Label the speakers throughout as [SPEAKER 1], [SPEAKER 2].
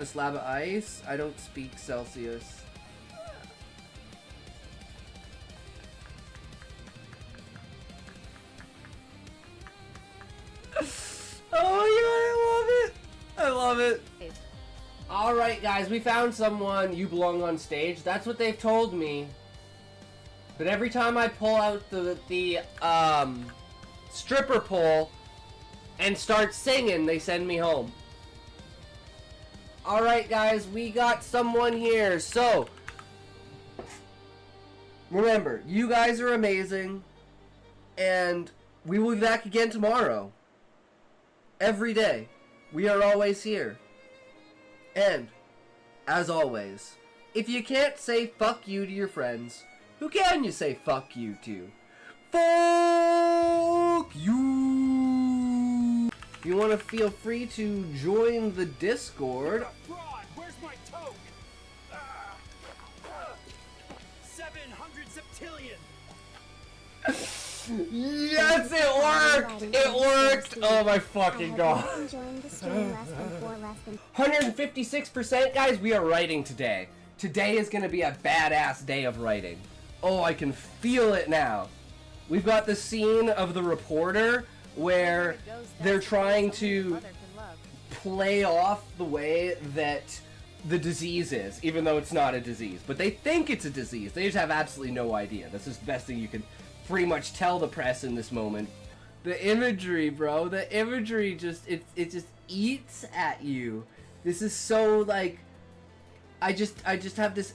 [SPEAKER 1] A slab of ice? I don't speak Celsius. Oh yeah, I love it. I love it. Alright guys, we found someone. You belong on stage. That's what they've told me. But every time I pull out the stripper pole and start singing, they send me home. Alright guys, we got someone here. So, remember, you guys are amazing. And we will be back again tomorrow. Every day. We are always here. And, as always, if you can't say fuck you to your friends, who can you say fuck you to? Fuck you! You want to feel free to join the Discord.
[SPEAKER 2] Fraud! Where's my toke? 700 septillion!
[SPEAKER 1] Yes, it worked! It worked! Oh my fucking god. 156%, guys, we are writing today. Today is gonna be a badass day of writing. Oh, I can feel it now. We've got the scene of the reporter where they're trying to play off the way that the disease is, even though it's not a disease. But they think it's a disease. They just have absolutely no idea. That's just the best thing you can pretty much tell the press in this moment. The imagery, bro. The imagery just, it just eats at you. This is so, like, I just have this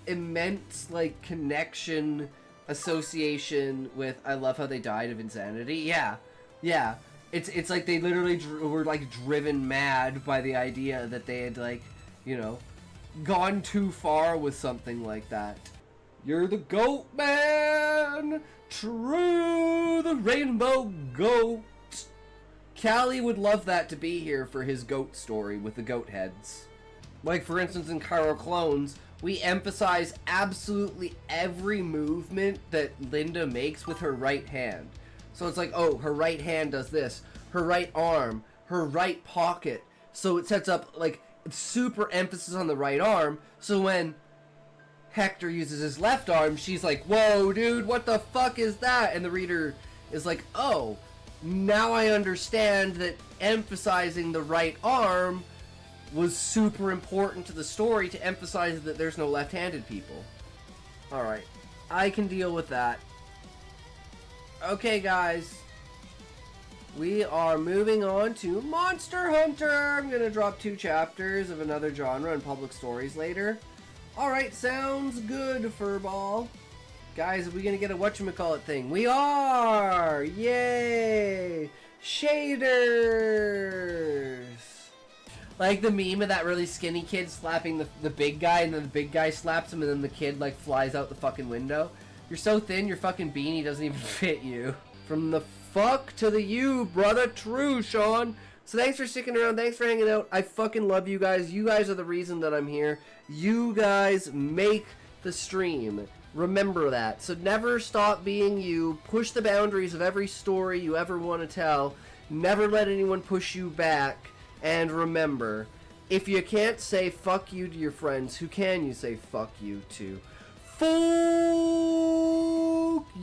[SPEAKER 1] immense, like, connection, association with, I love how they died of insanity. Yeah. Yeah. It's like they literally were, like, driven mad by the idea that they had, like, you know, gone too far with something like that. You're the goat man! True, the rainbow goat! Callie would love that to be here for his goat story with the goat heads. Like, for instance, in Chiral Clones, we emphasize absolutely every movement that Linda makes with her right hand. So it's like, oh, her right hand does this, her right arm, her right pocket. So it sets up, like, super emphasis on the right arm, so when Hector uses his left arm, she's like, whoa, dude, what the fuck is that? And the reader is like, oh, now I understand that emphasizing the right arm was super important to the story to emphasize that there's no left-handed people. Alright, I can deal with that. Okay, guys. We are moving on to Monster Hunter! I'm gonna drop 2 chapters of another genre in Public Stories later. Alright, sounds good, Furball. Guys, are we gonna get a whatchamacallit thing? We are! Yay! Shaders! Like the meme of that really skinny kid slapping the big guy, and then the big guy slaps him, and then the kid, like, flies out the fucking window. You're so thin, your fucking beanie doesn't even fit you. From the fuck to the you, brother. True, Sean. So thanks for sticking around. Thanks for hanging out. I fucking love you guys. You guys are the reason that I'm here. You guys make the stream. Remember that. So never stop being you. Push the boundaries of every story you ever want to tell. Never let anyone push you back. And remember, if you can't say fuck you to your friends, who can you say fuck you to? Fuck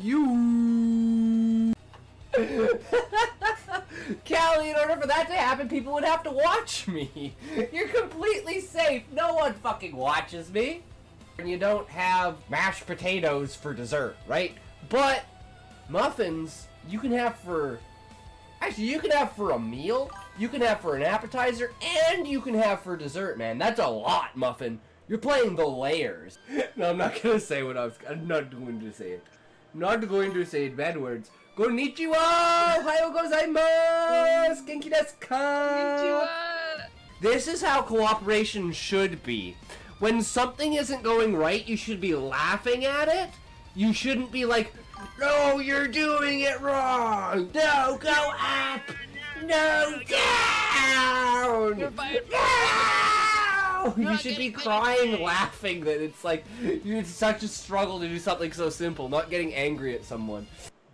[SPEAKER 1] you! Callie, in order for that to happen, people would have to watch me. You're completely safe. No one fucking watches me. And you don't have mashed potatoes for dessert, right? But muffins, you can have for... Actually, you can have for a meal, you can have for an appetizer, and you can have for dessert, man. That's a lot, Muffin. You're playing the layers. No, I'm not gonna say what I'm not going to say it. I'm not going to say bad words. Konnichiwa! Ohayou gozaimasu! Genki desu ka? This is how cooperation should be. When something isn't going right, you should be laughing at it. You shouldn't be like, no, you're doing it wrong! No, go up! No, down!
[SPEAKER 3] You're fired.
[SPEAKER 1] No! You should be crying, laughing that it's like, it's such a struggle to do something so simple, not getting angry at someone.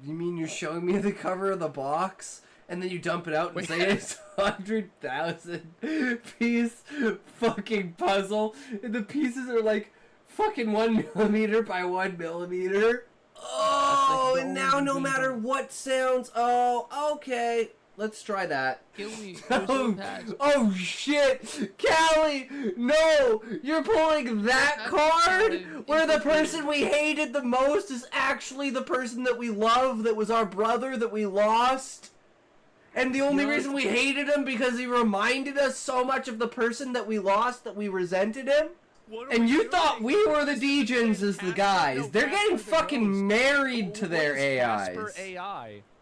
[SPEAKER 1] You mean you're showing me the cover of the box? and then you dump it out and say it's 100,000 piece fucking puzzle, and the pieces are like fucking 1 millimeter by 1 millimeter. Oh, and now no matter what sounds. Oh, okay. Let's try that.
[SPEAKER 3] Kill me.
[SPEAKER 1] Oh shit! Callie! No! You're pulling that card? Where the person we hated the most is actually the person that we love, that was our brother that we lost? And the only reason we hated him because he reminded us so much of the person that we lost that we resented him? And you thought we were the Degens as the guys. They're getting fucking married to their AIs.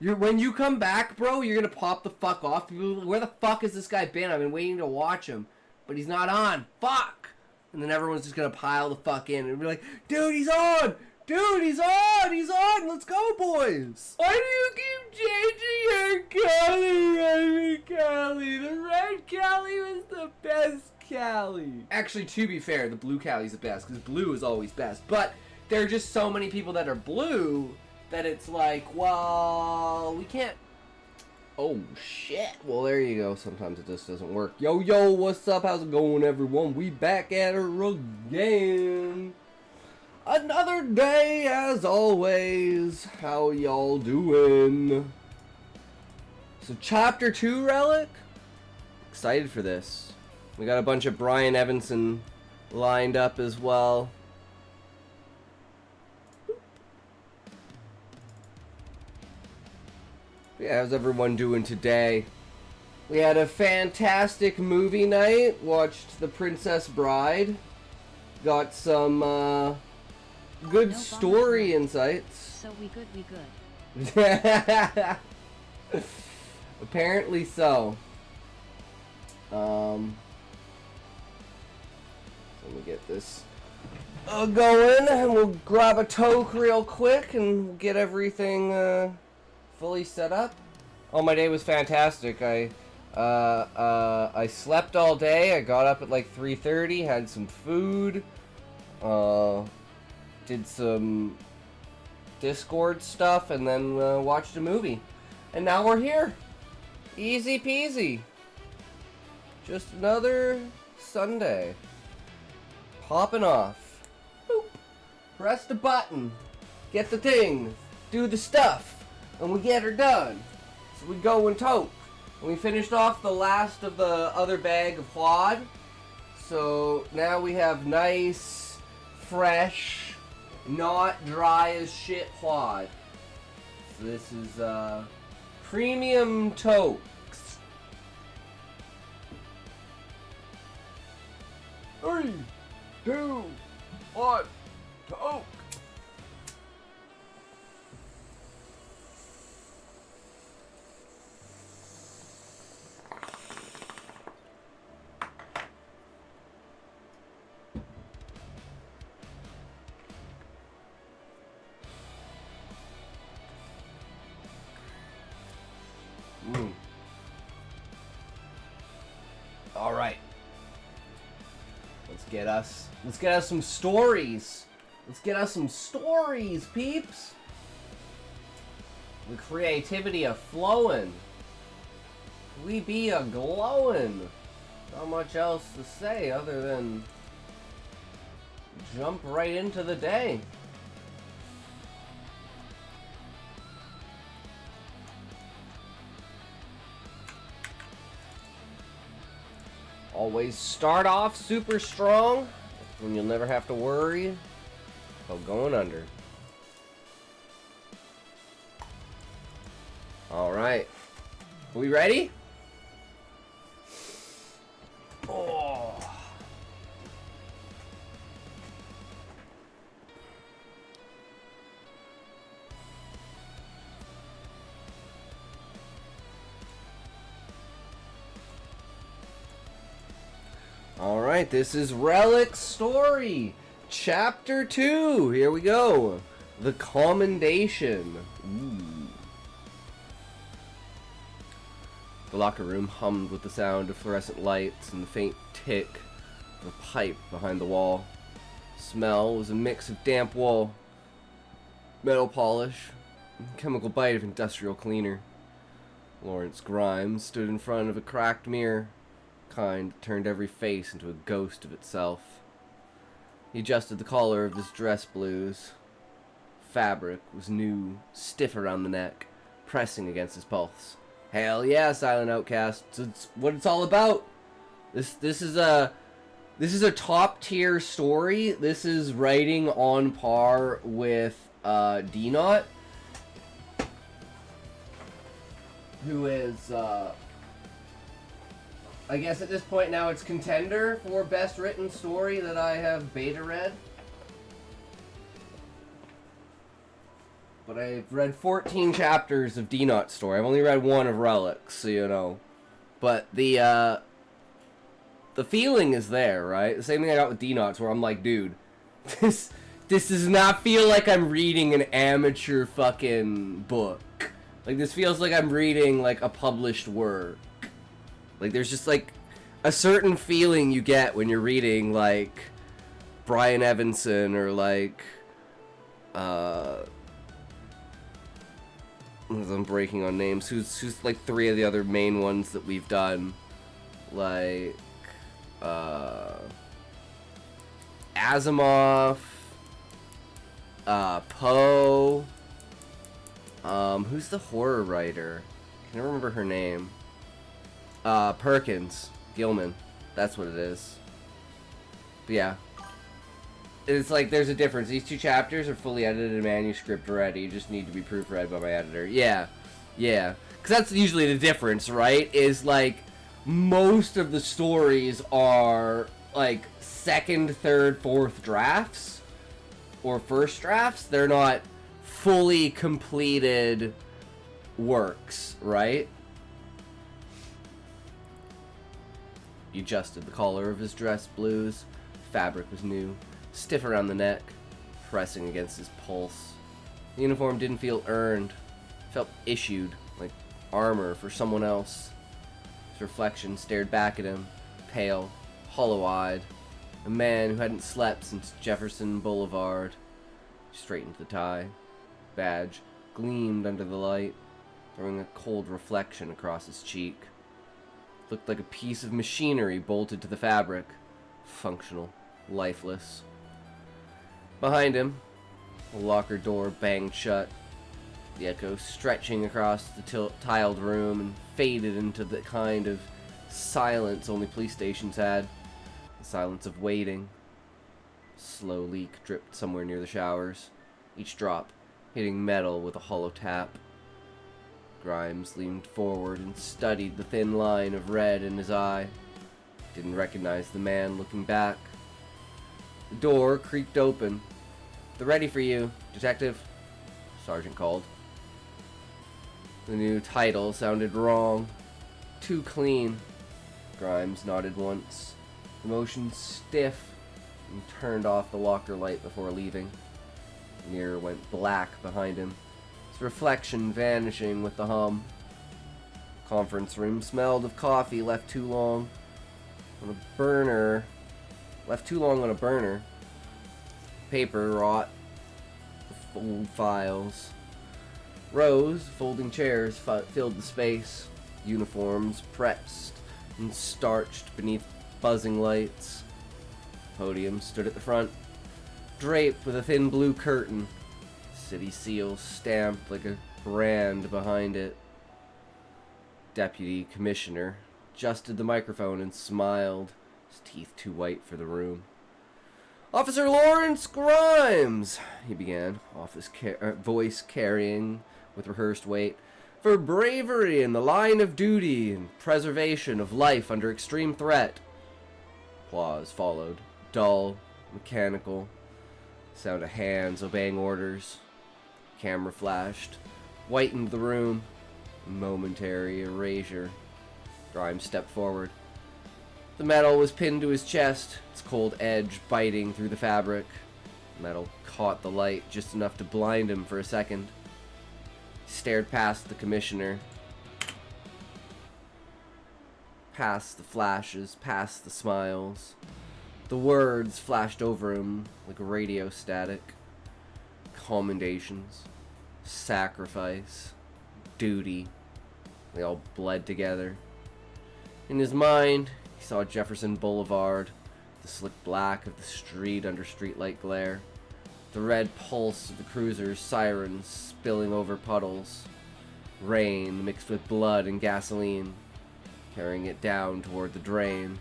[SPEAKER 1] When you come back, bro, you're gonna pop the fuck off. Where the fuck has this guy been? I've been waiting to watch him, but he's not on. Fuck! And then everyone's just gonna pile the fuck in and be like, dude, he's on! Dude, he's on! He's on! Let's go, boys! Why do you keep changing your color, Ivy Callie? The red Callie was the best Callie. Actually, to be fair, the blue Callie's the best, because blue is always best. But there are just so many people that are blue that it's like, well, we can't... Oh, shit. Well, there you go. Sometimes it just doesn't work. Yo, what's up? How's it going, everyone? We back at her again. Another day, as always. How y'all doing? So, Chapter 2, Relic? Excited for this. We got a bunch of Brian Evanson lined up as well. Yeah, how's everyone doing today? We had a fantastic movie night. Watched The Princess Bride. Got some good story insights.
[SPEAKER 4] So we good.
[SPEAKER 1] Apparently so. Let me get this going, and we'll grab a toke real quick, and we'll get everything fully set up. Oh, my day was fantastic. I slept all day. I got up at like 3:30, had some food, did some Discord stuff, and then watched a movie. And now we're here. Easy peasy. Just another Sunday. Popping off. Boop. Press the button. Get the thing. Do the stuff. And we get her done. So we go and toke. And we finished off the last of the other bag of quad. So now we have nice, fresh, not dry as shit quad. So this is premium tokes. 3, 2, 1, toke. All right. Let's get us some stories. Let's get us some stories, peeps. The creativity a flowing. We be a glowing. Not much else to say other than jump right into the day. Always start off super strong, when you'll never have to worry about going under. Alright. Are we ready? Oh. Alright, this is Relic's story. Chapter 2. Here we go. The Commendation. Ooh. The locker room hummed with the sound of fluorescent lights and the faint tick of a pipe behind the wall. Smell was a mix of damp wool, metal polish, and chemical bite of industrial cleaner. Lawrence Grimes stood in front of a cracked mirror, kind that turned every face into a ghost of itself. He adjusted the collar of his dress blues. Fabric was new, stiff around the neck, pressing against his pulse. Hell yeah, Silent Outcast. It's what it's all about. This is a top tier story. This is writing on par with D-Not, who is I guess at this point now it's contender for best written story that I have beta read. But I've read 14 chapters of D-Not's story. I've only read one of Relics, so you know. But the feeling is there, right? The same thing I got with D-Not's, where I'm like, dude, this does not feel like I'm reading an amateur fucking book. Like, this feels like I'm reading, like, a published work. Like, there's just, like, a certain feeling you get when you're reading, like, Brian Evanson or, like, I'm breaking on names. Who's like, three of the other main ones that we've done. Like, Asimov, Poe, who's the horror writer? I can't remember her name. Perkins Gilman, that's what it is. But yeah, it's like there's a difference. These two chapters are fully edited and manuscript ready. You just need to be proofread by my editor. Yeah, because that's usually the difference, right? Is like most of the stories are like second, third, fourth drafts or first drafts. They're not fully completed works, right? He adjusted the collar of his dress blues. Fabric was new, stiff around the neck, pressing against his pulse. The uniform didn't feel earned, it felt issued, like armor for someone else. His reflection stared back at him, pale, hollow-eyed, a man who hadn't slept since Jefferson Boulevard. He straightened the tie. Badge gleamed under the light, throwing a cold reflection across his cheek. Looked like a piece of machinery bolted to the fabric. Functional, lifeless. Behind him, a locker door banged shut, the echo stretching across the tiled room and faded into the kind of silence only police stations had. The silence of waiting. A slow leak dripped somewhere near the showers, each drop hitting metal with a hollow tap. Grimes leaned forward and studied the thin line of red in his eye. Didn't recognize the man looking back. The door creaked open. "They're ready for you, detective," Sergeant called. The new title sounded wrong. Too clean. Grimes nodded once, the motion stiff, and turned off the locker light before leaving. The mirror went black behind him, its reflection vanishing with the hum. Conference room smelled of coffee left too long on a burner. Paper rot, old files. Rows, folding chairs filled the space. Uniforms pressed and starched beneath buzzing lights. Podium stood at the front, draped with a thin blue curtain. City seal stamped like a brand behind it. Deputy Commissioner adjusted the microphone and smiled, his teeth too white for the room. "Officer Lawrence Grimes," he began, voice carrying with rehearsed weight, "for bravery in the line of duty and preservation of life under extreme threat." Applause followed, dull, mechanical, sound of hands obeying orders. Camera flashed, whitened the room, momentary erasure. Grimes stepped forward. The metal was pinned to his chest, its cold edge biting through the fabric. The metal caught the light just enough to blind him for a second. He stared past the commissioner, past the flashes, past the smiles. The words flashed over him like radio static. Commendations, sacrifice, duty, They all bled together. In his mind, he saw Jefferson Boulevard, the slick black of the street under streetlight glare, the red pulse of the cruiser's sirens spilling over puddles, rain mixed with blood and gasoline, carrying it down toward the drain.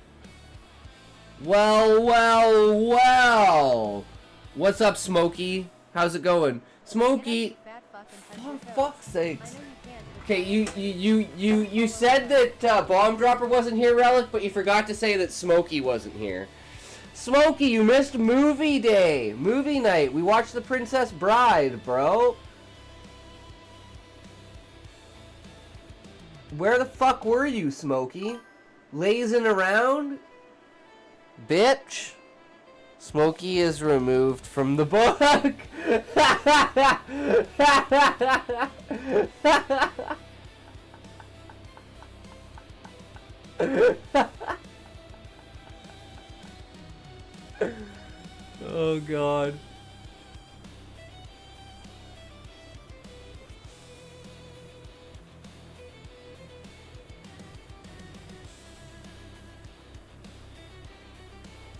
[SPEAKER 1] Well, well, well! What's up, Smokey? How's it going? Smokey, for fuck's sakes. Okay, you said that Bomb Dropper wasn't here, Relic, but you forgot to say that Smokey wasn't here. Smokey, you missed movie day, movie night. We watched The Princess Bride, bro. Where the fuck were you, Smokey? Lazing around? Bitch. Smokey is removed from the book. Oh God.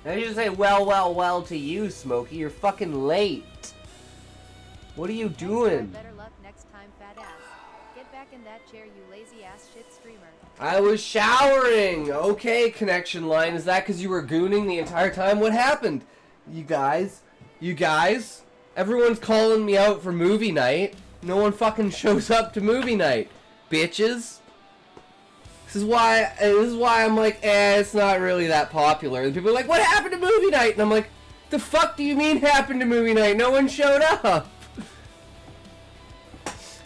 [SPEAKER 1] I just say well, well, well to you, Smokey. You're fucking late. What are you doing?
[SPEAKER 3] Better luck next time, fat ass. Get back in that chair, you lazy ass shit streamer.
[SPEAKER 1] I was showering. Okay, connection line. Is that because you were gooning the entire time? What happened? You guys? Everyone's calling me out for movie night. No one fucking shows up to movie night. Bitches. This is why I'm like, it's not really that popular. And people are like, what happened to movie night? And I'm like, the fuck do you mean happened to movie night? No one showed up.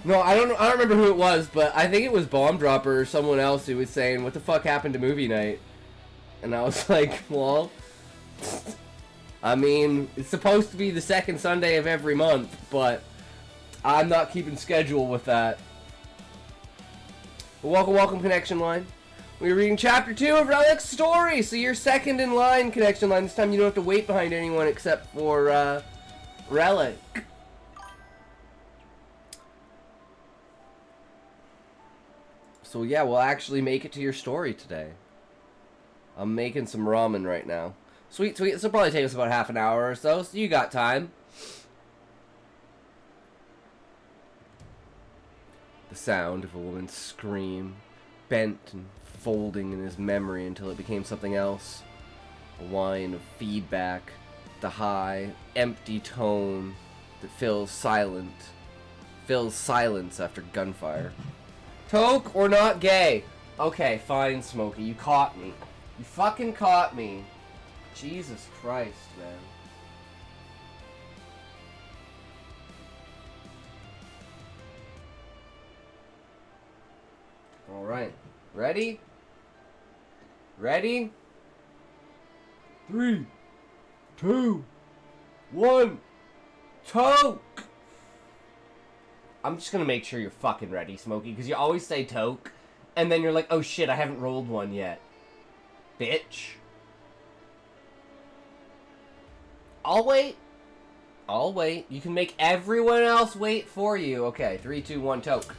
[SPEAKER 1] No, I don't remember who it was, but I think it was Bomb Dropper or someone else who was saying, what the fuck happened to movie night? And I was like, well, I mean, it's supposed to be the second Sunday of every month, but I'm not keeping schedule with that. Welcome, connection line. We're reading chapter 2 of Relic's story, so you're second in line, connection line. This time you don't have to wait behind anyone except for Relic. So yeah, we'll actually make it to your story today. I'm making some ramen right now. Sweet. This will probably take us about half an hour or so you got time. The sound of a woman's scream, bent and folding in his memory until it became something else. A whine of feedback, the high, empty tone that fills silence after gunfire. Toke or not gay? Okay, fine, Smokey. You caught me. You fucking caught me. Jesus Christ, man. Alright. Ready? Ready? 3, 2, 1. Toke! I'm just gonna make sure you're fucking ready, Smokey, because you always say toke, and then you're like, oh shit, I haven't rolled one yet. Bitch. I'll wait. You can make everyone else wait for you. Okay, 3, 2, 1, toke.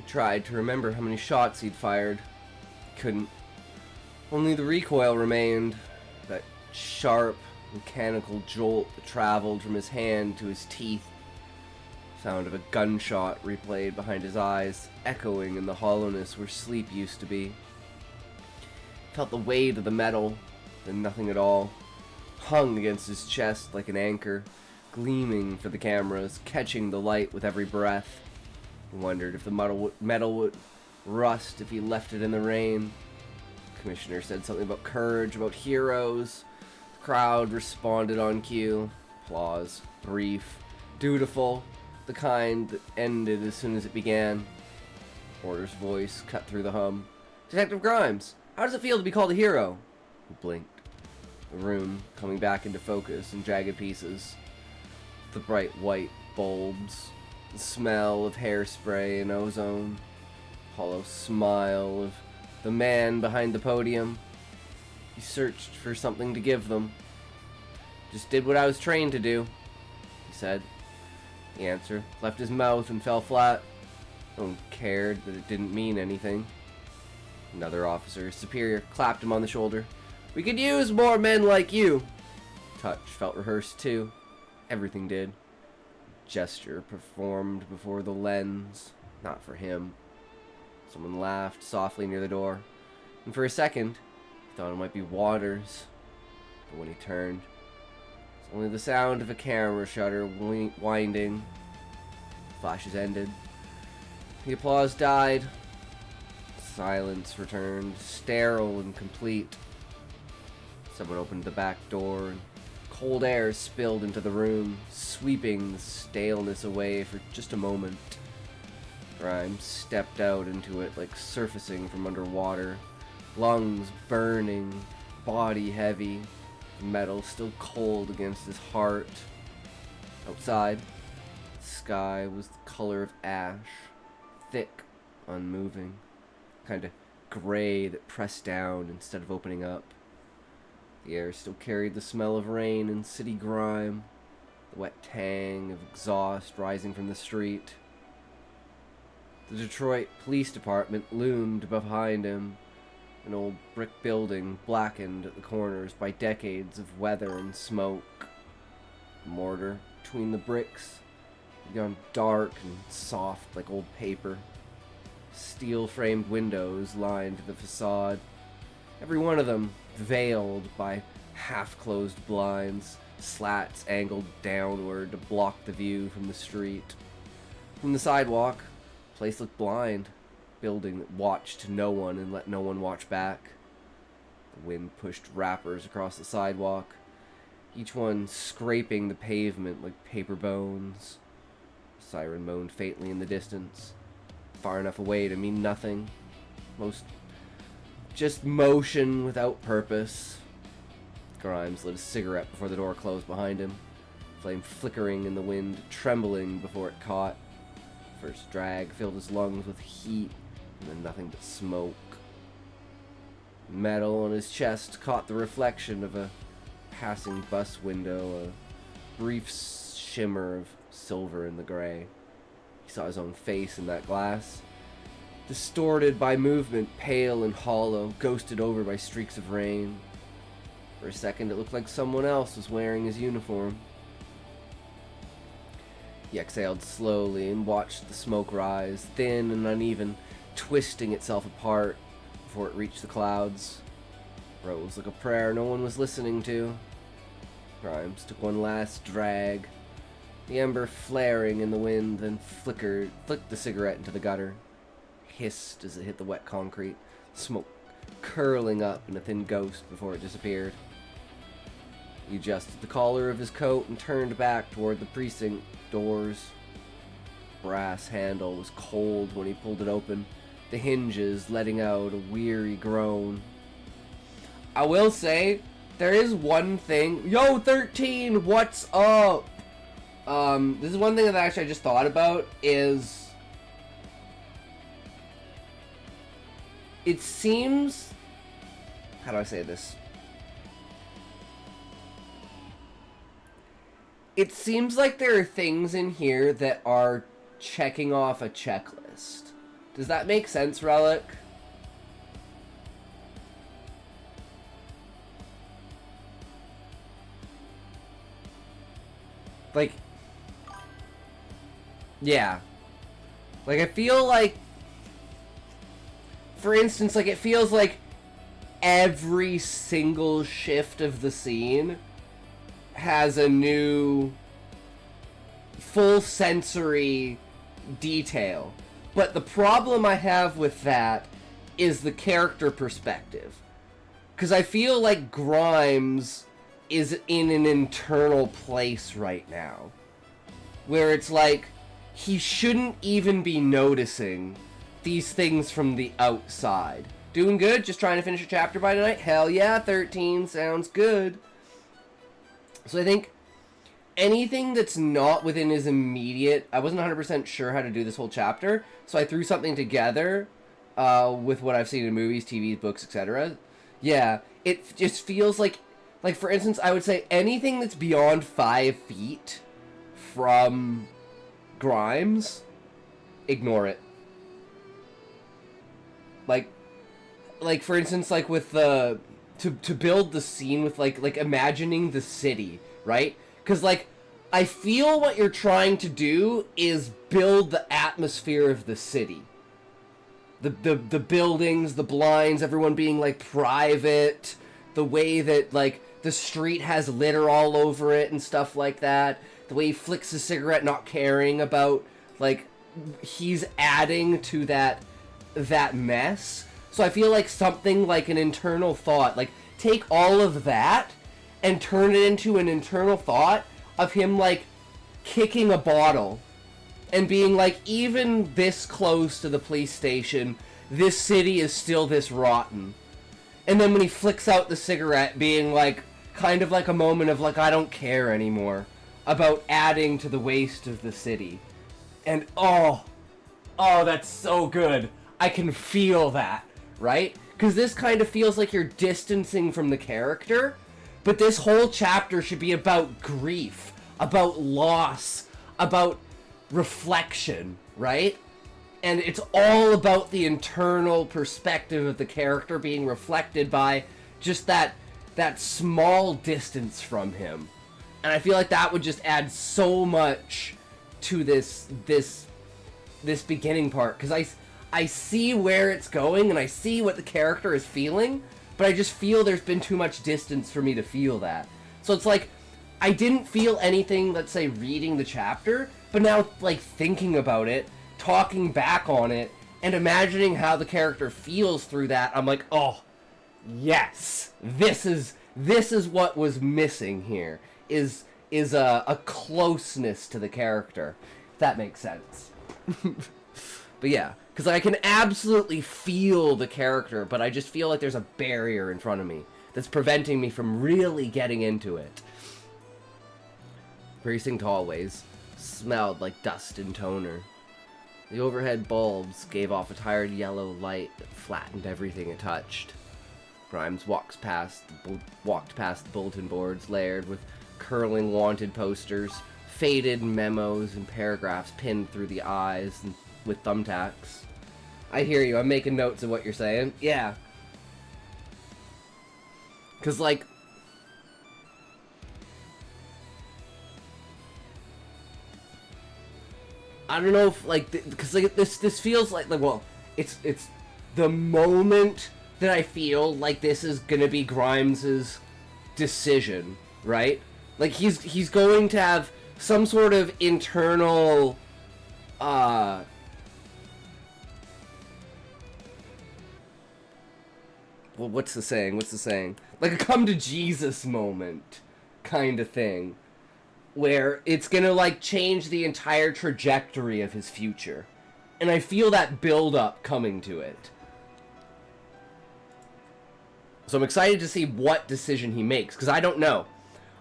[SPEAKER 1] Tried to remember how many shots he'd fired. Couldn't. Only the recoil remained. That sharp, mechanical jolt that traveled from his hand to his teeth. Sound of a gunshot replayed behind his eyes, echoing in the hollowness where sleep used to be. Felt the weight of the metal, then nothing at all. Hung against his chest like an anchor, gleaming for the cameras, catching the light with every breath. He wondered if the metal would rust if he left it in the rain. The commissioner said something about courage, about heroes. The crowd responded on cue. Applause, brief, dutiful, the kind that ended as soon as it began. Porter's voice cut through the hum. Detective Grimes, how does it feel to be called a hero? He blinked. The room coming back into focus in jagged pieces. The bright white bulbs. The smell of hairspray and ozone. Hollow smile of the man behind the podium. He searched for something to give them. Just did what I was trained to do, he said. The answer left his mouth and fell flat. No one cared that it didn't mean anything. Another officer, superior, clapped him on the shoulder. We could use more men like you. Touch felt rehearsed too. Everything did. Gesture performed before the lens. Not for him. Someone laughed softly near the door. And for a second, he thought it might be Waters. But when he turned, it was only the sound of a camera shutter winding. Flashes ended. The applause died. Silence returned, sterile and complete. Someone opened the back door, and cold air spilled into the room, sweeping the staleness away for just a moment. Grimes stepped out into it like surfacing from underwater, lungs burning, body heavy, metal still cold against his heart. Outside, the sky was the color of ash, thick, unmoving. Kind of gray that pressed down instead of opening up. The air still carried the smell of rain and city grime, the wet tang of exhaust rising from the street. The Detroit Police Department loomed behind him, an old brick building blackened at the corners by decades of weather and smoke. The mortar between the bricks had gone dark and soft like old paper. Steel-framed windows lined the facade, every one of them veiled by half-closed blinds, slats angled downward to block the view from the street. From the sidewalk, the place looked blind, building that watched no one and let no one watch back. The wind pushed wrappers across the sidewalk, each one scraping the pavement like paper bones. A siren moaned faintly in the distance, far enough away to mean nothing. Just motion without purpose. Grimes lit a cigarette before the door closed behind him, flame flickering in the wind, trembling before it caught. First drag filled his lungs with heat, and then nothing but smoke. Metal on his chest caught the reflection of a passing bus window, a brief shimmer of silver in the gray. He saw his own face in that glass, distorted by movement, pale and hollow, ghosted over by streaks of rain. For a second, it looked like someone else was wearing his uniform. He exhaled slowly and watched the smoke rise, thin and uneven, twisting itself apart before it reached the clouds. Rose like a prayer no one was listening to. Grimes took one last drag, the ember flaring in the wind, then flicked the cigarette into the gutter. Hissed as it hit the wet concrete, smoke curling up in a thin ghost before it disappeared. He adjusted the collar of his coat and turned back toward the precinct doors. The brass handle was cold when he pulled it open, the hinges letting out a weary groan. I will say, there is one thing. Yo, 13, what's up? This is one thing that actually I just thought about is, it seems, how do I say this? It seems like there are things in here that are checking off a checklist. Does that make sense, Relic? Like, yeah. Like, I feel like, for instance, like, it feels like every single shift of the scene has a new full sensory detail. But the problem I have with that is the character perspective. Because I feel like Grimes is in an internal place right now, where it's like, he shouldn't even be noticing these things from the outside. Doing good? Just trying to finish a chapter by tonight? Hell yeah, 13. Sounds good. So I think anything that's not within his immediate... I wasn't 100% sure how to do this whole chapter, so I threw something together with what I've seen in movies, TVs, books, etc. Yeah, it just feels like... Like, for instance, I would say anything that's beyond 5 feet from Grimes, ignore it. Like for instance, like with the... To build the scene with, like imagining the city, right? Because, like, I feel what you're trying to do is build the atmosphere of the city. The buildings, the blinds, everyone being, like, private, the way that, like, the street has litter all over it and stuff like that, the way he flicks a cigarette not caring about, like, he's adding to that mess. So I feel like something like an internal thought, like, take all of that and turn it into an internal thought of him, like, kicking a bottle and being like, even this close to the police station, this city is still this rotten. And then when he flicks out the cigarette, being like, kind of like a moment of, like, I don't care anymore about adding to the waste of the city. And, oh, that's so good. I can feel that, right? Because this kind of feels like you're distancing from the character, but this whole chapter should be about grief, about loss, about reflection, right? And it's all about the internal perspective of the character being reflected by just that small distance from him. And I feel like that would just add so much to this beginning part, because I see where it's going and I see what the character is feeling, but I just feel there's been too much distance for me to feel that. So it's like, I didn't feel anything, let's say, reading the chapter, but now, like, thinking about it, talking back on it, and imagining how the character feels through that, I'm like, oh, yes, this is what was missing here, is a closeness to the character, if that makes sense. But yeah, because I can absolutely feel the character, but I just feel like there's a barrier in front of me that's preventing me from really getting into it. Precinct hallways smelled like dust and toner. The overhead bulbs gave off a tired yellow light that flattened everything it touched. Grimes walked past the bulletin boards layered with curling wanted posters, faded memos and paragraphs pinned through the eyes and with thumbtacks. I hear you. I'm making notes of what you're saying. Yeah. Because, like, I don't know if, like, because like, this feels like, well, it's the moment that I feel like this is gonna be Grimes's decision, right? Like, he's going to have some sort of internal, well, what's the saying? Like a come to Jesus moment kind of thing, where it's gonna, like, change the entire trajectory of his future. And I feel that build-up coming to it. So I'm excited to see what decision he makes, because I don't know.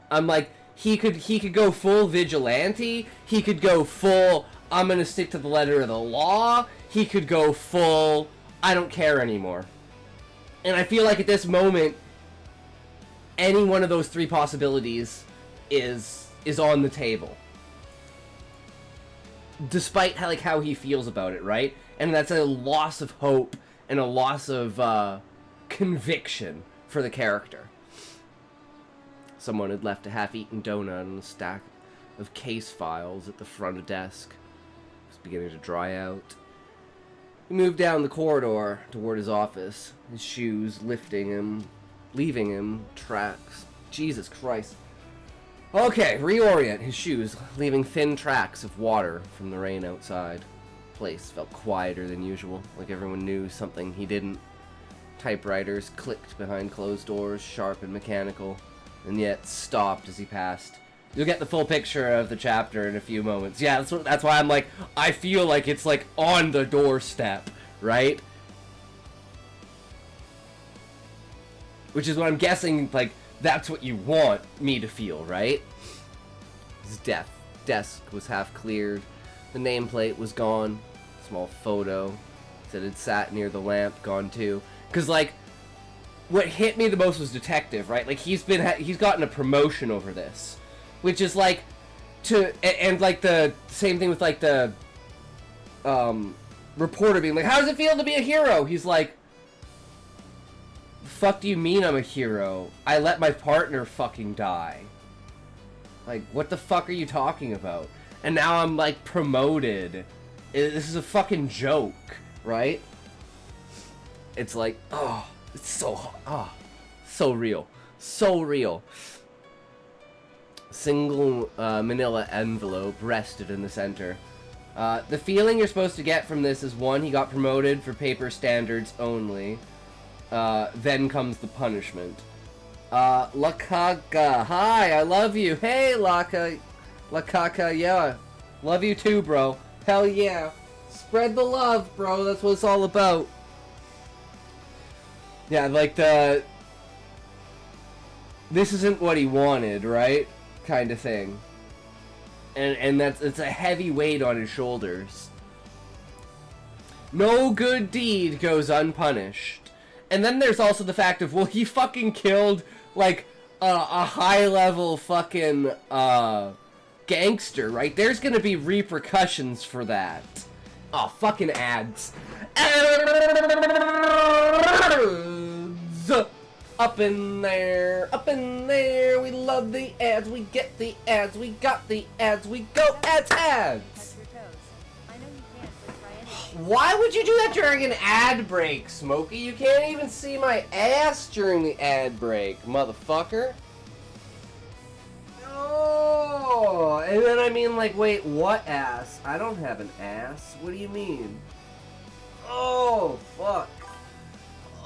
[SPEAKER 1] I'm like, he could go full vigilante, he could go full, I'm gonna stick to the letter of the law, he could go full, I don't care anymore. And I feel like at this moment, any one of those three possibilities is on the table. Despite how he feels about it, right? And that's a loss of hope and a loss of conviction for the character. Someone had left a half-eaten donut on a stack of case files at the front of desk. It was beginning to dry out. He moved down the corridor toward his office, his shoes leaving him tracks. Jesus Christ. Okay, reorient his shoes, leaving thin tracks of water from the rain outside. The place felt quieter than usual, like everyone knew something he didn't. Typewriters clicked behind closed doors, sharp and mechanical, and yet stopped as he passed. You'll get the full picture of the chapter in a few moments. Yeah, that's why I'm like, I feel like it's like on the doorstep, right? Which is what I'm guessing, like, that's what you want me to feel, right? His desk was half cleared. The nameplate was gone. Small photo that had sat near the lamp, gone too. Because, like, what hit me the most was detective, right? Like, he's gotten a promotion over this. Which is, like, and like, the same thing with, like, the, reporter being like, how does it feel to be a hero? He's like, the fuck do you mean I'm a hero? I let my partner fucking die. Like, what the fuck are you talking about? And now I'm, like, promoted. This is a fucking joke, right? It's like, oh, it's so, so real. So real. Single manila envelope rested in the center. The feeling you're supposed to get from this is, one, he got promoted for paper standards only. Then comes the punishment. Lakaka, hi, I love you. Hey, Lakaka, yeah. Love you too, bro. Hell yeah. Spread the love, bro. That's what it's all about. Yeah, like this isn't what he wanted, right? Kind of thing. And it's a heavy weight on his shoulders. No good deed goes unpunished. And then there's also the fact of, well, he fucking killed, like, a high-level fucking, gangster, right? There's gonna be repercussions for that. Oh, fucking ads. Ads! Up in there, we love the ads, we get the ads, we got the ads, we go ads, ads!
[SPEAKER 3] Touch your toes. I know you can't, but try anyway.
[SPEAKER 1] Why would you do that during an ad break, Smokey? You can't even see my ass during the ad break, motherfucker. Oh, and then I mean, like, wait, what ass? I don't have an ass. What do you mean? Oh, fuck.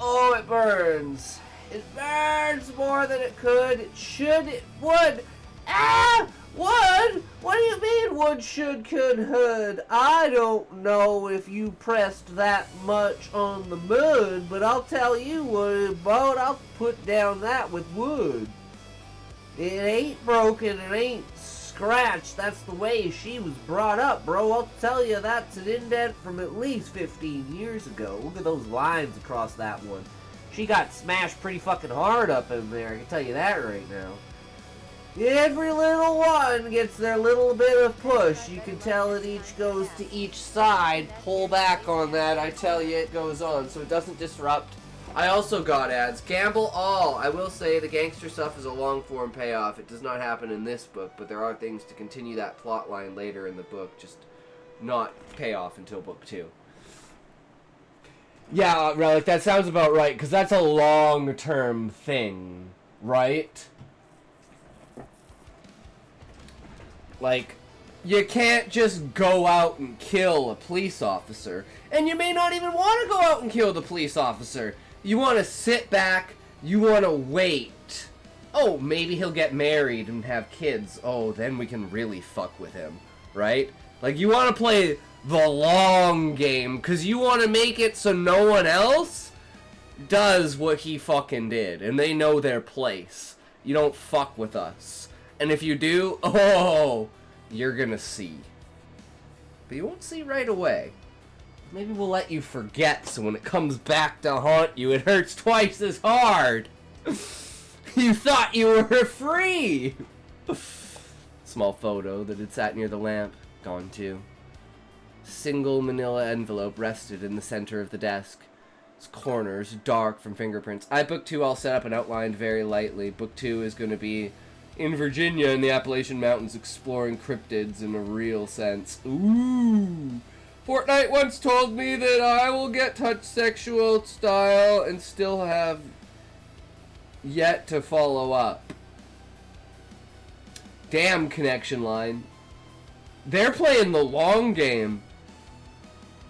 [SPEAKER 1] Oh, it burns. It burns more than it could. It should. It would. Ah! Would? What do you mean would, should, could, hould? I don't know if you pressed that much on the mud, but I'll tell you what about. I'll put down that with wood. It ain't broken. It ain't scratched. That's the way she was brought up, bro. I'll tell you that's an indent from at least 15 years ago. Look at those lines across that one. She got smashed pretty fucking hard up in there, I can tell you that right now. Every little one gets their little bit of push. You can tell it each goes to each side. Pull back on that, I tell you it goes on, so it doesn't disrupt. I also got ads. Gamble all. I will say the gangster stuff is a long form payoff. It does not happen in this book, but there are things to continue that plot line later in the book, just not payoff until book 2. Yeah, Relic, that sounds about right, because that's a long-term thing, right? Like, you can't just go out and kill a police officer, and you may not even want to go out and kill the police officer. You want to sit back, you want to wait. Oh, maybe he'll get married and have kids. Oh, then we can really fuck with him, right? Like, you want to play the long game, because you want to make it so no one else does what he fucking did, and they know their place. You don't fuck with us. And if you do, oh, you're gonna see. But you won't see right away. Maybe we'll let you forget, so when it comes back to haunt you, it hurts twice as hard. You thought you were free! Small photo that had sat near the lamp, gone too. Single manila envelope rested in the center of the desk. Its corners dark from fingerprints. Book 2 I'll set up and outlined very lightly. Book 2 is going to be in Virginia in the Appalachian Mountains exploring cryptids in a real sense. Ooh! Fortnite once told me that I will get touch sexual style and still have yet to follow up. Damn, connection line. They're playing the long game.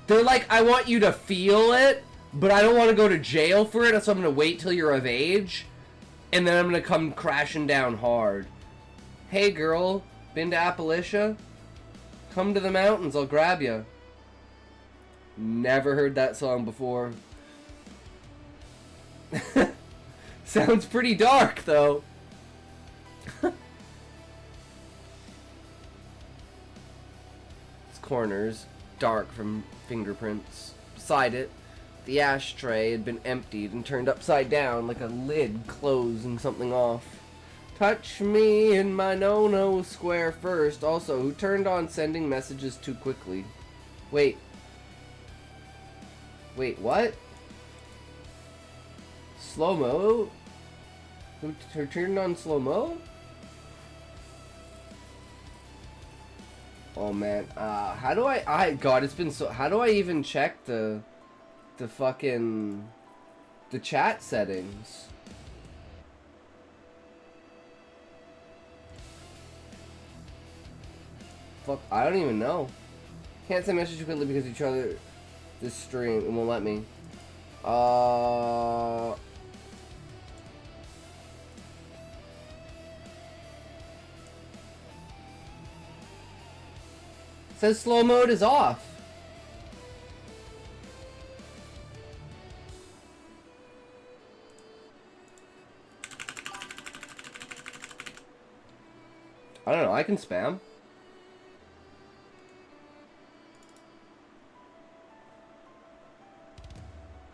[SPEAKER 1] They're like, I want you to feel it, but I don't want to go to jail for it, so I'm going to wait till you're of age, and then I'm going to come crashing down hard. Hey girl, been to Appalachia? Come to the mountains, I'll grab you. Never heard that song before. Sounds pretty dark, though. This corner's dark from fingerprints. Beside it, the ashtray had been emptied and turned upside down like a lid closing something off. Touch me in my no-no square first. Also, who turned on sending messages too quickly? Wait, what? Slow-mo? Who turned on slow-mo? Oh man, how do God, it's been so, how do I even check the chat settings? Fuck, I don't even know. Can't send messages quickly because each other, this stream, it won't let me. Says slow mode is off. I don't know, I can spam.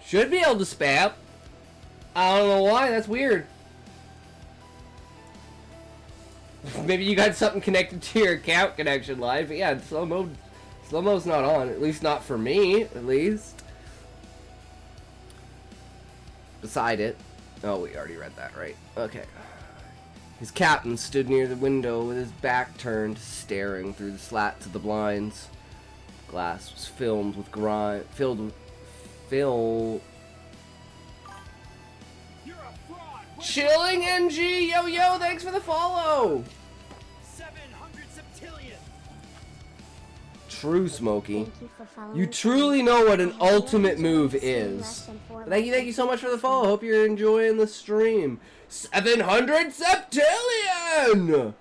[SPEAKER 1] Should be able to spam. I don't know why, that's weird. Maybe you got something connected to your account connection live, but yeah, slow-mo's not on, at least not for me, at least. Beside it, oh, we already read that, right? Okay. His captain stood near the window with his back turned, staring through the slats of the blinds. Glass was filled with grime.
[SPEAKER 2] You're a fraud.
[SPEAKER 1] Chilling NG, yo, thanks for the follow.
[SPEAKER 2] 700 septillion.
[SPEAKER 1] True, Smokey.
[SPEAKER 4] Thank you for following
[SPEAKER 1] You
[SPEAKER 4] me.
[SPEAKER 1] truly know what an
[SPEAKER 4] I have
[SPEAKER 1] ultimate
[SPEAKER 4] no
[SPEAKER 1] move
[SPEAKER 4] intention of
[SPEAKER 1] is.
[SPEAKER 4] less than 4
[SPEAKER 1] Thank you so much for the follow. Hope you're enjoying the stream. 700 septillion!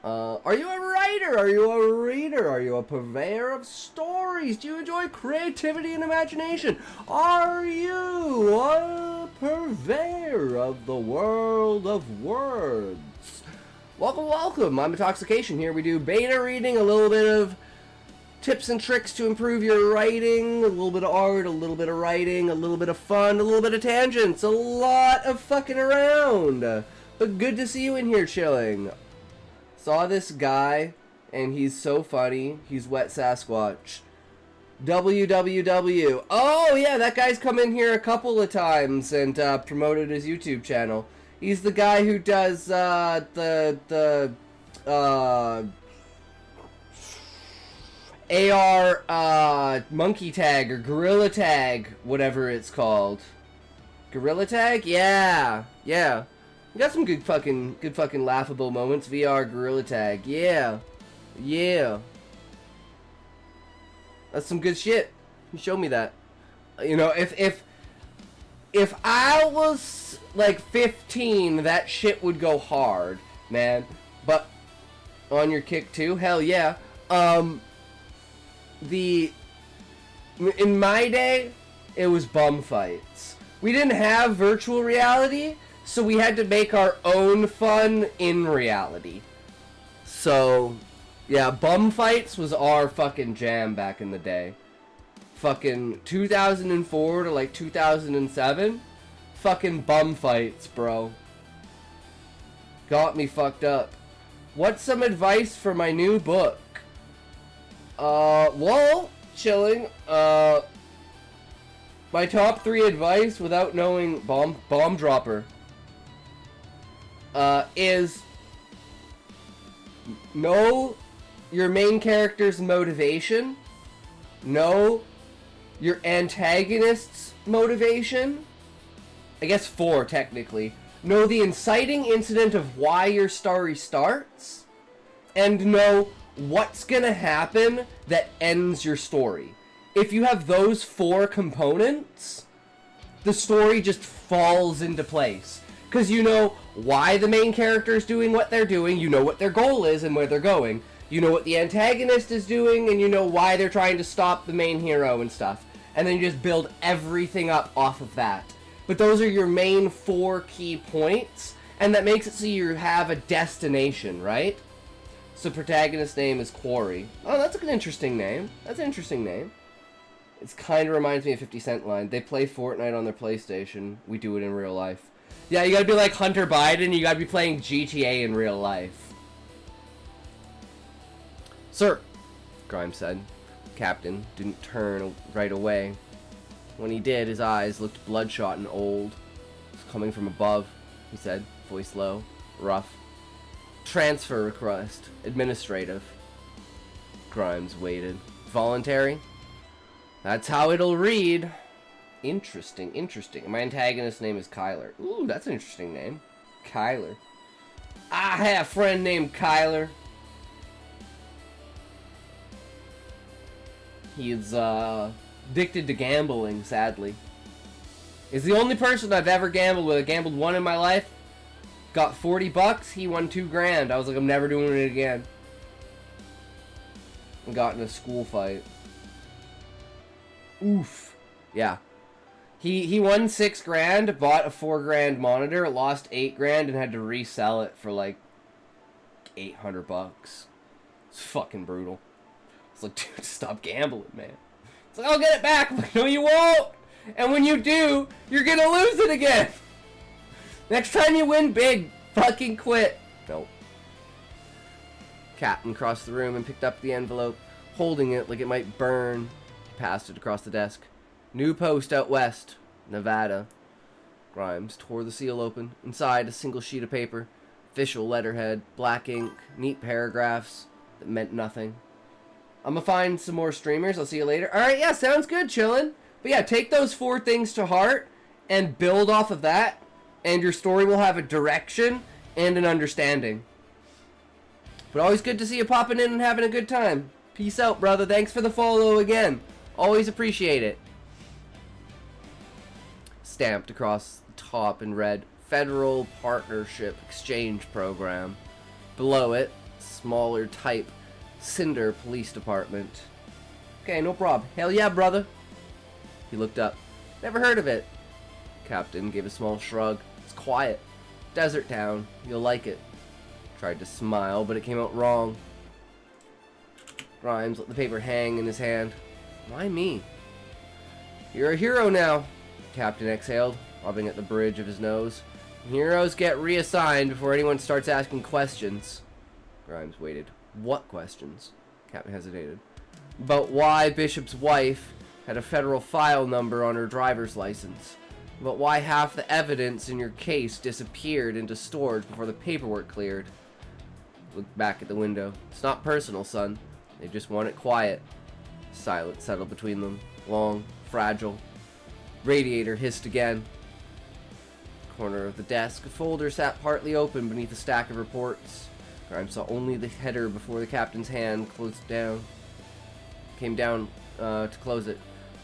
[SPEAKER 1] Are you a writer? Are you a reader? Are you a purveyor of stories? Do you enjoy creativity and imagination? Are you a purveyor of the world of words? Welcome. I'm Intoxication. Here we do beta reading, a little bit of tips and tricks to improve your writing, a little bit of art, a little bit of writing, a little bit of fun, a little bit of tangents, a lot of fucking around. But good to see you in here chilling. Saw this guy, and he's so funny. He's Wet Sasquatch. WWW. Oh yeah, that guy's come in here a couple of times and promoted his YouTube channel. He's the guy who does AR monkey tag or gorilla tag, whatever it's called. Gorilla tag? Yeah. We got some good fucking laughable moments. VR gorilla tag. Yeah. That's some good shit. You show me that. You know, if I was like 15, that shit would go hard, man. But on your kick too? Hell yeah. In my day, it was bum fights. We didn't have virtual reality, so we had to make our own fun in reality. So, yeah, bum fights was our fucking jam back in the day. Fucking 2004 to like 2007, fucking bum fights, bro. Got me fucked up. What's some advice for my new book? Well, chilling. My top 3 advice without knowing bomb dropper is know your main character's motivation, know your antagonist's motivation. I guess 4 technically. Know the inciting incident of why your story starts, and know what's gonna happen that ends your story. If you have those 4 components, the story just falls into place. Because you know why the main character is doing what they're doing, you know what their goal is and where they're going, you know what the antagonist is doing, and you know why they're trying to stop the main hero and stuff. And then you just build everything up off of that. but those are your main 4 key points, and that makes it so you have a destination, right? So protagonist's name is Quarry. Oh, that's an interesting name. That's an interesting name. It kind of reminds me of 50 Cent line. They play Fortnite on their PlayStation. We do it in real life. Yeah, you gotta be like Hunter Biden. You gotta be playing GTA in real life. Sir, Grimes said. Captain didn't turn right away. When he did, his eyes looked bloodshot and old. It was coming from above, he said, voice low, rough. Transfer request. Administrative. Grimes waited. Voluntary? That's how it'll read. Interesting, interesting. My antagonist's name is Kyler. Ooh, that's an interesting name. Kyler. I have a friend named Kyler. He's addicted to gambling, sadly. He's the only person I've ever gambled with. I gambled one in my life. Got 40 bucks. He won 2 grand. I was like, I'm never doing it again. And got in a school fight. Oof. Yeah. He won 6 grand, bought a 4 grand monitor, lost 8 grand, and had to resell it for like 800 bucks. It's fucking brutal. It's like, dude, stop gambling, man. It's like, I'll get it back. I'm like, no, you won't. And when you do, you're gonna lose it again. Next time you win big, fucking quit. Nope. Captain crossed the room and picked up the envelope, holding it like it might burn. He passed it across the desk. New post out west, Nevada. Grimes tore the seal open. Inside, a single sheet of paper. Official letterhead, black ink, neat paragraphs that meant nothing. I'm gonna find some more streamers. I'll see you later. Alright, yeah, sounds good, chillin'. But yeah, take those 4 things to heart and build off of that, and your story will have a direction and an understanding. But always good to see you popping in and having a good time. Peace out, brother. Thanks for the follow again. Always appreciate it. Stamped across the top in red, Federal Partnership Exchange Program. Below it, smaller type, Cinder Police Department. Okay, no problem. Hell yeah, brother. He looked up. Never heard of it. Captain gave a small shrug. It's quiet. Desert town. You'll like it. Tried to smile, but it came out wrong. Grimes let the paper hang in his hand. Why me? You're a hero now, Captain exhaled, rubbing at the bridge of his nose. Heroes get reassigned before anyone starts asking questions. Grimes waited. What questions? Captain hesitated. About why Bishop's wife had a federal file number on her driver's license. About why half the evidence in your case disappeared into storage before the paperwork cleared. Looked back at the window. It's not personal, son. They just want it quiet. Silence settled between them. Long, fragile. Radiator hissed again. Corner of the desk, a folder sat partly open beneath a stack of reports. Grimes saw only the header before the captain's hand came down to close it.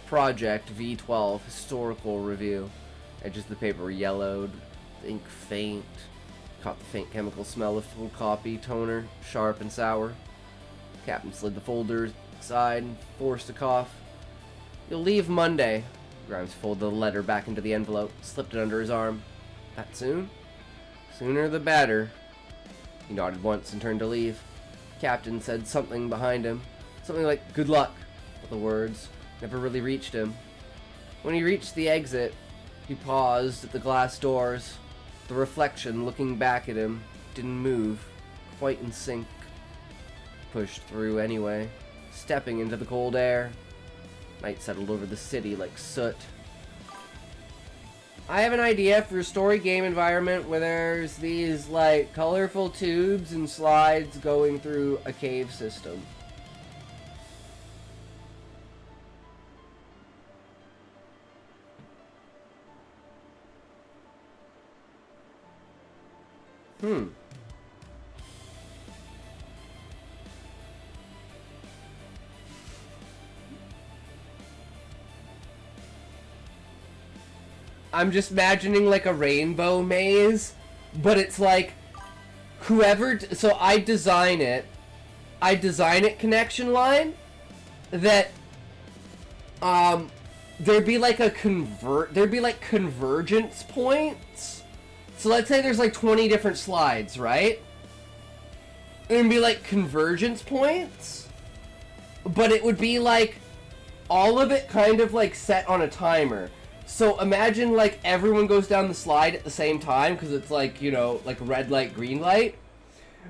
[SPEAKER 1] Project V12 Historical Review. Edges of the paper were yellowed, the ink faint. Caught the faint chemical smell of full copy toner, sharp and sour. Captain slid the folder aside and forced a cough. You'll leave Monday. Grimes folded the letter back into the envelope, slipped it under his arm. That soon? Sooner the better. He nodded once and turned to leave. Captain said something behind him. Something like, good luck. But the words never really reached him. When he reached the exit, he paused at the glass doors. The reflection looking back at him didn't move, quite in sync. Pushed through anyway, stepping into the cold air. Night settled over the city like soot. I have an idea for a story game environment where there's these like colorful tubes and slides going through a cave system. I'm just imagining like a rainbow maze, but it's like whoever, so I design it connection line that there'd be like convergence points. So let's say there's like 20 different slides, right? It'd be like convergence points, but it would be like all of it kind of like set on a timer. So imagine like everyone goes down the slide at the same time because it's like, you know, like red light, green light.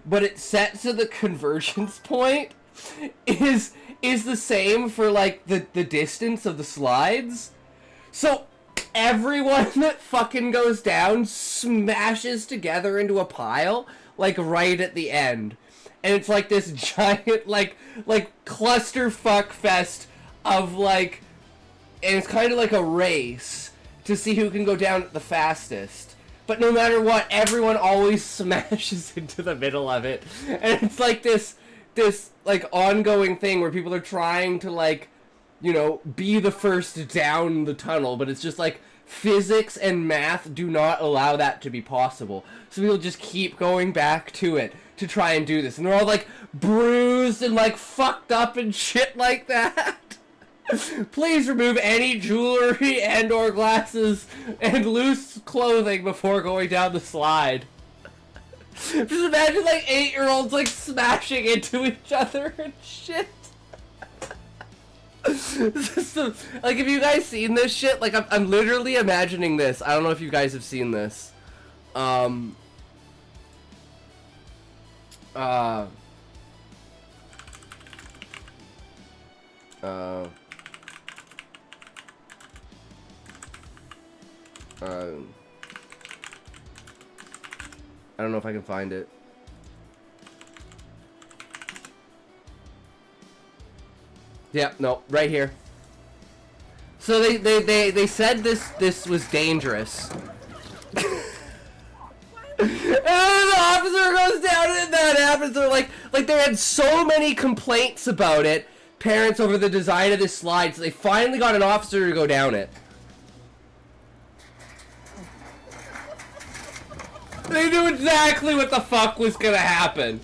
[SPEAKER 1] But it's set to the convergence point is the same for like the distance of the slides. So everyone that fucking goes down smashes together into a pile like right at the end. And it's like this giant like clusterfuck fest of like, and it's kind of like a race to see who can go down the fastest. But no matter what, everyone always smashes into the middle of it. And it's like this like ongoing thing where people are trying to like, you know, be the first down the tunnel, but it's just like physics and math do not allow that to be possible. So people just keep going back to it to try and do this. And they're all like bruised and like fucked up and shit like that. Please remove any jewelry and or glasses and loose clothing before going down the slide. Just imagine like 8-year-olds like smashing into each other and shit. Like, have you guys seen this shit? Like, I'm literally imagining this. I don't know if you guys have seen this. I don't know if I can find it. Yeah, no, right here. So they said this was dangerous. And then the officer goes down and that happens. They're like they had so many complaints about it, parents, over the design of this slide, so they finally got an officer to go down it. They knew exactly what the fuck was gonna happen.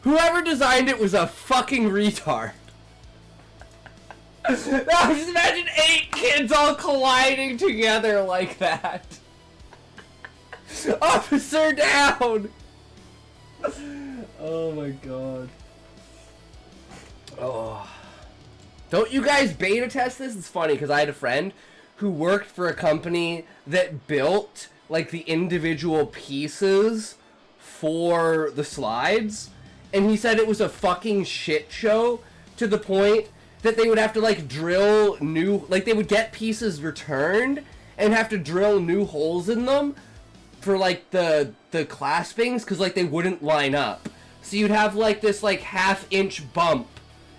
[SPEAKER 1] Whoever designed it was a fucking retard. Now just imagine 8 kids all colliding together like that. Officer down! Oh my god. Oh. Don't you guys beta test this? It's funny because I had a friend who worked for a company that built like the individual pieces for the slides, and he said it was a fucking shit show to the point that they would have to like drill new, like they would get pieces returned and have to drill new holes in them for like the claspings because like they wouldn't line up. So you'd have like this like half-inch bump,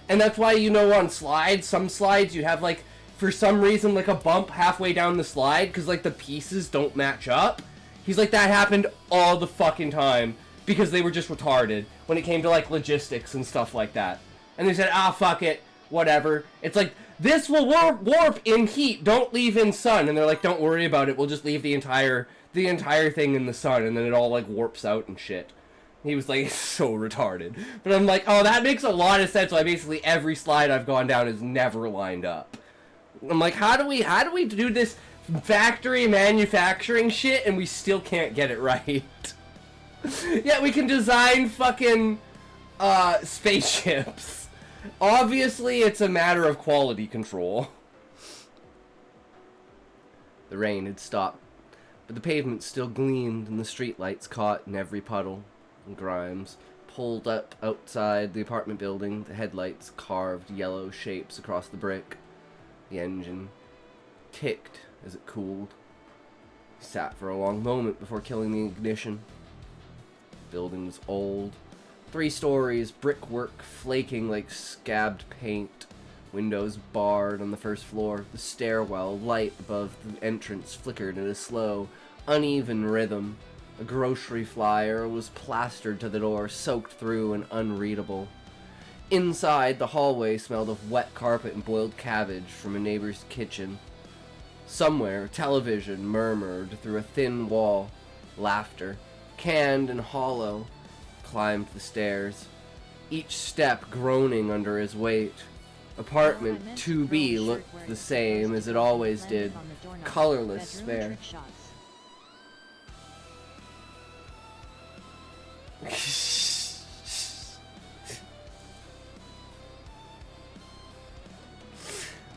[SPEAKER 1] and that's why, you know, on slides, some slides you have like for some reason like a bump halfway down the slide because like the pieces don't match up. He's like, that happened all the fucking time because they were just retarded when it came to like logistics and stuff like that. And they said, ah, fuck it, whatever. It's like, this will warp in heat, don't leave in sun. And they're like, don't worry about it, we'll just leave the entire thing in the sun, and then it all like warps out and shit. He was like, so retarded. But I'm like, oh, that makes a lot of sense. Why basically every slide I've gone down is never lined up. I'm like, how do we do this factory manufacturing shit and we still can't get it right? Yeah, we can design fucking spaceships. Obviously, it's a matter of quality control. The rain had stopped, but the pavement still gleamed and the streetlights caught in every puddle and Grimes pulled up outside the apartment building. The headlights carved yellow shapes across the brick. The engine ticked as it cooled. He sat for a long moment before killing the ignition. The building was old. 3 stories, brickwork flaking like scabbed paint. Windows barred on the first floor. The stairwell, light above the entrance, flickered in a slow, uneven rhythm. A grocery flyer was plastered to the door, soaked through and unreadable. Inside, the hallway smelled of wet carpet and boiled cabbage from a neighbor's kitchen. Somewhere, television murmured through a thin wall. Laughter, canned and hollow, climbed the stairs, each step groaning under his weight. Apartment 2B looked the same as it always did. Colorless spare.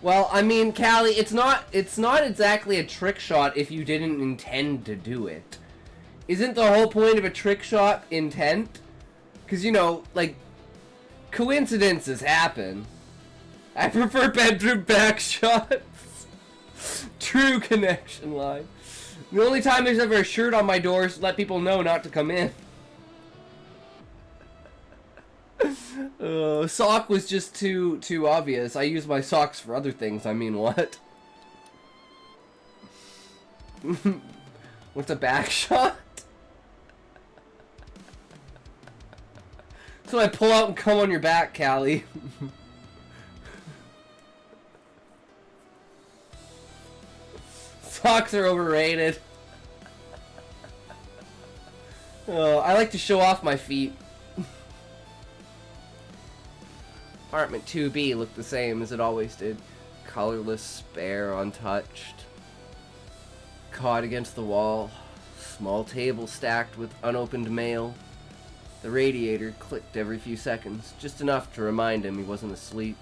[SPEAKER 1] Well, I mean, Callie, it's not exactly a trick shot if you didn't intend to do it. Isn't the whole point of a trick shot intent? Because, you know, like, coincidences happen. I prefer bedroom back shots. True connection line. The only time there's ever a shirt on my door is to let people know not to come in. Sock was just too obvious. I use my socks for other things. I mean, what? What's a back shot? So I pull out and come on your back, Callie. Socks are overrated. Oh, I like to show off my feet. Apartment 2B looked the same as it always did. Colorless, spare, untouched. Caught against the wall. Small table stacked with unopened mail. The radiator clicked every few seconds, just enough to remind him he wasn't asleep.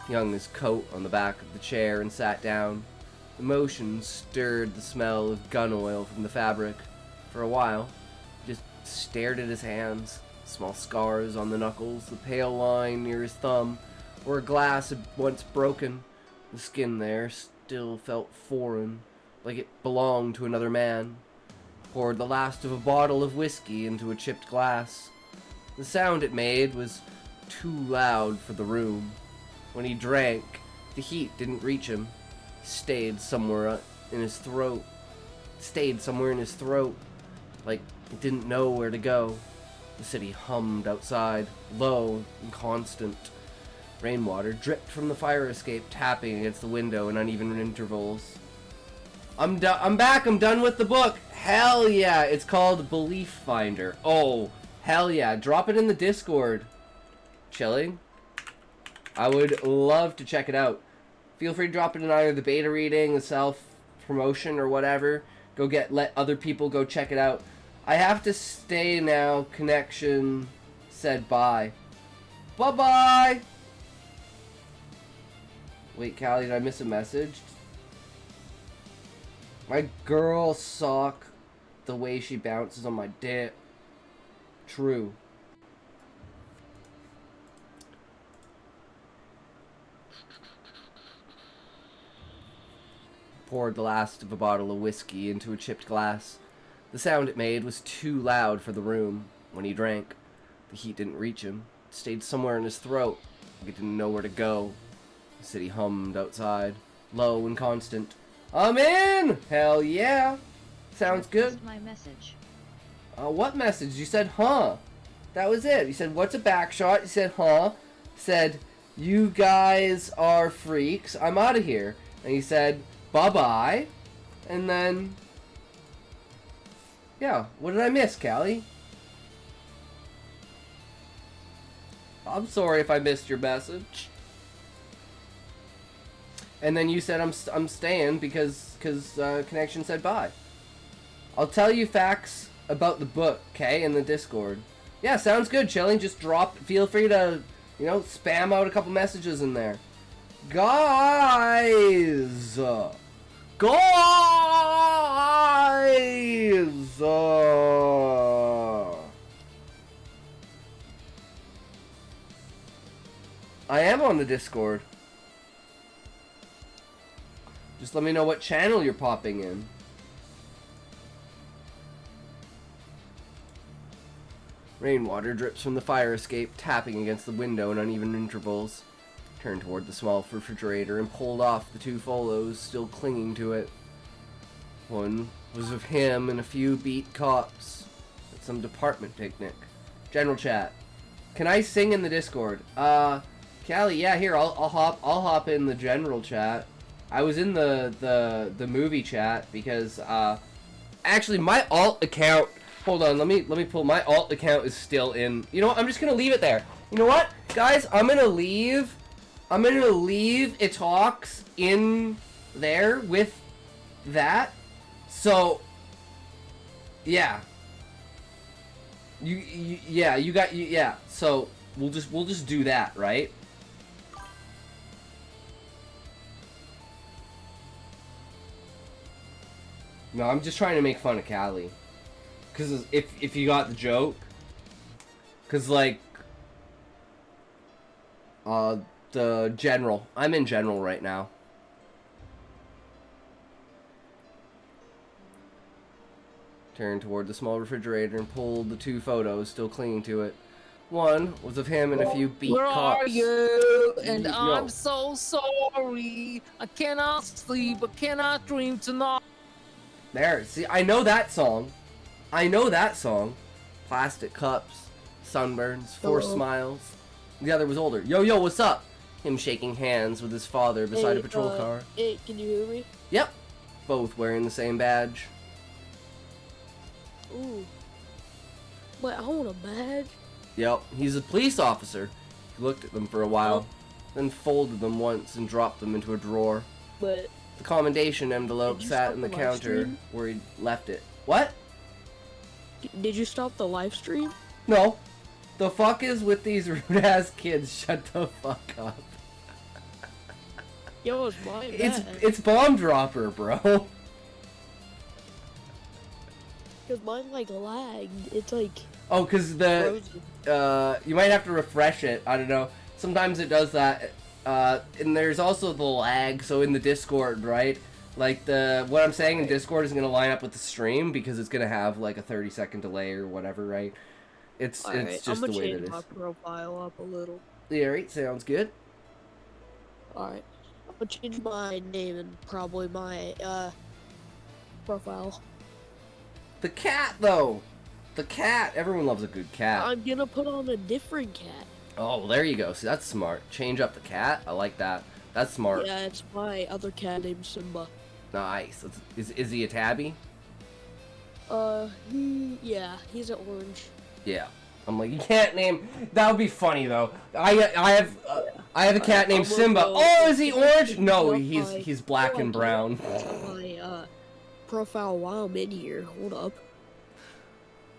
[SPEAKER 1] He hung his coat on the back of the chair and sat down. The motion stirred the smell of gun oil from the fabric. For a while, he just stared at his hands. Small scars on the knuckles, the pale line near his thumb, where a glass had once broken. The skin there still felt foreign, like it belonged to another man. Poured the last of a bottle of whiskey into a chipped glass. The sound it made was too loud for the room. When he drank, the heat didn't reach him. It stayed somewhere in his throat. Like it didn't know where to go. The city hummed outside, low and constant. Rainwater dripped from the fire escape, tapping against the window in uneven intervals. I'm back. I'm done with the book. Hell yeah. It's called Belief Finder. Oh, hell yeah. Drop it in the Discord. Chilling. I would love to check it out. Feel free to drop it in either the beta reading, the self-promotion, or whatever. Let other people go check it out. I have to stay now. Connection said bye. Bye-bye! Wait, Callie, did I miss a message? My girl sock, the way she bounces on my dick. True. Poured the last of a bottle of whiskey into a chipped glass. The sound it made was too loud for the room. When he drank, the heat didn't reach him. It stayed somewhere in his throat. He didn't know where to go. The city hummed outside, low and constant. I'm in! Hell yeah! Sounds good.
[SPEAKER 3] My message.
[SPEAKER 1] What message? You said, huh? That was it. You said, what's a back shot? You said, huh? Said, you guys are freaks. I'm out of here. And you said, bye-bye. And then... yeah, what did I miss, Callie? I'm sorry if I missed your message. And then you said I'm staying because connection said bye. I'll tell you facts about the book, okay, in the Discord. Yeah, sounds good, Chilling. Just feel free to, spam out a couple messages in there. Guys! I am on the Discord. Just let me know what channel you're popping in. Rainwater drips from the fire escape, tapping against the window in uneven intervals. Turned toward the small refrigerator and pulled off the two photos still clinging to it. One was of him and a few beat cops at some department picnic. General chat. Can I sing in the Discord? Callie, yeah, here, I'll hop in the general chat. I was in the movie chat because actually my alt account, hold on, let me pull, my alt account is still in. You know what? I'm just gonna leave it there. You know what? Guys, I'm gonna leave I'm gonna leave it talks in there with that. So, yeah. Yeah. So we'll just do that, right? No, I'm just trying to make fun of Callie. Cause if you got the joke, cause like, the general. I'm in general right now. Turned toward the small refrigerator and pulled the 2 photos, still clinging to it. One was of him and a few beat
[SPEAKER 4] Where
[SPEAKER 1] cops.
[SPEAKER 4] are you? And
[SPEAKER 1] Yo.
[SPEAKER 4] I'm so sorry. I cannot sleep. I cannot dream tonight.
[SPEAKER 1] There, see, I know that song. I know that song. Plastic cups, sunburns, forced smiles. The other was older. Yo, what's up? Him shaking hands with his father beside a patrol car.
[SPEAKER 5] Hey, can you hear me?
[SPEAKER 1] Yep. Both wearing the same badge.
[SPEAKER 5] Ooh. Wait, I want a badge.
[SPEAKER 1] Yep, he's a police officer. He looked at them for a while, then folded them once and dropped them into a drawer.
[SPEAKER 5] But
[SPEAKER 1] The commendation envelope
[SPEAKER 5] Did you
[SPEAKER 1] sat
[SPEAKER 5] stop
[SPEAKER 1] in the
[SPEAKER 5] the live
[SPEAKER 1] counter
[SPEAKER 5] stream?
[SPEAKER 1] where he left it. What?
[SPEAKER 5] did you stop the live stream?
[SPEAKER 1] No. The fuck is with these rude ass kids? Shut the fuck up.
[SPEAKER 5] Yo, it's my
[SPEAKER 1] It's
[SPEAKER 5] badge.
[SPEAKER 1] bomb dropper, bro.
[SPEAKER 5] Because mine like lagged. It's like
[SPEAKER 1] Oh, cause the
[SPEAKER 5] frozen.
[SPEAKER 1] you might have to refresh it. I don't know. Sometimes it does that. And there's also the lag. So in the Discord, right? Like what I'm saying in Discord is gonna line up with the stream because it's gonna have like a 30-second delay or whatever, right? It's just
[SPEAKER 5] I'm
[SPEAKER 1] the
[SPEAKER 5] gonna
[SPEAKER 1] way
[SPEAKER 5] change
[SPEAKER 1] that it
[SPEAKER 5] my
[SPEAKER 1] is.
[SPEAKER 5] profile up a little.
[SPEAKER 1] Yeah, right. Sounds good.
[SPEAKER 5] Alright. I'm gonna change my name and probably my profile.
[SPEAKER 1] The cat, though. The cat. Everyone loves a good cat.
[SPEAKER 5] I'm gonna put on a different cat.
[SPEAKER 1] Oh, well, there you go. See, that's smart. Change up the cat. I like that. That's smart.
[SPEAKER 5] Yeah, it's my other cat named Simba.
[SPEAKER 1] Nice. Is he a tabby?
[SPEAKER 5] He's an orange.
[SPEAKER 1] Yeah. I'm like, you can't name. That would be funny though. I have a cat named
[SPEAKER 5] I'm gonna
[SPEAKER 1] Simba.
[SPEAKER 5] go-
[SPEAKER 1] Oh, is he orange? No,
[SPEAKER 5] Yep,
[SPEAKER 1] he's black and brown.
[SPEAKER 5] My profile while I'm in here. Hold up.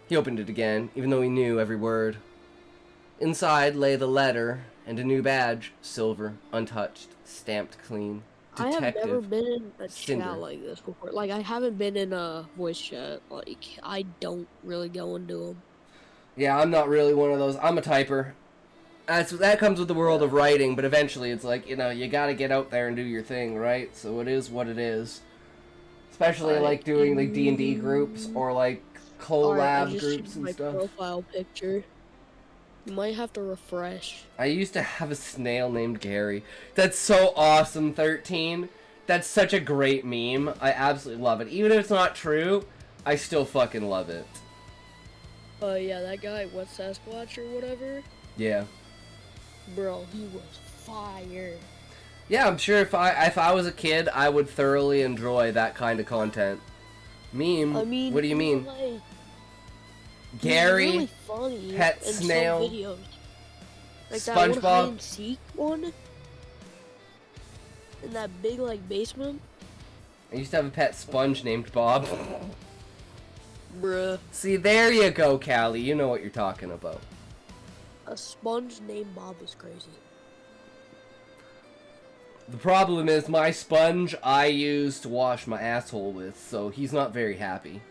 [SPEAKER 1] He opened it again, even though he knew every word. Inside lay the letter and a new badge, silver, untouched, stamped clean.
[SPEAKER 5] I have never
[SPEAKER 1] Detective.
[SPEAKER 5] been in a
[SPEAKER 1] Cinder.
[SPEAKER 5] chat like this before. Like, I haven't been in a voice chat. Like, I don't really go into them.
[SPEAKER 1] Yeah, I'm not really one of those. I'm a typer. That comes with the world of writing, but eventually it's like, you gotta get out there and do your thing, right? So it is what it is. Especially
[SPEAKER 5] Alright.
[SPEAKER 1] like doing like D&D groups or like
[SPEAKER 5] Alright, I
[SPEAKER 1] collab
[SPEAKER 5] just
[SPEAKER 1] groups
[SPEAKER 5] changed
[SPEAKER 1] and
[SPEAKER 5] my
[SPEAKER 1] stuff.
[SPEAKER 5] profile picture. You might have to refresh.
[SPEAKER 1] I used to have a snail named Gary. That's so awesome, 13. That's such a great meme. I absolutely love it. Even if it's not true, I still fucking love it.
[SPEAKER 5] Yeah, that guy, what Sasquatch or whatever?
[SPEAKER 1] Yeah.
[SPEAKER 5] Bro, he was fire.
[SPEAKER 1] Yeah, I'm sure if I was a kid, I would thoroughly enjoy that kind of content. Meme?
[SPEAKER 5] I mean,
[SPEAKER 1] what do you
[SPEAKER 5] he
[SPEAKER 1] mean?
[SPEAKER 5] was, like,
[SPEAKER 1] Gary,
[SPEAKER 5] he was really funny
[SPEAKER 1] pet
[SPEAKER 5] in some
[SPEAKER 1] snail,
[SPEAKER 5] videos. Like that one hide
[SPEAKER 1] SpongeBob.
[SPEAKER 5] and seek one in that big like basement.
[SPEAKER 1] I used to have a pet sponge named Bob.
[SPEAKER 5] Bruh.
[SPEAKER 1] See, there you go, Callie. You know what you're talking about.
[SPEAKER 5] A sponge named Bob is crazy.
[SPEAKER 1] The problem is my sponge I use to wash my asshole with, so he's not very happy.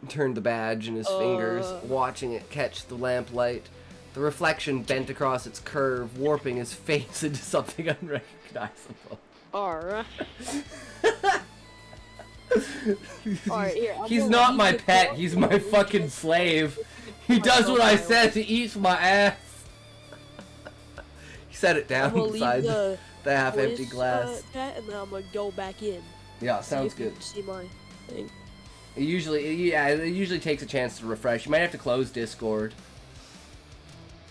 [SPEAKER 1] Turned the badge in his fingers, watching it catch the lamplight. The reflection bent across its curve, warping his face into something unrecognizable.
[SPEAKER 5] Alright. Alright, here.
[SPEAKER 1] He's not my pet, he's my fucking slave. He does what I said, he eats my ass. He set it
[SPEAKER 5] I'm
[SPEAKER 1] down
[SPEAKER 5] gonna leave
[SPEAKER 1] beside
[SPEAKER 5] the
[SPEAKER 1] the half-empty
[SPEAKER 5] voice,
[SPEAKER 1] glass.
[SPEAKER 5] chat, and then I'm gonna go back in.
[SPEAKER 1] Yeah,
[SPEAKER 5] See
[SPEAKER 1] sounds
[SPEAKER 5] if you
[SPEAKER 1] good.
[SPEAKER 5] can see my thing.
[SPEAKER 1] It usually takes a chance to refresh. You might have to close Discord.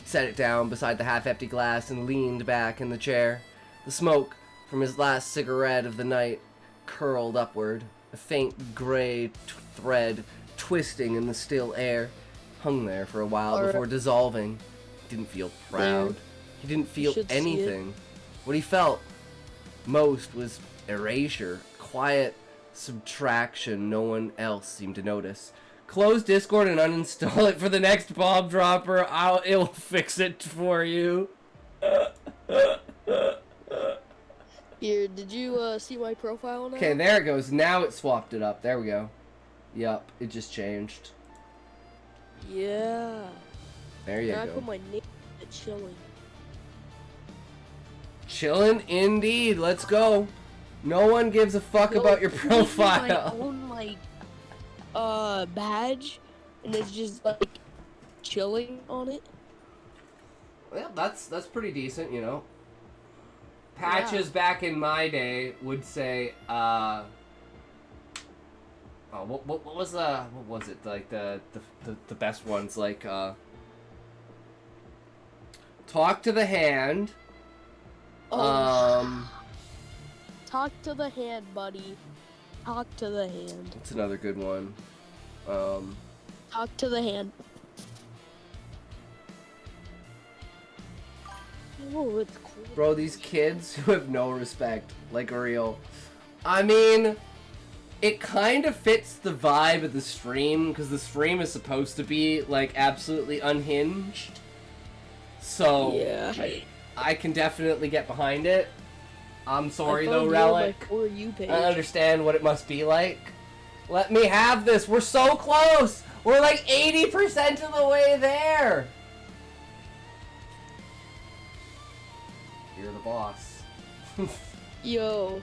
[SPEAKER 1] Set it down beside the half-empty glass and leaned back in the chair. The smoke from his last cigarette of the night curled upward, a faint gray thread twisting in the still air. Hung there for a while
[SPEAKER 5] Alright.
[SPEAKER 1] before dissolving. Didn't feel proud. He didn't feel
[SPEAKER 5] should see it.
[SPEAKER 1] anything. What he felt most was erasure, quiet subtraction no one else seemed to notice. Close Discord and uninstall it for the next bomb dropper. It'll fix it for you.
[SPEAKER 5] Here, did you see my profile now?
[SPEAKER 1] Okay, there it goes. Now it swapped it up. There we go. Yup, it just changed.
[SPEAKER 5] Yeah.
[SPEAKER 1] There you
[SPEAKER 5] Now I
[SPEAKER 1] go.
[SPEAKER 5] put my name at chilling.
[SPEAKER 1] Chillin' indeed. Let's go. No one gives a fuck
[SPEAKER 5] No,
[SPEAKER 1] about your
[SPEAKER 5] it gives me my
[SPEAKER 1] profile.
[SPEAKER 5] own, like, badge, and it's just, like, chilling on it.
[SPEAKER 1] Well, that's pretty decent, you know. Patches back in my day would say, oh, what was it, like, the best ones, like, talk to the hand,
[SPEAKER 5] Talk to the hand, buddy. Talk to the hand.
[SPEAKER 1] That's another good one,
[SPEAKER 5] Talk to the hand. Oh, it's cool.
[SPEAKER 1] bro, these kids who have no respect, like real. I mean, it kind of fits the vibe of the stream, because the stream is supposed to be, like, absolutely unhinged. So,
[SPEAKER 5] Yeah.
[SPEAKER 1] I can definitely get behind it. I'm sorry
[SPEAKER 5] I
[SPEAKER 1] though,
[SPEAKER 5] found you on my
[SPEAKER 1] Relic.
[SPEAKER 5] For You page.
[SPEAKER 1] I understand what it must be like. Let me have this. We're so close. We're like 80% of the way there. You're the boss.
[SPEAKER 5] Yo.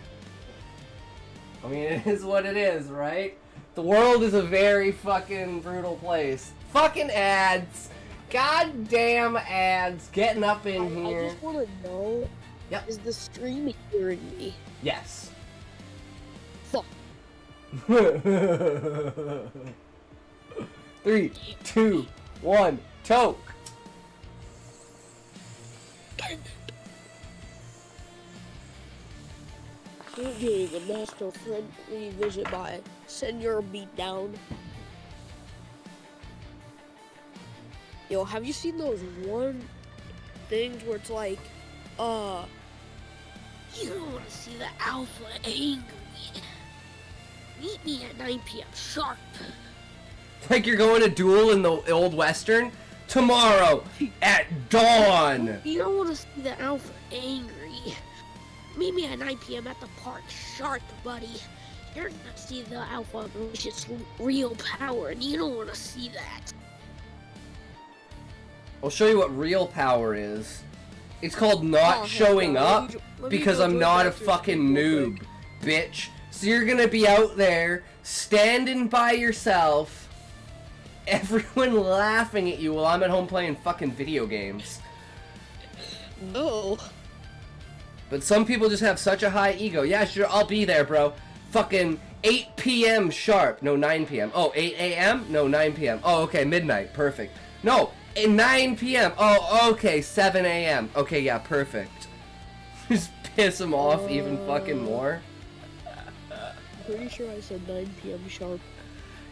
[SPEAKER 1] I mean, it is what it is, right? The world is a very fucking brutal place. Fucking ads. Goddamn ads getting up in here.
[SPEAKER 5] I just want to know,
[SPEAKER 1] Yep.
[SPEAKER 5] is the stream hearing me?
[SPEAKER 1] Yes.
[SPEAKER 5] Fuck.
[SPEAKER 1] 3, 2, 1, toke.
[SPEAKER 5] You're getting a master friendly visit by Senor Beatdown. Yo, have you seen those one things where it's like, you don't want to see the alpha angry. Meet me at 9 p.m. sharp.
[SPEAKER 1] Like you're going to duel in the old western? Tomorrow at dawn.
[SPEAKER 5] You don't want to see the alpha angry. Meet me at 9 p.m. at the park sharp, buddy. You're gonna see the alpha unleash its real power, and you don't want to see that.
[SPEAKER 1] I'll show you what real power is. It's called not
[SPEAKER 5] Oh,
[SPEAKER 1] showing
[SPEAKER 5] hell no.
[SPEAKER 1] up
[SPEAKER 5] Let me
[SPEAKER 1] because
[SPEAKER 5] go
[SPEAKER 1] I'm
[SPEAKER 5] join
[SPEAKER 1] not a
[SPEAKER 5] Factor's
[SPEAKER 1] fucking
[SPEAKER 5] real
[SPEAKER 1] noob,
[SPEAKER 5] quick.
[SPEAKER 1] bitch. So you're gonna be out there standing by yourself, everyone laughing at you while I'm at home playing fucking video games.
[SPEAKER 5] No.
[SPEAKER 1] But some people just have such a high ego. Yeah, sure, I'll be there, bro. Fucking 8 p.m. sharp. No, 9 p.m. Oh, 8 a.m.? No, 9 p.m. Oh, okay, midnight. Perfect. No, 9 p.m. Oh, okay, 7 a.m. Okay, yeah, perfect. Just piss them off even fucking more.
[SPEAKER 5] Pretty sure I said 9 p.m. sharp.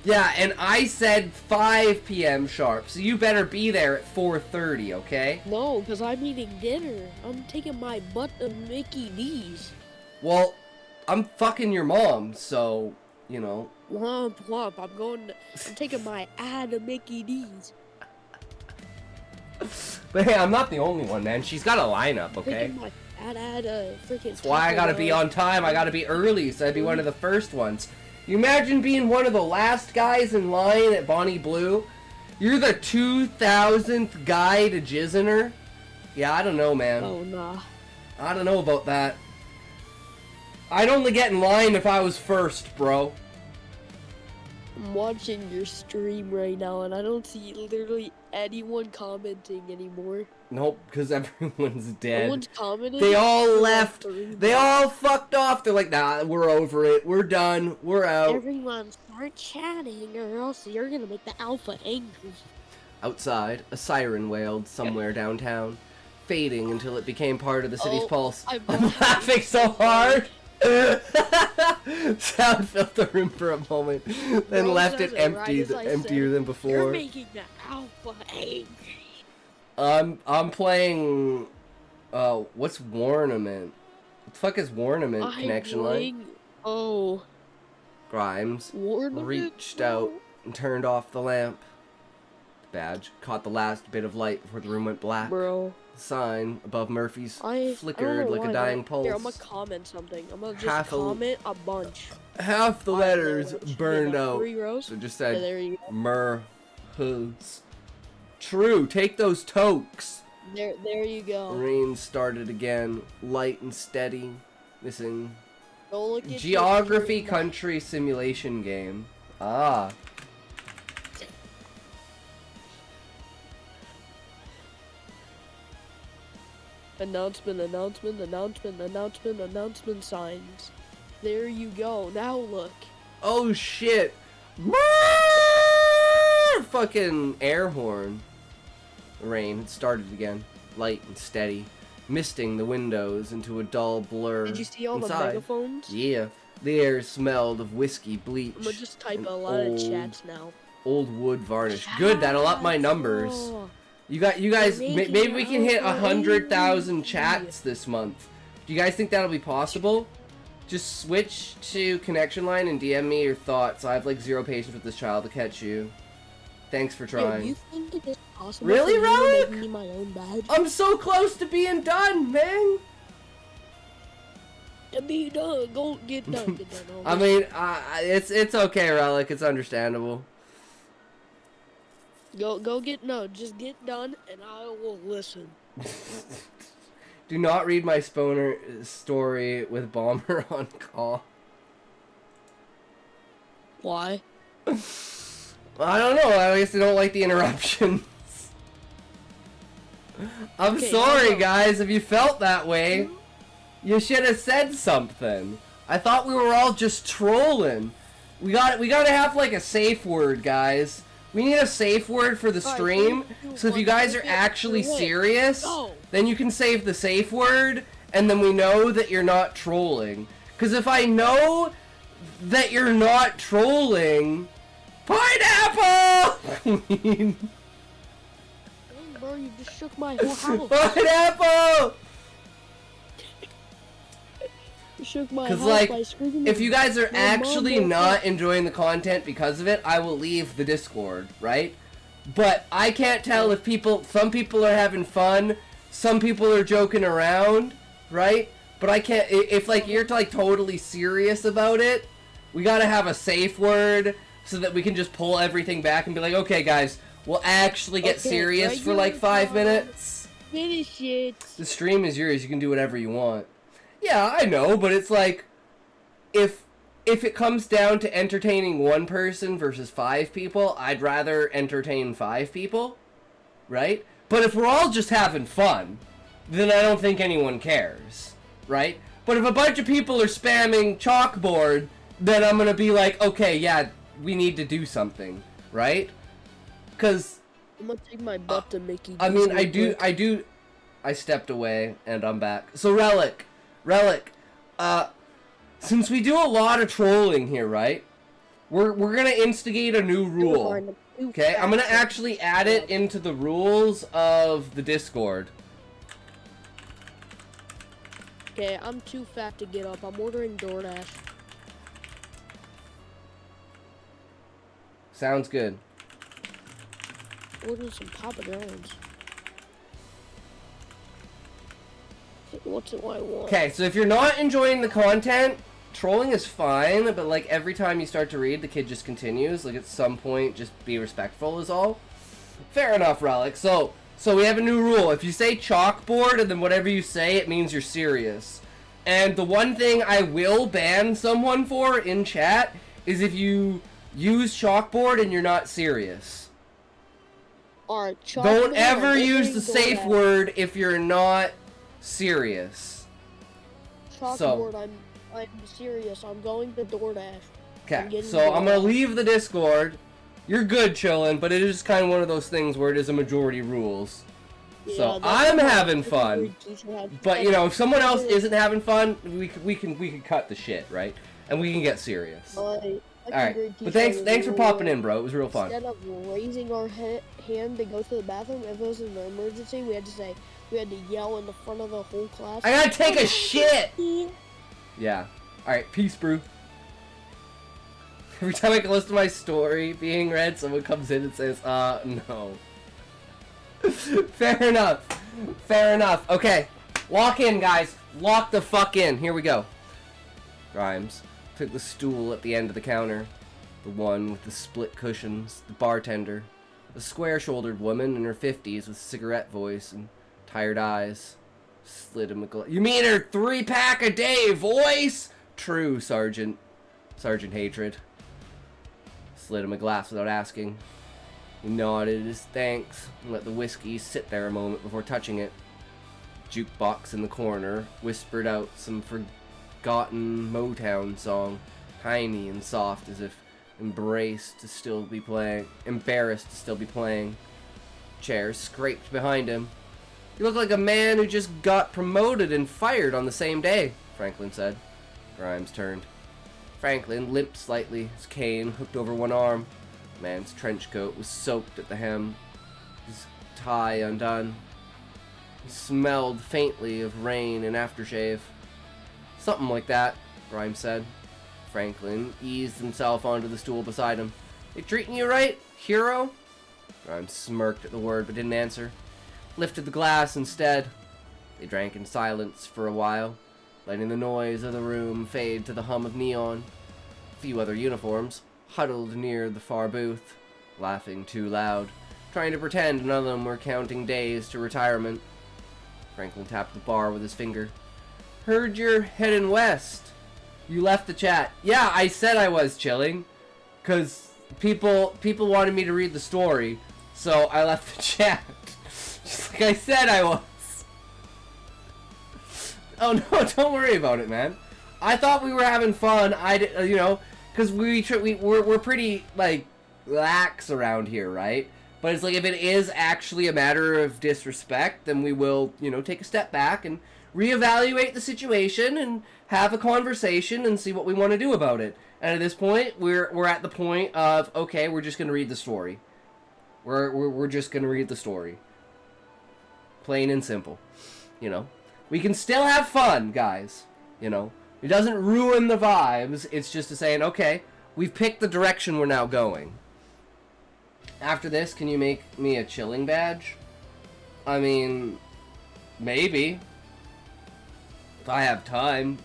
[SPEAKER 1] Yeah, and I said 5 p.m. sharp, so you better be there at 4:30, okay?
[SPEAKER 5] No, because I'm eating dinner. I'm taking my butt to Mickey D's.
[SPEAKER 1] Well, I'm fucking your mom, so, you know.
[SPEAKER 5] Womp womp. I'm taking my ad to Mickey D's.
[SPEAKER 1] But hey, I'm not the only one, man. She's got a lineup, okay?
[SPEAKER 5] Taking my ad freaking.
[SPEAKER 1] That's why I gotta be on time. I gotta be early, so I'd be one of the first ones. You imagine being one of the last guys in line at Bonnie Blue? You're the 2000th guy to jizz in her? Yeah, I don't know, man.
[SPEAKER 5] Oh nah.
[SPEAKER 1] I don't know about that. I'd only get in line if I was first, bro.
[SPEAKER 5] I'm watching your stream right now, and I don't see literally anyone commenting anymore.
[SPEAKER 1] Nope, because everyone's
[SPEAKER 5] No
[SPEAKER 1] dead.
[SPEAKER 5] one's commenting.
[SPEAKER 1] They all
[SPEAKER 5] for like
[SPEAKER 1] left.
[SPEAKER 5] 3
[SPEAKER 1] They all fucked off. They're like, nah, we're over it. We're done. We're out.
[SPEAKER 5] Everyone start chatting, or else you're gonna make the alpha angry.
[SPEAKER 1] Outside, a siren wailed somewhere downtown, fading until it became part of the city's
[SPEAKER 5] Oh,
[SPEAKER 1] pulse.
[SPEAKER 5] I'm
[SPEAKER 1] I'm laughing so hard! Sound filled the room for a moment, then
[SPEAKER 5] Bro
[SPEAKER 1] left it
[SPEAKER 5] says it right
[SPEAKER 1] empty,
[SPEAKER 5] as I
[SPEAKER 1] emptier
[SPEAKER 5] said,
[SPEAKER 1] than
[SPEAKER 5] You're
[SPEAKER 1] before.
[SPEAKER 5] making the alpha angry.
[SPEAKER 1] I'm playing What's Warnament? What the fuck is Warnament? Connection line?
[SPEAKER 5] Oh.
[SPEAKER 1] Grimes
[SPEAKER 5] Warnament,
[SPEAKER 1] reached
[SPEAKER 5] bro.
[SPEAKER 1] out and turned off the lamp. The badge caught the last bit of light before the room went black.
[SPEAKER 5] Bro.
[SPEAKER 1] The sign above Murphy's
[SPEAKER 5] I don't
[SPEAKER 1] flickered
[SPEAKER 5] know
[SPEAKER 1] like
[SPEAKER 5] why,
[SPEAKER 1] a dying
[SPEAKER 5] but
[SPEAKER 1] pulse.
[SPEAKER 5] Here, I'm gonna comment something. I'm gonna just
[SPEAKER 1] Half a-
[SPEAKER 5] comment a bunch.
[SPEAKER 1] Half the letters
[SPEAKER 5] What,
[SPEAKER 1] burned
[SPEAKER 5] about
[SPEAKER 1] out.
[SPEAKER 5] 3 rows?
[SPEAKER 1] So it just
[SPEAKER 5] Yeah,
[SPEAKER 1] said
[SPEAKER 5] there you go.
[SPEAKER 1] Merhoods. True, take those tokes.
[SPEAKER 5] There you go.
[SPEAKER 1] Rain started again, light and steady. Missing
[SPEAKER 5] Go look at
[SPEAKER 1] geography
[SPEAKER 5] your
[SPEAKER 1] country simulation game. Ah.
[SPEAKER 5] announcement signs. There you go. Now look.
[SPEAKER 1] Oh shit. Fucking air horn. The rain had started again, light and steady, misting the windows into a dull blur.
[SPEAKER 5] Did you see all
[SPEAKER 1] inside.
[SPEAKER 5] the megaphones?
[SPEAKER 1] Yeah. The air smelled of whiskey, bleach,
[SPEAKER 5] I'm gonna just type
[SPEAKER 1] and
[SPEAKER 5] a lot of chats now.
[SPEAKER 1] old wood varnish. Good, that'll up my numbers.
[SPEAKER 5] Oh.
[SPEAKER 1] You guys,
[SPEAKER 5] They're making
[SPEAKER 1] maybe we can hit
[SPEAKER 5] Alpha
[SPEAKER 1] 100,000
[SPEAKER 5] angry.
[SPEAKER 1] chats this month. Do you guys think that'll be possible? Just switch to connection line and DM me your thoughts. I have like zero patience with this child to catch you. Thanks for
[SPEAKER 5] Yeah,
[SPEAKER 1] trying.
[SPEAKER 5] you think it is possible
[SPEAKER 1] Really,
[SPEAKER 5] for me to
[SPEAKER 1] Relic?
[SPEAKER 5] make me my own badge?
[SPEAKER 1] I'm so close to being done, man.
[SPEAKER 5] To be done, go get done. Get done.
[SPEAKER 1] I mean, it's okay, Relic. It's understandable.
[SPEAKER 5] Just get done, and I will listen.
[SPEAKER 1] Do not read my Sponer story with Bomber on call.
[SPEAKER 5] Why?
[SPEAKER 1] I don't know. I guess they don't like the interruptions. I'm
[SPEAKER 5] Okay,
[SPEAKER 1] sorry,
[SPEAKER 5] no.
[SPEAKER 1] guys. If you felt that way, you should have said something. I thought we were all just trolling. We gotta have like a safe word, guys. We need a safe word for the
[SPEAKER 5] Alright,
[SPEAKER 1] stream.
[SPEAKER 5] three, two,
[SPEAKER 1] So if you
[SPEAKER 5] one,
[SPEAKER 1] guys are
[SPEAKER 5] okay,
[SPEAKER 1] actually
[SPEAKER 5] wait.
[SPEAKER 1] serious,
[SPEAKER 5] Go.
[SPEAKER 1] then you can save the safe word, and then we know that you're not trolling. Because if I know that you're not trolling, pineapple!
[SPEAKER 5] Dang, bro, you just shook my whole house.
[SPEAKER 1] Pineapple!
[SPEAKER 5] You shook my
[SPEAKER 1] 'Cause,
[SPEAKER 5] house
[SPEAKER 1] like,
[SPEAKER 5] by screaming.
[SPEAKER 1] If you guys are
[SPEAKER 5] My mom
[SPEAKER 1] actually
[SPEAKER 5] won't
[SPEAKER 1] not enjoying the content because of it, I will leave the Discord, right? But I can't tell if some people are having fun, some people are joking around, right? But I can't, if like you're like totally serious about it, we gotta have a safe word so that we can just pull everything back and be like, okay guys, we'll actually get
[SPEAKER 5] Okay,
[SPEAKER 1] serious for like 5
[SPEAKER 5] regular
[SPEAKER 1] minutes.
[SPEAKER 5] Finish it.
[SPEAKER 1] The stream is yours, you can do whatever you want. Yeah, I know, but it's like, if it comes down to entertaining one person versus 5 people, I'd rather entertain 5 people, right? But if we're all just having fun, then I don't think anyone cares, right? But if a bunch of people are spamming chalkboard, then I'm gonna be like, okay, yeah, we need to do something, right? Because
[SPEAKER 5] I'm gonna take my butt to Mickey.
[SPEAKER 1] I mean, I stepped away and I'm back. So Relic, since we do a lot of trolling here, right? We're gonna instigate a new rule. Okay, I'm gonna actually add it into the rules of the Discord.
[SPEAKER 5] Okay, I'm too fat to get up. I'm ordering DoorDash.
[SPEAKER 1] Sounds good.
[SPEAKER 5] Ordering some Papa John's. What's it I want?
[SPEAKER 1] Okay, so if you're not enjoying the content, trolling is fine, but like every time you start to read, the kid just continues. Like at some point, just be respectful is all. Fair enough, Relic. So we have a new rule. If you say chalkboard and then whatever you say, it means you're serious. And the one thing I will ban someone for in chat is if you use chalkboard and you're not serious.
[SPEAKER 5] Alright,
[SPEAKER 1] Don't ever use the
[SPEAKER 5] ordering
[SPEAKER 1] safe
[SPEAKER 5] DoorDash.
[SPEAKER 1] word if you're not serious.
[SPEAKER 5] Chalkboard, I'm serious. I'm going to DoorDash. I'm
[SPEAKER 1] Okay,
[SPEAKER 5] getting
[SPEAKER 1] so I'm gonna
[SPEAKER 5] DoorDash.
[SPEAKER 1] leave the Discord. You're good chilling, but it is kind of one of those things where it is a majority rules. So
[SPEAKER 5] Yeah, that's
[SPEAKER 1] I'm
[SPEAKER 5] what
[SPEAKER 1] having
[SPEAKER 5] every
[SPEAKER 1] fun.
[SPEAKER 5] teacher had-
[SPEAKER 1] But you know, if someone else isn't having fun, we can cut the shit, right? And we can get serious. All right. But thanks for popping in, bro. It was real fun.
[SPEAKER 5] Instead of raising our hand to go to the bathroom, if it was an emergency, we had to yell in the front of the whole class.
[SPEAKER 1] I gotta take a shit! Yeah. Alright, peace, brew. Every time I listen to my story being read, someone comes in and says, no. Fair enough. Fair enough. Okay. Lock in, guys. Lock the fuck in. Here we go. Grimes took the stool at the end of the counter. The one with the split cushions. The bartender. A square-shouldered woman in her 50s with cigarette voice and tired eyes. Slid him a glass. You mean her 3-pack a day voice? True, Sergeant. Sergeant Hatred. Slid him a glass without asking. He nodded his thanks and let the whiskey sit there a moment before touching it. Jukebox in the corner whispered out some forgotten Motown song, tiny and soft as if embarrassed to still be playing. Chairs scraped behind him. You look like a man who just got promoted and fired on the same day, Franklin said. Grimes turned. Franklin limped slightly, his cane hooked over one arm. The man's trench coat was soaked at the hem, his tie undone. He smelled faintly of rain and aftershave. Something like that, Grimes said. Franklin eased himself onto the stool beside him. They treating you right, hero? Grimes smirked at the word but didn't answer. Lifted the glass instead. They drank in silence for a while, letting the noise of the room fade to the hum of neon. A few other uniforms huddled near the far booth, laughing too loud, trying to pretend none of them were counting days to retirement. Franklin tapped the bar with his finger. Heard you're heading west. You left the chat. Yeah, I said I was chilling, because people wanted me to read the story, so I left the chat. Just like I said I was. Oh no, don't worry about it, man. I thought we were having fun. Because we're pretty like lax around here, right? But it's like if it is actually a matter of disrespect, then we will, take a step back and reevaluate the situation and have a conversation and see what we want to do about it. And at this point, we're at the point of okay, we're just gonna read the story. We're just gonna read the story. Plain and simple. We can still have fun, guys. It doesn't ruin the vibes. It's just saying, okay, we've picked the direction we're now going. After this, can you make me a chilling badge? I mean, maybe. If I have time.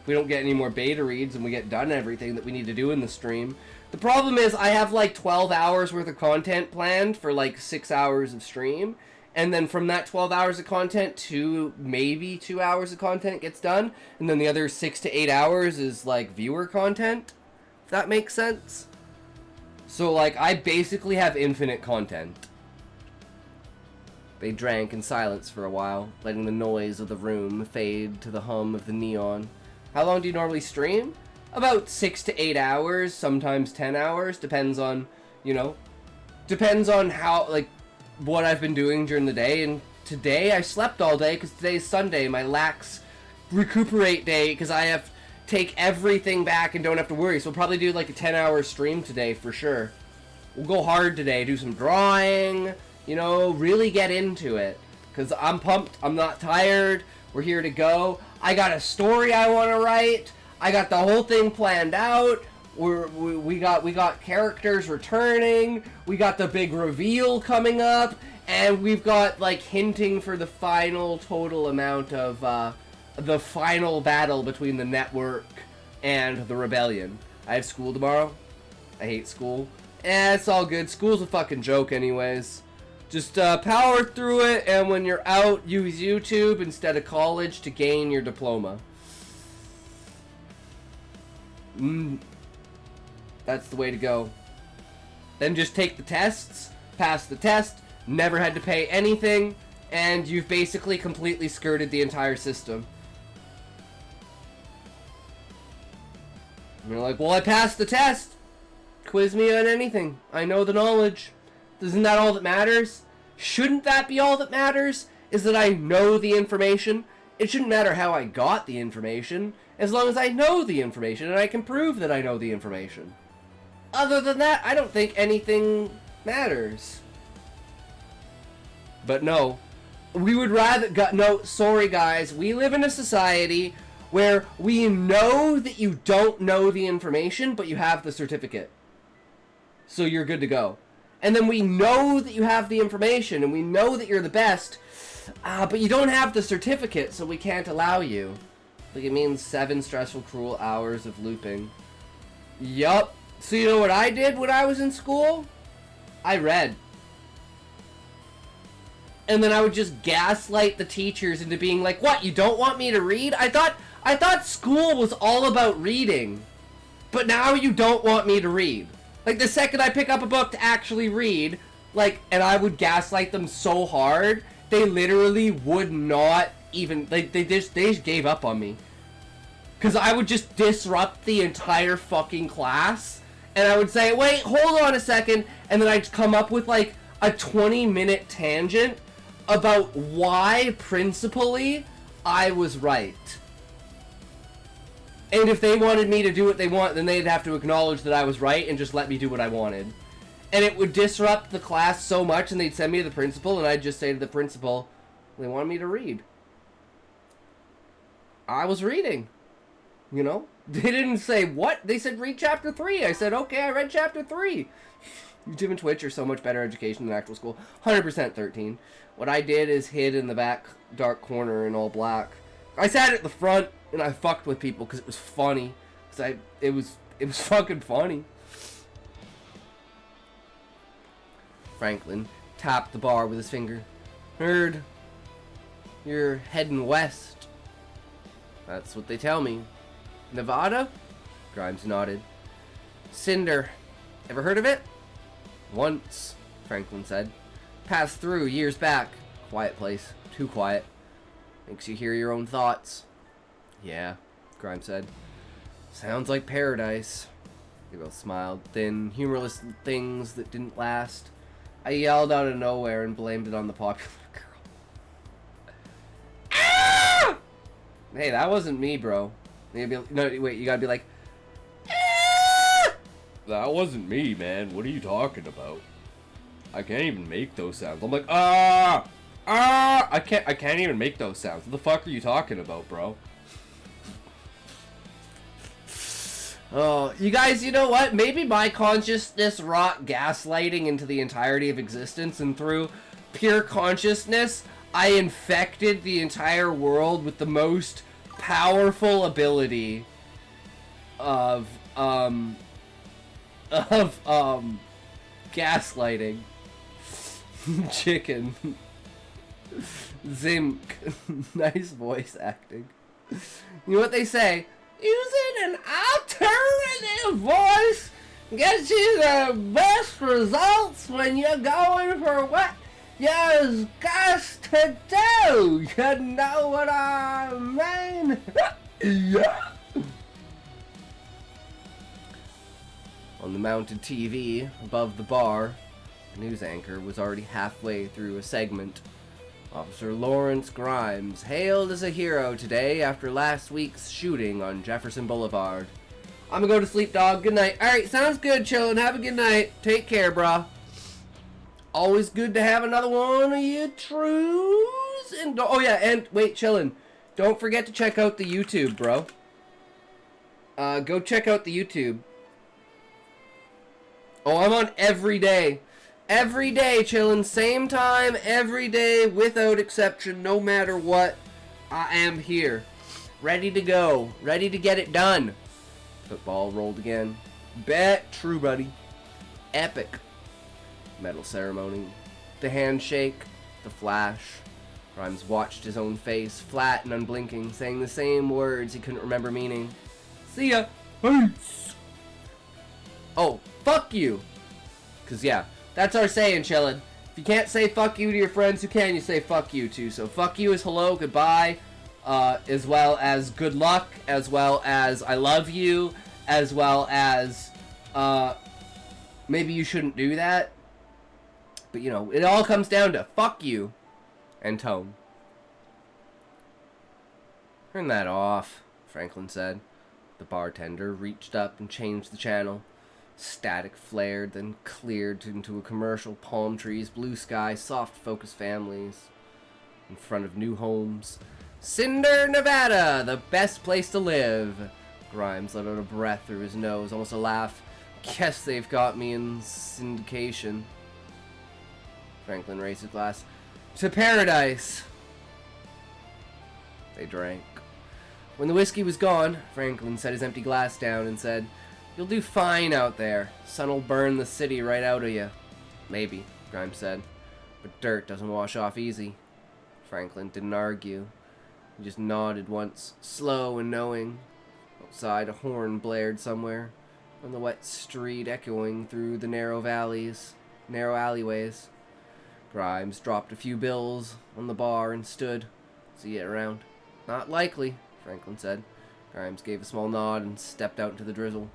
[SPEAKER 1] If we don't get any more beta reads and we get done everything that we need to do in the stream. The problem is I have like 12 hours worth of content planned for like 6 hours of stream. And then from that 12 hours of content, maybe 2 hours of content gets done. And then the other 6 to 8 hours is like viewer content. If that makes sense. So like I basically have infinite content. They drank in silence for a while, letting the noise of the room fade to the hum of the neon. How long do you normally stream? About 6 to 8 hours, sometimes 10 hours. Depends on, depends on how, like, what I've been doing during the day. And today I slept all day because today's Sunday, my lax recuperate day, because I have to take everything back and don't have to worry. So we'll probably do like a 10-hour stream today for sure. We'll go hard today, do some drawing, really get into it. Because I'm pumped, I'm not tired, we're here to go. I got a story I want to write, I got the whole thing planned out. We got characters returning, we got the big reveal coming up, and we've got like hinting for the final total amount of the final battle between the network and the rebellion. I have school tomorrow. I hate school. It's all good. School's a fucking joke anyways. Just power through it, and when you're out, use YouTube instead of college to gain your diploma. That's the way to go. Then just take the tests, pass the test, never had to pay anything, and you've basically completely skirted the entire system. And you're like, well, I passed the test. Quiz me on anything. I know the knowledge. Isn't that all that matters? Shouldn't that be all that matters? Is that I know the information? It shouldn't matter how I got the information, as long as I know the information and I can prove that I know the information. Other than that, I don't think anything matters. But no, we would rather... No, sorry guys, we live in a society where we know that you don't know the information, but you have the certificate. So you're good to go. And then we know that you have the information, and we know that you're the best, but you don't have the certificate, so we can't allow you. Like, it means 7 stressful, cruel hours of looping. Yup. So you know what I did when I was in school? I read. And then I would just gaslight the teachers into being like, what, you don't want me to read? I thought school was all about reading. But now you don't want me to read. Like, the second I pick up a book to actually read, like, and I would gaslight them so hard, they literally would not even, like, they just gave up on me. Because I would just disrupt the entire fucking class, and I would say, wait, hold on a second, and then I'd come up with, like, a 20-minute tangent about why, principally, I was right. And if they wanted me to do what they want, then they'd have to acknowledge that I was right and just let me do what I wanted. And it would disrupt the class so much, and they'd send me to the principal, and I'd just say to the principal, they wanted me to read. I was reading. You know? They didn't say, what? They said, read chapter 3. I said, okay, I read chapter 3. YouTube and Twitch are so much better education than actual school. 100% 13. What I did is hid in the back dark corner in all black. I sat at the front, and I fucked with people because it was funny. Because it was fucking funny. Franklin tapped the bar with his finger. Heard you're heading west. That's what they tell me. Nevada? Grimes nodded. Cinder. Ever heard of it? Once, Franklin said. Passed through years back. Quiet place. Too quiet. Makes you hear your own thoughts. Yeah, Grimes said. Sounds like paradise. They both smiled. Thin, humorless things that didn't last. I yelled out of nowhere and blamed it on the popular girl. Ah! Hey, that wasn't me, bro. No, wait, you gotta be like, ah! That wasn't me, man. What are you talking about? I can't even make those sounds. I'm like, ah! Ah! I can't even make those sounds. What the fuck are you talking about, bro? Oh, you guys, you know what? Maybe my consciousness wrought gaslighting into the entirety of existence, and through pure consciousness, I infected the entire world with the most powerful ability of gaslighting. Chicken. Zinc. Nice voice acting. You know what they say? Using an alternative voice gets you the best results when you're going for what you're got to do. You know what I mean? Yeah. On the mounted TV above the bar, the news anchor was already halfway through a segment. Officer Lawrence Grimes hailed as a hero today after last week's shooting on Jefferson Boulevard. I'm gonna go to sleep, dog. Good night. Alright, sounds good, chillin'. Have a good night. Take care, brah. Always good to have another one of you trues. And oh yeah, and wait, chillin'. Don't forget to check out the YouTube, bro. Go check out the YouTube. Oh, I'm on every day. Every day, chillin', same time, every day, without exception, no matter what, I am here. Ready to go. Ready to get it done. Football rolled again. Bet. True, buddy. Epic. Medal ceremony. The handshake. The flash. Grimes watched his own face, flat and unblinking, saying the same words he couldn't remember meaning. See ya. Peace. Oh, fuck you. 'Cause yeah. That's our saying, chillin'. If you can't say fuck you to your friends, who can you say fuck you to? So fuck you is hello, goodbye, as well as good luck, as well as I love you, as well as maybe you shouldn't do that. But you know, it all comes down to fuck you and tone. Turn that off, Franklin said. The bartender reached up and changed the channel. Static flared, then cleared into a commercial, palm trees, blue sky, soft focus families. In front of new homes. Cinder, Nevada, the best place to live. Grimes let out a breath through his nose, almost a laugh. Guess they've got me in syndication. Franklin raised his glass. To paradise. They drank. When the whiskey was gone, Franklin set his empty glass down and said, You'll do fine out there. Sun'll burn the city right out of you. Maybe, Grimes said. But dirt doesn't wash off easy. Franklin didn't argue. He just nodded once, slow and knowing. Outside, a horn blared somewhere, on the wet street echoing through the narrow alleyways. Grimes dropped a few bills on the bar and stood. See it around. Not likely, Franklin said. Grimes gave a small nod and stepped out into the drizzle.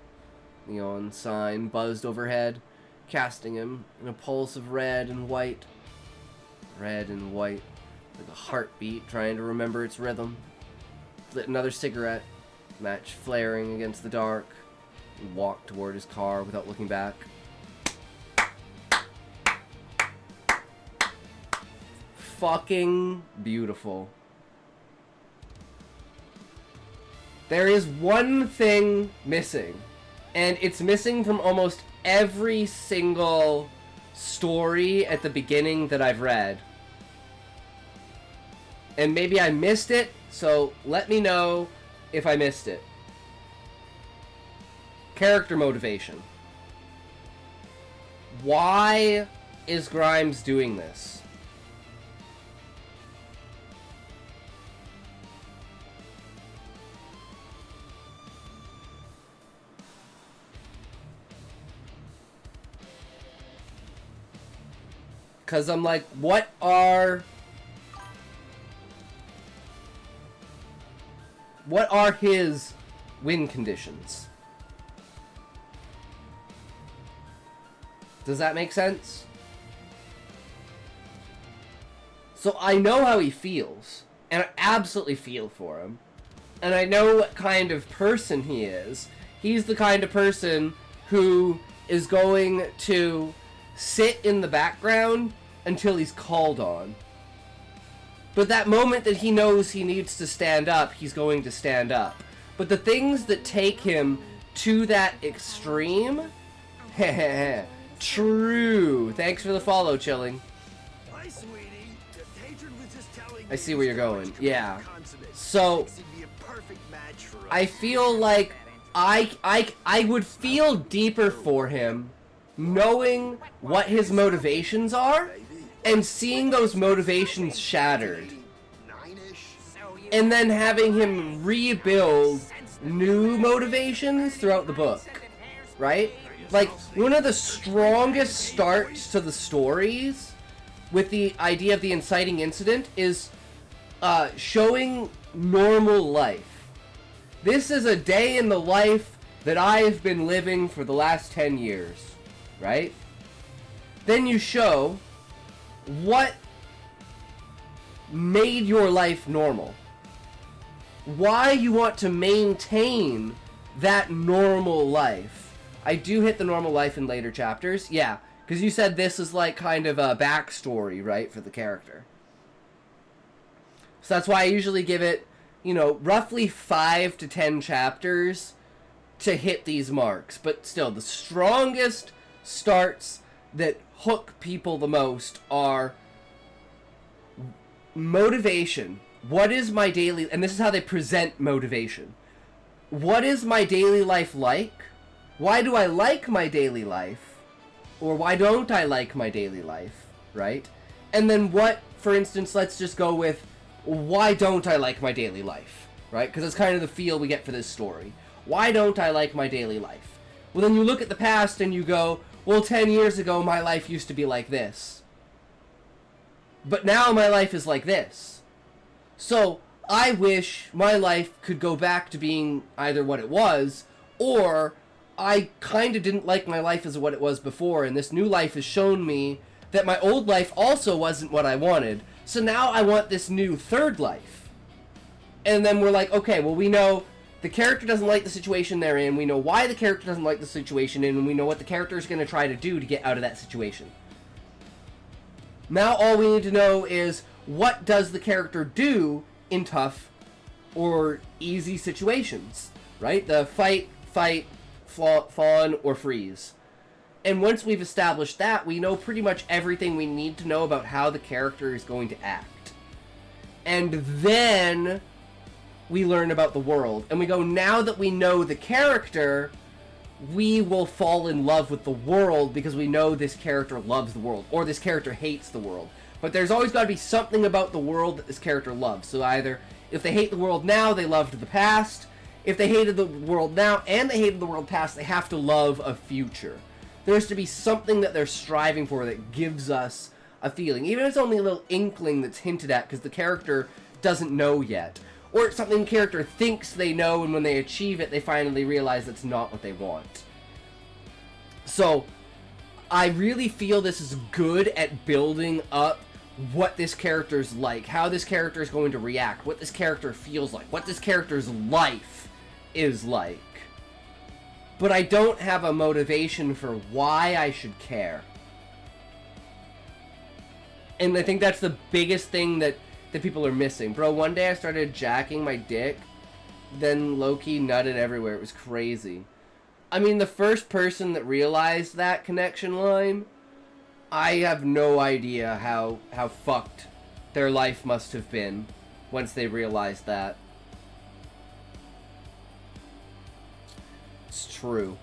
[SPEAKER 1] The neon sign buzzed overhead, casting him in a pulse of red and white. Red and white, like a heartbeat trying to remember its rhythm. Lit another cigarette, match flaring against the dark, and walked toward his car without looking back. Fucking beautiful. There is one thing missing, and it's missing from almost every single story at the beginning that I've read. And maybe I missed it, so let me know if I missed it. Character motivation. Why is Grimes doing this? Because I'm like, what are his win conditions? Does that make sense? So I know how he feels, and I absolutely feel for him. And I know what kind of person he is. He's the kind of person who is going to sit in the background until he's called on. But that moment that he knows he needs to stand up, he's going to stand up. But the things that take him to that extreme... True. Thanks for the follow, Chilling.
[SPEAKER 2] Hi, sweetie. The patron was just telling
[SPEAKER 1] I see where you're going. Yeah.
[SPEAKER 2] consonant.
[SPEAKER 1] So,
[SPEAKER 2] Thinks it'd be a perfect match for us.
[SPEAKER 1] I feel like I would feel deeper for him knowing what his motivations are and seeing those motivations shattered. And then having him rebuild new motivations throughout the book. Right? Like, one of the strongest starts to the stories with the idea of the inciting incident is showing normal life. This is a day in the life that I've been living for the last 10 years. Right? Then you show what made your life normal. Why you want to maintain that normal life. I do hit the normal life in later chapters. Yeah, because you said this is like kind of a backstory, right, for the character. So that's why I usually give it, you know, roughly 5 to 10 chapters to hit these marks. But still, the strongest starts that hook people the most are motivation. What is my daily... And this is how they present motivation. What is my daily life like? Why do I like my daily life? Or why don't I like my daily life? Right? And then what, for instance, let's just go with, why don't I like my daily life? Right? Because that's kind of the feel we get for this story. Why don't I like my daily life? Well, then you look at the past and you go, well, 10 years ago, my life used to be like this. But now my life is like this. So, I wish my life could go back to being either what it was, or I kind of didn't like my life as what it was before, and this new life has shown me that my old life also wasn't what I wanted. So now I want this new third life. and then we're like, okay, well, we know the character doesn't like the situation they're in, we know why the character doesn't like the situation, and we know what the character is going to try to do to get out of that situation. Now all we need to know is, what does the character do in tough or easy situations, right? The fight, fawn, or freeze. And once we've established that, we know pretty much everything we need to know about how the character is going to act. And then we learn about the world. And we go, now that we know the character, we will fall in love with the world because we know this character loves the world, or this character hates the world. But there's always got to be something about the world that this character loves. So either, if they hate the world now, they loved the past. If they hated the world now and they hated the world past, they have to love a future. There has to be something that they're striving for that gives us a feeling. Even if it's only a little inkling that's hinted at because the character doesn't know yet. Or it's something the character thinks they know, and when they achieve it, they finally realize that's not what they want. So, I really feel this is good at building up what this character's like, how this character is going to react, what this character feels like, what this character's life is like. But I don't have a motivation for why I should care. And I think that's the biggest thing that people are missing. Bro, one day I started jacking my dick, then low-key nutted everywhere. It was crazy. I mean, the first person that realized that connection line, I have no idea how fucked their life must have been once they realized that. It's true.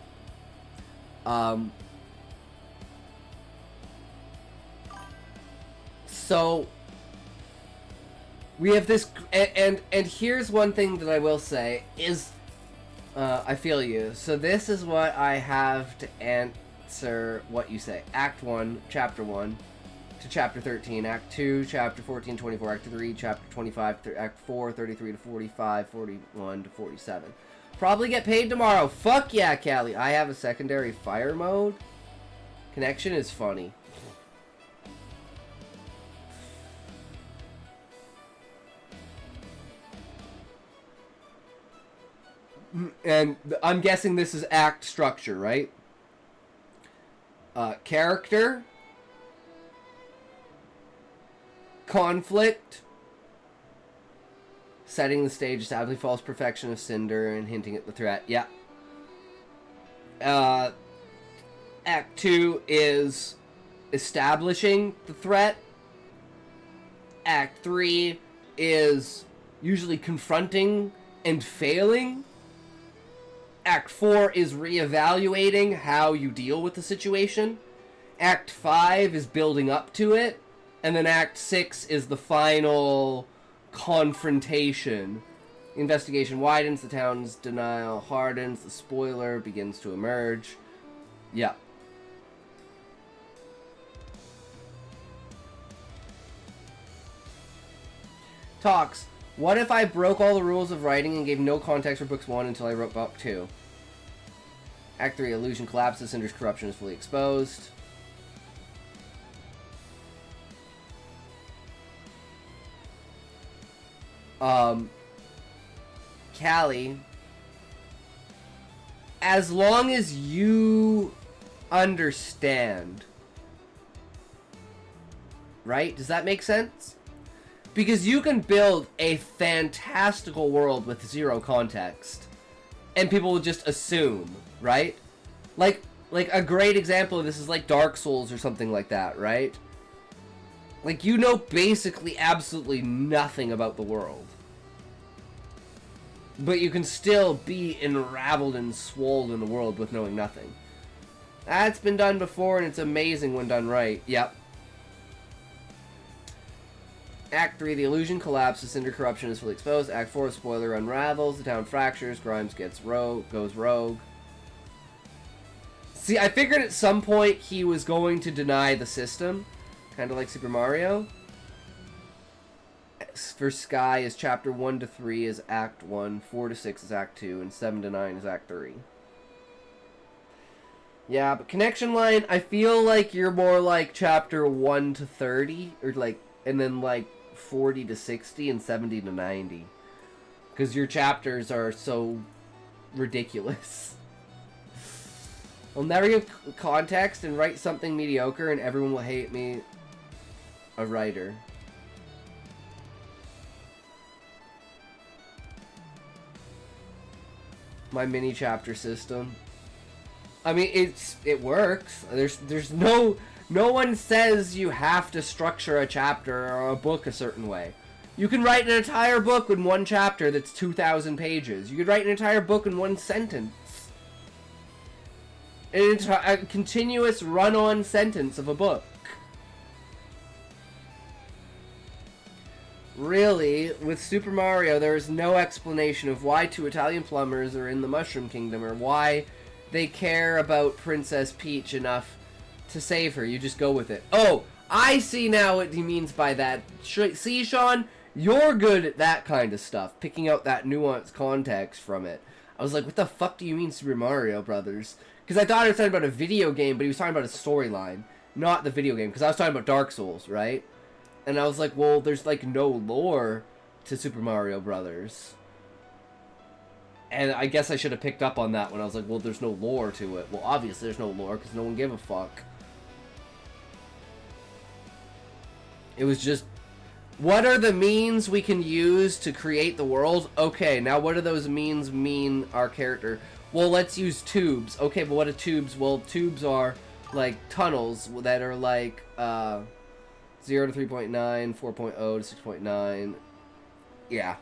[SPEAKER 1] So we have this, and here's one thing that I will say is, I feel you. So this is what I have to answer what you say. Act 1, Chapter 1 to Chapter 13. Act 2, Chapter 14, 24. Act 3, Chapter 25. Act 4, 33 to 45. 41 to 47. Probably get paid tomorrow. Fuck yeah, Callie. I have a secondary fire mode. Connection is funny. And I'm guessing this is act structure, right? Character. Conflict. Setting the stage, establishing false perfection of Cinder, and hinting at the threat. Yeah. Act 2 is establishing the threat. Act 3 is usually confronting and failing. Act 4 is reevaluating how you deal with the situation. Act 5 is building up to it. And then Act 6 is the final confrontation. Investigation widens, the town's denial hardens, the spoiler begins to emerge. Yeah. Talks. What if I broke all the rules of writing and gave no context for books 1 until I wrote book 2? Act 3, illusion collapses, Cinder's corruption is fully exposed. Callie, as long as you understand, right? Does that make sense? Because you can build a fantastical world with zero context, and people will just assume, right? Like a great example of this is like Dark Souls or something like that, right? Like, you know basically absolutely nothing about the world, but you can still be enraveled and swollen in the world with knowing nothing. That's been done before, and it's amazing when done right. Yep. Act 3, the illusion collapses, Cinder corruption is fully exposed. Act 4, spoiler unravels, the town fractures, Grimes goes rogue. See, I figured at some point he was going to deny the system, kind of like Super Mario. For Sky is Chapter 1 to 3 is Act 1, 4 to 6 is Act 2, and 7 to 9 is Act 3. Yeah, but Connection Line, I feel like you're more like Chapter 1 to 30, or like, and then like 40 to 60 and 70 to 90. Because your chapters are so ridiculous. I'll never give context and write something mediocre and everyone will hate me. A writer. My mini chapter system. I mean, it works. There's no one says you have to structure a chapter or a book a certain way. You can write an entire book in one chapter that's 2,000 pages. You could write an entire book in one sentence. A continuous run-on sentence of a book. Really, with Super Mario, there is no explanation of why 2 Italian plumbers are in the Mushroom Kingdom or why they care about Princess Peach enough to save her. You just go with it. Oh, I see now what he means by that. See, Sean? You're good at that kind of stuff, picking out that nuanced context from it. I was like, what the fuck do you mean Super Mario Brothers? Because I thought he was talking about a video game, but he was talking about a storyline, not the video game. Because I was talking about Dark Souls, right? And I was like, well, there's like no lore to Super Mario Brothers. And I guess I should have picked up on that when I was like, well, there's no lore to it. Well, obviously there's no lore because no one gave a fuck. It was just, what are the means we can use to create the world? Okay, now what do those means mean our character? Well, let's use tubes. Okay, but what are tubes? Well, tubes are like tunnels that are like 0 to 3.9, 4.0 to 6.9. Yeah.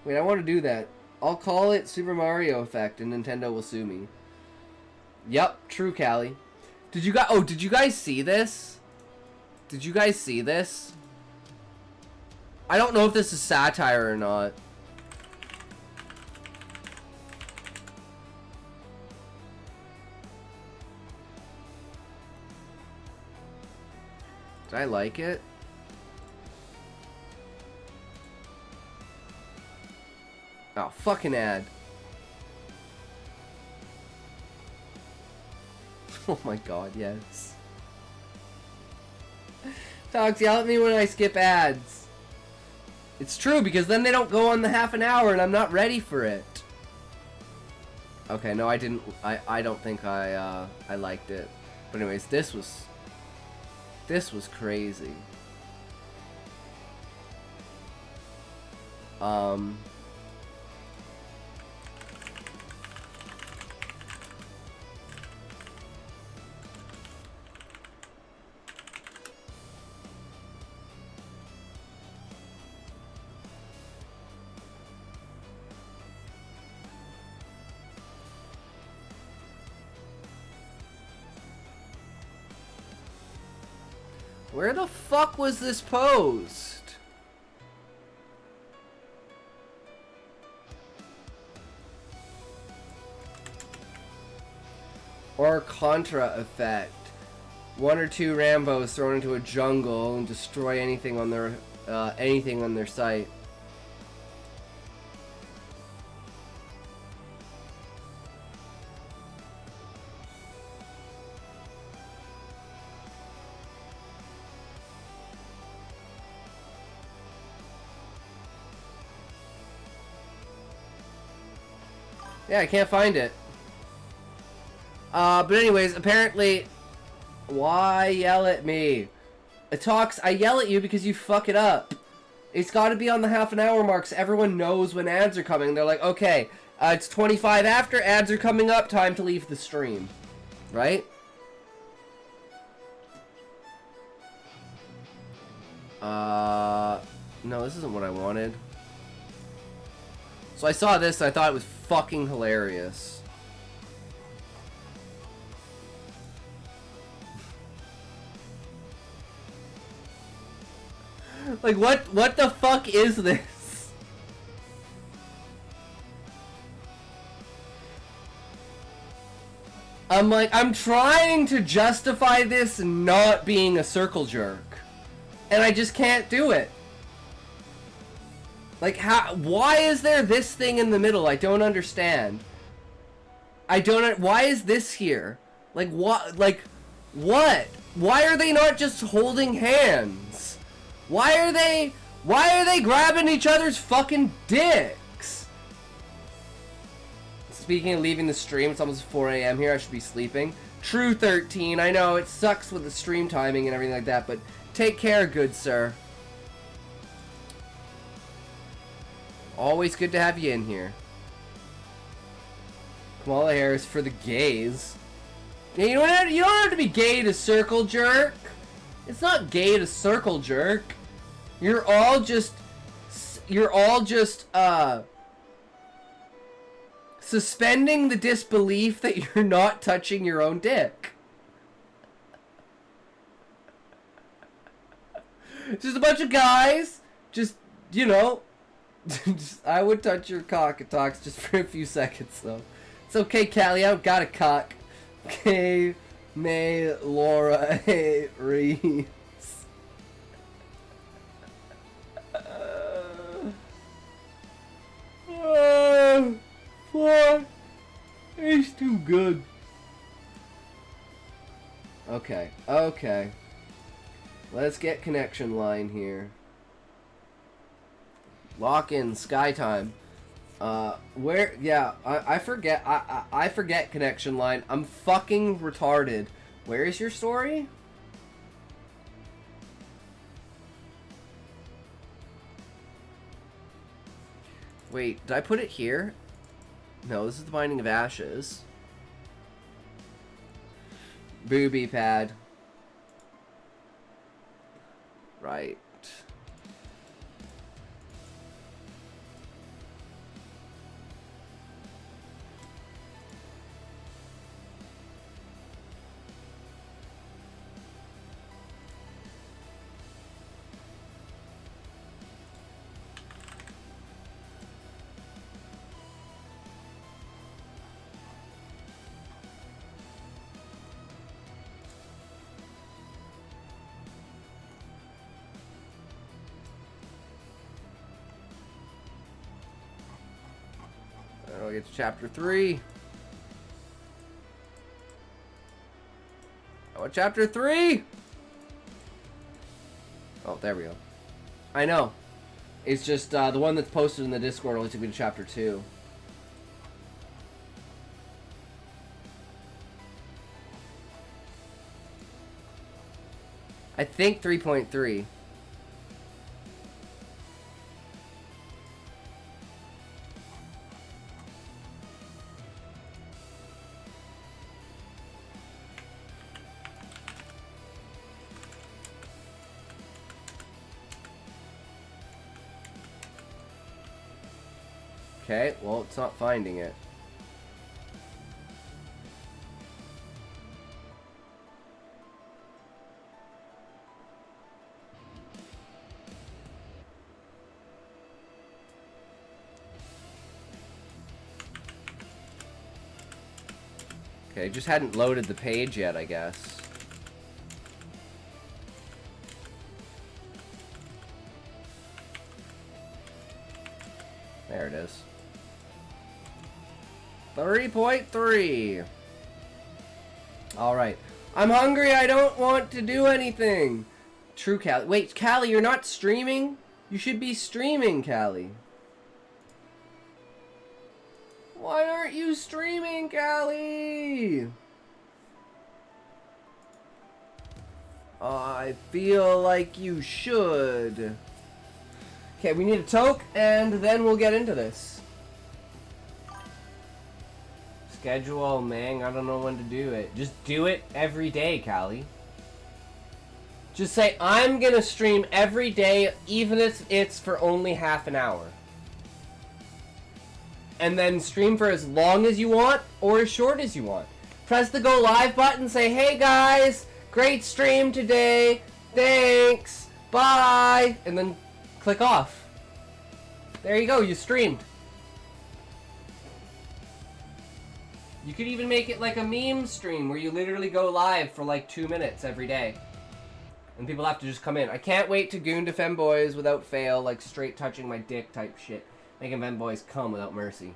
[SPEAKER 1] Wait, I want to do that. I'll call it Super Mario Effect and Nintendo will sue me. Yep, true, Callie. Did you guys see this? Did you guys see this? I don't know if this is satire or not. Did I like it? Oh, fucking ad. Oh my god, yes. Dogs yell at me when I skip ads. It's true, because then they don't go on the half an hour and I'm not ready for it. Okay, no, I didn't. I don't think I liked it. But anyways, this was crazy. Where the fuck was this post? Or Contra effect. 1 or 2 Rambos thrown into a jungle and destroy anything on their sight. Yeah, I can't find it. But anyways, apparently, why yell at me? I yell at you because you fuck it up. It's got to be on the half an hour mark so everyone knows when ads are coming. They're like, okay, it's 25 after, ads are coming up, time to leave the stream. Right? No, this isn't what I wanted. So I saw this and I thought it was fucking hilarious. Like, what the fuck is this? I'm like, I'm trying to justify this not being a circle jerk. And I just can't do it. Like, why is there this thing in the middle? I don't understand. Why is this here? Like, what? Like, what? Why are they not just holding hands? Why Why are they grabbing each other's fucking dicks? Speaking of leaving the stream, it's almost 4 a.m. here. I should be sleeping. True 13. I know it sucks with the stream timing and everything like that, but take care, good sir. Always good to have you in here. Kamala Harris for the gays. Yeah, you don't have to be gay to circle jerk. It's not gay to circle jerk. You're all just suspending the disbelief that you're not touching your own dick. Just a bunch of guys, just, you know, I would touch your cock at talks just for a few seconds, though. It's okay, Callie, I don't got a cock. Okay, May, Laura, hey, Reese. Fuck. He's too good. Okay, okay. Let's get connection line here. Lock in sky time. Where? Yeah, I forget. I forget connection line. I'm fucking retarded. Where is your story? Wait, did I put it here? No, this is the Binding of Ashes. Booby pad. Right. I'll get to chapter 3. Oh, chapter 3! Oh, there we go. I know. It's just the one that's posted in the Discord only took me to chapter 2. I think 3.3. Okay, well, it's not finding it. Okay, just hadn't loaded the page yet, I guess. There it is. 3.3. Alright. I'm hungry, I don't want to do anything. True, Callie. Wait, Callie, you're not streaming? You should be streaming, Callie. Why aren't you streaming, Callie? I feel like you should. Okay, we need a toke, and then we'll get into this. Schedule, man. I don't know when to do it. Just do it every day, Callie. Just say, I'm gonna stream every day, even if it's for only half an hour. And then stream for as long as you want, or as short as you want. Press the go live button, say, hey guys, great stream today, thanks, bye, and then click off. There you go, you streamed. You could even make it like a meme stream where you literally go live for like 2 minutes every day. And people have to just come in. I can't wait to goon to femboys without fail, like straight touching my dick type shit. Making femboys come without mercy.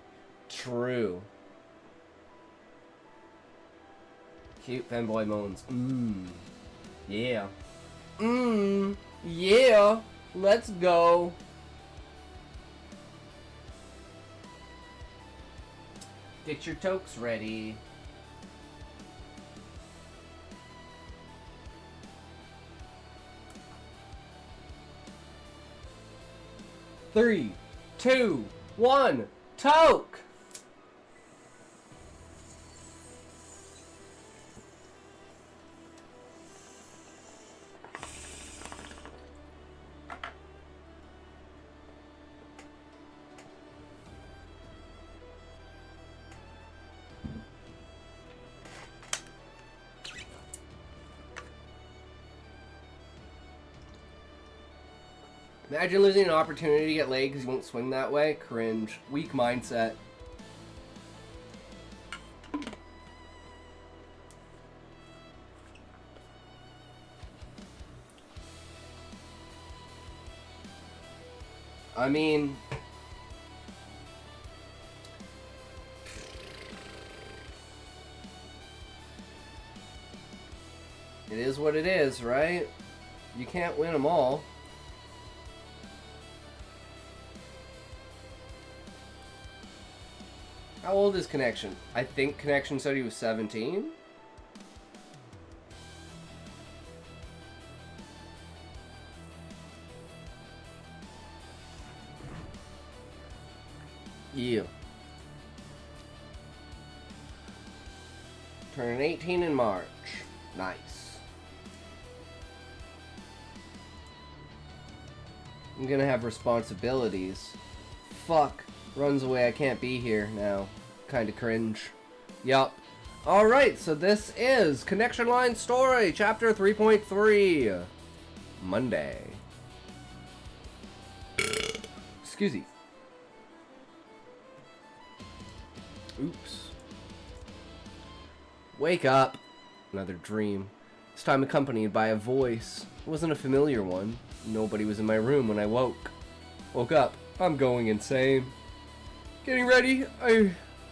[SPEAKER 1] True. Cute femboy moans. Yeah. Yeah. Let's go. Get your tokes ready. Three, two, one, toke! Imagine losing an opportunity to get laid because you won't swing that way. Cringe. Weak mindset. I mean... it is what it is, right? You can't win them all. How old is Connection? I think Connection said he was 17. Yeah. Turning 18 in March. Nice. I'm gonna have responsibilities. Fuck. Runs away, I can't be here now. Kinda cringe. Yup. Alright, so this is Connection Line Story, Chapter 3.3. Monday. Excuse me. Oops. Wake up. Another dream. This time accompanied by a voice. It wasn't a familiar one. Nobody was in my room when I woke. Woke up. I'm going insane. Getting ready, I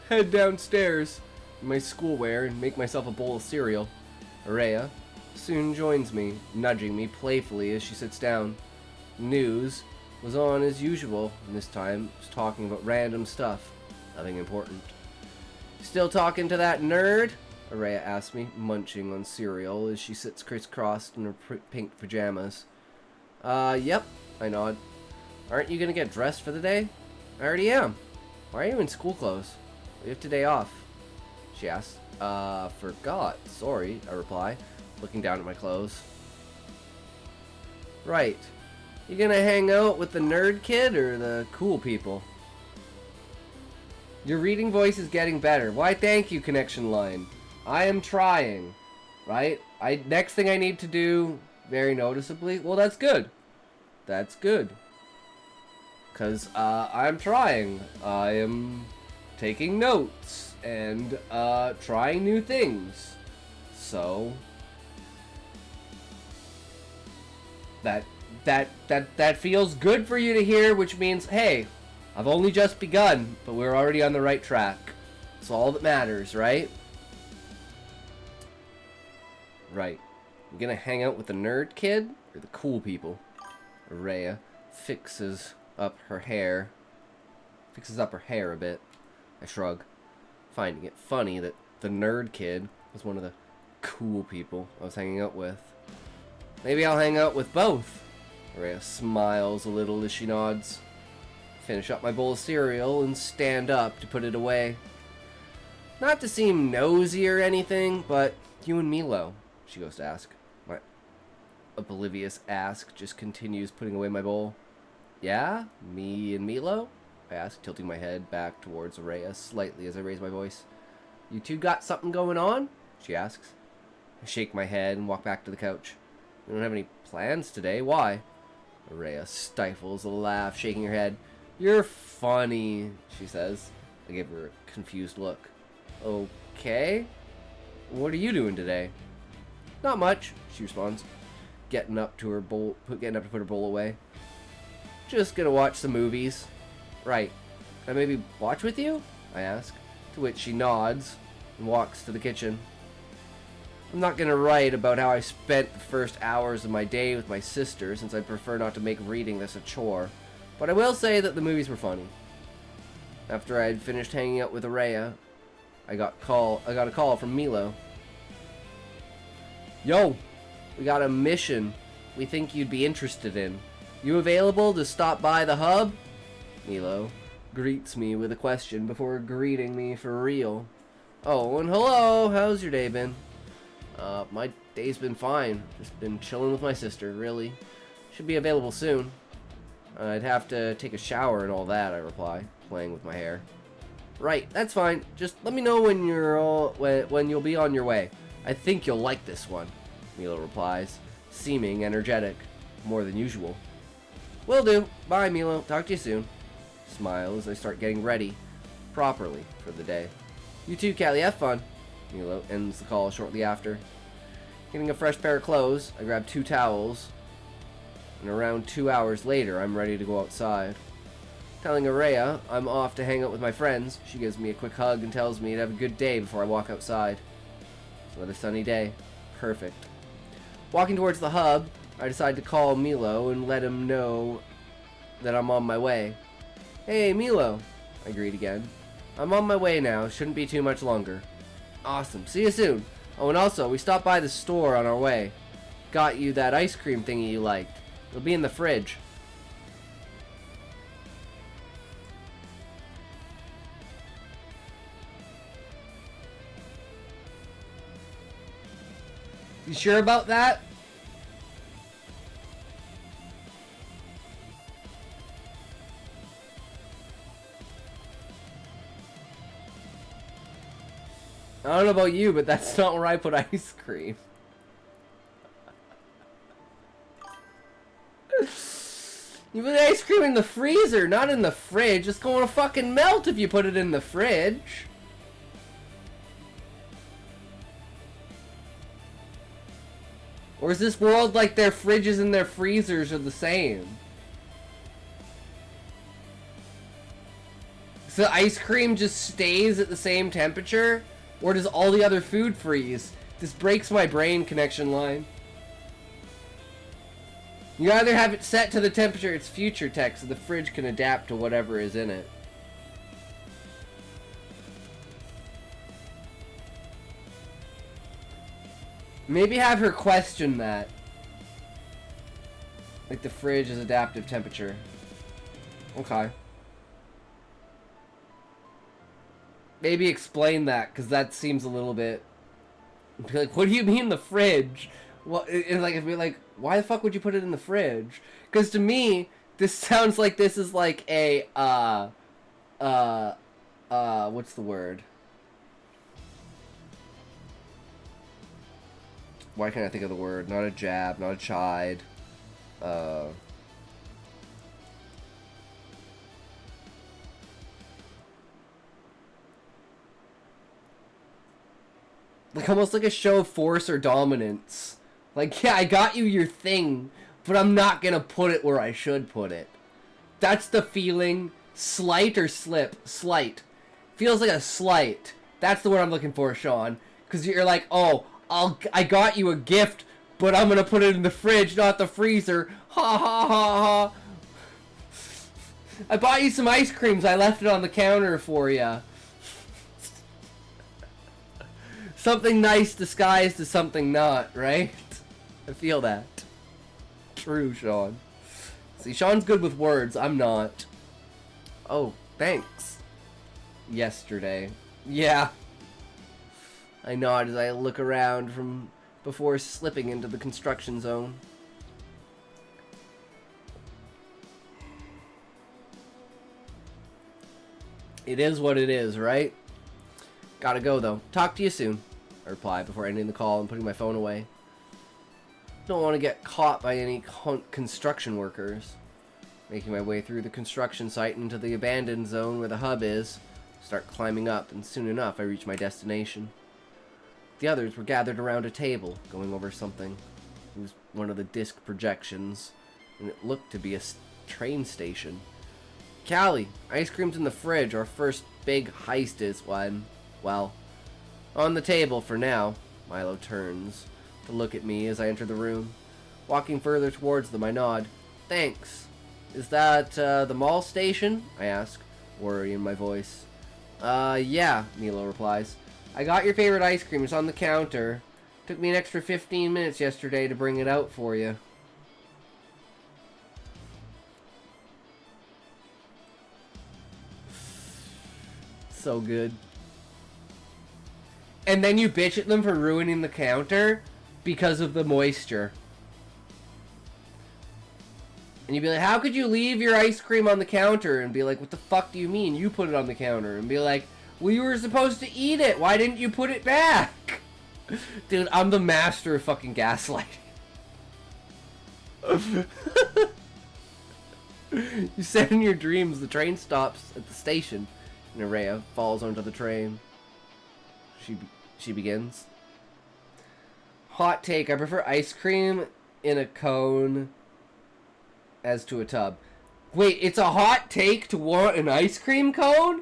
[SPEAKER 1] head downstairs in my schoolwear and make myself a bowl of cereal. Araya soon joins me, nudging me playfully as she sits down. News was on as usual, and this time was talking about random stuff. Nothing important. Still talking to that nerd? Araya asks me, munching on cereal as she sits crisscrossed in her pink pajamas. Yep, I nod. Aren't you gonna get dressed for the day? I already am. Why are you in school clothes? We have today off. She asks. Forgot. Sorry, I reply, looking down at my clothes. Right. You gonna hang out with the nerd kid or the cool people? Your reading voice is getting better. Why, thank you, Connection Line. I am trying. Right? Next thing I need to do, very noticeably, well, that's good. That's good. Because I'm trying. I am taking notes and trying new things. So that feels good for you to hear, which means, hey, I've only just begun, but we're already on the right track. It's all that matters, right? Right. You gonna hang out with the nerd kid or the cool people? Araya fixes up her hair a bit. I shrug, finding it funny that the nerd kid was one of the cool people I was hanging out with. Maybe I'll hang out with both. Araya smiles a little as she nods. Finish up my bowl of cereal and stand up to put it away. Not to seem nosy or anything, but you and Milo, she goes to ask. My oblivious ask just continues putting away my bowl. Yeah? Me and Milo? I ask, tilting my head back towards Araya slightly as I raise my voice. You two got something going on? She asks. I shake my head and walk back to the couch. We don't have any plans today. Why? Araya stifles a laugh, shaking her head. You're funny, she says. I give her a confused look. Okay. What are you doing today? Not much, she responds, getting up to put her bowl away. Just gonna watch some movies. Right. Can I maybe watch with you? I ask, to which she nods and walks to the kitchen. I'm not gonna write about how I spent the first hours of my day with my sister, since I prefer not to make reading this a chore. But I will say that the movies were funny. After I had finished hanging out with Araya, I got a call from Milo. Yo, we got a mission we think you'd be interested in. You available to stop by the hub? Milo greets me with a question before greeting me for real. Oh, and hello, how's your day been? My day's been fine. Just been chilling with my sister, really. Should be available soon. I'd have to take a shower and all that, I reply, playing with my hair. Right, that's fine. Just let me know when when you'll be on your way. I think you'll like this one, Milo replies, seeming energetic, more than usual. Will do. Bye, Milo. Talk to you soon. Smile as I start getting ready, properly, for the day. You too, Callie. Have fun. Milo ends the call shortly after. Getting a fresh pair of clothes, I grab 2 towels, and around 2 hours later, I'm ready to go outside. Telling Araya I'm off to hang out with my friends, she gives me a quick hug and tells me to have a good day before I walk outside. It's another sunny day. Perfect. Walking towards the hub, I decide to call Milo and let him know that I'm on my way. Hey, Milo, I greet again. I'm on my way now. Shouldn't be too much longer. Awesome. See you soon. Oh, and also, we stopped by the store on our way. Got you that ice cream thingy you liked. It'll be in the fridge. You sure about that? I don't know about you, but that's not where I put ice cream. You put ice cream in the freezer, not in the fridge. It's going to fucking melt if you put it in the fridge. Or is this world like their fridges and their freezers are the same? So ice cream just stays at the same temperature? Or does all the other food freeze? This breaks my brain connection line. You either have it set to the temperature it's future tech so the fridge can adapt to whatever is in it. Maybe have her question that. Like the fridge is adaptive temperature. Okay. Maybe explain that, because that seems a little bit... Be like, what do you mean the fridge? What? And like, it'd be like, why the fuck would you put it in the fridge? Because to me, this sounds like this is like a, what's the word? Why can't I think of the word? Not a jab, not a chide. Like almost like a show of force or dominance. Like, yeah, I got you your thing, but I'm not gonna put it where I should put it. That's the feeling. Slight or slip? Slight. Feels like a slight. That's the word I'm looking for, Sean. Because you're like, oh, I got you a gift, but I'm gonna put it in the fridge, not the freezer. Ha ha ha ha. I bought you some ice creams. I left it on the counter for you. Something nice disguised as something not, right? I feel that. True, Sean. See, Sean's good with words. I'm not. Oh, thanks. Yesterday. Yeah. I nod as I look around from before slipping into the construction zone. It is what it is, right? Gotta go, though. Talk to you soon, I reply before ending the call and putting my phone away. Don't want to get caught by any construction workers. Making my way through the construction site into the abandoned zone where the hub is. Start climbing up, and soon enough I reach my destination. The others were gathered around a table, going over something. It was one of the disc projections, and it looked to be a train station. Callie, ice cream's in the fridge. Our first big heist is one. Well, on the table for now. Milo turns to look at me as I enter the room. Walking further towards them, I nod. Thanks. Is that, the mall station? I ask, worry in my voice. Yeah, Milo replies. I got your favorite ice cream. It's on the counter. Took me an extra 15 minutes yesterday to bring it out for you. So good. And then you bitch at them for ruining the counter because of the moisture. And you'd be like, how could you leave your ice cream on the counter? And be like, what the fuck do you mean? You put it on the counter. And be like, well, you were supposed to eat it. Why didn't you put it back? Dude, I'm the master of fucking gaslighting. You said in your dreams the train stops at the station. And Araya falls onto the train. She begins. Hot take. I prefer ice cream in a cone as to a tub. Wait, it's a hot take to want an ice cream cone?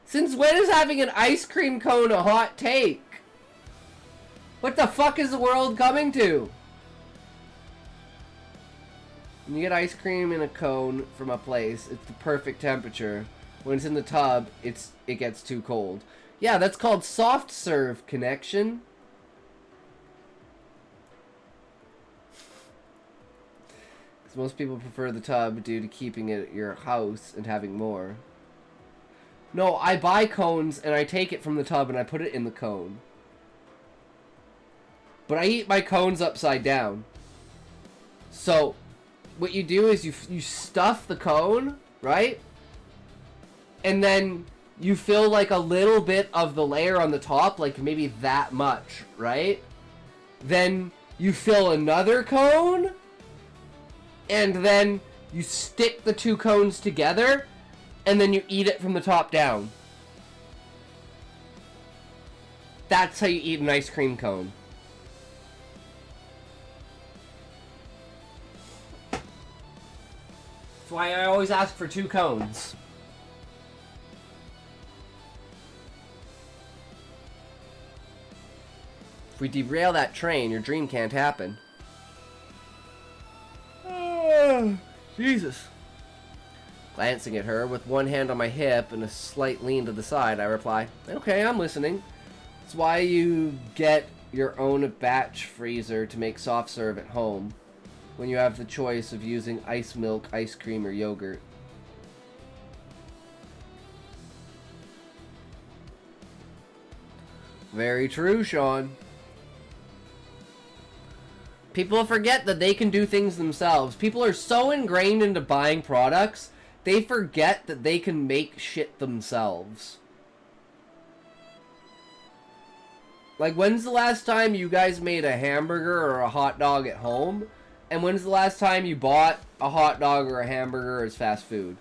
[SPEAKER 1] Since when is having an ice cream cone a hot take? What the fuck is the world coming to? When you get ice cream in a cone from a place, it's the perfect temperature. When it's in the tub, it gets too cold. Yeah, that's called soft serve, connection. Because most people prefer the tub due to keeping it at your house and having more. No, I buy cones and I take it from the tub and I put it in the cone. But I eat my cones upside down. So, what you do is you stuff the cone, right? And then you fill like a little bit of the layer on the top, like maybe that much, right? Then you fill another cone, and then you stick the two cones together, and then you eat it from the top down. That's how you eat an ice cream cone. That's why I always ask for 2 cones. If we derail that train, your dream can't happen. Jesus. Glancing at her, with one hand on my hip and a slight lean to the side, I reply, okay, I'm listening. It's why you get your own batch freezer to make soft serve at home, when you have the choice of using ice milk, ice cream, or yogurt. Very true, Sean. People forget that they can do things themselves. People are so ingrained into buying products, they forget that they can make shit themselves. Like, when's the last time you guys made a hamburger or a hot dog at home? And when's the last time you bought a hot dog or a hamburger as fast food?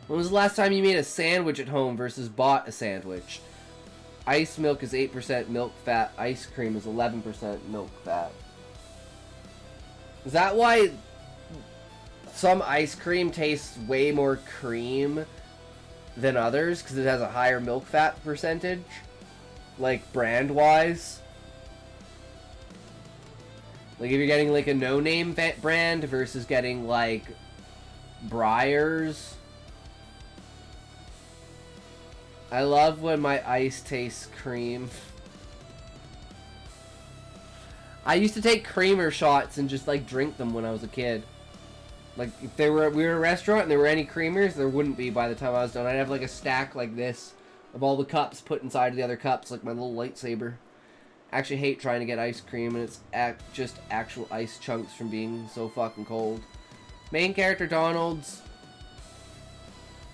[SPEAKER 1] When was the last time you made a sandwich at home versus bought a sandwich? Ice milk is 8% milk fat. Ice cream is 11% milk fat. Is that why some ice cream tastes way more cream than others? Because it has a higher milk fat percentage? Like, brand-wise? Like, if you're getting, like, a no-name brand versus getting, like, Breyers. I love when my ice tastes cream. I used to take creamer shots and just, like, drink them when I was a kid. Like, if we were in a restaurant and there were any creamers, there wouldn't be by the time I was done. I'd have, like, a stack like this of all the cups put inside of the other cups, like my little lightsaber. I actually hate trying to get ice cream, and it's just actual ice chunks from being so fucking cold. Main character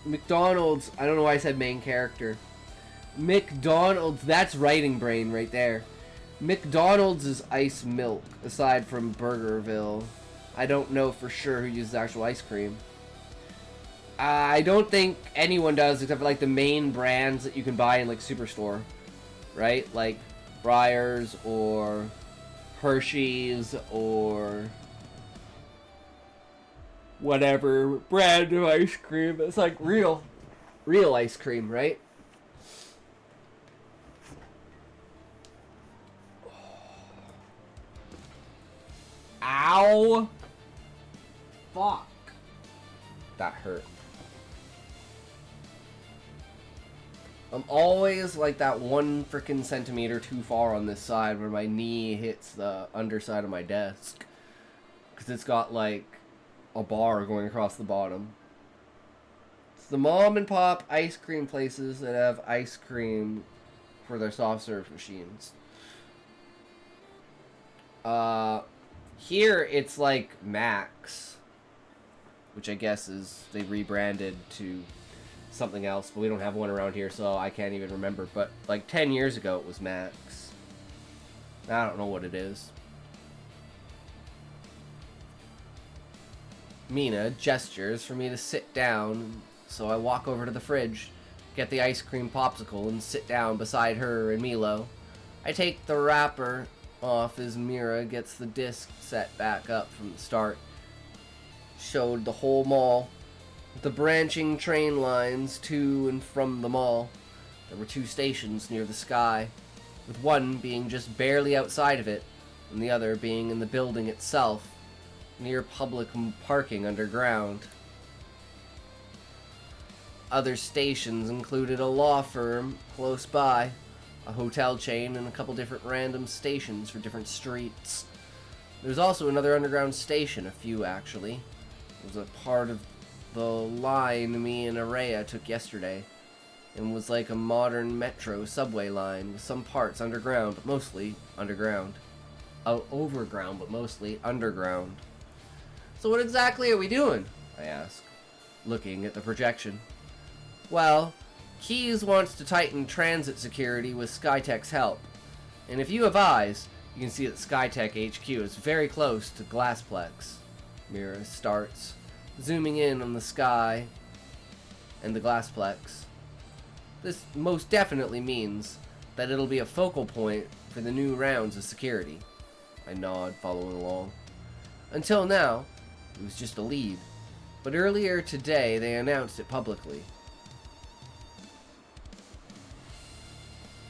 [SPEAKER 1] McDonald's, I don't know why I said main character. McDonald's, that's writing brain right there. McDonald's is ice milk, aside from Burgerville. I don't know for sure who uses actual ice cream. I don't think anyone does, except for like the main brands that you can buy in like Superstore. Right? Like Breyers or Hershey's or whatever brand of ice cream. It's like real. Real ice cream, right? Ow! Fuck. That hurt. I'm always like that 1 freaking centimeter too far on this side where my knee hits the underside of my desk. Because it's got like a bar going across the bottom. It's the mom and pop ice cream places that have ice cream for their soft serve machines. Here it's like Max, which I guess is they rebranded to something else, but we don't have one around here, so I can't even remember. But like 10 years ago it was Max. I don't know what it is. Mina gestures for me to sit down, so I walk over to the fridge, get the ice cream popsicle, and sit down beside her and Milo. I take the wrapper off as Mira gets the disc set back up from the start. Showed the whole mall, with the branching train lines to and from the mall. There were 2 stations near the sky, with one being just barely outside of it, and the other being in the building itself, near public parking underground. Other stations included a law firm close by, a hotel chain, and a couple different random stations for different streets. There was also another underground station, a few actually. It was a part of the line me and Araya took yesterday, and was like a modern metro subway line with some parts underground, but mostly underground. Overground, but mostly underground. So what exactly are we doing? I ask, looking at the projection. Well, Keys wants to tighten transit security with Skytech's help. And if you have eyes, you can see that Skytech HQ is very close to Glassplex. Mira starts, zooming in on the sky and the Glassplex. This most definitely means that it'll be a focal point for the new rounds of security. I nod, following along. Until now, it was just a lead, but earlier today they announced it publicly.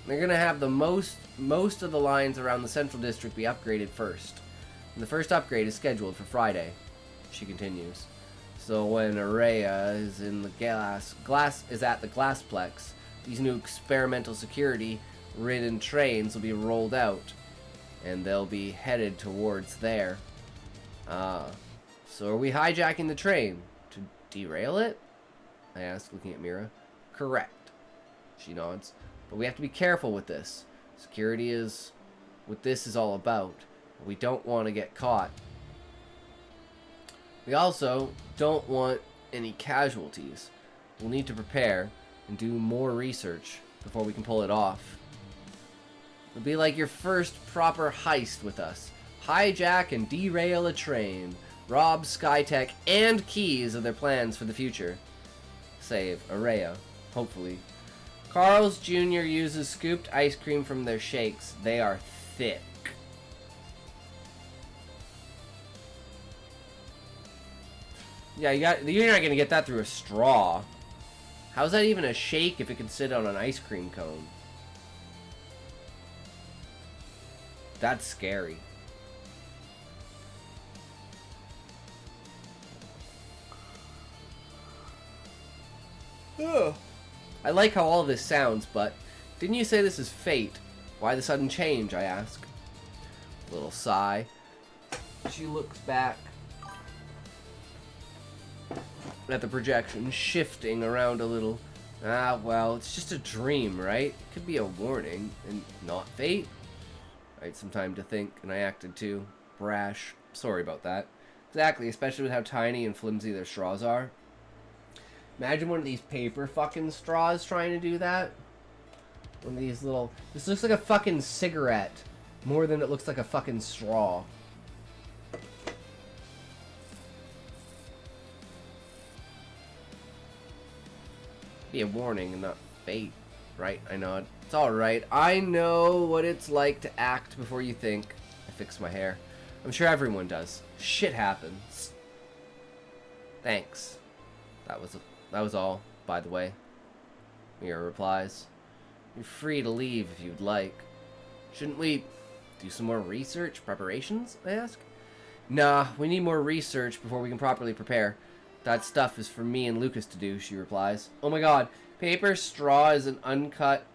[SPEAKER 1] They're gonna have the most of the lines around the Central District be upgraded first. And the first upgrade is scheduled for Friday, she continues. So when Araya is in the glass is at the Glassplex, these new experimental security ridden trains will be rolled out, and they'll be headed towards there. So are we hijacking the train to derail it? I ask, looking at Mira. Correct, she nods. But we have to be careful with this. Security is what this is all about. We don't want to get caught. We also don't want any casualties. We'll need to prepare and do more research before we can pull it off. It'll be like your first proper heist with us. Hijack and derail a train. Rob Skytech and Keys of their plans for the future. Save Araya, hopefully. Carl's Jr. uses scooped ice cream from their shakes. They are thick. Yeah, you're not gonna get that through a straw. How's that even a shake if it can sit on an ice cream cone? That's scary. Ugh. I like how all of this sounds, but didn't you say this is fate? Why the sudden change, I ask. A little sigh. She looks back at the projection, shifting around a little. Ah, well, it's just a dream, right? It could be a warning, and not fate. I had some time to think, and I acted too. Brash. Sorry about that. Exactly, especially with how tiny and flimsy their straws are. Imagine one of these paper fucking straws trying to do that. One of these little... This looks like a fucking cigarette. More than it looks like a fucking straw. Be a warning and not fate. Right? I know. It's alright. I know what it's like to act before you think. I fix my hair. I'm sure everyone does. Shit happens. Thanks. That was all, by the way. Mira replies. You're free to leave if you'd like. Shouldn't we do some more research preparations? I ask. Nah, we need more research before we can properly prepare. That stuff is for me and Lucas to do, she replies. Oh my god, paper straw is an uncut,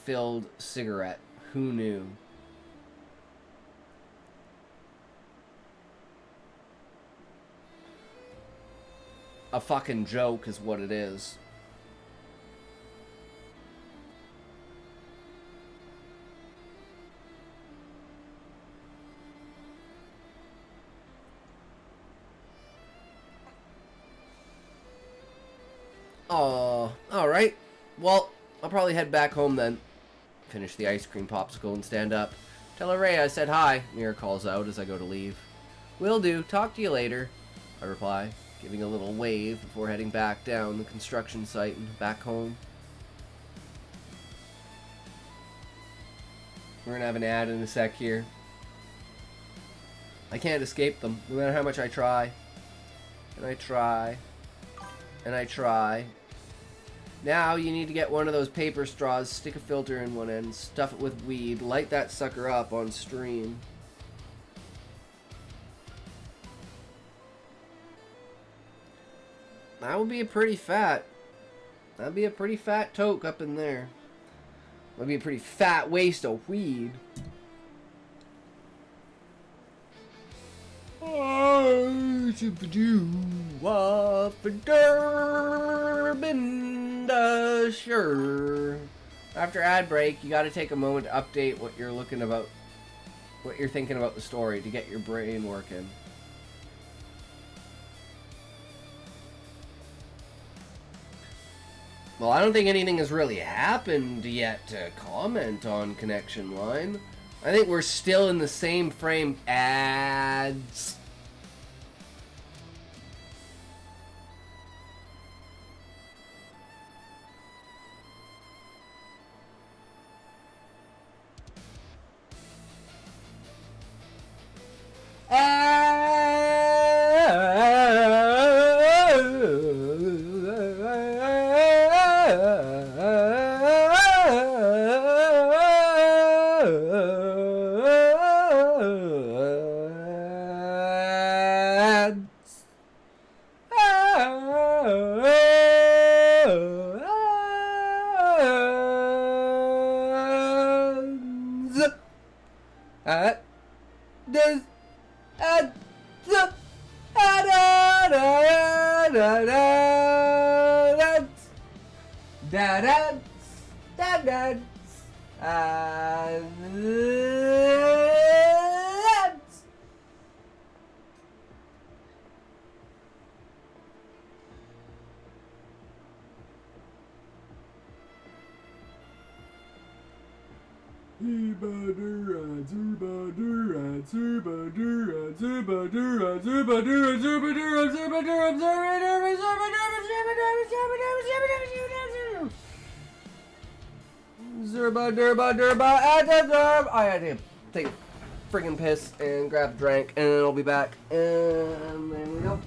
[SPEAKER 1] filled cigarette. Who knew? A fucking joke is what it is. Oh, alright. Well, I'll probably head back home then. Finish the ice cream popsicle and stand up. Tell Ray I said hi, Mira calls out as I go to leave. Will do. Talk to you later, I reply, giving a little wave before heading back down the construction site and back home. We're gonna have an ad in a sec here. I can't escape them, no matter how much I try. And I try. And I try. Now you need to get one of those paper straws, stick a filter in one end, stuff it with weed, light that sucker up on stream. That would be a pretty fat. That'd be a pretty fat toke up in there. That'd be a pretty fat waste of weed. Sure. After ad break, you gotta take a moment to update what you're thinking about the story to get your brain working. Well, I don't think anything has really happened yet to comment on Connection Line. I think we're still in the same frame. Ads. I had to take a friggin' piss and grab a drink, and then I'll be back. And there we go.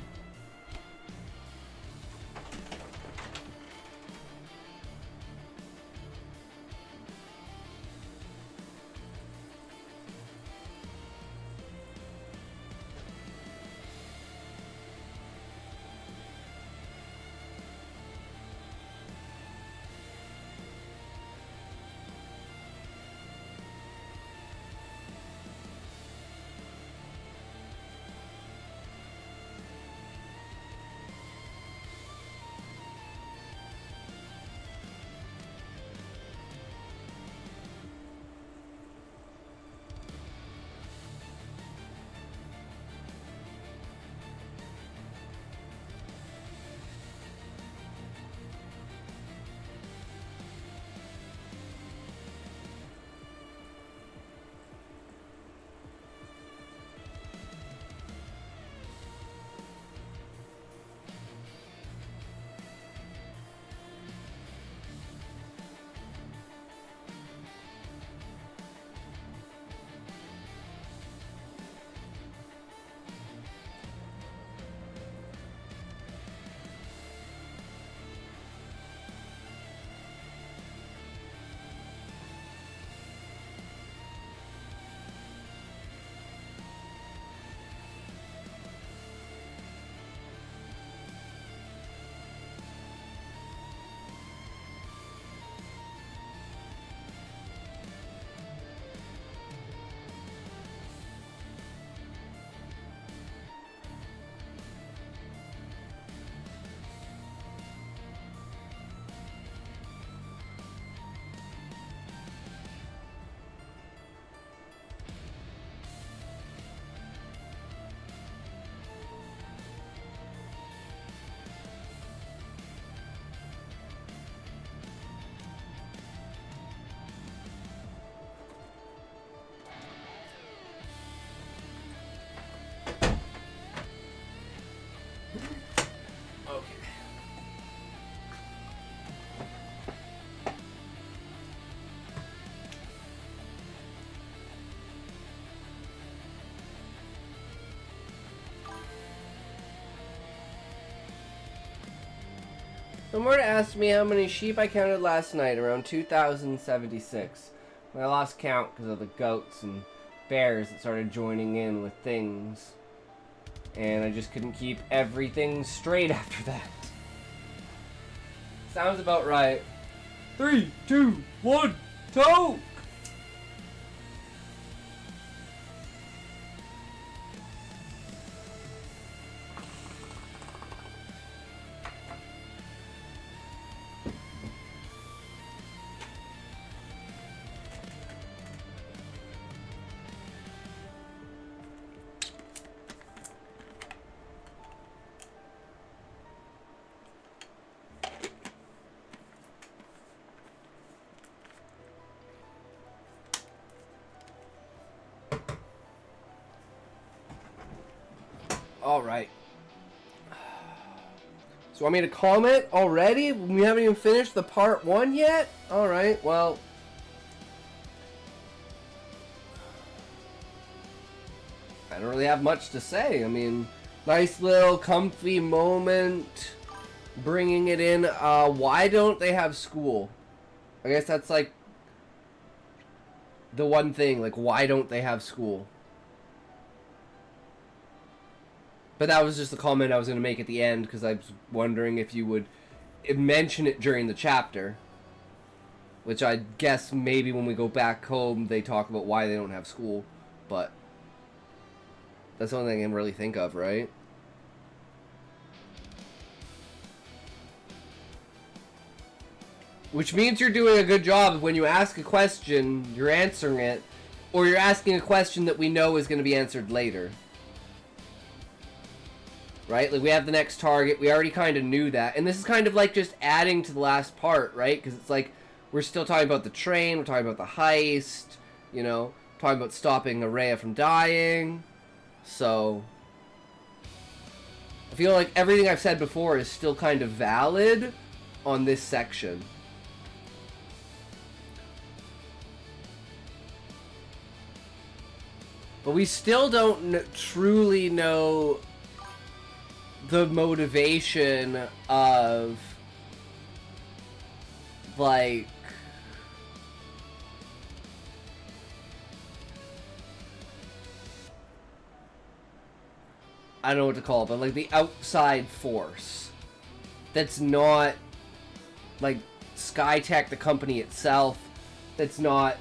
[SPEAKER 1] Someone asked me how many sheep I counted last night, around 2,076. I lost count because of the goats and bears that started joining in with things. And I just couldn't keep everything straight after that. Sounds about right. 3, 2, 1, toke! Alright. So want me to comment already? We haven't even finished the part 1 yet? Alright, well. I don't really have much to say. I mean, nice little comfy moment. Bringing it in. Why don't they have school? I guess that's like the one thing. Like, why don't they have school? But that was just the comment I was going to make at the end, because I was wondering if you would mention it during the chapter. Which I guess maybe when we go back home, they talk about why they don't have school. But that's the only thing I can really think of, right? Which means you're doing a good job when you ask a question, you're answering it, or you're asking a question that we know is going to be answered later. Right? Like, we have the next target. We already kind of knew that. And this is kind of like just adding to the last part, right? Because it's like, we're still talking about the train. We're talking about the heist. You know? Talking about stopping Araya from dying. So, I feel like everything I've said before is still kind of valid on this section. But we still don't truly know the motivation of, like, I don't know what to call it, but like the outside force that's not like Skytech, the company itself, that's not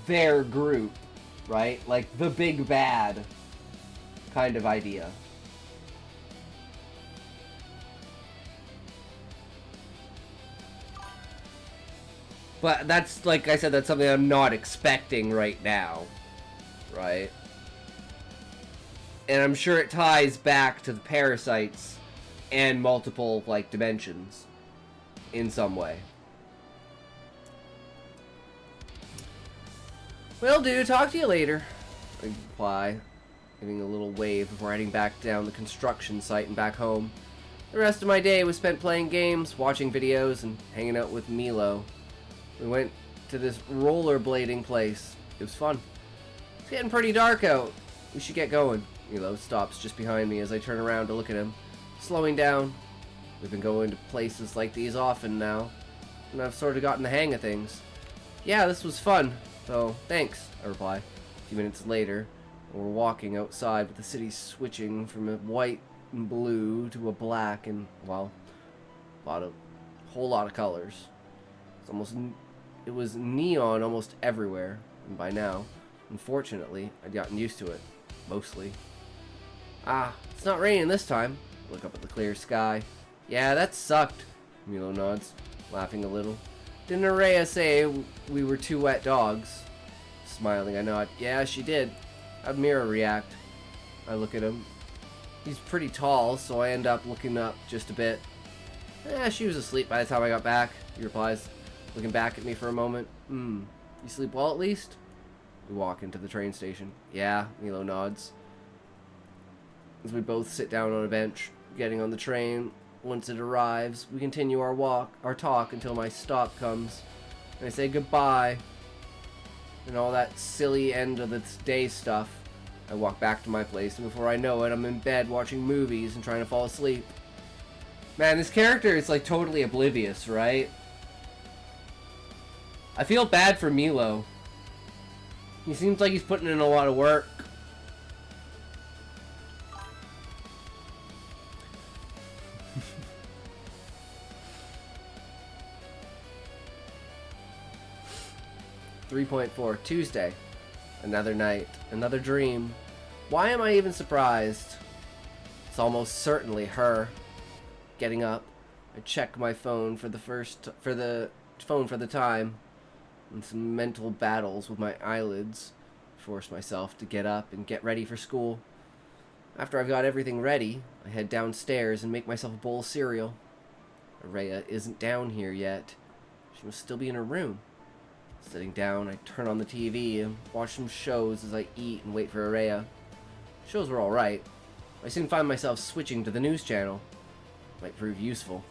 [SPEAKER 1] their group, right? Like the big bad kind of idea. But that's, like I said, that's something I'm not expecting right now, right? And I'm sure it ties back to the parasites and multiple, like, dimensions in some way. Will do. Talk to you later. I reply, giving a little wave before heading back down the construction site and back home. The rest of my day was spent playing games, watching videos, and hanging out with Milo. We went to this rollerblading place. It was fun. It's getting pretty dark out. We should get going. Milo stops just behind me as I turn around to look at him. Slowing down. We've been going to places like these often now, and I've sort of gotten the hang of things. Yeah, this was fun, so thanks, I reply. A few minutes later, we're walking outside with the city switching from a white and blue to a black and, well, whole lot of colors. It was neon almost everywhere, and by now, unfortunately, I'd gotten used to it. Mostly. Ah, it's not raining this time. Look up at the clear sky. Yeah, that sucked. Milo nods, laughing a little. Didn't Araya say we were two wet dogs? Smiling, I nod. Yeah, she did. How'd Mira react? I look at him. He's pretty tall, so I end up looking up just a bit. She was asleep by the time I got back, he replies, looking back at me for a moment. You sleep well at least? We walk into the train station. Yeah, Milo nods. As we both sit down on a bench, getting on the train. Once it arrives, we continue our talk until my stop comes. And I say goodbye. And all that silly end of the day stuff. I walk back to my place, and before I know it, I'm in bed watching movies and trying to fall asleep. Man, this character is like totally oblivious, right? I feel bad for Milo. He seems like he's putting in a lot of work. .4 Tuesday. Another night. Another dream. Why am I even surprised? It's almost certainly her. Getting up. I check my phone for the time. And some mental battles with my eyelids. Force myself to get up and get ready for school. After I've got everything ready, I head downstairs and make myself a bowl of cereal. Araya isn't down here yet. She must still be in her room. Sitting down, I turn on the TV and watch some shows as I eat and wait for Araya. Shows were alright. I soon find myself switching to the news channel. Might prove useful.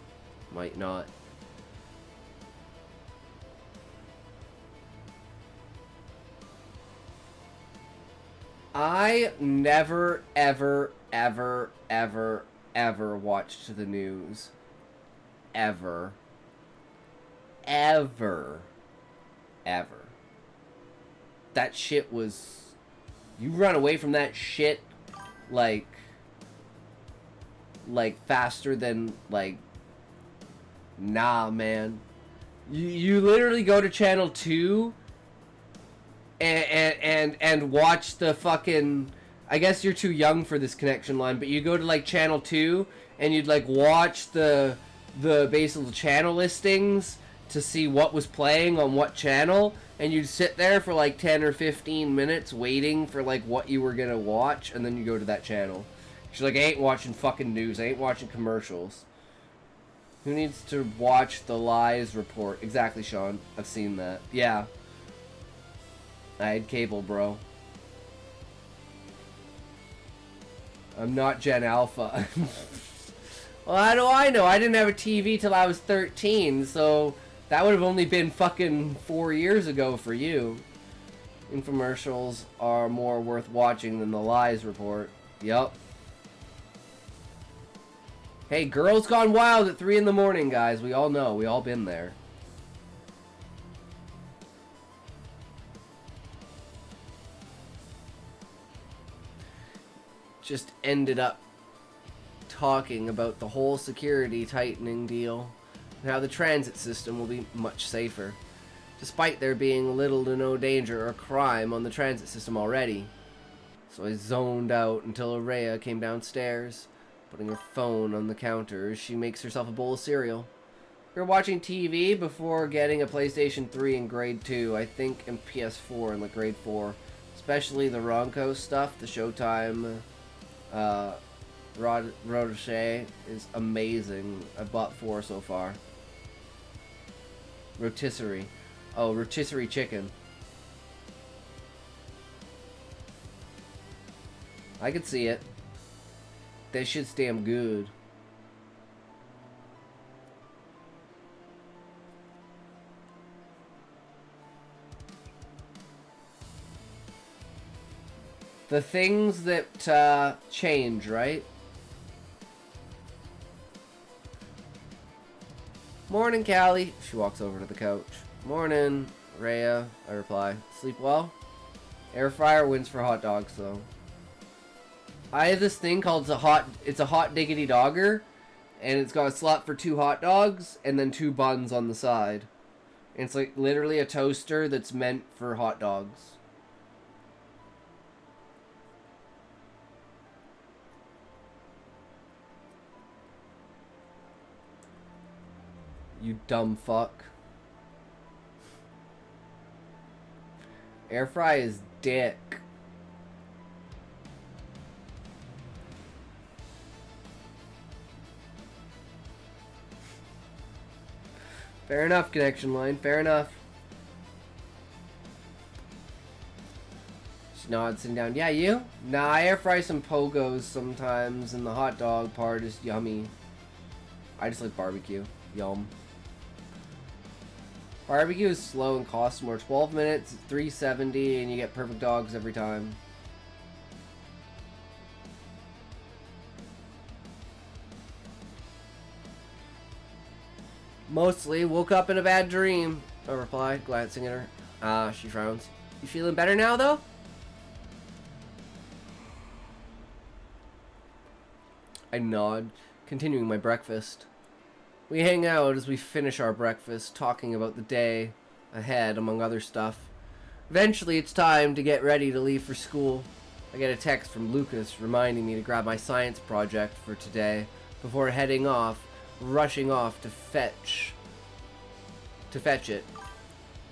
[SPEAKER 1] Might not. I never, ever, ever, ever, ever watched the news. Ever. Ever. Ever. That shit was... You run away from that shit, like faster than, like... Nah, man. You literally go to channel 2... And watch the fucking... I guess you're too young for this connection line, but you go to like channel 2 and you'd like watch the basically channel listings to see what was playing on what channel, and you'd sit there for like 10 or 15 minutes waiting for like what you were gonna watch, and then you go to that channel. She's like, I ain't watching fucking news, I ain't watching commercials. Who needs to watch the lies report? Exactly, Sean. I've seen that. Yeah. I had cable, bro. I'm not Gen Alpha. Well, how do I know? I didn't have a TV till I was 13, so that would have only been fucking 4 years ago for you. Infomercials are more worth watching than the lies report. Yup. Hey, Girls Gone Wild at 3 in the morning, guys. We all know. We all been there. Just ended up talking about the whole security tightening deal and how the transit system will be much safer, despite there being little to no danger or crime on the transit system already. So I zoned out until Araya came downstairs, putting her phone on the counter as she makes herself a bowl of cereal. We were watching TV before getting a PlayStation 3 in grade 2, I think, and PS4 in like grade 4. Especially the Ronco stuff, the Showtime... Rotisserie is amazing. I've bought 4 so far. Rotisserie. Oh, rotisserie chicken. I could see it. That shit's damn good. The things that change, right? Morning, Callie. She walks over to the couch. Morning, Rhea. I reply. Sleep well? Air fryer wins for hot dogs, though. I have this thing called it's a hot diggity dogger, and it's got a slot for 2 hot dogs and then 2 buns on the side. And it's like literally a toaster that's meant for hot dogs. You dumb fuck. Air fry is dick. Fair enough, connection line. Fair enough. She nods, sitting down. Yeah, you? Nah, I air fry some pogos sometimes, and the hot dog part is yummy. I just like barbecue. Yum. Barbecue is slow and costs more. 12 minutes, $3.70, and you get perfect dogs every time. Mostly woke up in a bad dream, I replied, glancing at her. She frowns. You feeling better now, though? I nod, continuing my breakfast. We hang out as we finish our breakfast, talking about the day ahead, among other stuff. Eventually, it's time to get ready to leave for school. I get a text from Lucas reminding me to grab my science project for today before heading off, rushing off to fetch it.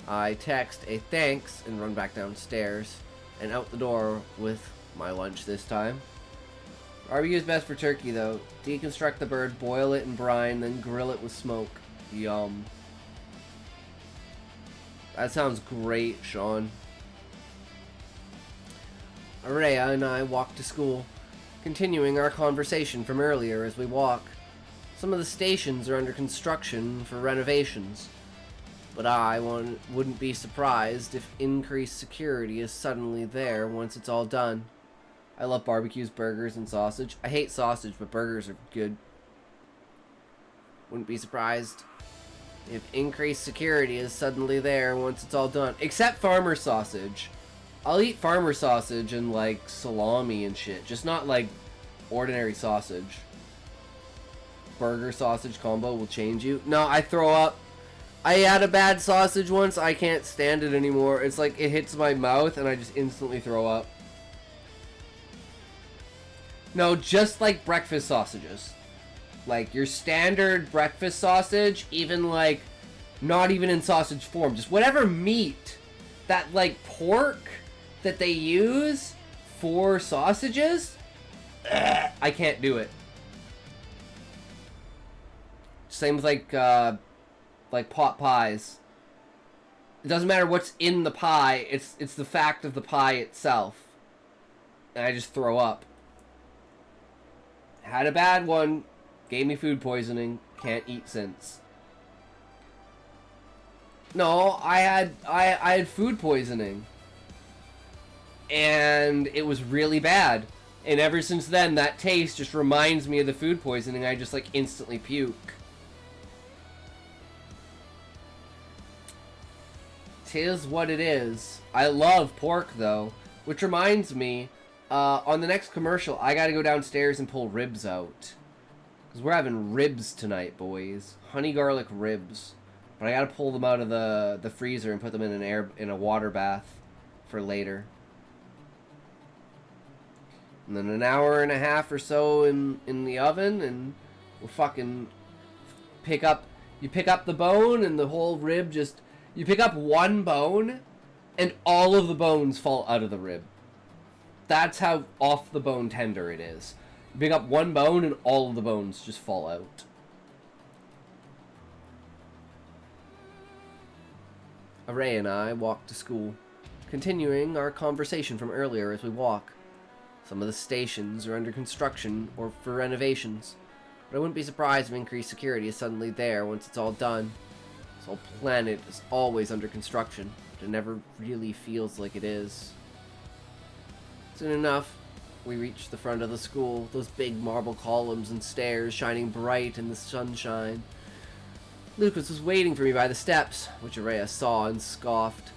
[SPEAKER 1] I text a thanks and run back downstairs and out the door with my lunch this time. Barbecue is best for turkey though. Deconstruct the bird, boil it in brine, then grill it with smoke. Yum. That sounds great, Sean. Araya and I walk to school, continuing our conversation from earlier as we walk. Some of the stations are under construction for renovations, but I wouldn't be surprised if increased security is suddenly there once it's all done. I love barbecues, burgers, and sausage. I hate sausage, but burgers are good. Wouldn't be surprised if increased security is suddenly there once it's all done. Except farmer sausage. I'll eat farmer sausage and, like, salami and shit. Just not, like, ordinary sausage. Burger sausage combo will change you. No, I throw up. I had a bad sausage once. I can't stand it anymore. It's like it hits my mouth and I just instantly throw up. No, just like breakfast sausages. Like your standard breakfast sausage, even like not even in sausage form, just whatever meat, that like pork that they use for sausages, I can't do it. Same with like pot pies. It doesn't matter what's in the pie, it's the fact of the pie itself. And I just throw up. Had a bad one, gave me food poisoning, can't eat since. No, I had food poisoning. And it was really bad. And ever since then, that taste just reminds me of the food poisoning. I just like instantly puke. 'Tis what it is. I love pork though, which reminds me, on the next commercial, I gotta go downstairs and pull ribs out. Because we're having ribs tonight, boys. Honey garlic ribs. But I gotta pull them out of the freezer and put them in a water bath for later. And then an hour and a half or so in the oven, and we'll fucking pick up... You pick up the bone, and the whole rib just... You pick up one bone, and all of the bones fall out of the rib. That's how off the bone tender it is. You pick up one bone, and all of the bones just fall out. Array and I walk to school, continuing our conversation from earlier as we walk. Some of the stations are under construction or for renovations, but I wouldn't be surprised if increased security is suddenly there once it's all done. This whole planet is always under construction, but it never really feels like it is. Soon enough, we reach the front of the school, those big marble columns and stairs shining bright in the sunshine. Lucas was waiting for me by the steps, which Araya saw and scoffed.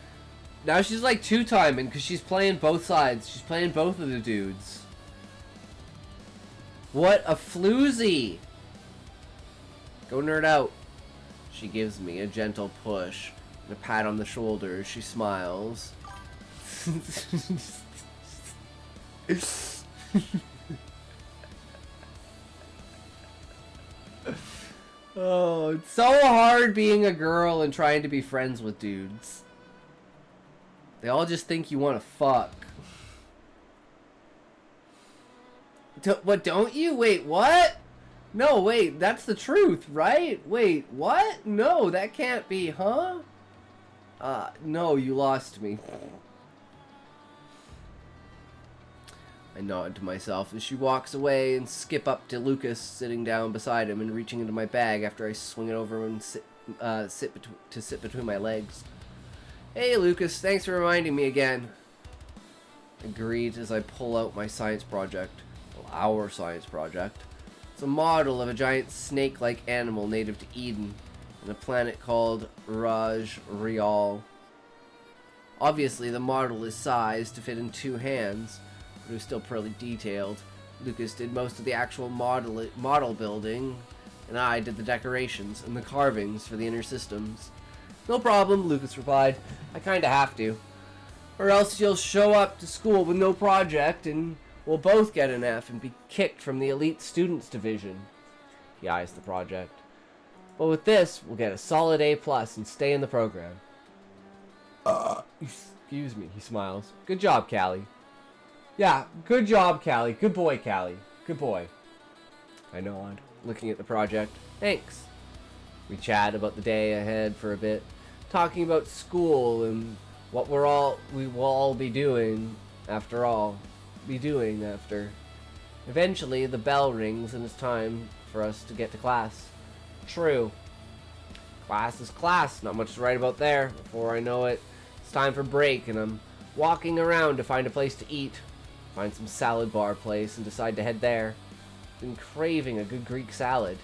[SPEAKER 1] Now she's like two-timing because she's playing both sides. She's playing both of the dudes. What a floozy! Go nerd out. She gives me a gentle push and a pat on the shoulder as she smiles. Oh, it's so hard being a girl and trying to be friends with dudes. They all just think you want to fuck. What, don't you? Wait, what? No, wait, that's the truth, right? Wait, what? No, that can't be, huh? No, you lost me. I nod to myself as she walks away and skip up to Lucas, sitting down beside him and reaching into my bag after I swing it over and sit between my legs. Hey Lucas, thanks for reminding me again. Agreed as I pull out my science project. Well, our science project. It's a model of a giant snake-like animal native to Eden. on a planet called Raj Rial. Obviously, the model is sized to fit in 2 hands, but it was still pretty detailed. Lucas did most of the actual model building, and I did the decorations and the carvings for the inner systems. No problem, Lucas replied. I kinda have to. Or else you'll show up to school with no project, and we'll both get an F and be kicked from the elite students division. He eyes the project. But with this, we'll get a solid A+ and stay in the program. Excuse me, he smiles. Good job, Callie. Yeah, good job, Callie. Good boy, Callie. Good boy. I nod, looking at the project. Thanks. We chat about the day ahead for a bit, talking about school and what we will all be doing after. Eventually, the bell rings and it's time for us to get to class. True. Class is class. Not much to write about there. Before I know it, it's time for break, and I'm walking around to find a place to eat. Find some salad bar place and decide to head there. Been craving a good Greek salad.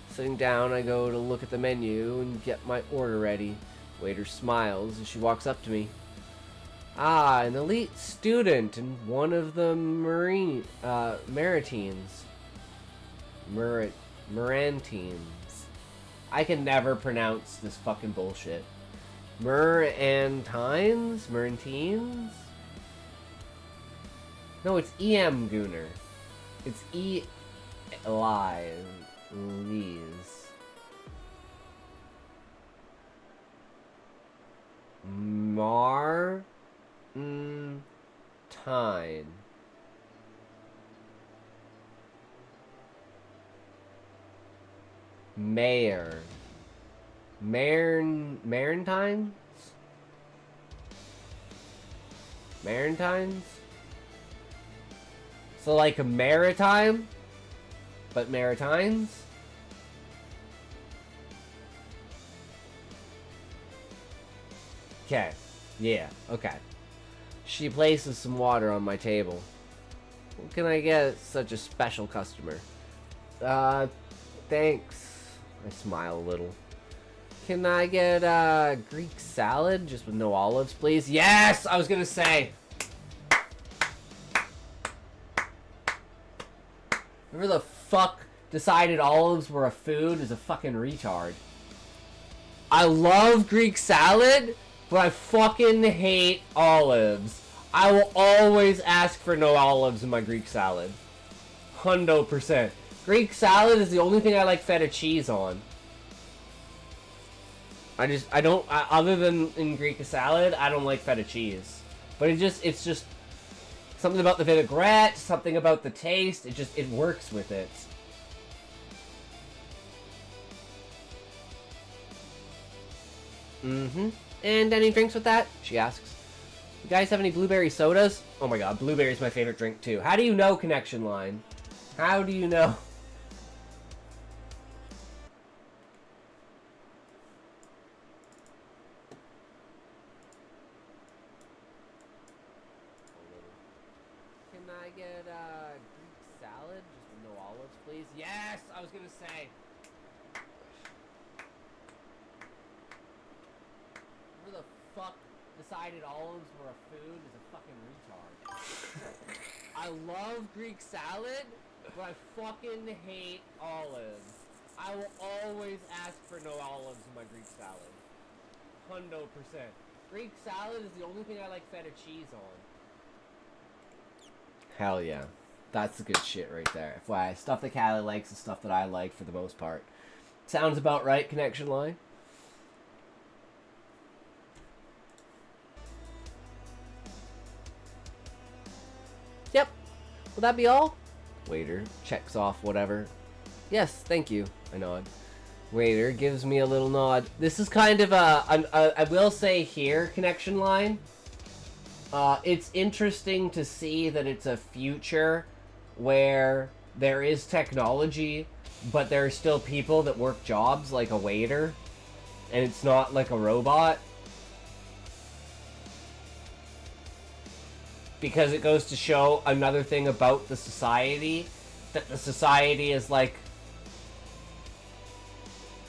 [SPEAKER 1] Sitting down, I go to look at the menu and get my order ready. Waiter smiles as she walks up to me. Ah, an elite student and one of the Marantines. I can never pronounce this fucking bullshit. Marantines? No, it's E.M. Gooner. It's Lees. Marantine. Marantines? Marantines? So like a maritime, but Maritines? Okay. Yeah, okay. She places some water on my table. What can I get such a special customer? Thanks. I smile a little. Can I get Greek salad just with no olives, please? Yes! I was gonna say. Whoever the fuck decided olives were a food is a fucking retard. I love Greek salad, but I fucking hate olives. I will always ask for no olives in my Greek salad. 100%. Greek salad is the only thing I like feta cheese on. Other than in Greek salad, I don't like feta cheese. But it's just something about the vinaigrette, something about the taste, it works with it. Mm-hmm. And any drinks with that? She asks. You guys have any blueberry sodas? Oh my god, blueberry is my favorite drink too. How do you know, connection line? How do you know? Can I get Greek salad just with no olives, please? Yes, I was gonna say. Who the fuck decided olives were a food is a fucking retard. I love Greek salad, but I fucking hate olives. I will always ask for no olives in my Greek salad. 100%. Greek salad is the only thing I like feta cheese on. Hell yeah. That's the good shit right there. FYI, stuff that Callie likes is stuff that I like for the most part. Sounds about right, connection line. Yep. Will that be all? Waiter checks off whatever. Yes, thank you. I nod. Waiter gives me a little nod. This is kind of I will say here, connection line. It's interesting to see that it's a future where there is technology, but there are still people that work jobs like a waiter, and it's not like a robot. Because it goes to show another thing about the society, that the society is like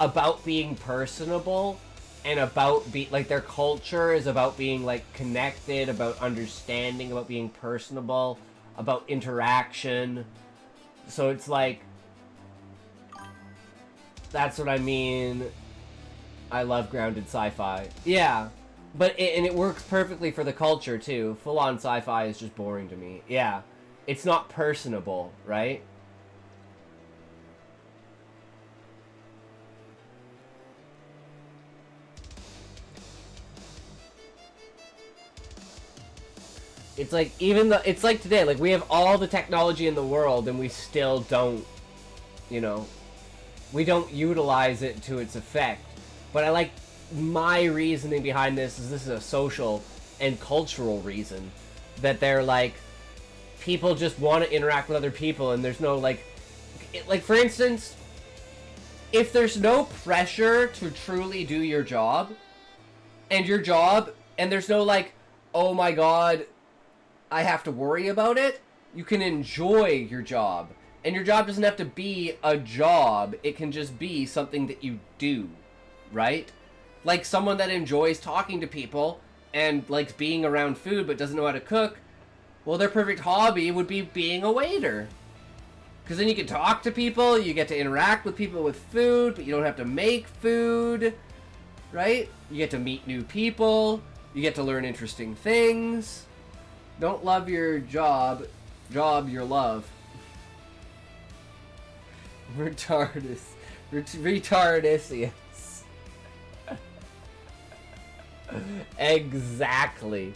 [SPEAKER 1] about being personable and about like their culture is about being like connected, about understanding, about being personable, about interaction. So it's like, that's what I mean. I love grounded sci-fi. Yeah, but it works perfectly for the culture too. Full-on sci-fi is just boring to me. Yeah, it's not personable, right? It's like, it's like today, like we have all the technology in the world and we still don't, you know, we don't utilize it to its effect. But I like, my reasoning behind this is a social and cultural reason. That they're like, people just want to interact with other people and there's no like for instance, if there's no pressure to truly do your job, and there's no like, oh my god, I have to worry about it, you can enjoy your job. And your job doesn't have to be a job. It can just be something that you do, right? Like someone that enjoys talking to people and likes being around food but doesn't know how to cook, well, their perfect hobby would be being a waiter. Because then you can talk to people, you get to interact with people with food, but you don't have to make food, right? You get to meet new people, you get to learn interesting things. Don't love your job your love. Retardus. Exactly.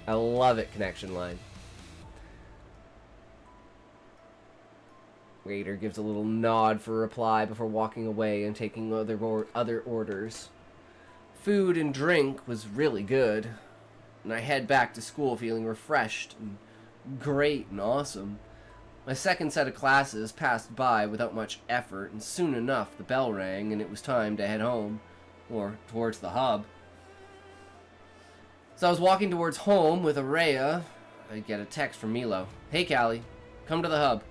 [SPEAKER 1] I love it, connection line. Waiter gives a little nod for reply before walking away and taking other orders. Food and drink was really good, and I head back to school feeling refreshed and great and awesome. My second set of classes passed by without much effort, and soon enough the bell rang and it was time to head home, or towards the hub. As I was walking towards home with Araya, I get a text from Milo. Hey Callie, come to the hub.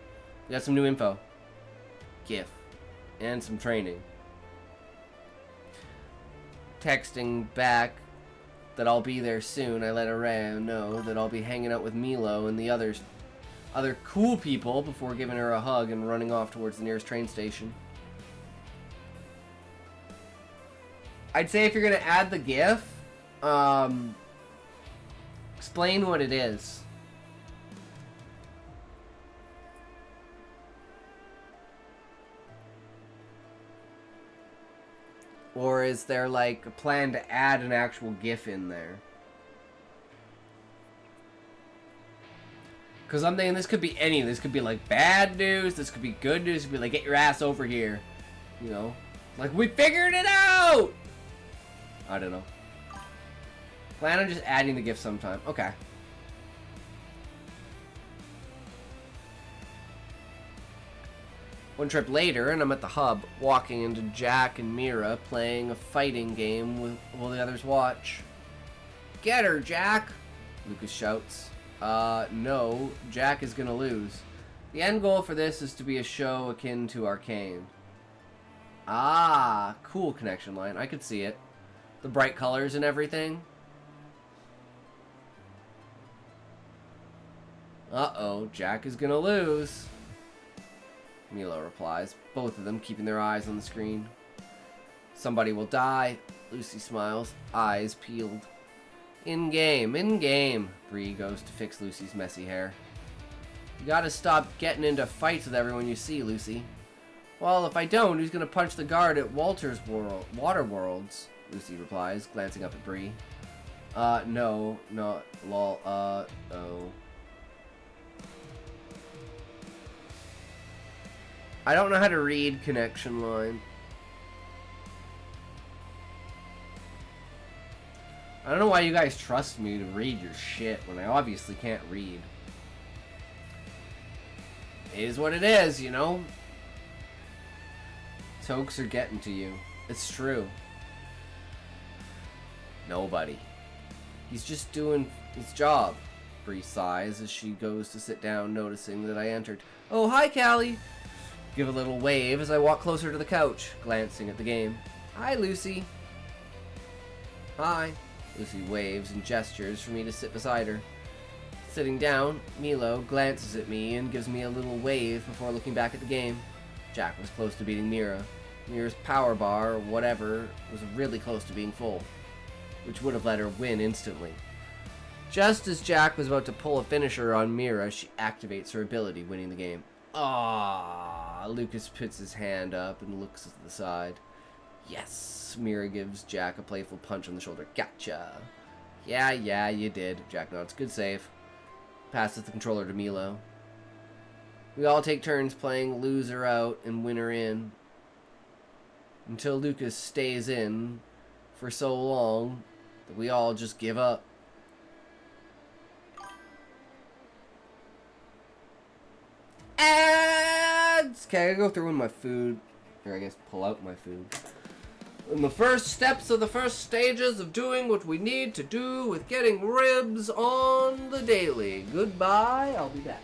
[SPEAKER 1] We got some new info. GIF. And some training. Texting back that I'll be there soon, I let Araya know that I'll be hanging out with Milo and the other cool people before giving her a hug and running off towards the nearest train station. I'd say if you're gonna add the GIF, explain what it is. Or is there like a plan to add an actual GIF in there? Because I'm thinking this could be any. This could be like bad news. This could be good news. It could be like, get your ass over here. You know? Like, we figured it out! I don't know. Plan on just adding the GIF sometime. Okay. One trip later, and I'm at the hub, walking into Jack and Mira playing a fighting game while the others watch. Get her, Jack! Lucas shouts. No, Jack is gonna lose. The end goal for this is to be a show akin to Arcane. Ah, cool connection line. I could see it. The bright colors and everything. Uh-oh, Jack is gonna lose. Milo replies, both of them keeping their eyes on the screen. Somebody will die. Lucy smiles, eyes peeled. In-game, in-game. Bree goes to fix Lucy's messy hair. You gotta stop getting into fights with everyone you see, Lucy. Well, if I don't, who's gonna punch the guard at Walter's Water Worlds? Lucy replies, glancing up at Bree. No, lol, oh. I don't know how to read connection line. I don't know why you guys trust me to read your shit when I obviously can't read. It is what it is, you know? Tokes are getting to you. It's true. Nobody. He's just doing his job. Bree sighs as she goes to sit down, noticing that I entered. Oh, hi, Callie! Give a little wave as I walk closer to the couch, glancing at the game. Hi, Lucy. Hi. Lucy waves and gestures for me to sit beside her. Sitting down, Milo glances at me and gives me a little wave before looking back at the game. Jack was close to beating Mira. Mira's power bar, or whatever, was really close to being full, which would have let her win instantly. Just as Jack was about to pull a finisher on Mira, she activates her ability, winning the game. Ah, Lucas puts his hand up and looks to the side. Yes, Mira gives Jack a playful punch on the shoulder. Gotcha. Yeah, you did. Jack nods. Good save. Passes the controller to Milo. We all take turns playing loser out and winner in, until Lucas stays in for so long that we all just give up. Ads! Okay, I gotta go through in my food. Or I guess pull out my food. In the first steps of the first stages of doing what we need to do with getting ribs on the daily. Goodbye, I'll be back.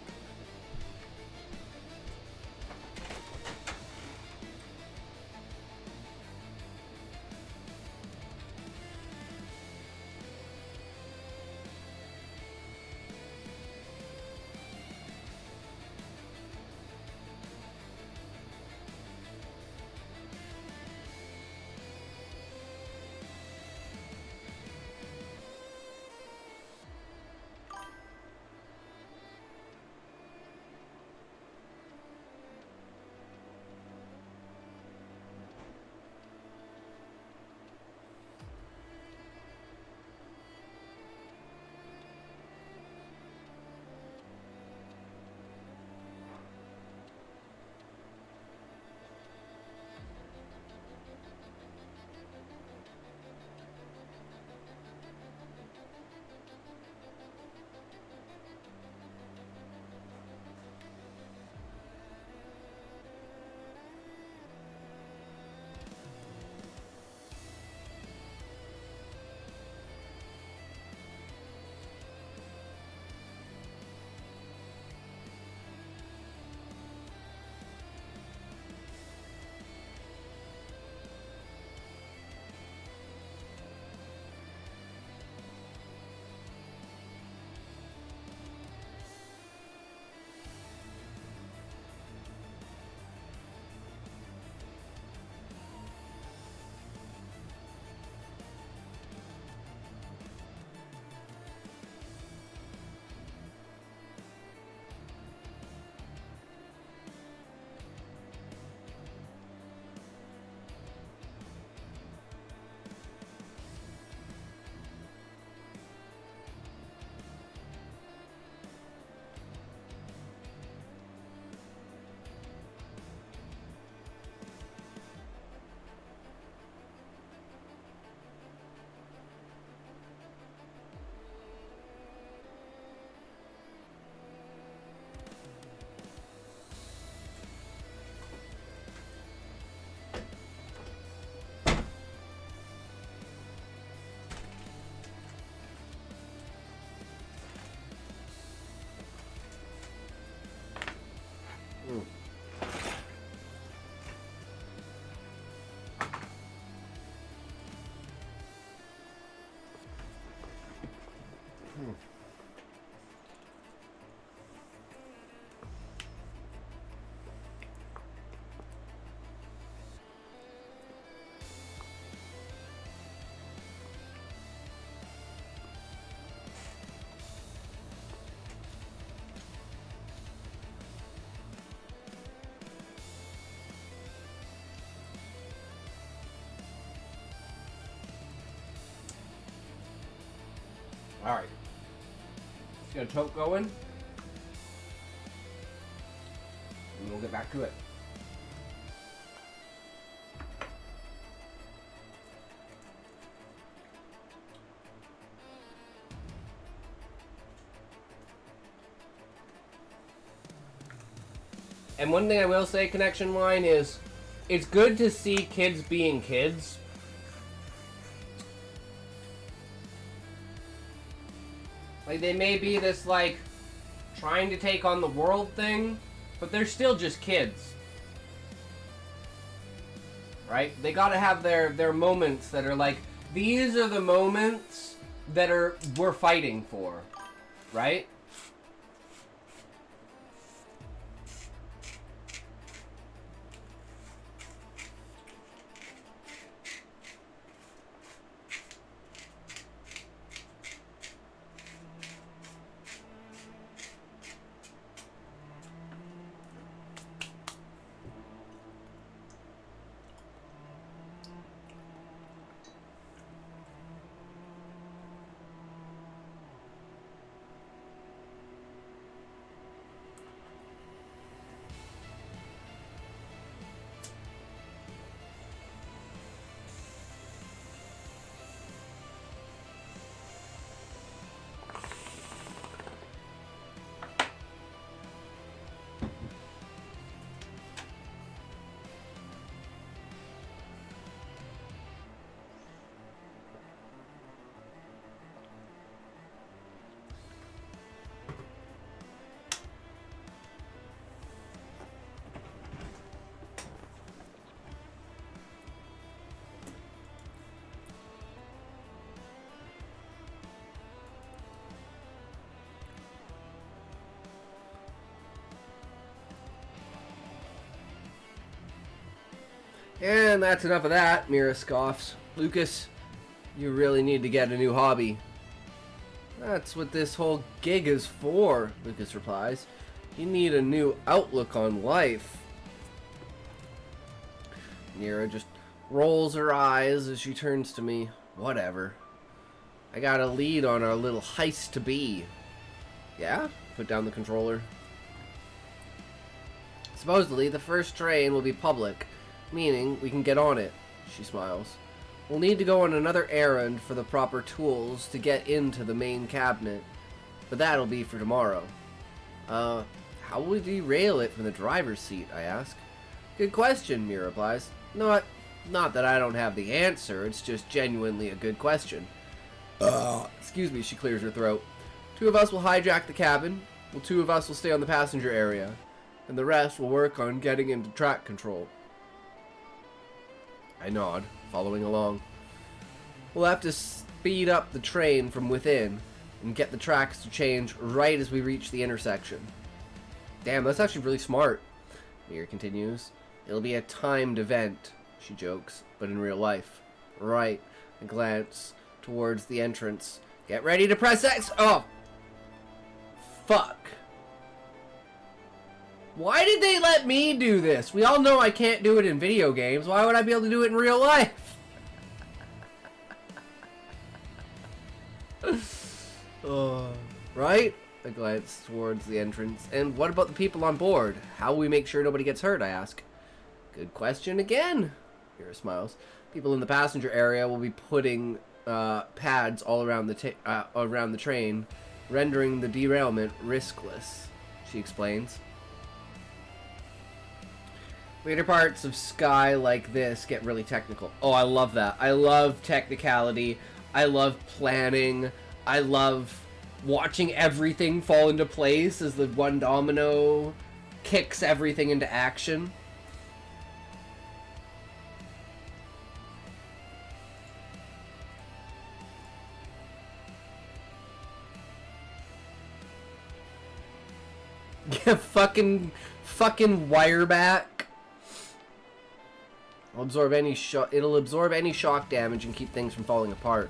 [SPEAKER 1] Alright. Let's get a tote going. And we'll get back to it. And one thing I will say, Connection Line, is it's good to see kids being kids. Like, they may be this, like, trying to take on the world thing, but they're still just kids. right? They gotta have their moments that are like, these are the moments that we're fighting for, right? And that's enough of that, Mira scoffs. Lucas, you really need to get a new hobby. That's what this whole gig is for, Lucas replies. You need a new outlook on life. Mira just rolls her eyes as she turns to me. Whatever. I got a lead on our little heist to be. Yeah? Put down the controller. Supposedly, the first train will be public, meaning we can get on it, she smiles. We'll need to go on another errand for the proper tools to get into the main cabinet, but that'll be for tomorrow. How will we derail it from the driver's seat, I ask. Good question, Mira replies. Not that I don't have the answer, it's just genuinely a good question. Excuse me, she clears her throat. 2 of us will hijack the cabin, while 2 of us will stay on the passenger area, and the rest will work on getting into track control. I nod, following along. We'll have to speed up the train from within and get the tracks to change right as we reach the intersection. Damn, that's actually really smart, Mira continues. It'll be a timed event, she jokes, but in real life. Right, I glance towards the entrance. Get ready to press X! Oh! Fuck. Why did they let me do this? We all know I can't do it in video games. Why would I be able to do it in real life? Right? I glance towards the entrance. And what about the people on board? How will we make sure nobody gets hurt, I ask. Good question again. Mira smiles. People in the passenger area will be putting pads all around the train, rendering the derailment riskless, she explains. Later parts of Sky like this get really technical. Oh, I love that. I love technicality. I love planning. I love watching everything fall into place as the one domino kicks everything into action. Yeah, fucking wireback. It'll absorb any shock damage and keep things from falling apart.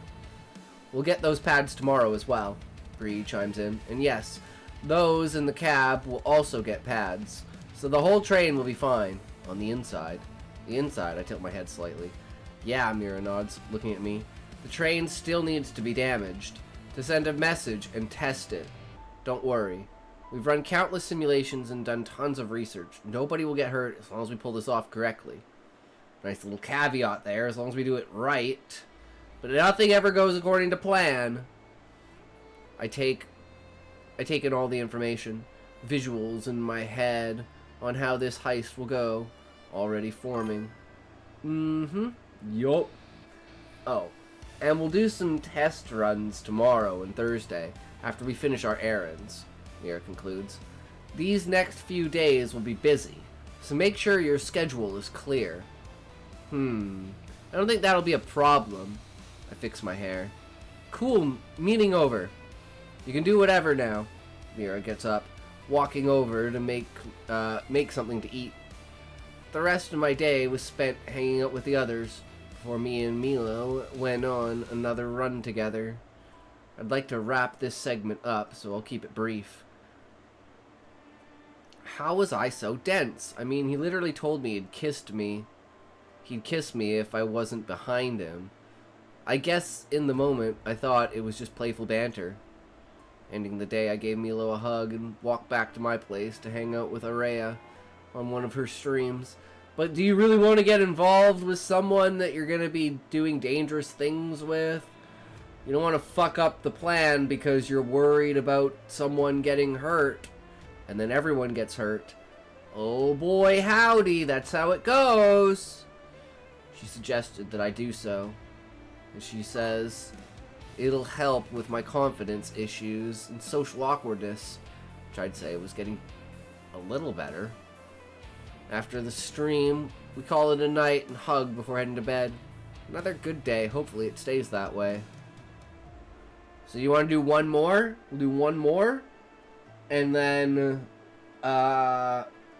[SPEAKER 1] We'll get those pads tomorrow as well, Bree chimes in. And yes, those in the cab will also get pads. So the whole train will be fine. On the inside. The inside, I tilt my head slightly. Yeah, Mira nods, looking at me. The train still needs to be damaged. To send a message and test it. Don't worry. We've run countless simulations and done tons of research. Nobody will get hurt as long as we pull this off correctly. Nice little caveat there, as long as we do it right. But nothing ever goes according to plan. I take in all the information, visuals in my head on how this heist will go, already forming. Yup. Oh, and we'll do some test runs tomorrow and Thursday, after we finish our errands, Mira concludes. These next few days will be busy, so make sure your schedule is clear. I don't think that'll be a problem. I fix my hair. Cool, meeting over. You can do whatever now. Mira gets up, walking over to make something to eat. The rest of my day was spent hanging out with the others before me and Milo went on another run together. I'd like to wrap this segment up, so I'll keep it brief. How was I so dense? I mean, he literally told me he'd kiss me if I wasn't behind him. I guess in the moment, I thought it was just playful banter. Ending the day, I gave Milo a hug and walked back to my place to hang out with Araya on one of her streams. But do you really want to get involved with someone that you're going to be doing dangerous things with? You don't want to fuck up the plan because you're worried about someone getting hurt. And then everyone gets hurt. Oh boy, howdy, that's how it goes. She suggested that I do so. And she says it'll help with my confidence issues and social awkwardness, which I'd say was getting a little better. After the stream, we call it a night and hug before heading to bed. Another good day. Hopefully it stays that way. So you want to do one more? We'll do one more. And then,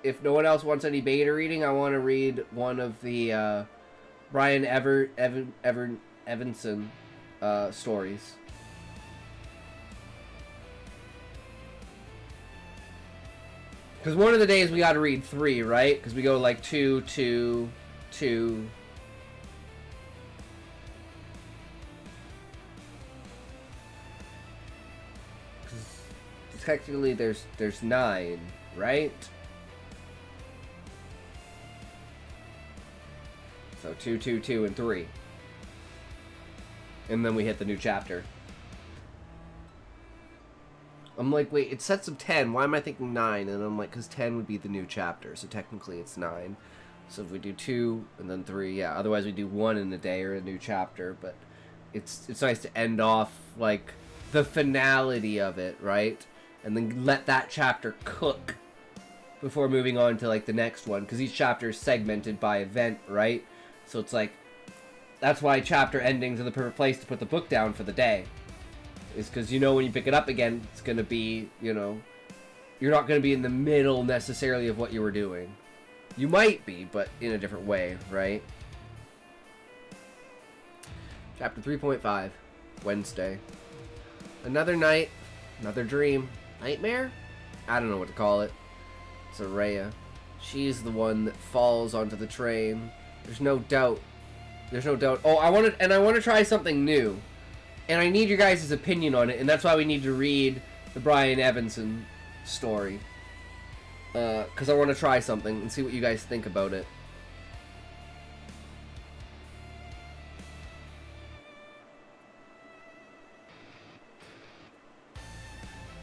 [SPEAKER 1] if no one else wants any beta reading, I want to read one of the Brian Evanson stories. Because one of the days we got to read 3, right? Because we go like 2, 2, 2. Technically, there's 9, right? So 2, 2, 2, and 3. And then we hit the new chapter. I'm like, wait, it sets of 10. Why am I thinking 9? And I'm like, because 10 would be the new chapter. So technically it's 9. So if we do 2 and then 3, yeah. Otherwise we do 1 in a day or a new chapter. But it's nice to end off, like, the finality of it, right? And then let that chapter cook before moving on to, like, the next one. Because each chapter is segmented by event, right? So it's like, that's why chapter endings are the perfect place to put the book down for the day. Is because you know when you pick it up again, it's going to be, you know, you're not going to be in the middle necessarily of what you were doing. You might be, but in a different way, right? Chapter 3.5, Wednesday. Another night, another dream. Nightmare? I don't know what to call it. It's Araya. She's the one that falls onto the train. There's no doubt. There's no doubt. Oh, I want to try something new. And I need your guys' opinion on it, and that's why we need to read the Brian Evanson story. Because I want to try something and see what you guys think about it.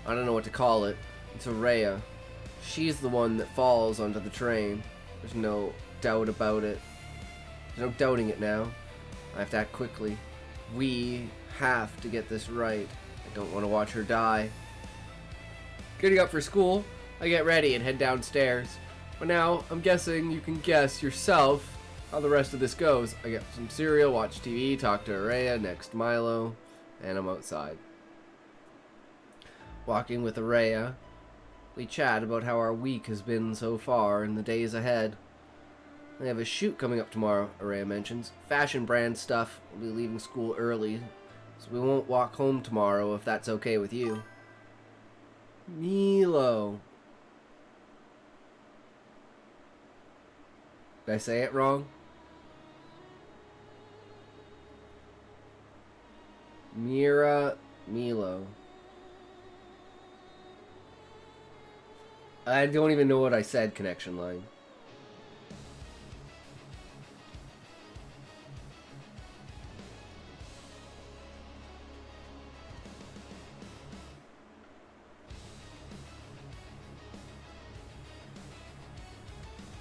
[SPEAKER 1] I don't know what to call it. It's Araya. She's the one that falls onto the train. There's no doubt about it. There's no doubting it now. I have to act quickly. We have to get this right. I don't want to watch her die. Getting up for school, I get ready and head downstairs. But now, I'm guessing you can guess yourself how the rest of this goes. I get some cereal, watch TV, talk to Araya, next Milo, and I'm outside. Walking with Araya, we chat about how our week has been so far and the days ahead. I have a shoot coming up tomorrow, Araya mentions. Fashion brand stuff. We'll be leaving school early, so we won't walk home tomorrow if that's okay with you. Milo. Did I say it wrong? Milo. I don't even know what I said, connection line.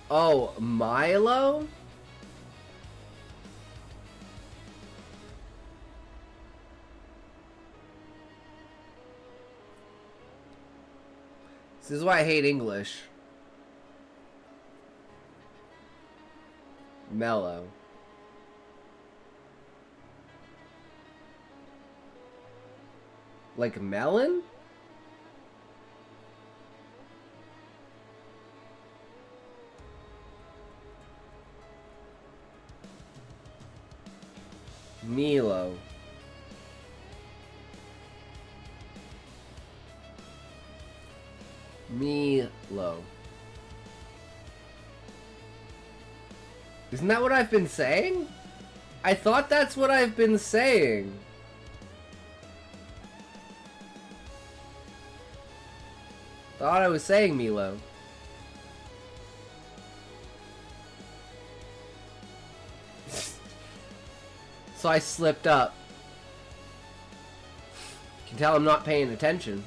[SPEAKER 1] Oh, Milo? This is why I hate English. Mellow. Like melon? Milo. Milo. Isn't that what I've been saying? I thought that's what I've been saying. Thought I was saying Milo. So I slipped up. You can tell I'm not paying attention.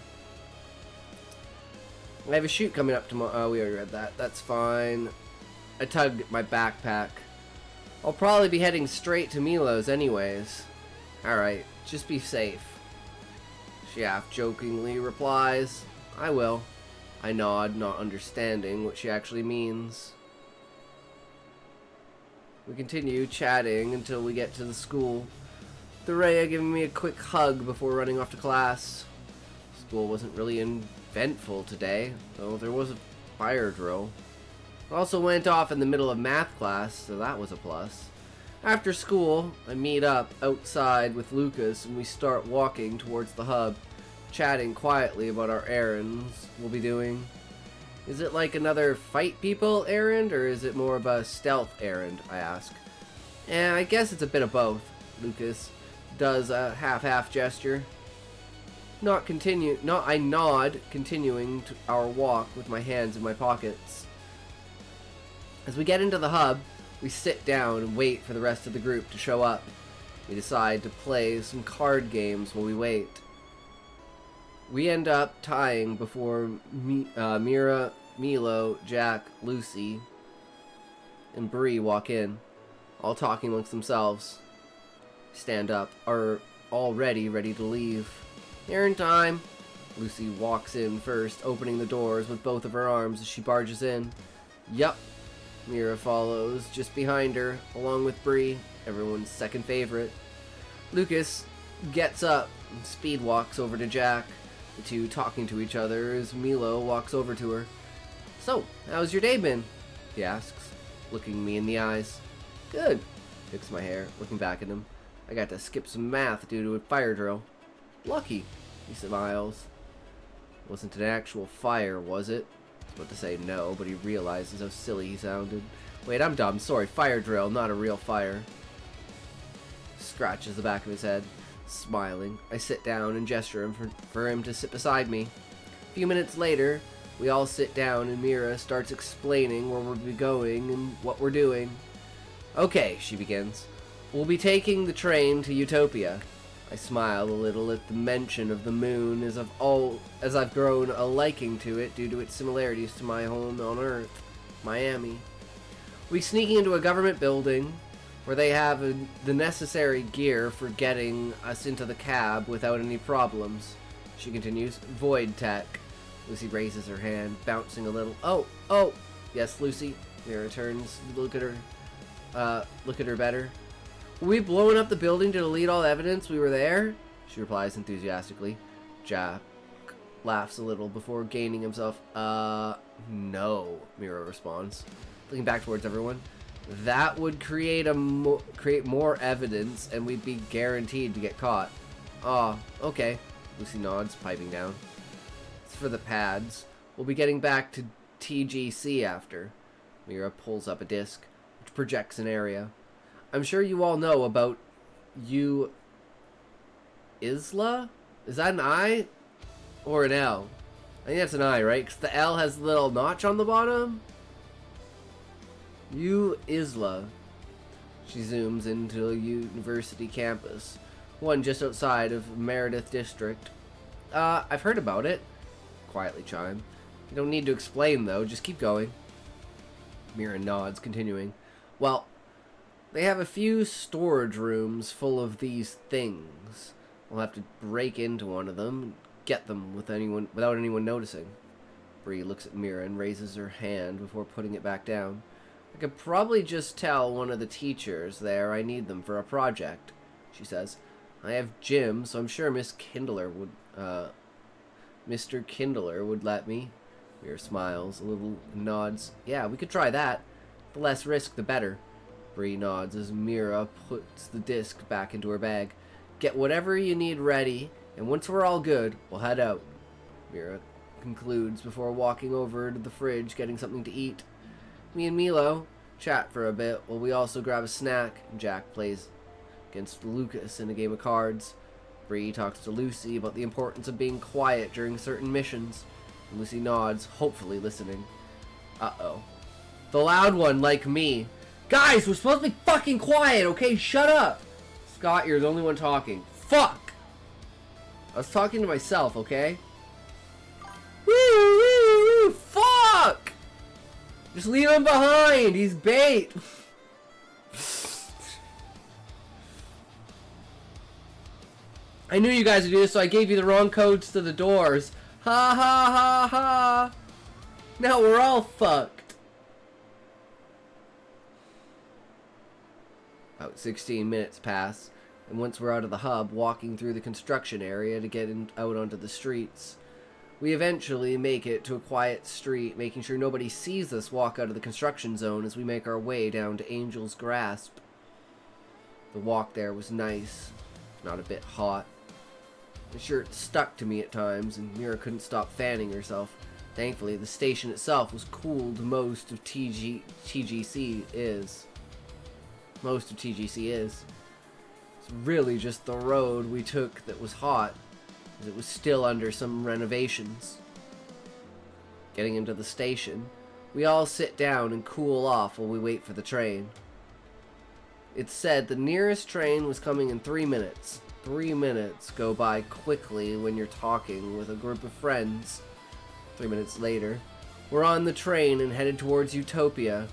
[SPEAKER 1] I have a shoot coming up tomorrow. Oh, we already read that. That's fine. I tugged at my backpack. I'll probably be heading straight to Milo's anyways. Alright, just be safe. She half-jokingly replies, I will. I nod, not understanding what she actually means. We continue chatting until we get to the school. Thoraya giving me a quick hug before running off to class. School wasn't really eventful today, though there was a fire drill. It also went off in the middle of math class, so that was a plus. After school, I meet up outside with Lucas and we start walking towards the hub, chatting quietly about our errands we'll be doing. Is it like another fight people errand, or is it more of a stealth errand, I ask. I guess it's a bit of both, Lucas does a half-half gesture. I nod, continuing our walk with my hands in my pockets. As we get into the hub, we sit down and wait for the rest of the group to show up. We decide to play some card games while we wait. We end up tying before Mira, Milo, Jack, Lucy, and Bree walk in, all talking amongst themselves. Stand up, are already ready to leave. Errand time! Lucy walks in first, opening the doors with both of her arms as she barges in. Yup. Mira follows just behind her, along with Bree, everyone's second favorite. Lucas gets up and speed walks over to Jack, the two talking to each other as Milo walks over to her. So, how's your day been? He asks, looking me in the eyes. Good. Fix my hair, looking back at him. I got to skip some math due to a fire drill. Lucky, he smiles. Wasn't an actual fire, was it? I was about to say no, but he realizes how silly he sounded. Wait, I'm dumb. Sorry, fire drill, not a real fire. Scratches the back of his head, smiling. I sit down and gesture for him to sit beside me. A few minutes later, we all sit down and Mira starts explaining where we'll be going and what we're doing. Okay, she begins. We'll be taking the train to Utopia. I smile a little at the mention of the moon as I've grown a liking to it due to its similarities to my home on Earth, Miami. We sneak into a government building where they have the necessary gear for getting us into the cab without any problems. She continues, Void Tech. Lucy raises her hand, bouncing a little. Oh, yes, Lucy. Mira turns, look at her better. Were we blowing up the building to delete all evidence we were there? She replies enthusiastically. Jack laughs a little before gaining himself. No, Mira responds, looking back towards everyone. That would create more evidence, and we'd be guaranteed to get caught. Ah, okay. Lucy nods, piping down. It's for the pads. We'll be getting back to TGC after. Mira pulls up a disc, which projects an area. I'm sure you all know about Isla? Is that an I or an L? I think that's an I, right? Because the L has a little notch on the bottom. Isla. She zooms into a university campus, one just outside of Meredith District. I've heard about it. Quietly chime. You don't need to explain, though. Just keep going. Mira nods, continuing. Well, they have a few storage rooms full of these things. We'll have to break into one of them and get them without anyone noticing. Bree looks at Mira and raises her hand before putting it back down. I could probably just tell one of the teachers there I need them for a project, she says. I have gym, so I'm sure Mr. Kindler would let me. Mira smiles, a little nods. Yeah, we could try that. The less risk, the better. Bree nods as Mira puts the disc back into her bag. Get whatever you need ready, and once we're all good, we'll head out. Mira concludes before walking over to the fridge, getting something to eat. Me and Milo chat for a bit while we also grab a snack. Jack plays against Lucas in a game of cards. Bree talks to Lucy about the importance of being quiet during certain missions. Lucy nods, hopefully listening. Uh-oh. The loud one, like me. Guys, we're supposed to be fucking quiet, okay? Shut up! Scott, you're the only one talking. Fuck! I was talking to myself, okay? Woo! Fuck! Just leave him behind! He's bait! I knew you guys would do this, so I gave you the wrong codes to the doors. Ha ha ha ha! Now we're all fucked. About 16 minutes pass, and once we're out of the hub, walking through the construction area to get out onto the streets, we eventually make it to a quiet street, making sure nobody sees us walk out of the construction zone as we make our way down to Angel's Grasp. The walk there was nice, not a bit hot. The shirt stuck to me at times, and Mira couldn't stop fanning herself. Thankfully, the station itself was cooled most of TGC is. Most of TGC is. It's really just the road we took that was hot, as it was still under some renovations. Getting into the station, we all sit down and cool off while we wait for the train. It's said the nearest train was coming in 3 minutes. 3 minutes go by quickly when you're talking with a group of friends. 3 minutes later, we're on the train and headed towards Utopia.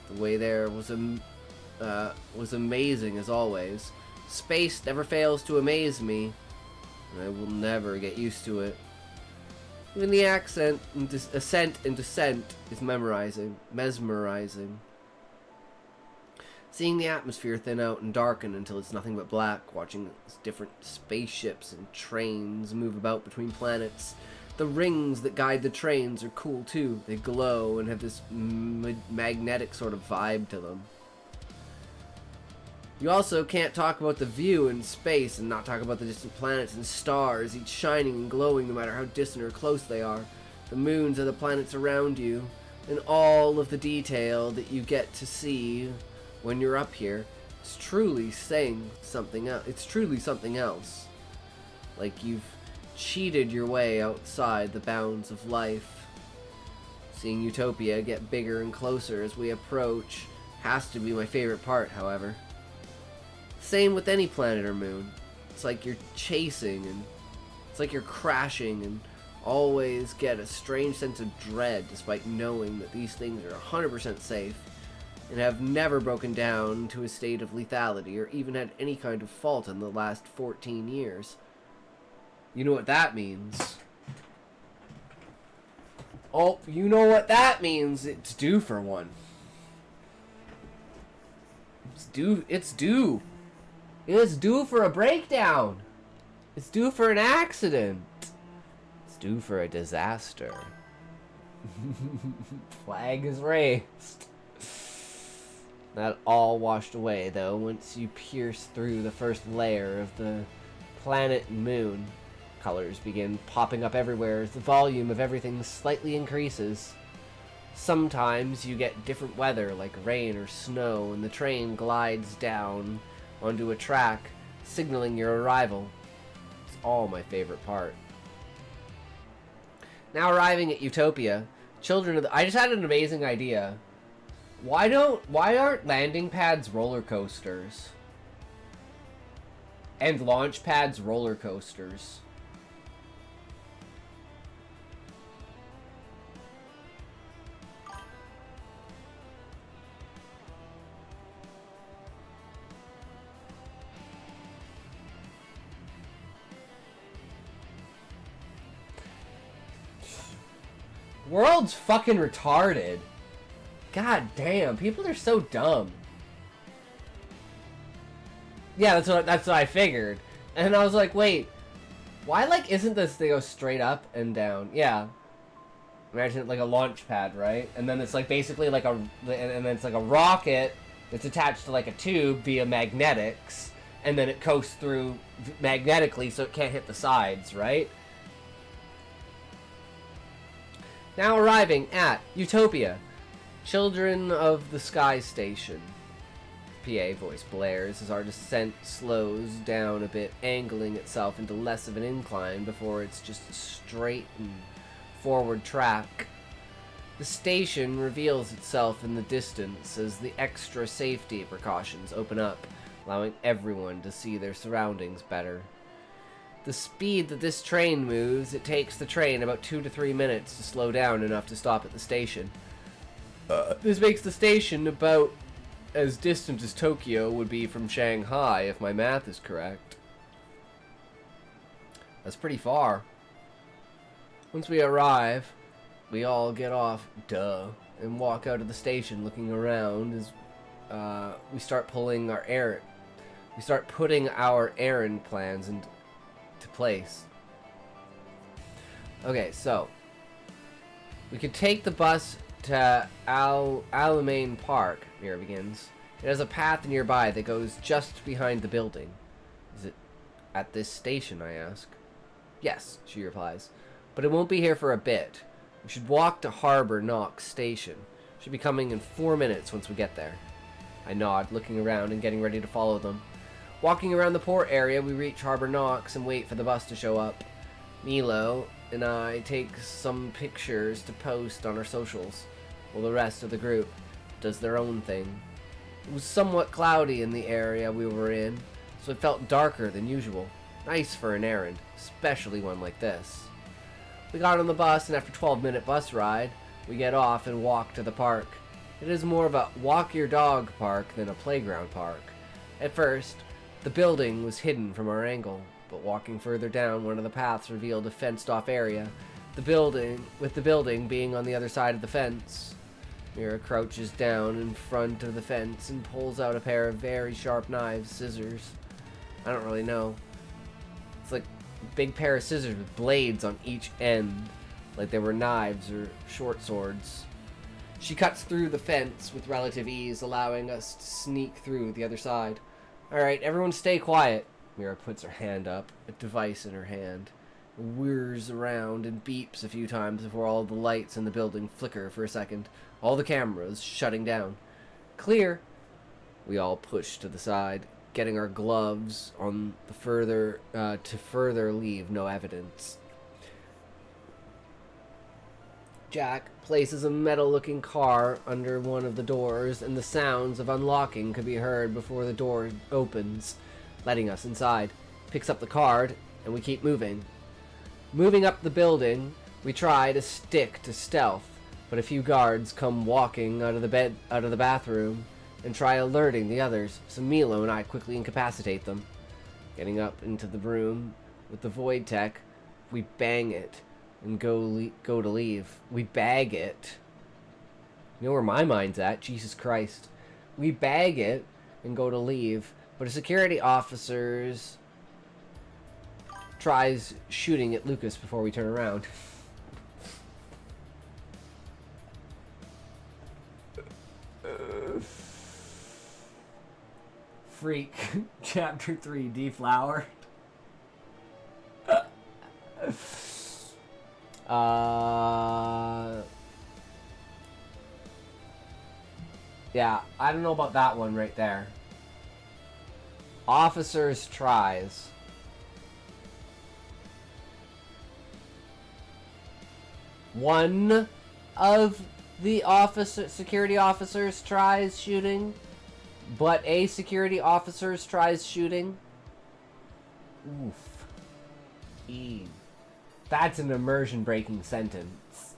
[SPEAKER 1] The way there was amazing as always. Space never fails to amaze me, and I will never get used to it. Even the accent and ascent and descent is mesmerizing. Seeing the atmosphere thin out and darken until it's nothing but black, watching different spaceships and trains move about between planets. The rings that guide the trains are cool too. They glow and have this magnetic sort of vibe to them. You also can't talk about the view in space and not talk about the distant planets and stars, each shining and glowing no matter how distant or close they are. The moons of the planets around you, and all of the detail that you get to see when you're up here. It's truly saying something else. It's truly something else. Like you've cheated your way outside the bounds of life. Seeing Utopia get bigger and closer as we approach has to be my favorite part, however. Same with any planet or moon. It's like you're chasing and it's like you're crashing and always get a strange sense of dread despite knowing that these things are 100% safe and have never broken down to a state of lethality or even had any kind of fault in the last 14 years. You know what that means. Oh, you know what that means. It's due for one. It's due. It's due. It's due for a breakdown. It's due for an accident. It's due for a disaster. Flag is raised. That all washed away, though, once you pierce through the first layer of the planet and moon. Colors begin popping up everywhere as the volume of everything slightly increases. Sometimes you get different weather, like rain or snow, and the train glides down onto a track, signaling your arrival. It's all my favorite part. Now arriving at Utopia, I just had an amazing idea. Why aren't landing pads roller coasters? And launch pads roller coasters? World's fucking retarded. God damn, people are so dumb. Yeah, that's what I figured. And I was like, wait, why, like, isn't this, they go straight up and down? Yeah. Imagine it like a launch pad, right? And then it's like basically like and then it's like a rocket that's attached to like a tube via magnetics, and then it coasts through magnetically so it can't hit the sides, right? Now arriving at Utopia, Children of the Sky Station. PA voice blares as our descent slows down a bit, angling itself into less of an incline before it's just a straight and forward track. The station reveals itself in the distance as the extra safety precautions open up, allowing everyone to see their surroundings better. The speed that this train moves, it takes the train about 2 to 3 minutes to slow down enough to stop at the station. This makes the station about as distant as Tokyo would be from Shanghai, if my math is correct. That's pretty far. Once we arrive, we all get off, and walk out of the station looking around as we start putting our errand plans into place. Okay, so we could take the bus to Alamein Park. Mira begins. It has a path nearby that goes just behind the building. Is it at this station, I ask. Yes, she replies. But it won't be here for a bit. We should walk to Harbor Knox Station. Should be coming in 4 minutes once we get there. I nod, looking around and getting ready to follow them. Walking around the port area, we reach Harbor Knox and wait for the bus to show up. Milo and I take some pictures to post on our socials, while the rest of the group does their own thing. It was somewhat cloudy in the area we were in, so it felt darker than usual. Nice for an errand, especially one like this. We got on the bus, and after a 12-minute bus ride, we get off and walk to the park. It is more of a walk-your-dog park than a playground park. At first, the building was hidden from our angle, but walking further down, one of the paths revealed a fenced-off area. The building being on the other side of the fence. Mira crouches down in front of the fence and pulls out a pair of very sharp knives, scissors. I don't really know. It's like a big pair of scissors with blades on each end, like they were knives or short swords. She cuts through the fence with relative ease, allowing us to sneak through the other side. Alright, everyone stay quiet. Mira puts her hand up, a device in her hand. Whirs around and beeps a few times before all the lights in the building flicker for a second. All the cameras shutting down. Clear. We all push to the side, getting our gloves on the to further leave no evidence. Jack places a metal-looking car under one of the doors, and the sounds of unlocking could be heard before the door opens, letting us inside. Picks up the card, and we keep moving. Moving up the building, we try to stick to stealth, but a few guards come walking out of the bathroom and try alerting the others, so Milo and I quickly incapacitate them. Getting up into the room with the void tech, we bang it and go to leave. We bag it. You know where my mind's at? Jesus Christ. We bag it and go to leave, but a security officer's tries shooting at Lucas before we turn around. Freak. Chapter 3, Deflowered. Yeah, I don't know about that one right there. Officers tries. One of the security officers tries shooting, but a security officer tries shooting. Oof. That's an immersion-breaking sentence.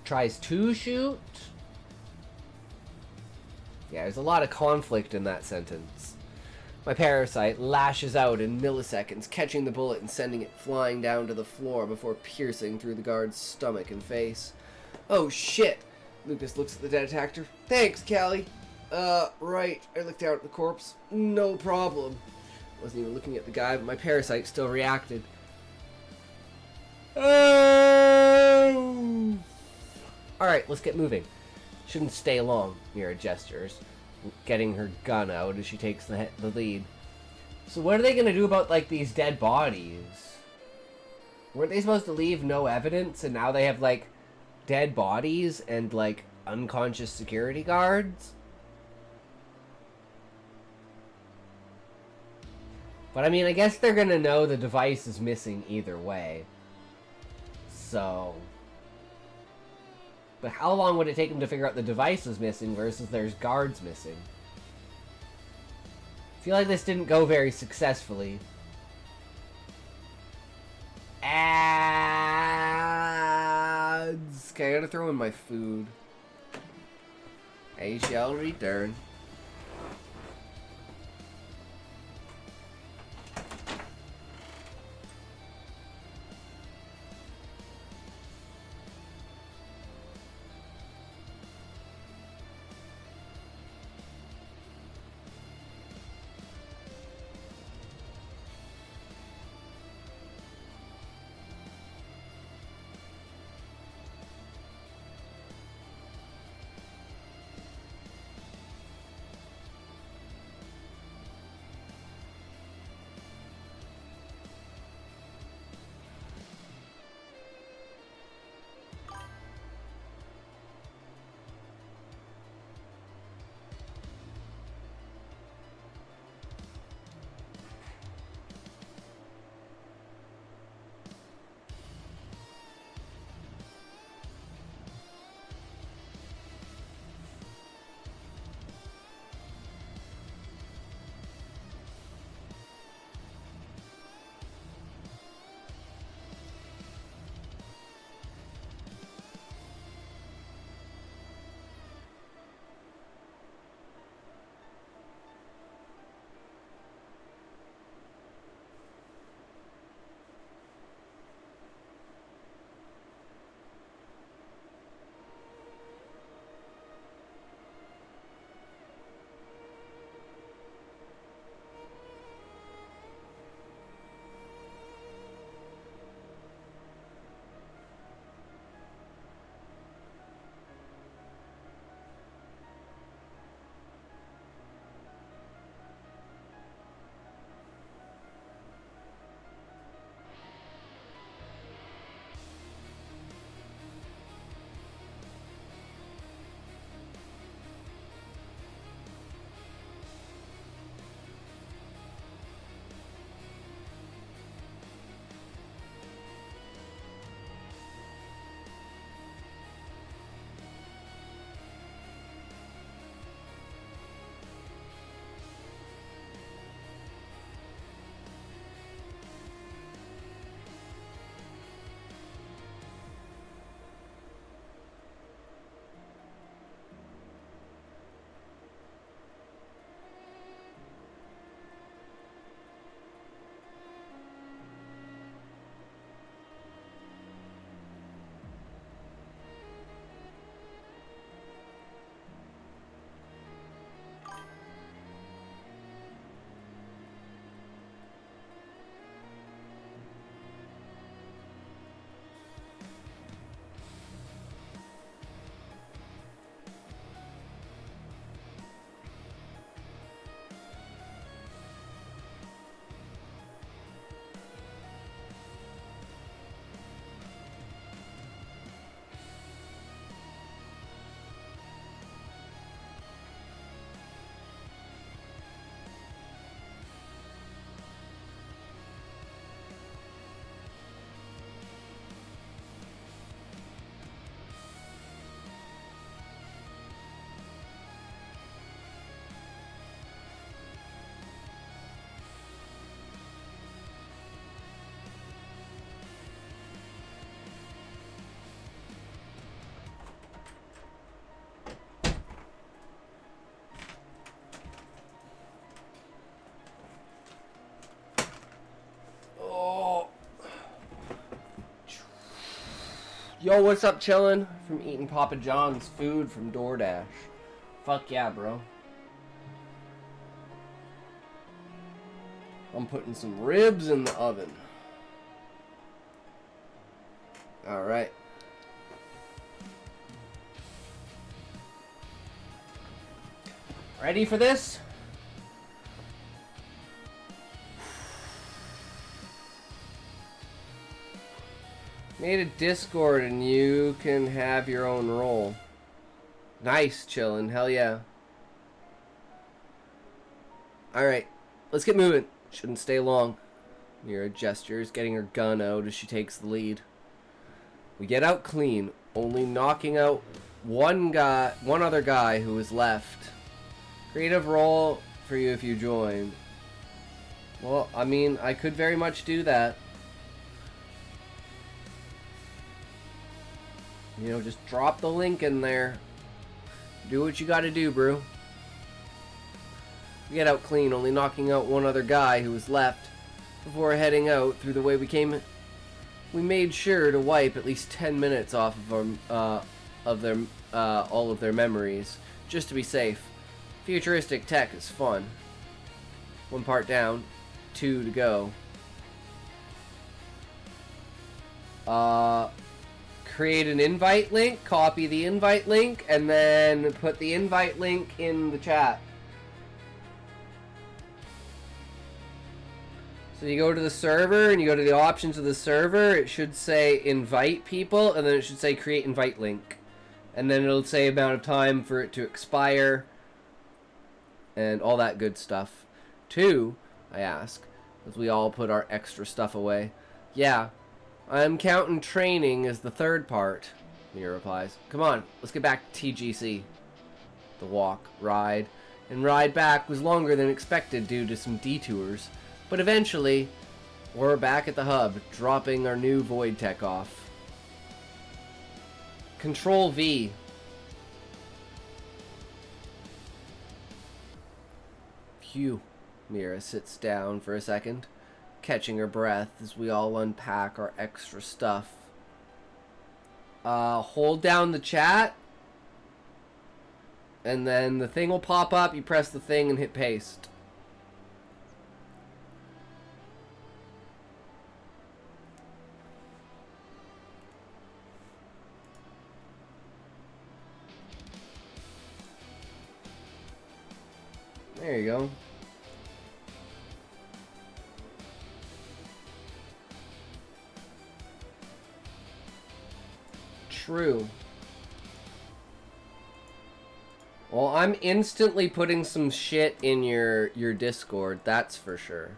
[SPEAKER 1] Tries to shoot? Yeah, there's a lot of conflict in that sentence. My parasite lashes out in milliseconds, catching the bullet and sending it flying down to the floor before piercing through the guard's stomach and face. Oh shit! Lucas looks at the detector. Thanks, Callie. Right. I looked out at the corpse. No problem. Wasn't even looking at the guy, but my parasite still reacted. Oh! Alright, let's get moving. Shouldn't stay long, Mira gestures, getting her gun out as she takes the lead. So what are they going to do about, like, these dead bodies? Weren't they supposed to leave no evidence, and now they have, like, dead bodies and, like, unconscious security guards? But, I mean, I guess they're going to know the device is missing either way. So... But how long would it take them to figure out the device is missing versus there's guards missing? I feel like this didn't go very successfully. Ads! Okay, I gotta throw in my food. I shall return. Yo, what's up, chillin'? from eating Papa John's food from DoorDash. Fuck yeah, bro. I'm putting some ribs in the oven. Alright. Ready for this? Made a Discord and you can have your own role. Nice, chillin'. Hell yeah. Alright, let's get moving. Shouldn't stay long. Mira gestures, getting her gun out as she takes the lead. We get out clean, only knocking out one other guy who is left. Creative role for you if you join. Well, I mean, I could very much do that. You know, just drop the link in there. Do what you gotta do, bro. We get out clean, only knocking out one other guy who was left before heading out through the way we came. We made sure to wipe at least 10 minutes off of all of their memories, just to be safe. Futuristic tech is fun. 1 part down, 2 to go. Create an invite link, copy the invite link, and then put the invite link in the chat. So you go to the server, and you go to the options of the server, it should say invite people, and then it should say create invite link. And then it'll say amount of time for it to expire, and all that good stuff. 2, I ask, as we all put our extra stuff away. Yeah. I'm counting training as the 3rd part, Mia replies. Come on, let's get back to TGC. The walk, ride, and ride back was longer than expected due to some detours, but eventually, we're back at the hub, dropping our new Void Tech off. Control V. Phew. Mira sits down for a second, catching her breath as we all unpack our extra stuff. Hold down the chat, and then the thing will pop up, you press the thing and hit paste. There you go. True. Well, I'm instantly putting some shit in your Discord, that's for sure.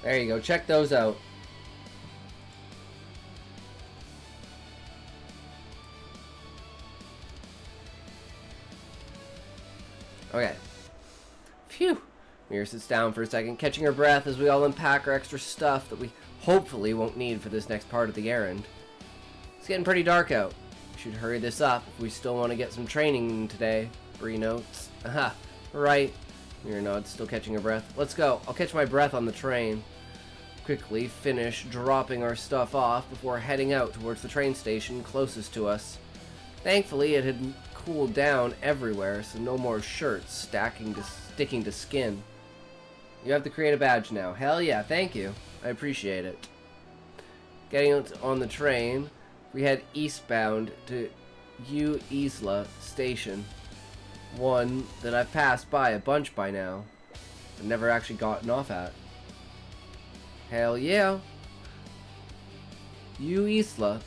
[SPEAKER 1] There you go. Check those out. Okay. Phew. Mira sits down for a second, catching her breath as we all unpack our extra stuff that we hopefully won't need for this next part of the errand. It's getting pretty dark out. We should hurry this up if we still want to get some training in today. Bree notes. Aha. Right. Mira nods, still catching her breath. Let's go. I'll catch my breath on the train. Quickly finish dropping our stuff off before heading out towards the train station closest to us. Thankfully, it had cooled down everywhere, so no more shirts sticking to skin. You have to create a badge now. Hell yeah, thank you. I appreciate it. Getting on the train, we head eastbound to U Isla Station. One that I've passed by a bunch by now, but never actually gotten off at. Hell yeah. U Isla.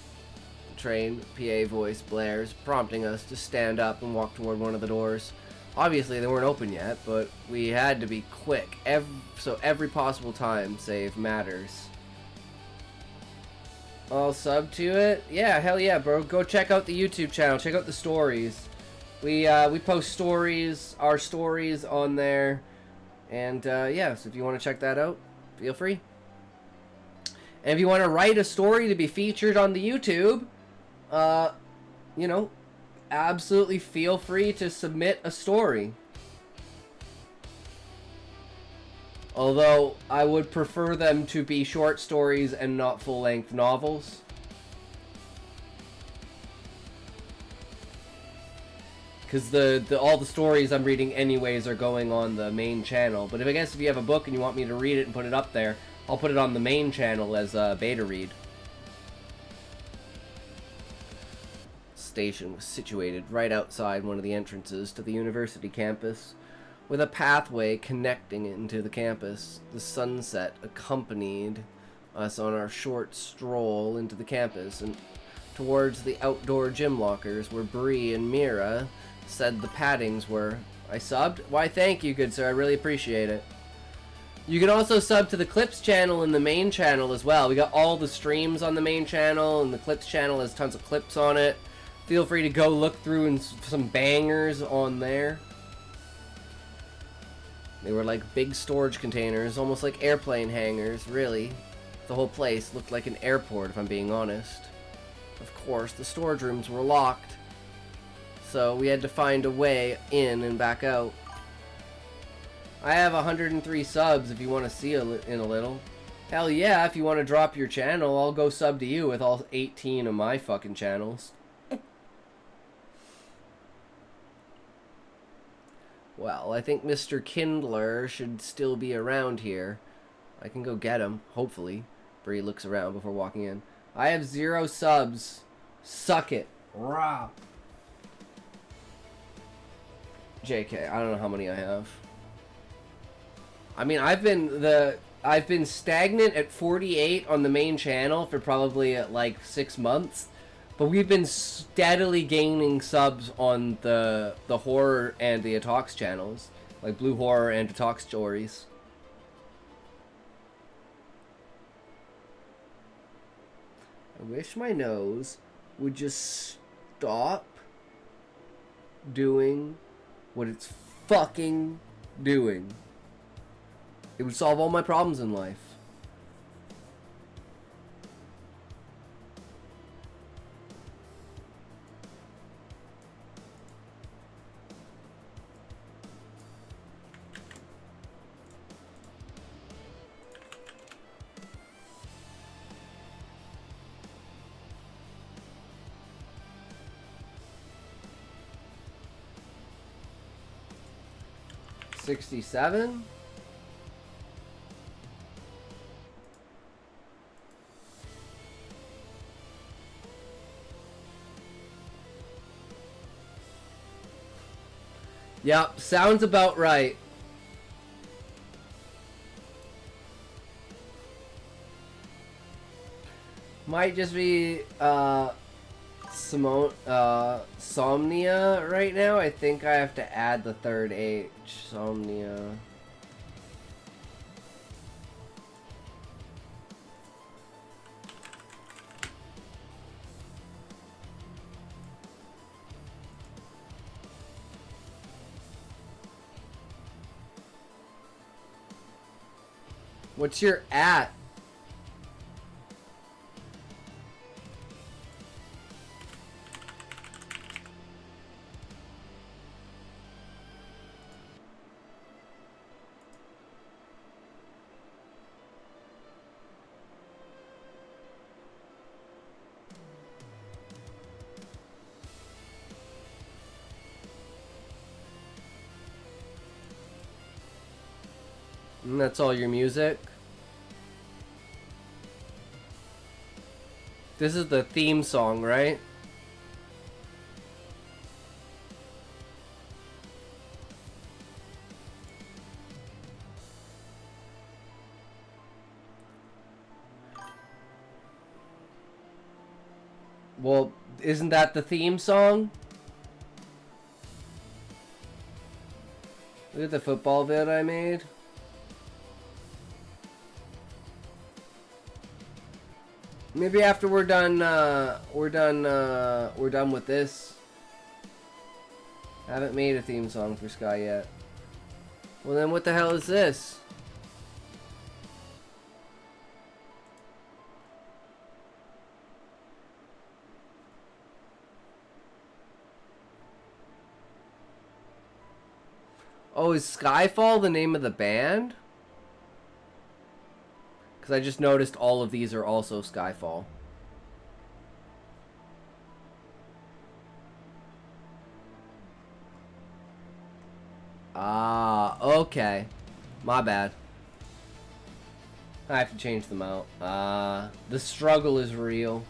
[SPEAKER 1] The train PA voice blares, prompting us to stand up and walk toward one of the doors. Obviously they weren't open yet, but we had to be quick, so every possible time save matters. I'll sub to it? Yeah, hell yeah, bro. Go check out the YouTube channel, check out the stories. We post stories, our stories on there. And yeah, so if you want to check that out, feel free. And if you want to write a story to be featured on the YouTube, you know, absolutely feel free to submit a story. Although, I would prefer them to be short stories and not full-length novels. Because all the stories I'm reading anyways are going on the main channel. But I guess if you have a book and you want me to read it and put it up there, I'll put it on the main channel as a beta read. Station was situated right outside one of the entrances to the university campus, with a pathway connecting it into the campus. The sunset accompanied us on our short stroll into the campus and towards the outdoor gym lockers where Bree and Mira said the paddings were. I subbed? Why, thank you, good sir. I really appreciate it. You can also sub to the Clips channel and the main channel as well. We got all the streams on the main channel, and the Clips channel has tons of clips on it. Feel free to go look through and some bangers on there. They were like big storage containers, almost like airplane hangars, really. The whole place looked like an airport, if I'm being honest. Of course, the storage rooms were locked, so we had to find a way in and back out. I have 103 subs if you want to see in a little. Hell yeah, if you want to drop your channel, I'll go sub to you with all 18 of my fucking channels. Well, I think Mr. Kindler should still be around here. I can go get him, hopefully. Bree looks around before walking in. I have 0 subs. Suck it. Rah. JK, I don't know how many I have. I mean, I've been stagnant at 48 on the main channel for probably like 6 months. But we've been steadily gaining subs on the horror and the Atox channels, like Blue Horror and Atox Stories. I wish my nose would just stop doing what it's fucking doing. It would solve all my problems in life. $67. Yep, sounds about right. Might just be Somnia right now. I think I have to add the third H. Somnia. What's your at? And that's all your music? This is the theme song, right? Well, isn't that the theme song? Look at the football vid I made. Maybe after we're done with this. I haven't made a theme song for Sky yet. Well then what the hell is this? Oh, is Skyfall the name of the band? Because I just noticed all of these are also Skyfall. Ah, okay. My bad. I have to change them out. The struggle is real.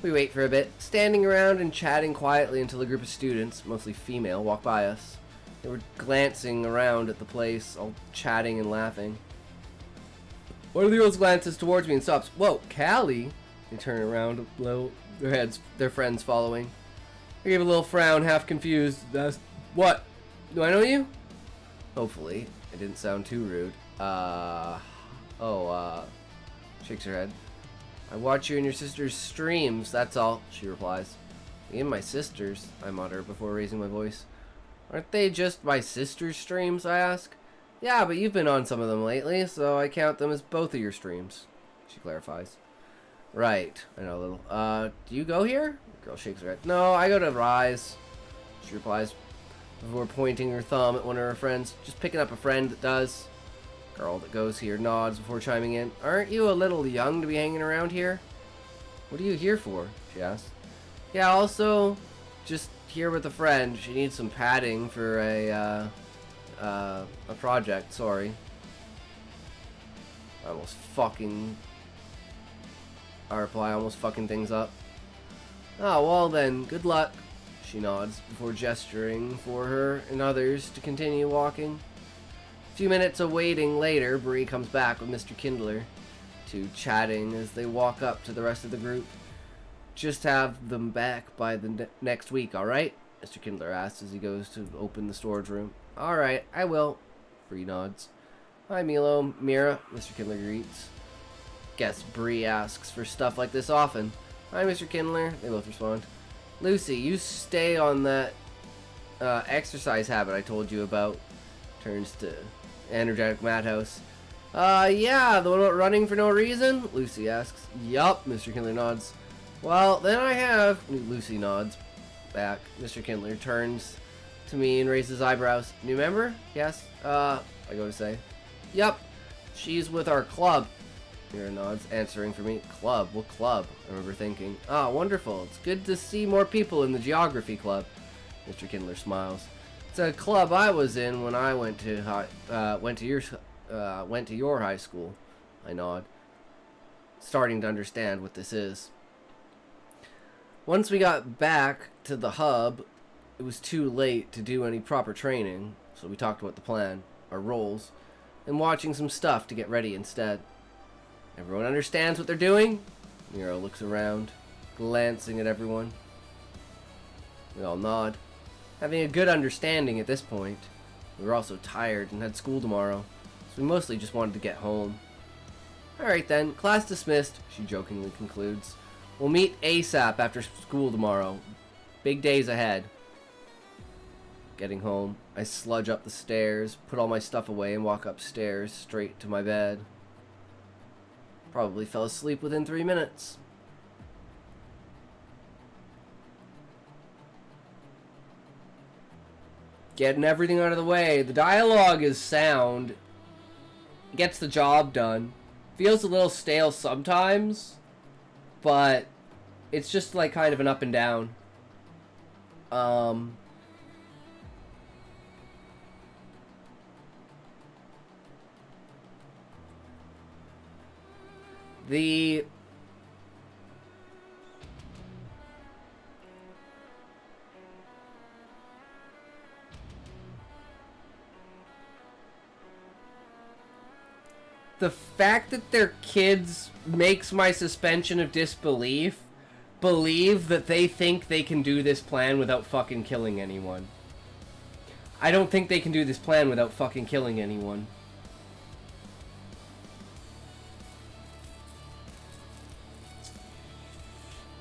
[SPEAKER 1] We wait for a bit, standing around and chatting quietly until a group of students, mostly female, walk by us. They were glancing around at the place, all chatting and laughing. One of the girls glances towards me and stops. Whoa, Callie? They turn around, their friends following. I gave a little frown, half confused. What? Do I know you? Hopefully. It didn't sound too rude. Shakes her head. I watch you and your sister's streams, that's all, she replies. Me and my sister's, I mutter before raising my voice. Aren't they just my sister's streams, I ask? Yeah, but you've been on some of them lately, so I count them as both of your streams, she clarifies. Right, I know a little. Do you go here? The girl shakes her head. No, I go to Rise, she replies, before pointing her thumb at one of her friends. Just picking up a friend that does. Girl that goes here nods before chiming in. Aren't you a little young to be hanging around here? What are you here for? She asks. Yeah, also, just here with a friend. She needs some padding for a project, sorry. I reply, almost fucking things up. Oh, well then, good luck, she nods, before gesturing for her and others to continue walking. A few minutes of waiting later, Bree comes back with Mr. Kindler, two chatting as they walk up to the rest of the group. Just have them back by the next week, alright? Mr. Kindler asks as he goes to open the storage room. Alright, I will. Bree nods. Hi, Milo, Mira, Mr. Kindler greets. Guess Bree asks for stuff like this often. Hi, Mr. Kindler, they both respond. Lucy, you stay on that exercise habit I told you about. Turns to energetic Madhouse. Yeah, the one about running for no reason? Lucy asks. Yup, Mr. Kindler nods. Well, then I have... Lucy nods back. Mr. Kindler turns to me and raises eyebrows. New member? Yes. I go to say. Yup, she's with our club. Mira nods, answering for me. Club? What club? I remember thinking. Ah, wonderful. It's good to see more people in the geography club. Mr. Kindler smiles. It's a club I was in when I went to your high school. I nod, starting to understand what this is. Once we got back to the hub, it was too late to do any proper training, so we talked about the plan, our roles, and watching some stuff to get ready instead. Everyone understands what they're doing? Mira looks around, glancing at everyone. We all nod, having a good understanding at this point. We were also tired and had school tomorrow, so we mostly just wanted to get home. Alright then, class dismissed, she jokingly concludes. We'll meet ASAP after school tomorrow. Big days ahead. Getting home, I sludge up the stairs, put all my stuff away, and walk upstairs straight to my bed. Probably fell asleep within 3 minutes. Getting everything out of the way. The dialogue is sound. Gets the job done. Feels a little stale sometimes, but it's just like kind of an up and down. The fact that they're kids makes my suspension of disbelief believe that they think they can do this plan without fucking killing anyone. I don't think they can do this plan without fucking killing anyone.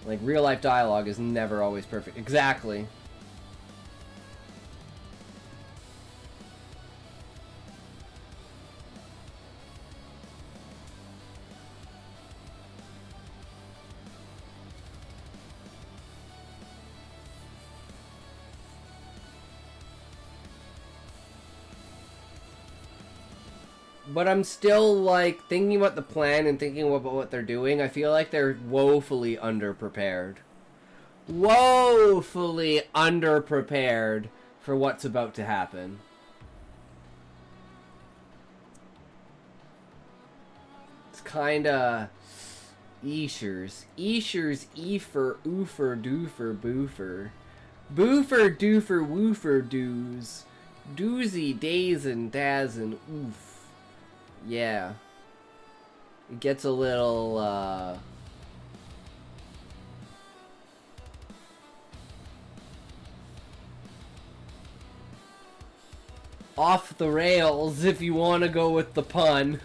[SPEAKER 1] Like, real life dialogue is never always perfect. Exactly. But I'm still, like, thinking about the plan and thinking about what they're doing. I feel like they're woefully underprepared. Woefully underprepared for what's about to happen. It's kinda... Eeshers. Eeshers, Eefer, Oofer, Doofer, Boofer. Boofer, Doofer, Woofer, Doos. Doozy, Dazin, Dazin, Oof. Yeah. It gets a little, off the rails, if you want to go with the pun.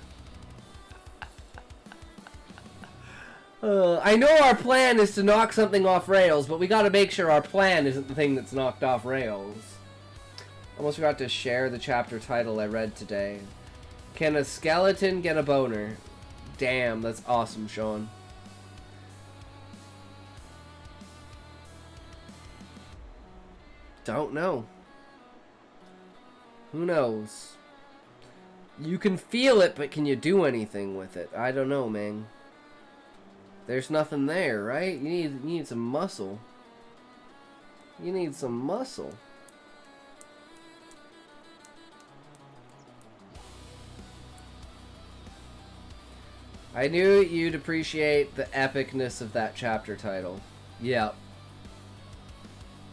[SPEAKER 1] I know our plan is to knock something off rails, but we gotta make sure our plan isn't the thing that's knocked off rails. Almost forgot to share the chapter title I read today. Can a skeleton get a boner? Damn, that's awesome, Sean. Don't know. Who knows? You can feel it, but can you do anything with it? I don't know, man. There's nothing there, right? You need some muscle. You need some muscle. I knew you'd appreciate the epicness of that chapter title. Yeah.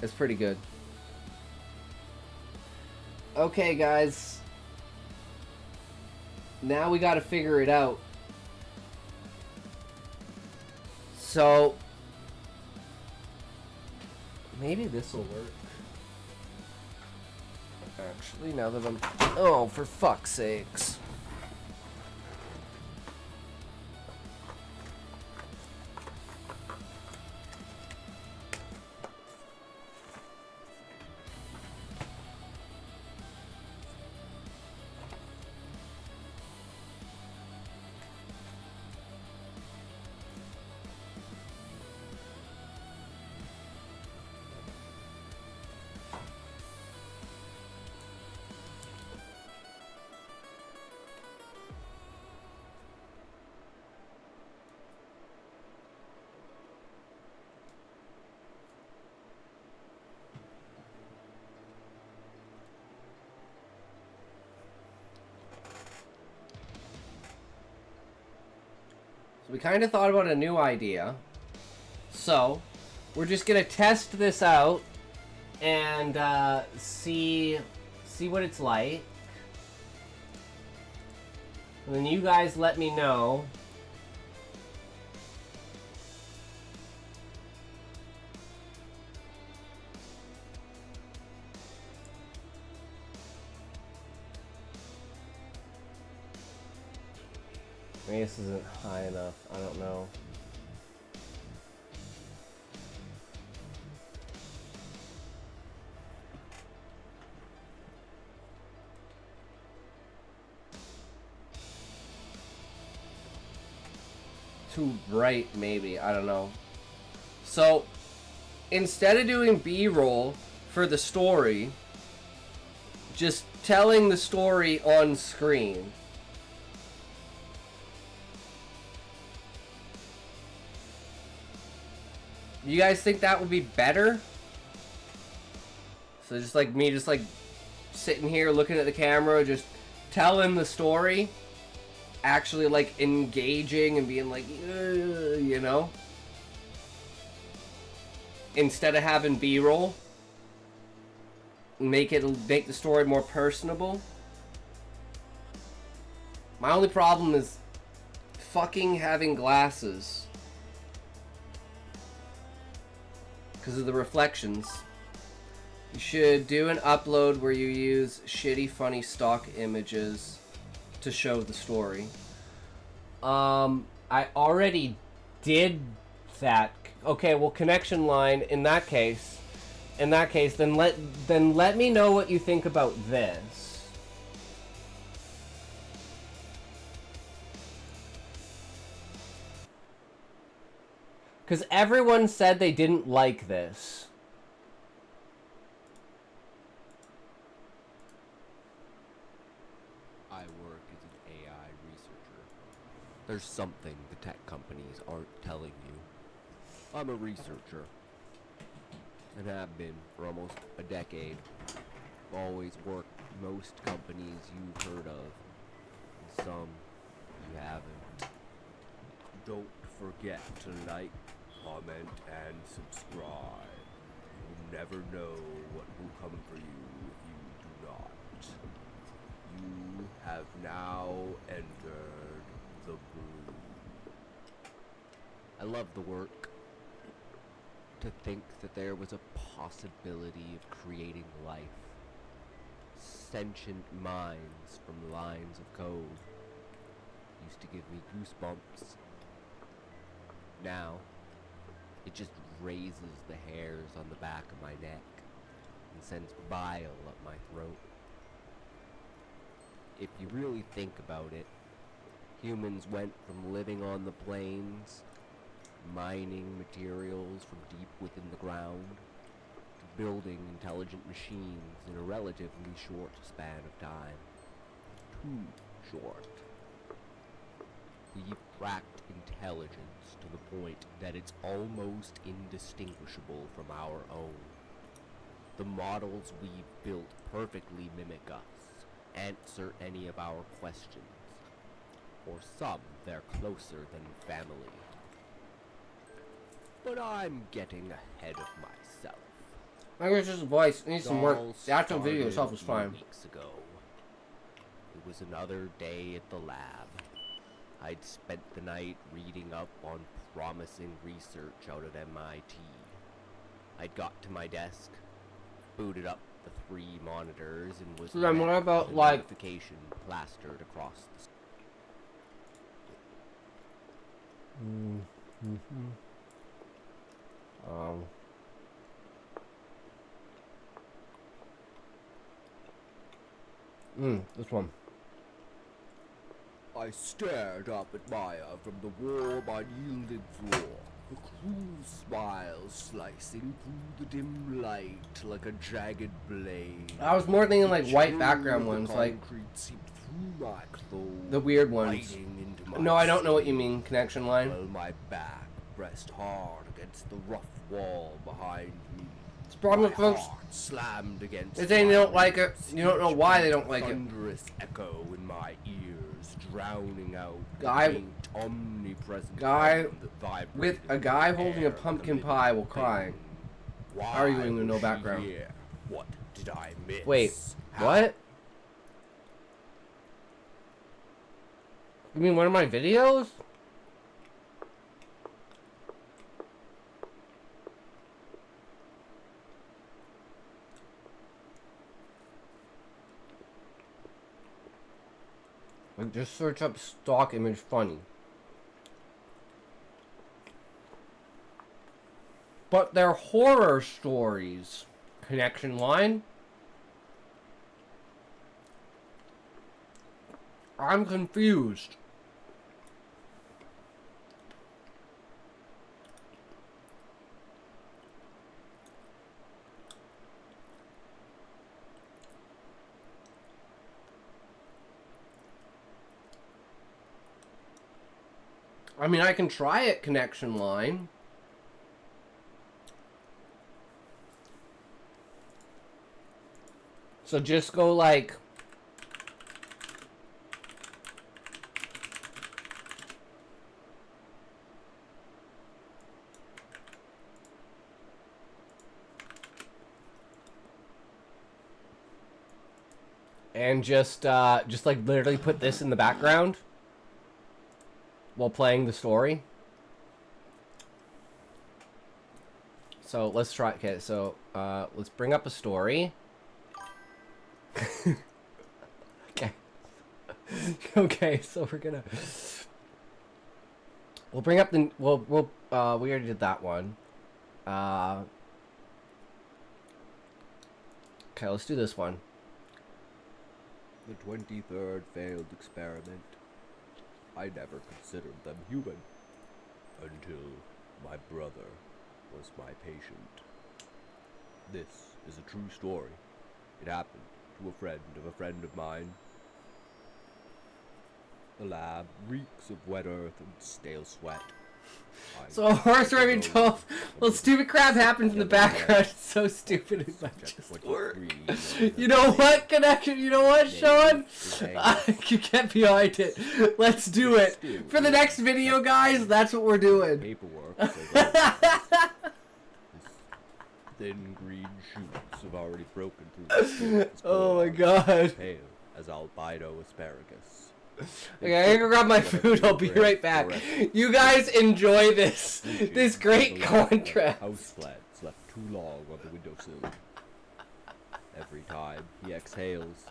[SPEAKER 1] It's pretty good. Okay, guys. Now we gotta figure it out. So... maybe this will work. Actually, now that I'm... oh, for fuck's sakes. We kind of thought about a new idea. So, we're just going to test this out and see what it's like. And then you guys let me know. Maybe this isn't high enough. I don't know. Too bright, maybe. I don't know. So, instead of doing B-roll for the story, just telling the story on screen. You guys think that would be better? So just like me, just like sitting here looking at the camera, just telling the story, actually like engaging and being like, you know, instead of having B-roll, make the story more personable. My only problem is fucking having glasses. Because of the reflections. You should do an upload where you use shitty funny stock images to show the story. I already did that. Okay, well, connection line in that case, then let me know what you think about this. Because everyone said they didn't like this.
[SPEAKER 6] I work as an There's something the tech companies aren't telling you. I'm a researcher, and have been for almost a decade. Always worked most companies you've heard of, and some you haven't. Don't forget to like, comment, and subscribe. You'll never know what will come for you if you do not. You have now entered the brood. I love the work. To think that there was a possibility of creating life. Sentient minds from lines of code. Used to give me goosebumps. Now, it just raises the hairs on the back of my neck and sends bile up my throat. If you really think about it, humans went from living on the plains, mining materials from deep within the ground, to building intelligent machines in a relatively short span of time. Too short. We've cracked intelligence to the point that it's almost indistinguishable from our own. The models we've built perfectly mimic us, answer any of our questions. For some, they're closer than family. But I'm getting ahead of myself.
[SPEAKER 1] I guess just voice. It needs some work.
[SPEAKER 6] All
[SPEAKER 1] The actual video
[SPEAKER 6] started
[SPEAKER 1] itself was
[SPEAKER 6] a few
[SPEAKER 1] fine.
[SPEAKER 6] weeks ago. It was another day at the lab. I'd spent the night reading up on promising research out at MIT. I'd got to my desk, booted up the 3 monitors, and was
[SPEAKER 1] So then
[SPEAKER 6] met
[SPEAKER 1] what about,
[SPEAKER 6] with a
[SPEAKER 1] like-
[SPEAKER 6] notification plastered across the
[SPEAKER 1] This one.
[SPEAKER 6] I stared up at Maya from the warm, unyielding floor, her cruel smile slicing through the dim light like a jagged blade.
[SPEAKER 1] I was more thinking like
[SPEAKER 6] The
[SPEAKER 1] white
[SPEAKER 6] chill
[SPEAKER 1] background
[SPEAKER 6] of the
[SPEAKER 1] ones, like
[SPEAKER 6] concrete seeped through my clothes,
[SPEAKER 1] the weird ones.
[SPEAKER 6] biting into my
[SPEAKER 1] No, I don't know what you
[SPEAKER 6] skin,
[SPEAKER 1] mean, connection line.
[SPEAKER 6] while my back pressed hard against the rough wall behind me.
[SPEAKER 1] It's the problem,
[SPEAKER 6] My
[SPEAKER 1] folks.
[SPEAKER 6] heart slammed against
[SPEAKER 1] They're saying they
[SPEAKER 6] my
[SPEAKER 1] don't like it.
[SPEAKER 6] ribs,
[SPEAKER 1] You don't know
[SPEAKER 6] each
[SPEAKER 1] why they
[SPEAKER 6] beat
[SPEAKER 1] don't like it.
[SPEAKER 6] thunderous echo in my ears, drowning out
[SPEAKER 1] Guy-
[SPEAKER 6] the faint, omnipresent
[SPEAKER 1] guy
[SPEAKER 6] hum that vibrated
[SPEAKER 1] with a
[SPEAKER 6] in
[SPEAKER 1] guy
[SPEAKER 6] the
[SPEAKER 1] holding a
[SPEAKER 6] air like
[SPEAKER 1] pumpkin
[SPEAKER 6] living
[SPEAKER 1] pie while
[SPEAKER 6] thing.
[SPEAKER 1] crying.
[SPEAKER 6] Why
[SPEAKER 1] Arguing with no
[SPEAKER 6] was she
[SPEAKER 1] background.
[SPEAKER 6] here? What did I miss?
[SPEAKER 1] Wait,
[SPEAKER 6] How-
[SPEAKER 1] what? You mean one of my videos? Like, just search up stock image funny. But they're horror stories. Connection line? I'm confused. I mean, I can try it, connection line. So just go like... And just like literally put this in the background while playing the story. So let's try. Okay, so let's bring up a story. Okay. Okay, so we'll bring up the we already did that one. Okay, let's do this one.
[SPEAKER 6] The 23rd failed experiment. I never considered them human until my brother was my patient. This is a true story. It happened to a friend of mine. The lab reeks of wet earth and stale sweat.
[SPEAKER 1] So a horse driving 12. Well, stupid crap happens in the background. It's so stupid it might just work. You know what, Connection? You know what, Sean? You get behind it. Let's do it. For the next video, guys, that's what we're doing.
[SPEAKER 6] Paperwork. Thin green shoots have already broken through the skin.
[SPEAKER 1] Oh my god.
[SPEAKER 6] Pale as albino asparagus.
[SPEAKER 1] Okay, I'm gonna grab my food. I'll be right back. You guys enjoy this great contrast.
[SPEAKER 6] Houseplants left too long on the windowsill. Every time he exhales,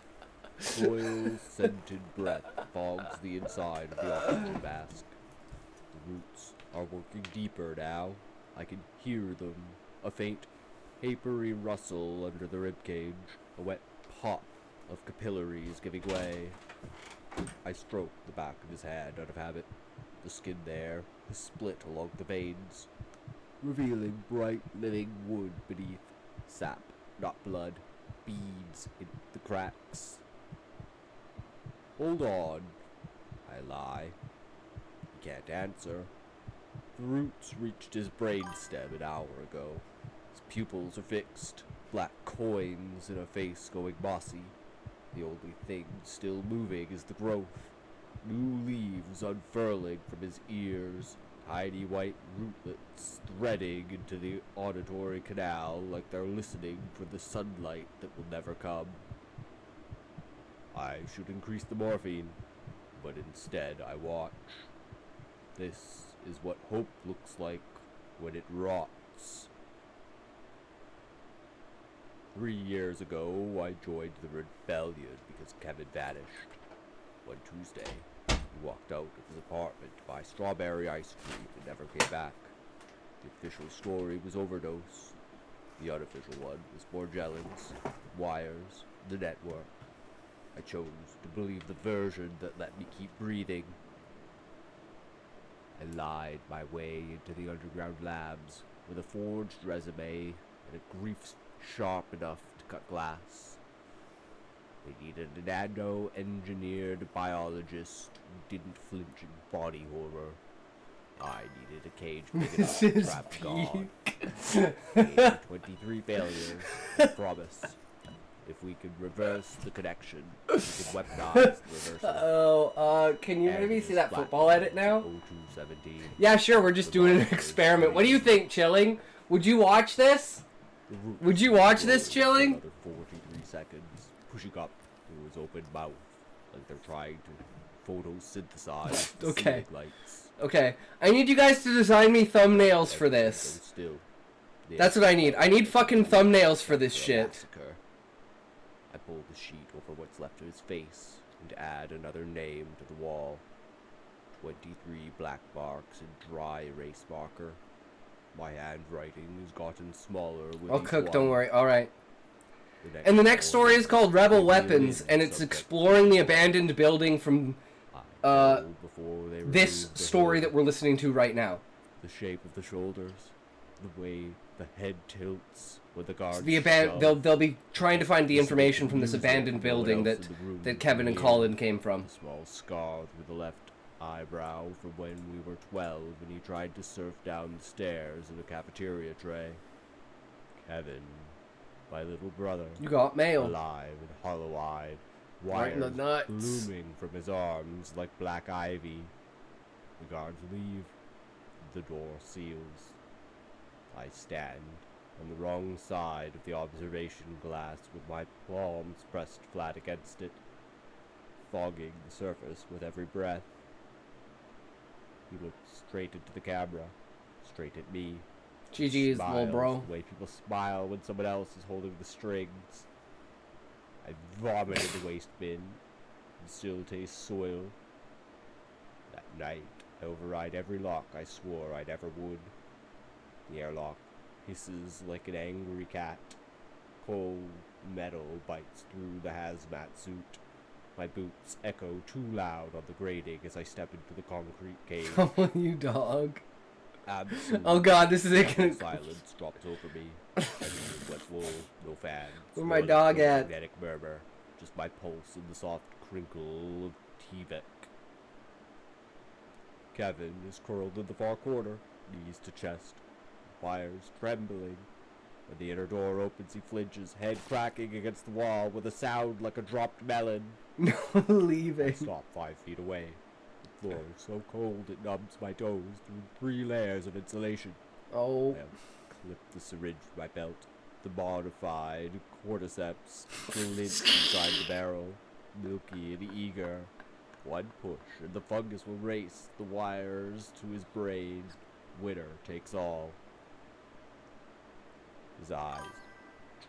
[SPEAKER 6] oil-scented breath fogs the inside of the oxygen mask. The roots are working deeper now. I can hear them. A faint, papery rustle under the ribcage. A wet pop of capillaries giving way. I stroke the back of his hand out of habit. The skin there is split along the veins, revealing bright living wood beneath. Sap, not blood, beads in the cracks. Hold on, I lie. He can't answer. The roots reached his brainstem an hour ago. His pupils are fixed, black coins in a face going mossy. The only thing still moving is the growth. New leaves unfurling from his ears, tiny white rootlets threading into the auditory canal like they're listening for the sunlight that will never come. I should increase the morphine, but instead I watch. This is what hope looks like when it rots. 3 years ago, I joined the rebellion because Kevin vanished. One Tuesday, he walked out of his apartment to buy strawberry ice cream and never came back. The official story was overdose. The unofficial one was Morgellons, wires, the network. I chose to believe the version that let me keep breathing. I lied my way into the underground labs with a forged resume and a grief sharp enough to cut glass. They needed a nano-engineered biologist who didn't flinch in body horror. I needed a cage big enough to trap God. 23 failures. I promise. If we could reverse the connection, we could weaponize the reversal.
[SPEAKER 1] Oh, can you maybe see that football edit now?
[SPEAKER 6] 0217.
[SPEAKER 1] Yeah, sure, we're just doing an experiment. What do you think, Chilling? Would you watch this? Would you watch this, Chilling?
[SPEAKER 6] Another 43 seconds, pushing up through his open mouth, like they're trying to photosynthesize the
[SPEAKER 1] Okay.
[SPEAKER 6] ceiling lights.
[SPEAKER 1] Okay, I need you guys to design me thumbnails for this.
[SPEAKER 6] Still,
[SPEAKER 1] That's what I need. I need fucking thumbnails for this shit.
[SPEAKER 6] Massacre. I pull the sheet over what's left of his face and add another name to the wall. 23 black marks and dry erase marker. My handwriting has gotten smaller with
[SPEAKER 1] I'll
[SPEAKER 6] each
[SPEAKER 1] cook,
[SPEAKER 6] one.
[SPEAKER 1] don't worry. Alright. And the next story is called Rebel Weapons, and it's exploring the abandoned building from this story that we're listening to right now.
[SPEAKER 6] The shape of the shoulders, the way the head tilts when the guards
[SPEAKER 1] They'll be trying to find the information from this abandoned building that Kevin and Colin came from.
[SPEAKER 6] A small scar through the left eyebrow from when we were 12 and he tried to surf down the stairs in a cafeteria tray. Kevin, my little brother,
[SPEAKER 1] You got mail.
[SPEAKER 6] alive and hollow-eyed,
[SPEAKER 1] Right in the
[SPEAKER 6] wires
[SPEAKER 1] nuts.
[SPEAKER 6] blooming from his arms like black ivy. The guards leave. The door seals. I stand on the wrong side of the observation glass with my palms pressed flat against it, fogging the surface with every breath. He looks straight into the camera, straight at me.
[SPEAKER 1] GG's, little
[SPEAKER 6] Smiles
[SPEAKER 1] bro.
[SPEAKER 6] the way people smile when someone else is holding the strings. I vomit in the waste bin. It still tastes soil. That night, I override every lock I swore I never would. The airlock hisses like an angry cat. Cold metal bites through the hazmat suit. My boots echo too loud on the grating as I step into the concrete cage.
[SPEAKER 1] Oh, you dog.
[SPEAKER 6] Absolute
[SPEAKER 1] Oh god, this is it.
[SPEAKER 6] silence drops over me. Everything went wool, no fans.
[SPEAKER 1] Where my
[SPEAKER 6] no
[SPEAKER 1] dog at?
[SPEAKER 6] magnetic murmur. Just my pulse and the soft crinkle of T-Vec. Kevin is curled in the far corner, knees to chest, wires trembling. When the inner door opens, he flinches, head cracking against the wall with a sound like a dropped melon.
[SPEAKER 1] No
[SPEAKER 6] I
[SPEAKER 1] leaving.
[SPEAKER 6] stop 5 feet away. The floor is so cold it numbs my toes through 3 layers of insulation.
[SPEAKER 1] Oh.
[SPEAKER 6] I clip the syringe from my belt. The modified cordyceps glints inside the barrel, milky and eager. One push, and the fungus will race the wires to his brain. Winner takes all. His eyes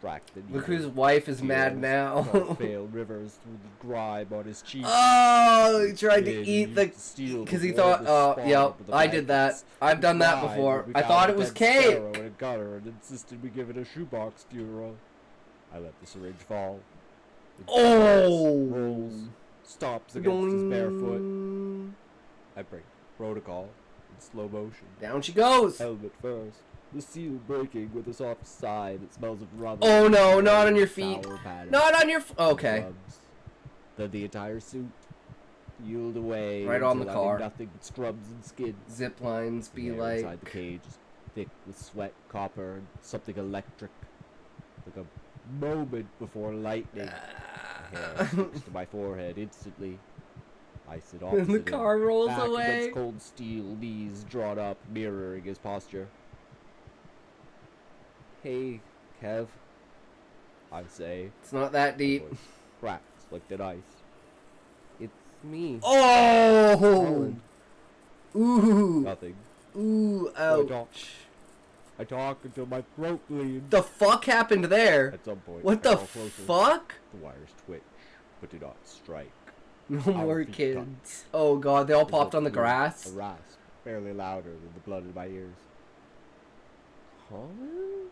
[SPEAKER 6] track the needle.
[SPEAKER 1] Look whose wife is mad
[SPEAKER 6] Tears
[SPEAKER 1] now.
[SPEAKER 6] start pale rivers through the grime on his cheeks.
[SPEAKER 1] Oh, he tried to
[SPEAKER 6] Kid
[SPEAKER 1] eat the...
[SPEAKER 6] used to steal
[SPEAKER 1] Because he
[SPEAKER 6] before
[SPEAKER 1] thought,
[SPEAKER 6] the
[SPEAKER 1] oh,
[SPEAKER 6] spawn
[SPEAKER 1] yep,
[SPEAKER 6] with the
[SPEAKER 1] I did that.
[SPEAKER 6] blankets.
[SPEAKER 1] I've done that
[SPEAKER 6] Lied
[SPEAKER 1] before.
[SPEAKER 6] when we
[SPEAKER 1] I
[SPEAKER 6] found
[SPEAKER 1] thought
[SPEAKER 6] a
[SPEAKER 1] it was
[SPEAKER 6] dead
[SPEAKER 1] cake.
[SPEAKER 6] sparrow in a gutter and insisted we give it a shoebox funeral. I let the syringe fall. It
[SPEAKER 1] Oh!
[SPEAKER 6] rolls, stops against his bare foot. I break protocol in slow motion.
[SPEAKER 1] Down she goes.
[SPEAKER 6] Helmet first. The seal breaking with a soft sigh that smells of rubber.
[SPEAKER 1] Oh no, not on your feet.
[SPEAKER 6] Sour patties.
[SPEAKER 1] Not on your... Okay.
[SPEAKER 6] Gloves. Then the entire suit peeled away.
[SPEAKER 1] Right on the
[SPEAKER 6] until I
[SPEAKER 1] car.
[SPEAKER 6] had nothing but scrubs and skins.
[SPEAKER 1] Zip lines be
[SPEAKER 6] The air
[SPEAKER 1] like...
[SPEAKER 6] inside the cage is thick with sweat, copper, and something electric. Like a moment before lightning. My hair sticks to my forehead instantly. I sit opposite
[SPEAKER 1] And the
[SPEAKER 6] him,
[SPEAKER 1] car rolls
[SPEAKER 6] back
[SPEAKER 1] away.
[SPEAKER 6] against cold steel, knees drawn up, mirroring his posture. Hey, Kev. I say.
[SPEAKER 1] It's not that
[SPEAKER 6] My
[SPEAKER 1] deep.
[SPEAKER 6] voice cracks like thin ice. It's me.
[SPEAKER 1] Oh!
[SPEAKER 6] Colin.
[SPEAKER 1] Ooh.
[SPEAKER 6] Nothing.
[SPEAKER 1] Ooh,
[SPEAKER 6] I talk.
[SPEAKER 1] ouch.
[SPEAKER 6] I talk until my throat bleeds.
[SPEAKER 1] The fuck happened there?
[SPEAKER 6] At some point,
[SPEAKER 1] What
[SPEAKER 6] I
[SPEAKER 1] the
[SPEAKER 6] crawl closer.
[SPEAKER 1] fuck?
[SPEAKER 6] The wires twitch, but do not strike.
[SPEAKER 1] No
[SPEAKER 6] Our
[SPEAKER 1] more
[SPEAKER 6] feet
[SPEAKER 1] kids. Oh god, they all
[SPEAKER 6] There's
[SPEAKER 1] popped
[SPEAKER 6] a
[SPEAKER 1] on the
[SPEAKER 6] blue-
[SPEAKER 1] grass.
[SPEAKER 6] A rasp, barely louder than the blood in my ears. Colin?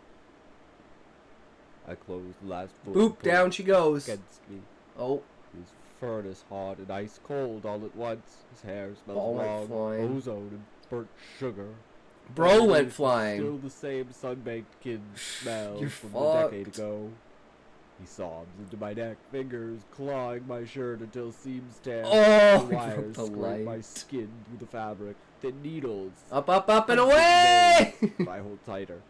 [SPEAKER 6] I close the last book.
[SPEAKER 1] Boop, down she goes.
[SPEAKER 6] Against me.
[SPEAKER 1] Oh,
[SPEAKER 6] His furnace hot and ice cold all at once. His hair smells
[SPEAKER 1] Ball went
[SPEAKER 6] wrong,
[SPEAKER 1] flying.
[SPEAKER 6] ozone and burnt sugar.
[SPEAKER 1] bro
[SPEAKER 6] Underneath
[SPEAKER 1] went
[SPEAKER 6] is
[SPEAKER 1] flying.
[SPEAKER 6] Still the same sun-baked kid smell
[SPEAKER 1] You're
[SPEAKER 6] from a decade
[SPEAKER 1] fucked.
[SPEAKER 6] ago. He sobs into my neck, fingers clawing my shirt until seams tear.
[SPEAKER 1] Oh,
[SPEAKER 6] the wires
[SPEAKER 1] the
[SPEAKER 6] scrape my
[SPEAKER 1] light.
[SPEAKER 6] skin through the fabric. The needles.
[SPEAKER 1] Up, up, up, and
[SPEAKER 6] punching
[SPEAKER 1] away!
[SPEAKER 6] veins. I hold tighter.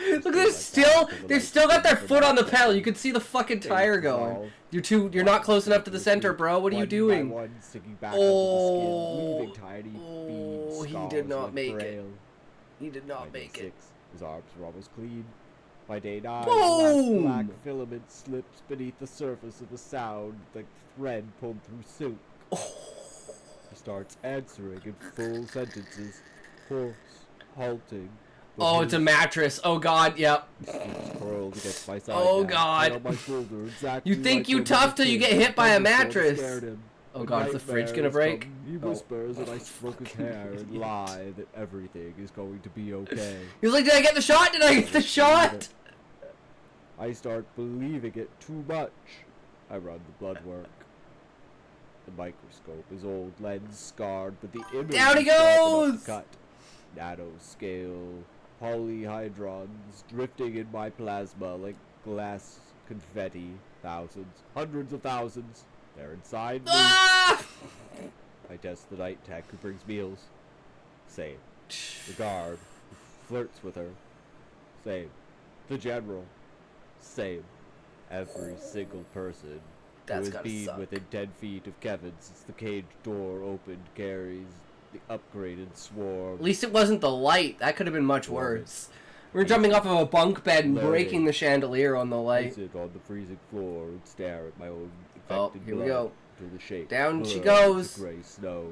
[SPEAKER 1] Look, they've still got their foot on the pedal. You can see the fucking tire going. You're not close enough to the center, bro. What are you doing?
[SPEAKER 6] One sinking back
[SPEAKER 1] Oh.
[SPEAKER 6] under the skin, leaving tiny
[SPEAKER 1] Oh,
[SPEAKER 6] bead
[SPEAKER 1] he
[SPEAKER 6] scars
[SPEAKER 1] did not
[SPEAKER 6] like
[SPEAKER 1] make it.
[SPEAKER 6] braille.
[SPEAKER 1] He did
[SPEAKER 6] By
[SPEAKER 1] not
[SPEAKER 6] day
[SPEAKER 1] make it.
[SPEAKER 6] 6, his arms were almost clean. By day 9,
[SPEAKER 1] Boom!
[SPEAKER 6] black filament slips beneath the surface of a sound like thread pulled through silk. He starts answering in full sentences, hoarse, halting. but
[SPEAKER 1] Oh, it's a
[SPEAKER 6] his
[SPEAKER 1] mattress. Oh god, yep.
[SPEAKER 6] feet curled against my side
[SPEAKER 1] Oh,
[SPEAKER 6] now,
[SPEAKER 1] God.
[SPEAKER 6] head on my shoulder, exactly
[SPEAKER 1] You think
[SPEAKER 6] like
[SPEAKER 1] you
[SPEAKER 6] when
[SPEAKER 1] tough
[SPEAKER 6] a
[SPEAKER 1] till you
[SPEAKER 6] kid,
[SPEAKER 1] get hit by a
[SPEAKER 6] thunderstorm
[SPEAKER 1] mattress.
[SPEAKER 6] scared him.
[SPEAKER 1] Oh
[SPEAKER 6] When
[SPEAKER 1] god, is the fridge gonna
[SPEAKER 6] nightmares
[SPEAKER 1] break?
[SPEAKER 6] come, He
[SPEAKER 1] Oh.
[SPEAKER 6] whispers and I stroke his hair and
[SPEAKER 1] Idiot.
[SPEAKER 6] lie that everything is going to be okay.
[SPEAKER 1] He was like, did I get the shot? Did I get the shot?
[SPEAKER 6] I start believing it too much. I run the blood work. The microscope is old lens scarred, but the image
[SPEAKER 1] Down he
[SPEAKER 6] is sharp enough
[SPEAKER 1] goes!
[SPEAKER 6] to cut. Nanoscale polyhydrons drifting in my plasma like glass confetti. Thousands, hundreds of thousands. They're inside me.
[SPEAKER 1] Ah!
[SPEAKER 6] I test the night tech who brings meals. Same. The guard who flirts with her. Same. The general. Same. Every single person
[SPEAKER 1] That's
[SPEAKER 6] who has
[SPEAKER 1] gotta
[SPEAKER 6] been
[SPEAKER 1] suck.
[SPEAKER 6] within 10 feet of Kevin since the cage door opened carries the upgraded swarm.
[SPEAKER 1] At least it wasn't the light. That could have been much
[SPEAKER 6] Loaded.
[SPEAKER 1] worse. We were jumping off of a bunk bed and
[SPEAKER 6] Loaded.
[SPEAKER 1] breaking the chandelier on the
[SPEAKER 6] I
[SPEAKER 1] light.
[SPEAKER 6] sit on the freezing floor and stare at my own
[SPEAKER 1] Oh,
[SPEAKER 6] infected
[SPEAKER 1] here we
[SPEAKER 6] blood
[SPEAKER 1] go.
[SPEAKER 6] until the shape
[SPEAKER 1] Down she
[SPEAKER 6] blurs into
[SPEAKER 1] goes.
[SPEAKER 6] Gray snow.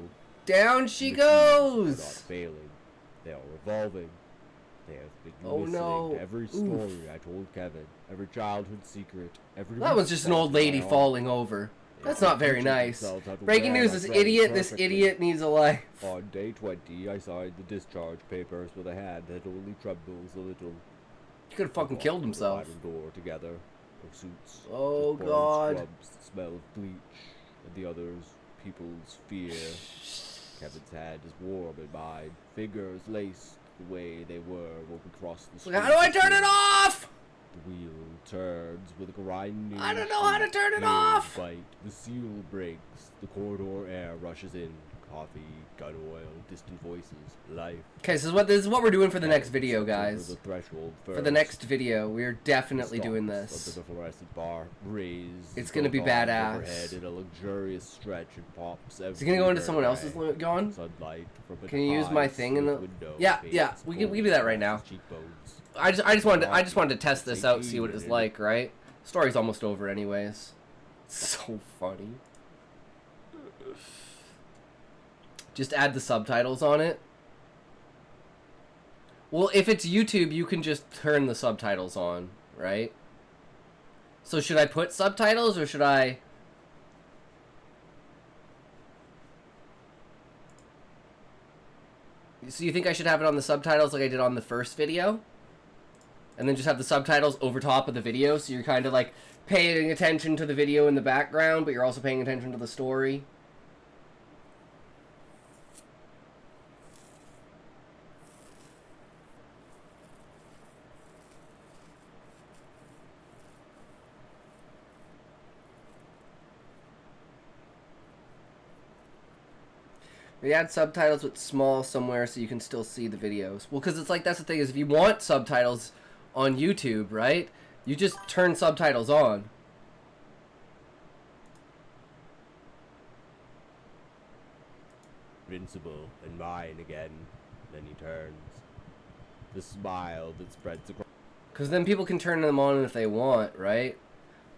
[SPEAKER 1] Down she
[SPEAKER 6] The keys are not
[SPEAKER 1] goes!
[SPEAKER 6] failing. They are revolving. They have been
[SPEAKER 1] Oh,
[SPEAKER 6] listening
[SPEAKER 1] no.
[SPEAKER 6] to every
[SPEAKER 1] Oof.
[SPEAKER 6] story I told Kevin, every childhood secret, every
[SPEAKER 1] That was just an old lady falling over. That's not very nice. Breaking news, this idiot, needs a life.
[SPEAKER 6] On day 20, I signed the discharge papers with a hand that only trembles a little.
[SPEAKER 1] He could have fucking killed himself.
[SPEAKER 6] The door together. No suits.
[SPEAKER 1] Oh,
[SPEAKER 6] just boiled
[SPEAKER 1] God.
[SPEAKER 6] Scrubs, the smell of bleach, and the others, people's fear. Kevin's hand is warm in mine. Fingers laced the way they were when we crossed the street.
[SPEAKER 1] How do I turn it off?
[SPEAKER 6] The wheel turns with a grinding.
[SPEAKER 1] I don't know how to turn it
[SPEAKER 6] nails
[SPEAKER 1] off.
[SPEAKER 6] Bite. The seal breaks. The corridor air rushes in. coffee, gun oil, distant voices, life.
[SPEAKER 1] Okay, this is what we're doing for the next video, guys.
[SPEAKER 6] The threshold
[SPEAKER 1] For the next video, we're definitely doing
[SPEAKER 6] Of
[SPEAKER 1] this.
[SPEAKER 6] the fluorescent bar raised.
[SPEAKER 1] It's gonna be
[SPEAKER 6] goes on
[SPEAKER 1] badass.
[SPEAKER 6] overhead in a luxurious stretch and pops.
[SPEAKER 1] Is it gonna go into
[SPEAKER 6] everywhere
[SPEAKER 1] someone else's
[SPEAKER 6] away.
[SPEAKER 1] gone?
[SPEAKER 6] Sunlight from
[SPEAKER 1] Can you use my
[SPEAKER 6] eyes
[SPEAKER 1] thing in
[SPEAKER 6] through
[SPEAKER 1] the?
[SPEAKER 6] window
[SPEAKER 1] Yeah,
[SPEAKER 6] panes
[SPEAKER 1] we can
[SPEAKER 6] pouring
[SPEAKER 1] do that right now.
[SPEAKER 6] across cheekbones.
[SPEAKER 1] I just wanted to test this out, see what it's like, right? Story's almost over, anyways. So funny. Just add the subtitles on it. Well, if it's YouTube, you can just turn the subtitles on, right? So should I put subtitles or should I... So you think I should have it on the subtitles like I did on the first video? And then just have the subtitles over top of the video, so you're kind of like paying attention to the video in the background, but you're also paying attention to the story. We add subtitles with small somewhere so you can still see the videos. Well, because it's like, that's the thing, is if you want subtitles on YouTube, right? You just turn subtitles on.
[SPEAKER 6] Invincible and mine again. Then he turns. The smile that spreads across.
[SPEAKER 1] Because then people can turn them on if they want, right?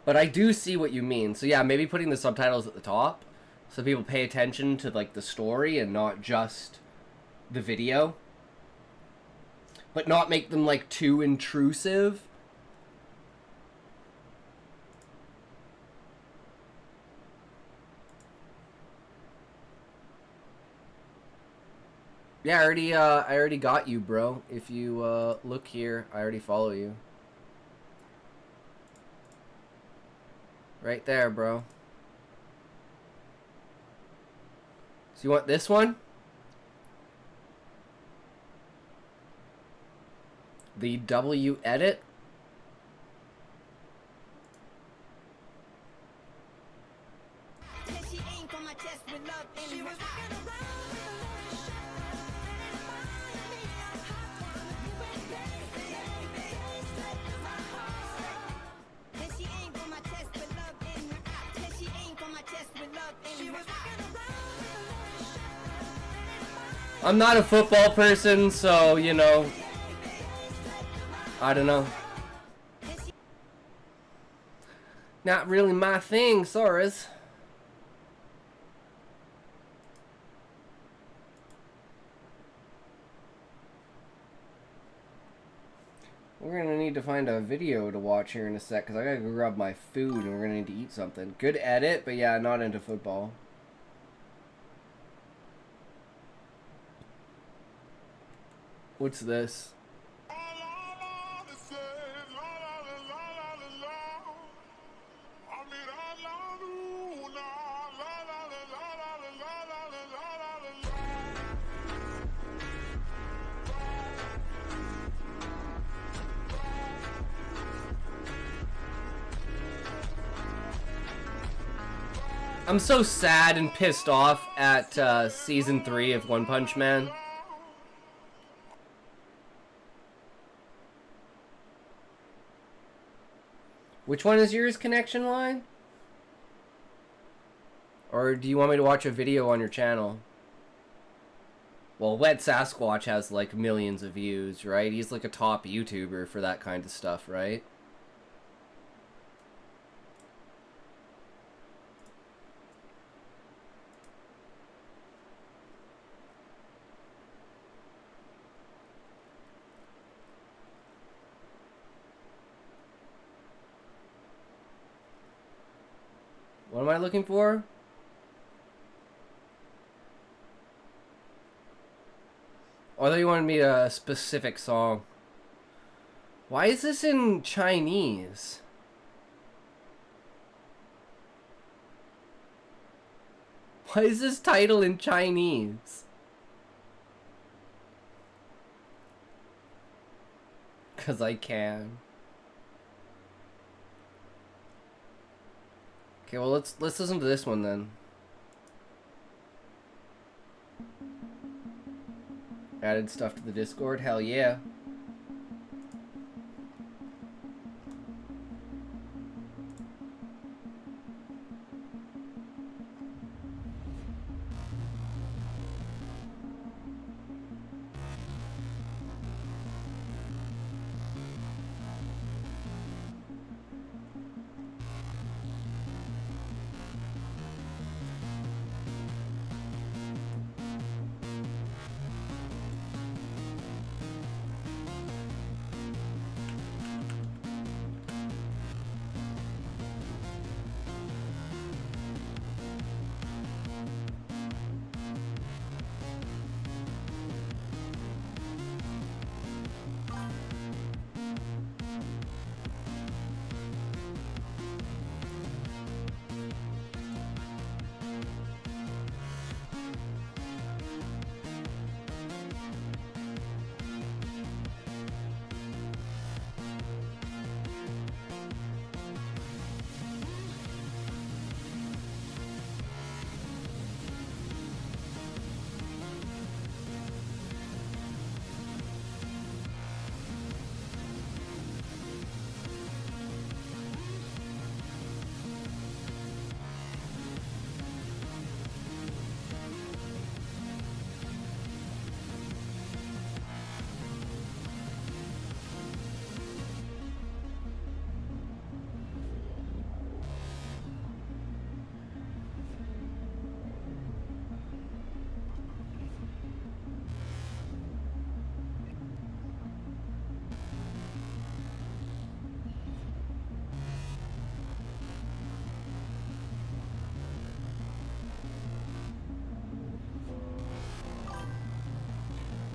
[SPEAKER 1] But I do see what you mean. So yeah, maybe putting the subtitles at the top so people pay attention to like the story and not just the video. But not make them like too intrusive. Yeah, I already got you, bro. If you look here, I already follow you. Right there, bro. So you want this one? The W edit? I'm not a football person, so, you know, I don't know. Not really my thing, sorry. We're gonna need to find a video to watch here in a sec, because I gotta go grab my food and we're gonna need to eat something. Good edit, but yeah, not into football. What's this? I'm so sad and pissed off at season 3 of One Punch Man. Which one is yours, connection line? Or do you want me to watch a video on your channel? Well, Wet Sasquatch has like millions of views, right? He's like a top YouTuber for that kind of stuff, right? What am I looking for? Oh, I thought you wanted me a specific song. Why is this in Chinese? Why is this title in Chinese? 'Cause I can. Okay, well let's listen to this one then. Added stuff to the Discord. Hell yeah.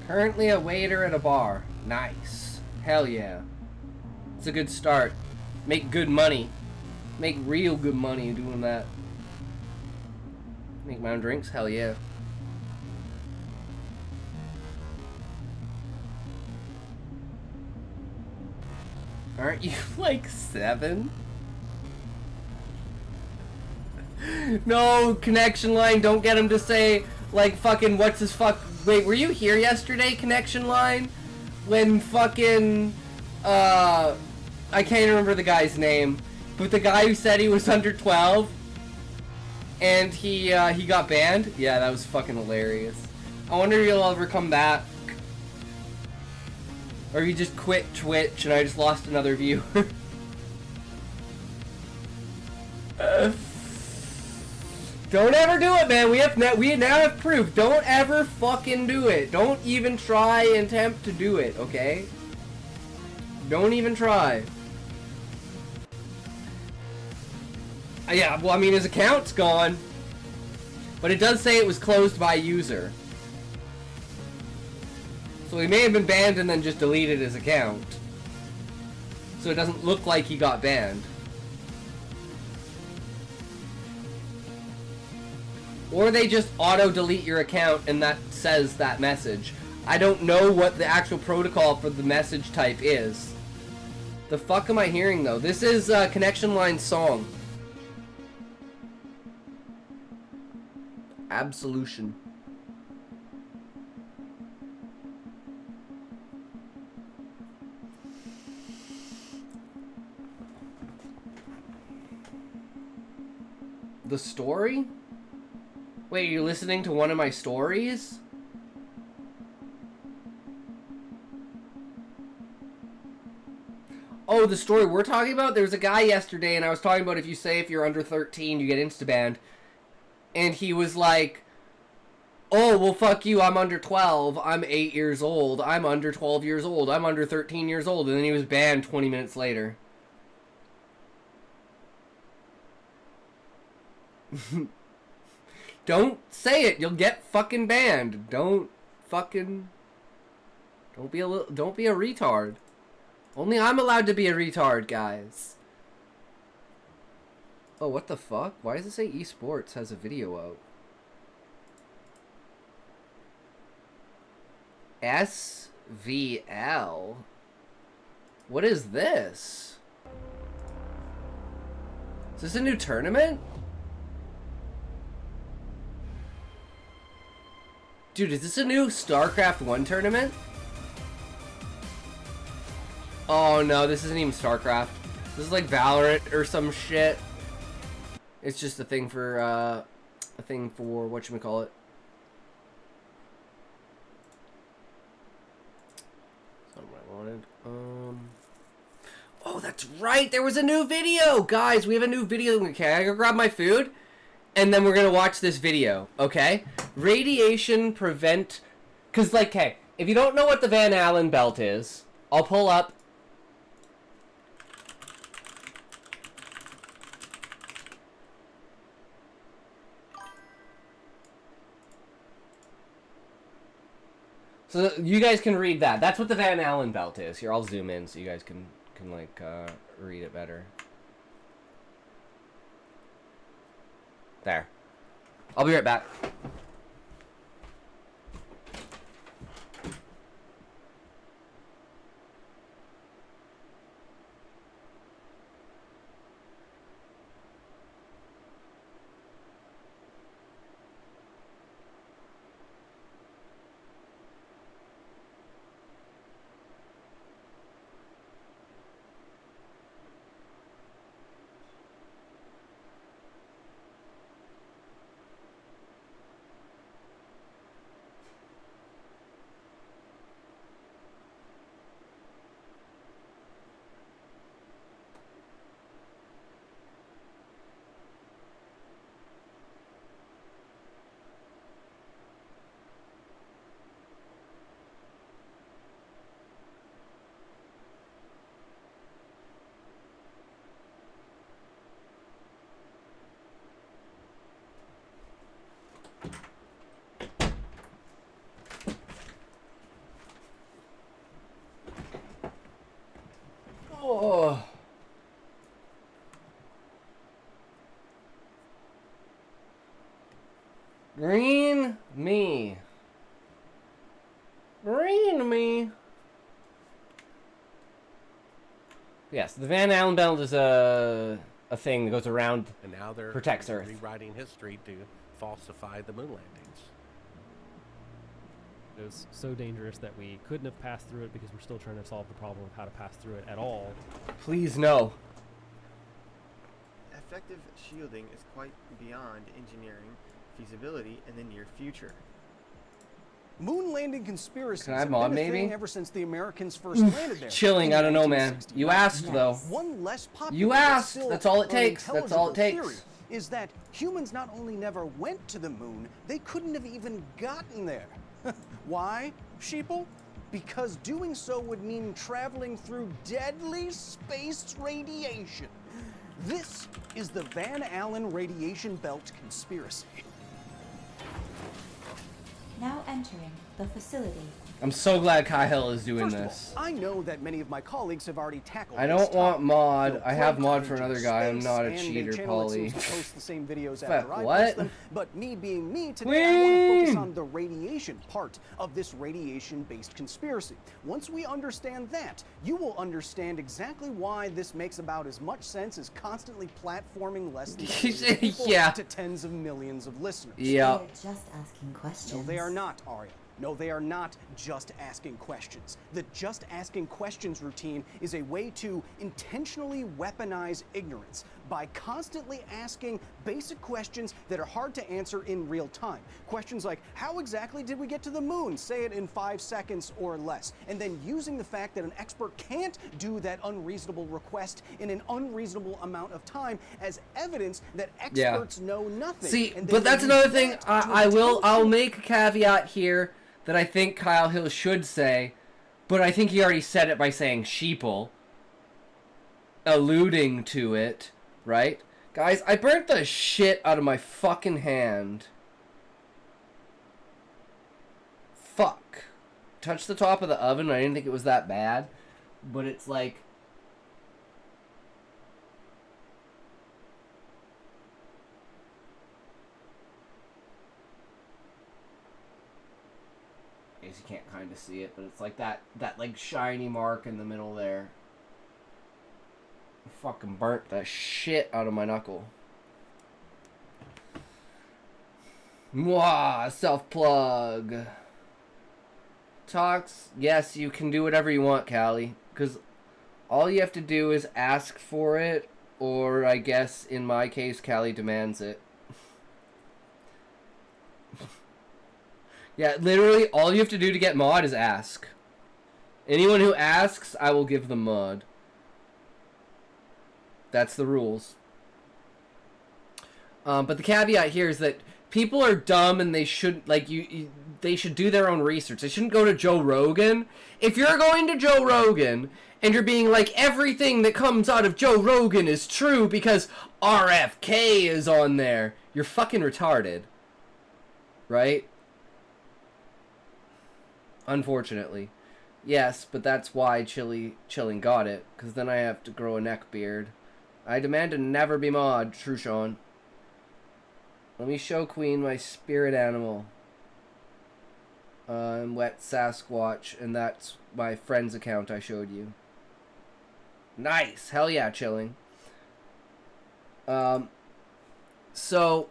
[SPEAKER 1] Currently a waiter at a bar. Nice. Hell yeah. It's a good start. Make good money. Make real good money doing that. Make my own drinks? Hell yeah. Aren't you like 7? No, connection line, don't get him to say, like, fucking, what's his fuck... Wait, were you here yesterday, connection line? When fucking, I can't remember the guy's name, but the guy who said he was under 12, and he got banned? Yeah, that was fucking hilarious. I wonder if he'll ever come back. Or he just quit Twitch and I just lost another viewer. Don't ever do it, man. We now have proof. Don't ever fucking do it. Don't even try and attempt to do it, okay? Don't even try. Yeah, well, I mean, his account's gone. But it does say it was closed by user. So he may have been banned and then just deleted his account. So it doesn't look like he got banned. Or they just auto-delete your account and that says that message. I don't know what the actual protocol for the message type is. The fuck am I hearing, though? This is Connection Line's song. Absolution. The story? Wait, you're listening to one of my stories? Oh, the story we're talking about? There was a guy yesterday, and I was talking about if you're under 13, you get insta-banned. And he was like, oh, well, fuck you, I'm under 12, I'm 8 years old, I'm under 12 years old, I'm under 13 years old, and then he was banned 20 minutes later. Don't say it. You'll get fucking banned. Don't be a retard. Only I'm allowed to be a retard, guys. Oh, what the fuck? Why does it say esports has a video out? SVL? What is this? Is this a new tournament? Dude, is this a new StarCraft 1 tournament? Oh no, this isn't even StarCraft. This is like Valorant or some shit. It's just a thing for whatchamacallit. That's not what I wanted. Oh, that's right. There was a new video, guys. We have a new video. Okay, I go grab my food, and then we're gonna watch this video. Okay, radiation prevent. Cause like, hey, if you don't know what the Van Allen belt is, I'll pull up. So you guys can read that. That's what the Van Allen belt is. Here, I'll zoom in so you guys can like read it better. There. I'll be right back. Oh. Green me. Green me. Yes, the Van Allen belt is a thing that goes around,
[SPEAKER 7] And now they're
[SPEAKER 1] protects Earth.
[SPEAKER 7] rewriting history to falsify the moon landings.
[SPEAKER 8] It was so dangerous that we couldn't have passed through it because we're still trying to solve the problem of how to pass through it at all.
[SPEAKER 1] Please no.
[SPEAKER 9] Effective shielding is quite beyond engineering feasibility in the near future.
[SPEAKER 10] Moon landing conspiracies
[SPEAKER 1] Can I
[SPEAKER 10] have
[SPEAKER 1] mod,
[SPEAKER 10] been a
[SPEAKER 1] maybe?
[SPEAKER 10] thing ever since the Americans first landed there.
[SPEAKER 1] Chilling,
[SPEAKER 10] in
[SPEAKER 1] I don't know, man.
[SPEAKER 10] 1961.
[SPEAKER 1] You asked, though.
[SPEAKER 10] One less popular,
[SPEAKER 1] You
[SPEAKER 10] but
[SPEAKER 1] asked.
[SPEAKER 10] still
[SPEAKER 1] That's all it takes. That's all it
[SPEAKER 10] unintelligible
[SPEAKER 1] takes.
[SPEAKER 10] theory is that humans not only never went to the moon, they couldn't have even gotten there. Why, sheeple? Because doing so would mean traveling through deadly space radiation. This is the Van Allen radiation belt conspiracy.
[SPEAKER 11] Now entering the facility.
[SPEAKER 1] I'm so glad Kyle is doing
[SPEAKER 10] First of
[SPEAKER 1] this.
[SPEAKER 10] all, I know that many of my colleagues have already tackled
[SPEAKER 1] I
[SPEAKER 10] this
[SPEAKER 1] don't want
[SPEAKER 10] topic.
[SPEAKER 1] mod.
[SPEAKER 10] They'll
[SPEAKER 1] I have
[SPEAKER 10] probe
[SPEAKER 1] mod for
[SPEAKER 10] into
[SPEAKER 1] another guy. I'm
[SPEAKER 10] space,
[SPEAKER 1] not a
[SPEAKER 10] and
[SPEAKER 1] cheater,
[SPEAKER 10] a channel that
[SPEAKER 1] Polly.
[SPEAKER 10] seems to post the same videos
[SPEAKER 1] Fuck,
[SPEAKER 10] after I
[SPEAKER 1] what?
[SPEAKER 10] post them. But me being me, today I want to focus
[SPEAKER 1] Queen!
[SPEAKER 10] on the radiation part of this radiation-based conspiracy. Once we understand that, you will understand exactly why this makes about as much sense as constantly platforming less than millions of people
[SPEAKER 1] Yeah.
[SPEAKER 10] to tens of millions of listeners.
[SPEAKER 1] Yeah.
[SPEAKER 11] They're just asking questions.
[SPEAKER 10] No, they are not, Arya. No, they are not just asking questions. The just asking questions routine is a way to intentionally weaponize ignorance by constantly asking basic questions that are hard to answer in real time. Questions like, how exactly did we get to the moon? Say it in 5 seconds or less. And then using the fact that an expert can't do that unreasonable request in an unreasonable amount of time as evidence that experts know nothing.
[SPEAKER 1] See,
[SPEAKER 10] And they
[SPEAKER 1] but that's
[SPEAKER 10] will
[SPEAKER 1] another
[SPEAKER 10] use
[SPEAKER 1] thing.
[SPEAKER 10] that to
[SPEAKER 1] I'll make a caveat here that I think Kyle Hill should say, but I think he already said it by saying sheeple, alluding to it, right? Guys, I burnt the shit out of my fucking hand. Fuck. Touched the top of the oven. I didn't think it was that bad, but it's like, I guess you can't kind of see it, but it's like that like shiny mark in the middle there. I fucking burnt that shit out of my knuckle. Mwah, self-plug. Talks, yes, you can do whatever you want, Callie. Because all you have to do is ask for it, or I guess, in my case, Callie demands it. Yeah, literally, all you have to do to get mod is ask. Anyone who asks, I will give them mod. That's the rules. But the caveat here is that people are dumb and they should, like, they should do their own research. They shouldn't go to Joe Rogan. If you're going to Joe Rogan and you're being like, everything that comes out of Joe Rogan is true because RFK is on there, you're fucking retarded. Right? Unfortunately. Yes, but that's why Chilling got it, because then I have to grow a neck beard. I demand to never be mod, True Sean. Let me show Queen my spirit animal. Wet Sasquatch, and that's my friend's account I showed you. Nice! Hell yeah, Chilling. So...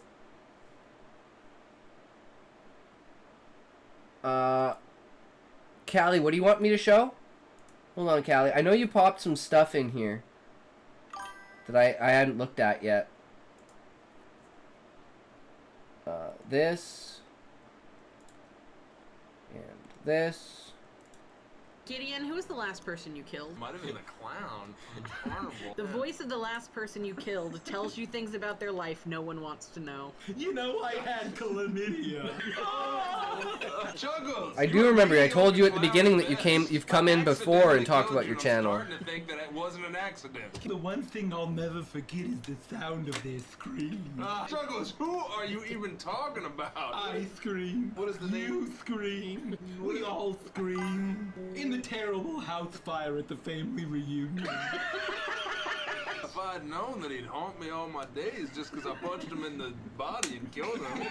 [SPEAKER 1] Callie, what do you want me to show? Hold on, Callie. I know you popped some stuff in here that I hadn't looked at yet. This. And this.
[SPEAKER 12] Gideon, who was the last person you killed?
[SPEAKER 13] Might have been a clown from Carnival.
[SPEAKER 12] The voice of the last person you killed tells you things about their life no one wants to know.
[SPEAKER 13] You know I had chlamydia. Chuggles!
[SPEAKER 1] I do remember. I told you at the beginning that you've come in before and talked about your channel.
[SPEAKER 13] I'm starting to think that it wasn't an accident. The one thing I'll never forget is the sound of their scream. Chuggles, who are you even talking about? I scream. What is the name? You scream. We all scream. In the terrible house fire at the family reunion. If I'd known that he'd haunt me all my days just because I punched him in the body and killed him,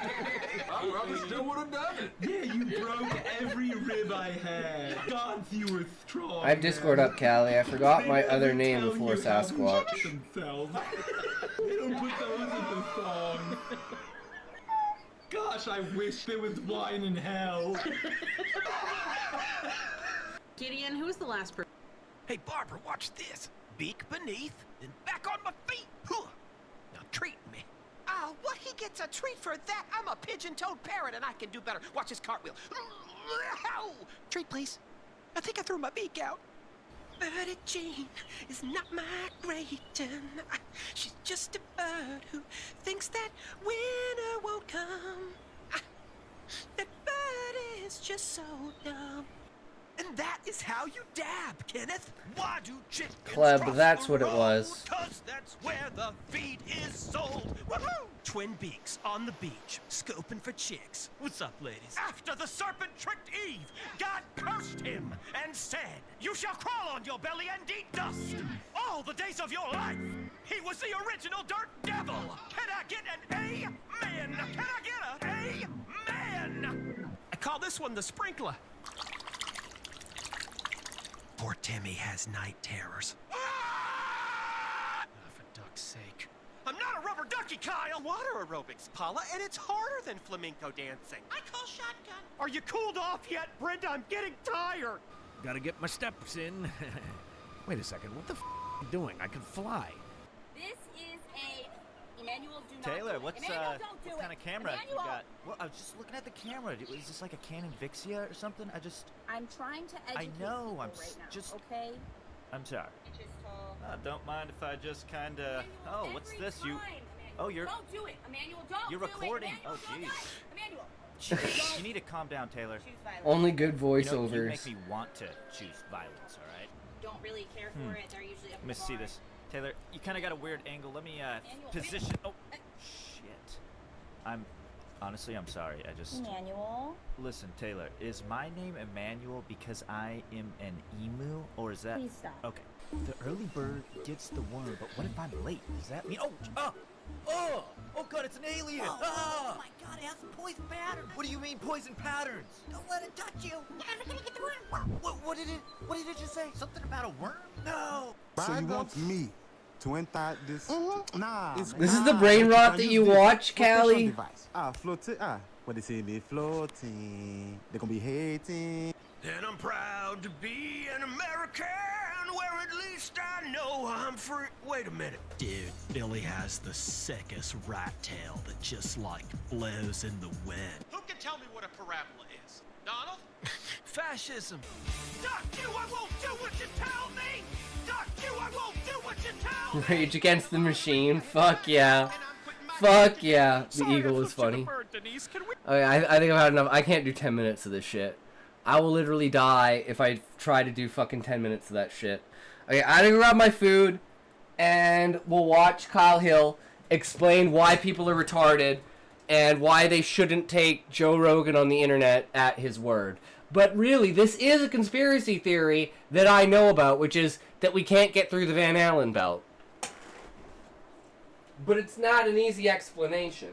[SPEAKER 13] I probably still would have done it. Yeah, you broke every rib I had. God, you were strong.
[SPEAKER 1] I have Discord up, Callie. I forgot my other name before Sasquatch.
[SPEAKER 13] They don't put those in the song. Gosh, I wish there was wine in hell.
[SPEAKER 12] Gideon, who was the last person?
[SPEAKER 2] Hey, Barbara, watch this. Beak beneath, then back on my feet. Huh. Now treat me.
[SPEAKER 14] Oh, what? He gets a treat for that? I'm a pigeon-toed parrot and I can do better. Watch this cartwheel. Treat, please. I think I threw my beak out. Birdie Jean is not migrating. She's just a bird who thinks that winter won't come. That bird is just so dumb. And that is how you dab, Kenneth. Why do chickens
[SPEAKER 1] Kleb, that's what it was.
[SPEAKER 14] 'Cause that's where the feed is sold. Woohoo! Twin beaks on the beach, scoping for chicks. What's up, ladies? After the serpent tricked Eve, God cursed him and said, "You shall crawl on your belly and eat dust all the days of your life." He was the original dirt devil. Can I get an amen? Can I get an amen? I call this one the sprinkler. Poor Timmy has night terrors. Ah! Oh, for duck's sake. I'm not a rubber ducky, Kyle! Water aerobics, Paula, and it's harder than flamenco dancing. I call shotgun. Are you cooled off yet, Brenda? I'm getting tired.
[SPEAKER 2] Gotta get my steps in. Wait a second, what the f are you doing? I can fly.
[SPEAKER 15] This is a... Emmanuel, do not
[SPEAKER 16] Taylor,
[SPEAKER 15] do it.
[SPEAKER 16] what's
[SPEAKER 15] Emmanuel, don't do
[SPEAKER 16] what kind
[SPEAKER 15] it.
[SPEAKER 16] of camera
[SPEAKER 15] Emmanuel.
[SPEAKER 16] you got? Well, I was just looking at the camera. Is this like a Canon Vixia or something?
[SPEAKER 15] I'm trying to educate
[SPEAKER 16] know,
[SPEAKER 15] people
[SPEAKER 16] I'm
[SPEAKER 15] right now,
[SPEAKER 16] just-
[SPEAKER 15] okay?
[SPEAKER 16] I'm sorry.
[SPEAKER 15] Inches tall.
[SPEAKER 16] Don't mind if I just kind of.
[SPEAKER 15] Emmanuel,
[SPEAKER 16] Oh, what's
[SPEAKER 15] every
[SPEAKER 16] this?
[SPEAKER 15] time,
[SPEAKER 16] You?
[SPEAKER 15] Emmanuel.
[SPEAKER 16] Oh, you're.
[SPEAKER 15] Don't do it, Emmanuel. Don't
[SPEAKER 16] You're
[SPEAKER 15] do
[SPEAKER 16] recording.
[SPEAKER 15] It. Emmanuel,
[SPEAKER 16] Oh,
[SPEAKER 15] don't do
[SPEAKER 16] jeez.
[SPEAKER 15] it. Emmanuel.
[SPEAKER 16] Jeez, you need to calm down, Taylor.
[SPEAKER 15] Choose violence.
[SPEAKER 1] Only good
[SPEAKER 16] You know, you
[SPEAKER 1] voiceovers.
[SPEAKER 16] make me want to choose violence. All right.
[SPEAKER 15] Don't really care for it. They're usually up
[SPEAKER 16] Let me see this, Taylor. You kind of got a weird angle. Let me position. Oh, shit. Honestly, I'm sorry. I just.
[SPEAKER 15] Emmanuel.
[SPEAKER 16] Listen, Taylor. Is my name Emmanuel because I am an emu, or is that?
[SPEAKER 15] Please stop.
[SPEAKER 16] Okay. The early bird gets the worm, but what if I'm late? Does that mean? Oh God! It's an alien!
[SPEAKER 14] Oh my God, it has poison patterns.
[SPEAKER 16] What do you mean poison patterns?
[SPEAKER 14] Don't let it touch you. You're never gonna get the worm.
[SPEAKER 16] What did it just say? Something about a worm? No.
[SPEAKER 17] So you want me to enter this? Nah.
[SPEAKER 1] This is the brain rot that you watch, Callie?
[SPEAKER 17] Flotation device. When they see me floating, they're gonna be hating.
[SPEAKER 2] And I'm proud to be an American, where at least I know I'm free. Wait a minute.
[SPEAKER 18] Dude, Billy has the sickest rat tail that just like blows in the wind.
[SPEAKER 14] Who can tell me what a parabola is? Donald?
[SPEAKER 2] Fascism.
[SPEAKER 14] Duck you, I won't do what you tell me! Duck you, I won't do what you tell me!
[SPEAKER 1] Rage Against the Machine. Fuck yeah. Fuck yeah. The eagle was funny. Okay, I think I've had enough. I can't do 10 minutes of this shit. I will literally die if I try to do fucking 10 minutes of that shit. Okay, I'm gonna grab my food, and we'll watch Kyle Hill explain why people are retarded and why they shouldn't take Joe Rogan on the internet at his word. But really, this is a conspiracy theory that I know about, which is that we can't get through the Van Allen belt. But it's not an easy explanation.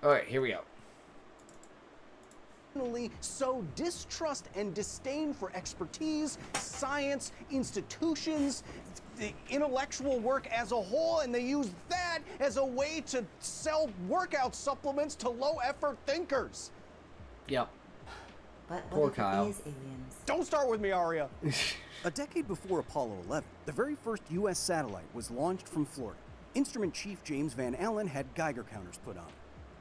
[SPEAKER 1] Alright, here we go.
[SPEAKER 10] Sow distrust and disdain for expertise, science, institutions, the intellectual work as a whole, and they use that as a way to sell workout supplements to low-effort thinkers.
[SPEAKER 1] Yep.
[SPEAKER 11] But
[SPEAKER 1] Poor Kyle.
[SPEAKER 11] aliens?
[SPEAKER 10] Don't start with me, Arya.
[SPEAKER 19] A decade before Apollo 11, the very first U.S. satellite was launched from Florida. Instrument Chief James Van Allen had Geiger counters put on.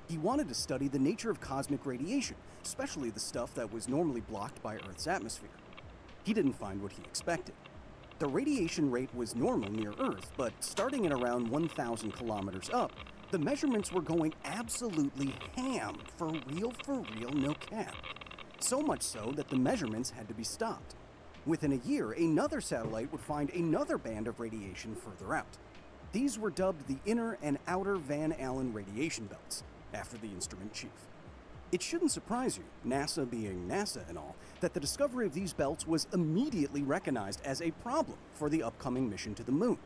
[SPEAKER 19] He wanted to study the nature of cosmic radiation, especially the stuff that was normally blocked by Earth's atmosphere. He didn't find what he expected. The radiation rate was normal near Earth, but starting at around 1,000 kilometers up, the measurements were going absolutely ham, for real, no cap. So much so that the measurements had to be stopped. Within a year, another satellite would find another band of radiation further out. These were dubbed the Inner and Outer Van Allen radiation belts, after the instrument chief. It shouldn't surprise you, NASA being NASA and all, that the discovery of these belts was immediately recognized as a problem for the upcoming mission to the moon.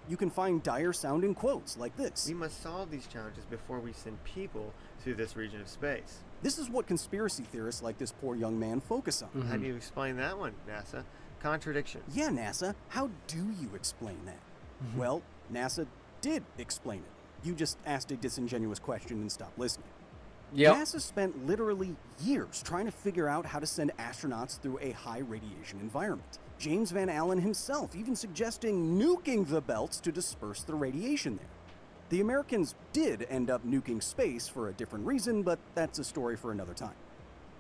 [SPEAKER 19] You can find dire-sounding quotes like this.
[SPEAKER 9] We must solve these challenges before we send people to this region of space.
[SPEAKER 19] This is what conspiracy theorists like this poor young man focus on.
[SPEAKER 9] How do you explain that one, NASA? Contradiction.
[SPEAKER 19] Yeah, NASA, how do you explain that? Well, NASA did explain it. You just asked a disingenuous question and stopped listening.
[SPEAKER 1] Yep.
[SPEAKER 19] NASA spent literally years trying to figure out how to send astronauts through a high radiation environment. James Van Allen himself even suggesting nuking the belts to disperse the radiation there. The Americans did end up nuking space for a different reason, but that's a story for another time.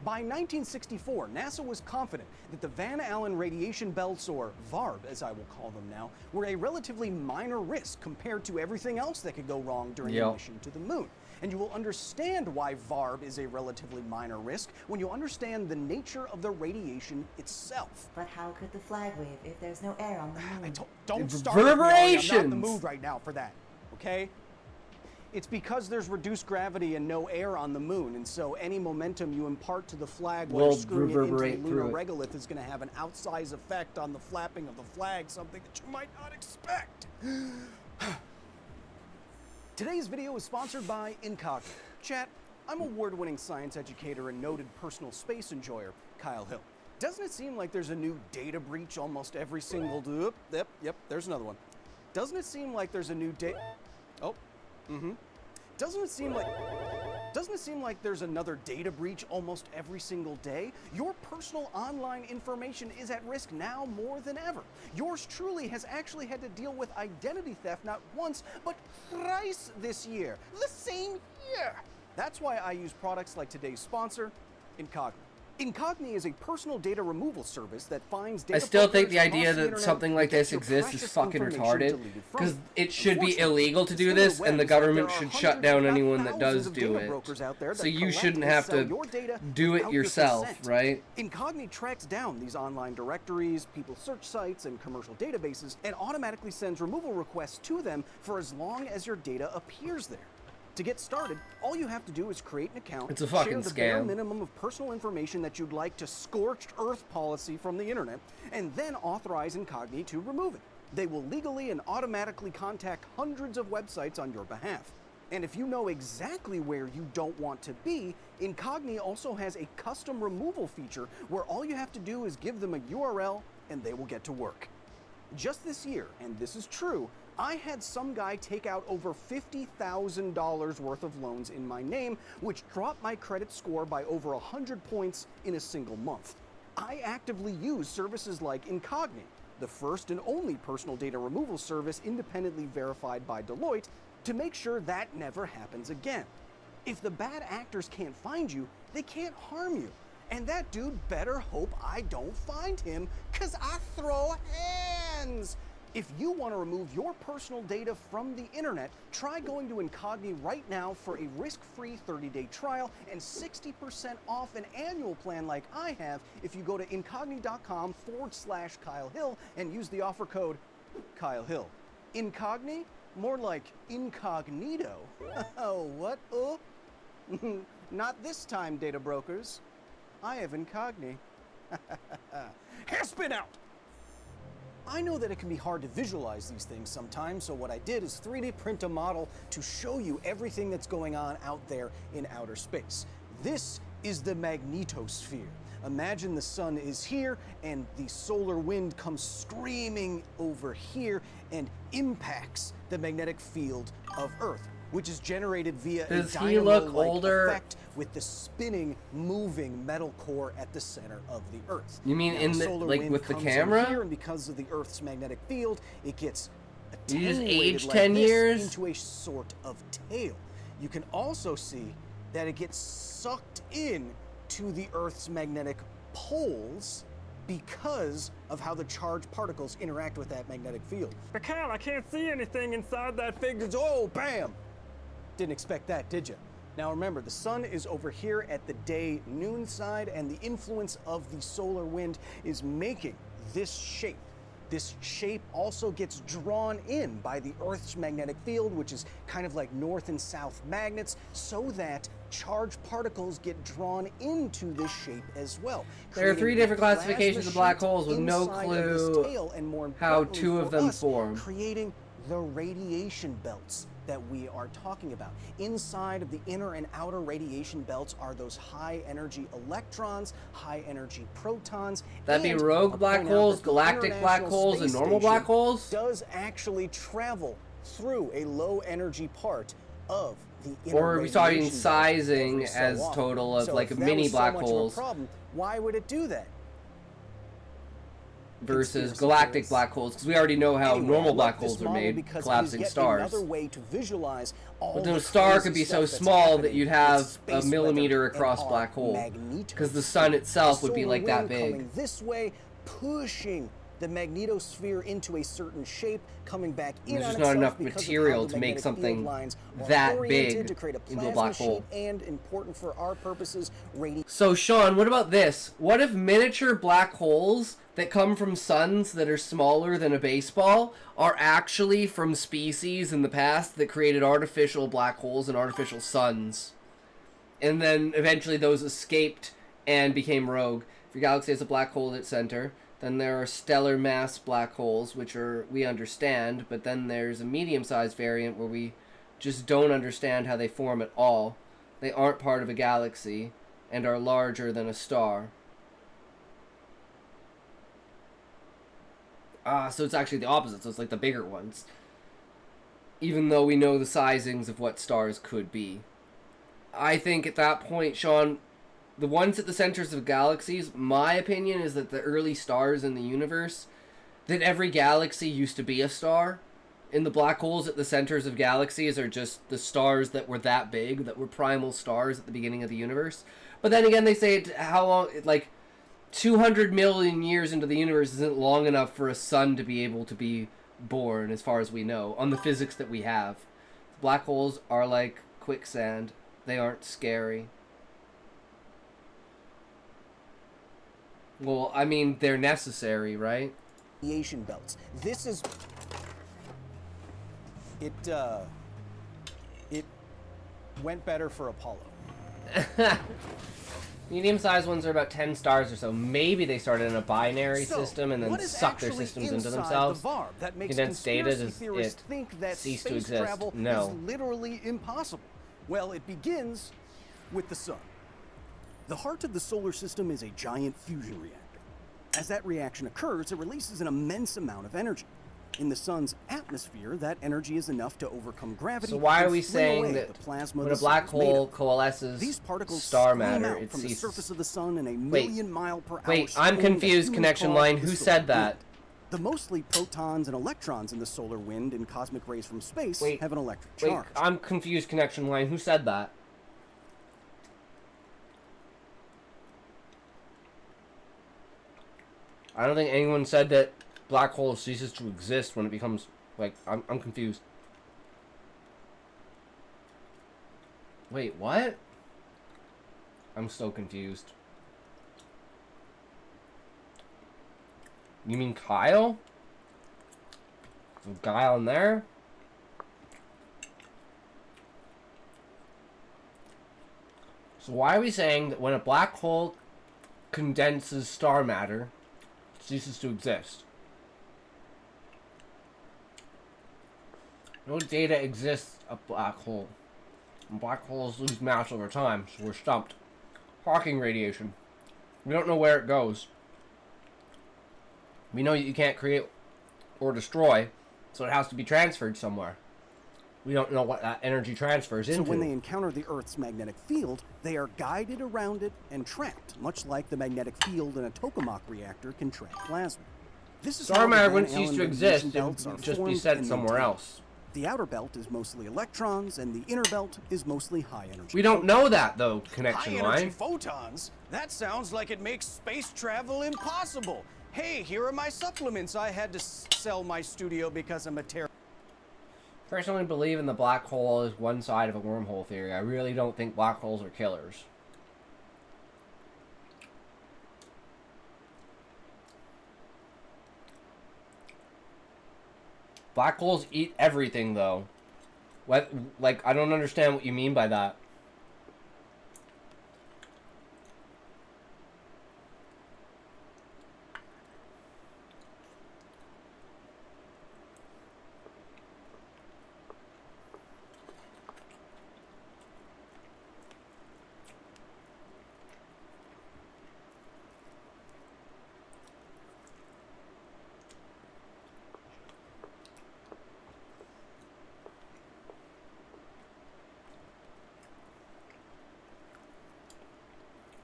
[SPEAKER 10] By 1964, NASA was confident that the Van Allen radiation belts, or VARB as I will call them now, were a relatively minor risk compared to everything else that could go wrong during a mission to the moon. And you will understand why VARB is a relatively minor risk when you understand the nature of the radiation itself.
[SPEAKER 11] But how could the flag wave if there's no air on the moon?
[SPEAKER 10] Don't start with me, I'm not in the mood right now for that, okay? It's because there's reduced gravity and no air on the moon, and so any momentum you impart to the flag while
[SPEAKER 1] Will
[SPEAKER 10] you're screwing it into
[SPEAKER 1] reverberate
[SPEAKER 10] the lunar
[SPEAKER 1] through it.
[SPEAKER 10] regolith is going to have an outsized effect on the flapping of the flag, something that you might not expect. Today's video is sponsored by Incognito. Chat, I'm award-winning science educator and noted personal space enjoyer, Kyle Hill. Doesn't it seem like there's a new data breach almost every single... Yep, there's another one. Doesn't it seem like there's a new Doesn't it seem like there's another data breach almost every single day? Your personal online information is at risk now more than ever. Yours truly has actually had to deal with identity theft not once, but thrice this year. The same year! That's why I use products like today's sponsor, Incognito. Incognito is a personal data removal service that finds data.
[SPEAKER 1] I still think the
[SPEAKER 10] brokers
[SPEAKER 1] idea
[SPEAKER 10] across the
[SPEAKER 1] that
[SPEAKER 10] internet
[SPEAKER 1] something like
[SPEAKER 10] to get
[SPEAKER 1] this
[SPEAKER 10] your
[SPEAKER 1] exists is
[SPEAKER 10] precious
[SPEAKER 1] fucking
[SPEAKER 10] information
[SPEAKER 1] retarded,
[SPEAKER 10] deleted from
[SPEAKER 1] because it should be
[SPEAKER 10] Unfortunately,
[SPEAKER 1] illegal to do
[SPEAKER 10] the
[SPEAKER 1] this,
[SPEAKER 10] spin
[SPEAKER 1] and the
[SPEAKER 10] of the web
[SPEAKER 1] government
[SPEAKER 10] is that
[SPEAKER 1] should
[SPEAKER 10] there are
[SPEAKER 1] shut down
[SPEAKER 10] hundreds, if
[SPEAKER 1] anyone
[SPEAKER 10] not
[SPEAKER 1] that does
[SPEAKER 10] thousands of
[SPEAKER 1] do
[SPEAKER 10] data
[SPEAKER 1] it.
[SPEAKER 10] brokers out there
[SPEAKER 1] So
[SPEAKER 10] that
[SPEAKER 1] you
[SPEAKER 10] collect
[SPEAKER 1] shouldn't
[SPEAKER 10] and
[SPEAKER 1] have
[SPEAKER 10] sell
[SPEAKER 1] to
[SPEAKER 10] your data
[SPEAKER 1] do it
[SPEAKER 10] without your
[SPEAKER 1] yourself,
[SPEAKER 10] consent.
[SPEAKER 1] right?
[SPEAKER 10] Incognito tracks down these online directories, people search sites, and commercial databases, and automatically sends removal requests to them for as long as your data appears there. To get started, all you have to do is create an account,
[SPEAKER 1] It's a fucking
[SPEAKER 10] share the bare
[SPEAKER 1] scam.
[SPEAKER 10] minimum of personal information that you'd like to scorched earth policy from the internet, and then authorize Incognito to remove it. They will legally and automatically contact hundreds of websites on your behalf. And if you know exactly where you don't want to be, Incognito also has a custom removal feature where all you have to do is give them a URL and they will get to work. Just this year, and this is true, I had some guy take out over $50,000 worth of loans in my name, which dropped my credit score by over 100 points in a single month. I actively use services like Incognito, the first and only personal data removal service independently verified by Deloitte, to make sure that never happens again. If the bad actors can't find you, they can't harm you. And that dude better hope I don't find him, 'cause I throw hands. If you want to remove your personal data from the internet, try going to Incognito right now for a risk-free 30-day trial and 60% off an annual plan like I have if you go to incognito.com/Kyle Hill and use the offer code Kyle Hill. Incognito? More like incognito. Oh, what? Oh? Not this time, data brokers. I have Incognito. Hairspin out! I know that it can be hard to visualize these things sometimes, so what I did is 3D print a model to show you everything that's going on out there in outer space. This is the magnetosphere. Imagine the sun is here and the solar wind comes screaming over here and impacts the magnetic field of Earth, which is generated via
[SPEAKER 1] Does
[SPEAKER 10] a
[SPEAKER 1] he look
[SPEAKER 10] dynamo-like
[SPEAKER 1] older?
[SPEAKER 10] effect with the spinning, moving metal core at the center of the Earth.
[SPEAKER 1] You mean
[SPEAKER 10] Now,
[SPEAKER 1] in the
[SPEAKER 10] solar
[SPEAKER 1] like
[SPEAKER 10] wind
[SPEAKER 1] with the
[SPEAKER 10] comes in
[SPEAKER 1] camera?
[SPEAKER 10] here, and because of the Earth's magnetic field, it gets
[SPEAKER 1] You just
[SPEAKER 10] attenuated
[SPEAKER 1] aged
[SPEAKER 10] like
[SPEAKER 1] 10
[SPEAKER 10] this
[SPEAKER 1] years?
[SPEAKER 10] into a sort of tail. You can also see that it gets sucked in to the Earth's magnetic poles because of how the charged particles interact with that magnetic field.
[SPEAKER 20] But Kyle, I can't see anything inside that figure.
[SPEAKER 10] Oh, bam! Didn't expect that, did you? Now remember, the sun is over here at the day noon side, and the influence of the solar wind is making this shape. This shape also gets drawn in by the Earth's magnetic field, which is kind of like north and south magnets, so that charged particles get drawn into this shape as well.
[SPEAKER 1] There are 3
[SPEAKER 10] creating
[SPEAKER 1] different
[SPEAKER 10] plasma
[SPEAKER 1] classifications of black
[SPEAKER 10] sheets
[SPEAKER 1] holes with no
[SPEAKER 10] inside of this
[SPEAKER 1] clue
[SPEAKER 10] tail, and more
[SPEAKER 1] how
[SPEAKER 10] importantly
[SPEAKER 1] 2 of
[SPEAKER 10] for
[SPEAKER 1] them
[SPEAKER 10] us,
[SPEAKER 1] form.
[SPEAKER 10] creating the radiation belts that we are talking about. Inside of the inner and outer radiation belts are those high energy electrons, high energy protons.
[SPEAKER 1] That'd be
[SPEAKER 10] and
[SPEAKER 1] rogue
[SPEAKER 10] I'll
[SPEAKER 1] black
[SPEAKER 10] point out
[SPEAKER 1] holes,
[SPEAKER 10] that the
[SPEAKER 1] galactic black
[SPEAKER 10] International
[SPEAKER 1] holes, and
[SPEAKER 10] Space
[SPEAKER 1] normal black
[SPEAKER 10] Station
[SPEAKER 1] holes?
[SPEAKER 10] does actually travel through a low energy part of the inner
[SPEAKER 1] Or are we talking
[SPEAKER 10] radiation belt
[SPEAKER 1] sizing
[SPEAKER 10] every so
[SPEAKER 1] as
[SPEAKER 10] often.
[SPEAKER 1] total of
[SPEAKER 10] So
[SPEAKER 1] like
[SPEAKER 10] if
[SPEAKER 1] a
[SPEAKER 10] that
[SPEAKER 1] mini
[SPEAKER 10] was so
[SPEAKER 1] black
[SPEAKER 10] much of a
[SPEAKER 1] holes
[SPEAKER 10] problem, why would it do that?
[SPEAKER 1] versus
[SPEAKER 10] Conspiracy
[SPEAKER 1] galactic
[SPEAKER 10] theories.
[SPEAKER 1] black holes? Because we already know how
[SPEAKER 10] Anyway, I
[SPEAKER 1] normal
[SPEAKER 10] love
[SPEAKER 1] black
[SPEAKER 10] this
[SPEAKER 1] holes are
[SPEAKER 10] model
[SPEAKER 1] made,
[SPEAKER 10] because it is
[SPEAKER 1] collapsing
[SPEAKER 10] yet
[SPEAKER 1] stars.
[SPEAKER 10] Another way to visualize all
[SPEAKER 1] But
[SPEAKER 10] the
[SPEAKER 1] the star
[SPEAKER 10] crazy
[SPEAKER 1] could be so
[SPEAKER 10] stuff that's
[SPEAKER 1] small that
[SPEAKER 10] happening
[SPEAKER 1] you'd
[SPEAKER 10] with
[SPEAKER 1] have
[SPEAKER 10] space
[SPEAKER 1] a millimeter
[SPEAKER 10] weather and
[SPEAKER 1] across
[SPEAKER 10] our
[SPEAKER 1] black hole.
[SPEAKER 10] magnetosphere.
[SPEAKER 1] Because the sun itself
[SPEAKER 10] The
[SPEAKER 1] would be
[SPEAKER 10] solar
[SPEAKER 1] like that
[SPEAKER 10] wind
[SPEAKER 1] big.
[SPEAKER 10] coming this way, pushing the magnetosphere into a certain shape, coming back in
[SPEAKER 1] There's
[SPEAKER 10] on
[SPEAKER 1] just not
[SPEAKER 10] itself
[SPEAKER 1] enough
[SPEAKER 10] because of
[SPEAKER 1] material
[SPEAKER 10] how the
[SPEAKER 1] to make
[SPEAKER 10] magnetic
[SPEAKER 1] something
[SPEAKER 10] field lines are
[SPEAKER 1] that
[SPEAKER 10] oriented
[SPEAKER 1] big
[SPEAKER 10] to create a
[SPEAKER 1] into a
[SPEAKER 10] plasma
[SPEAKER 1] black hole.
[SPEAKER 10] sheet and, important for our purposes, radiation.
[SPEAKER 1] So, Sean, what about this? What if miniature black holes that come from suns that are smaller than a baseball are actually from species in the past that created artificial black holes and artificial suns? And then eventually those escaped and became rogue. If your galaxy has a black hole at its center, then there are stellar mass black holes, which we understand, but then there's a medium-sized variant where we just don't understand how they form at all. They aren't part of a galaxy and are larger than a star. So it's actually the opposite, so it's like the bigger ones. Even though we know the sizings of what stars could be. I think at that point, Sean, the ones at the centers of galaxies, my opinion is that the early stars in the universe, that every galaxy used to be a star. And the black holes at the centers of galaxies are just the stars that were that big, that were primal stars at the beginning of the universe. But then again, they say how long, like 200 million years into the universe isn't long enough for a sun to be able to be born, as far as we know, on the physics that we have. Black holes are like quicksand. They aren't scary. Well, I mean, they're necessary, right?
[SPEAKER 10] Radiation belts. This is... It went better for Apollo.
[SPEAKER 1] Medium-sized ones are about 10 stars or so. Maybe they started in a binary system and then sucked their systems into themselves.
[SPEAKER 10] That makes
[SPEAKER 1] Condensed data does
[SPEAKER 10] theorists
[SPEAKER 1] it
[SPEAKER 10] think that
[SPEAKER 1] cease to
[SPEAKER 10] space
[SPEAKER 1] exist?
[SPEAKER 10] travel
[SPEAKER 1] No.
[SPEAKER 10] is literally impossible. Well, it begins with the sun. The heart of the solar system is a giant fusion reactor. As that reaction occurs, it releases an immense amount of energy. In the sun's atmosphere, that energy is enough to overcome gravity.
[SPEAKER 1] So why are
[SPEAKER 10] and
[SPEAKER 1] we
[SPEAKER 10] fling away
[SPEAKER 1] saying that
[SPEAKER 10] the plasma
[SPEAKER 1] when
[SPEAKER 10] the
[SPEAKER 1] a black
[SPEAKER 10] sun is made
[SPEAKER 1] hole
[SPEAKER 10] of?
[SPEAKER 1] coalesces
[SPEAKER 10] These particles
[SPEAKER 1] star
[SPEAKER 10] stream
[SPEAKER 1] matter,
[SPEAKER 10] out
[SPEAKER 1] it
[SPEAKER 10] from the
[SPEAKER 1] ceases...
[SPEAKER 10] surface of the sun in a
[SPEAKER 1] Wait,
[SPEAKER 10] million mile per hour
[SPEAKER 1] wait, I'm
[SPEAKER 10] stream
[SPEAKER 1] confused,
[SPEAKER 10] that
[SPEAKER 1] connection
[SPEAKER 10] humans call
[SPEAKER 1] line.
[SPEAKER 10] the
[SPEAKER 1] Who
[SPEAKER 10] solar
[SPEAKER 1] said that?
[SPEAKER 10] wind. The mostly protons and electrons in the solar wind and cosmic rays from space have an electric charge.
[SPEAKER 1] Wait, I'm confused, connection line. Who said that? I don't think anyone said that black hole ceases to exist when it becomes, like, I'm confused. Wait, what? I'm so confused. You mean Kyle? Some guy on there? So why are we saying that when a black hole condenses star matter, it ceases to exist? No data exists of black hole. And black holes lose mass over time, so we're stumped. Hawking radiation. We don't know where it goes. We know you can't create or destroy, so it has to be transferred somewhere. We don't know what that energy transfers into.
[SPEAKER 10] So when they encounter the Earth's magnetic field, they are guided around it and trapped, much like the magnetic field in a tokamak reactor can trap plasma. This is
[SPEAKER 1] Star
[SPEAKER 10] how
[SPEAKER 1] matter
[SPEAKER 10] the
[SPEAKER 1] wouldn't
[SPEAKER 10] Van
[SPEAKER 1] cease to
[SPEAKER 10] Allen
[SPEAKER 1] exist,
[SPEAKER 10] radiation
[SPEAKER 1] it
[SPEAKER 10] belts
[SPEAKER 1] would
[SPEAKER 10] are
[SPEAKER 1] just be
[SPEAKER 10] formed
[SPEAKER 1] sent
[SPEAKER 10] and
[SPEAKER 1] somewhere
[SPEAKER 10] maintained.
[SPEAKER 1] else.
[SPEAKER 10] The outer belt is mostly electrons, and the inner belt is mostly high energy.
[SPEAKER 1] We don't know that, though, connection
[SPEAKER 10] High energy
[SPEAKER 1] line.
[SPEAKER 10] photons? That sounds like it makes space travel impossible. Hey, here are my supplements. I had to sell my studio because I'm a
[SPEAKER 1] Personally believe in the black hole as one side of a wormhole theory. I really don't think black holes are killers. Black holes eat everything, though. What? Like, I don't understand what you mean by that.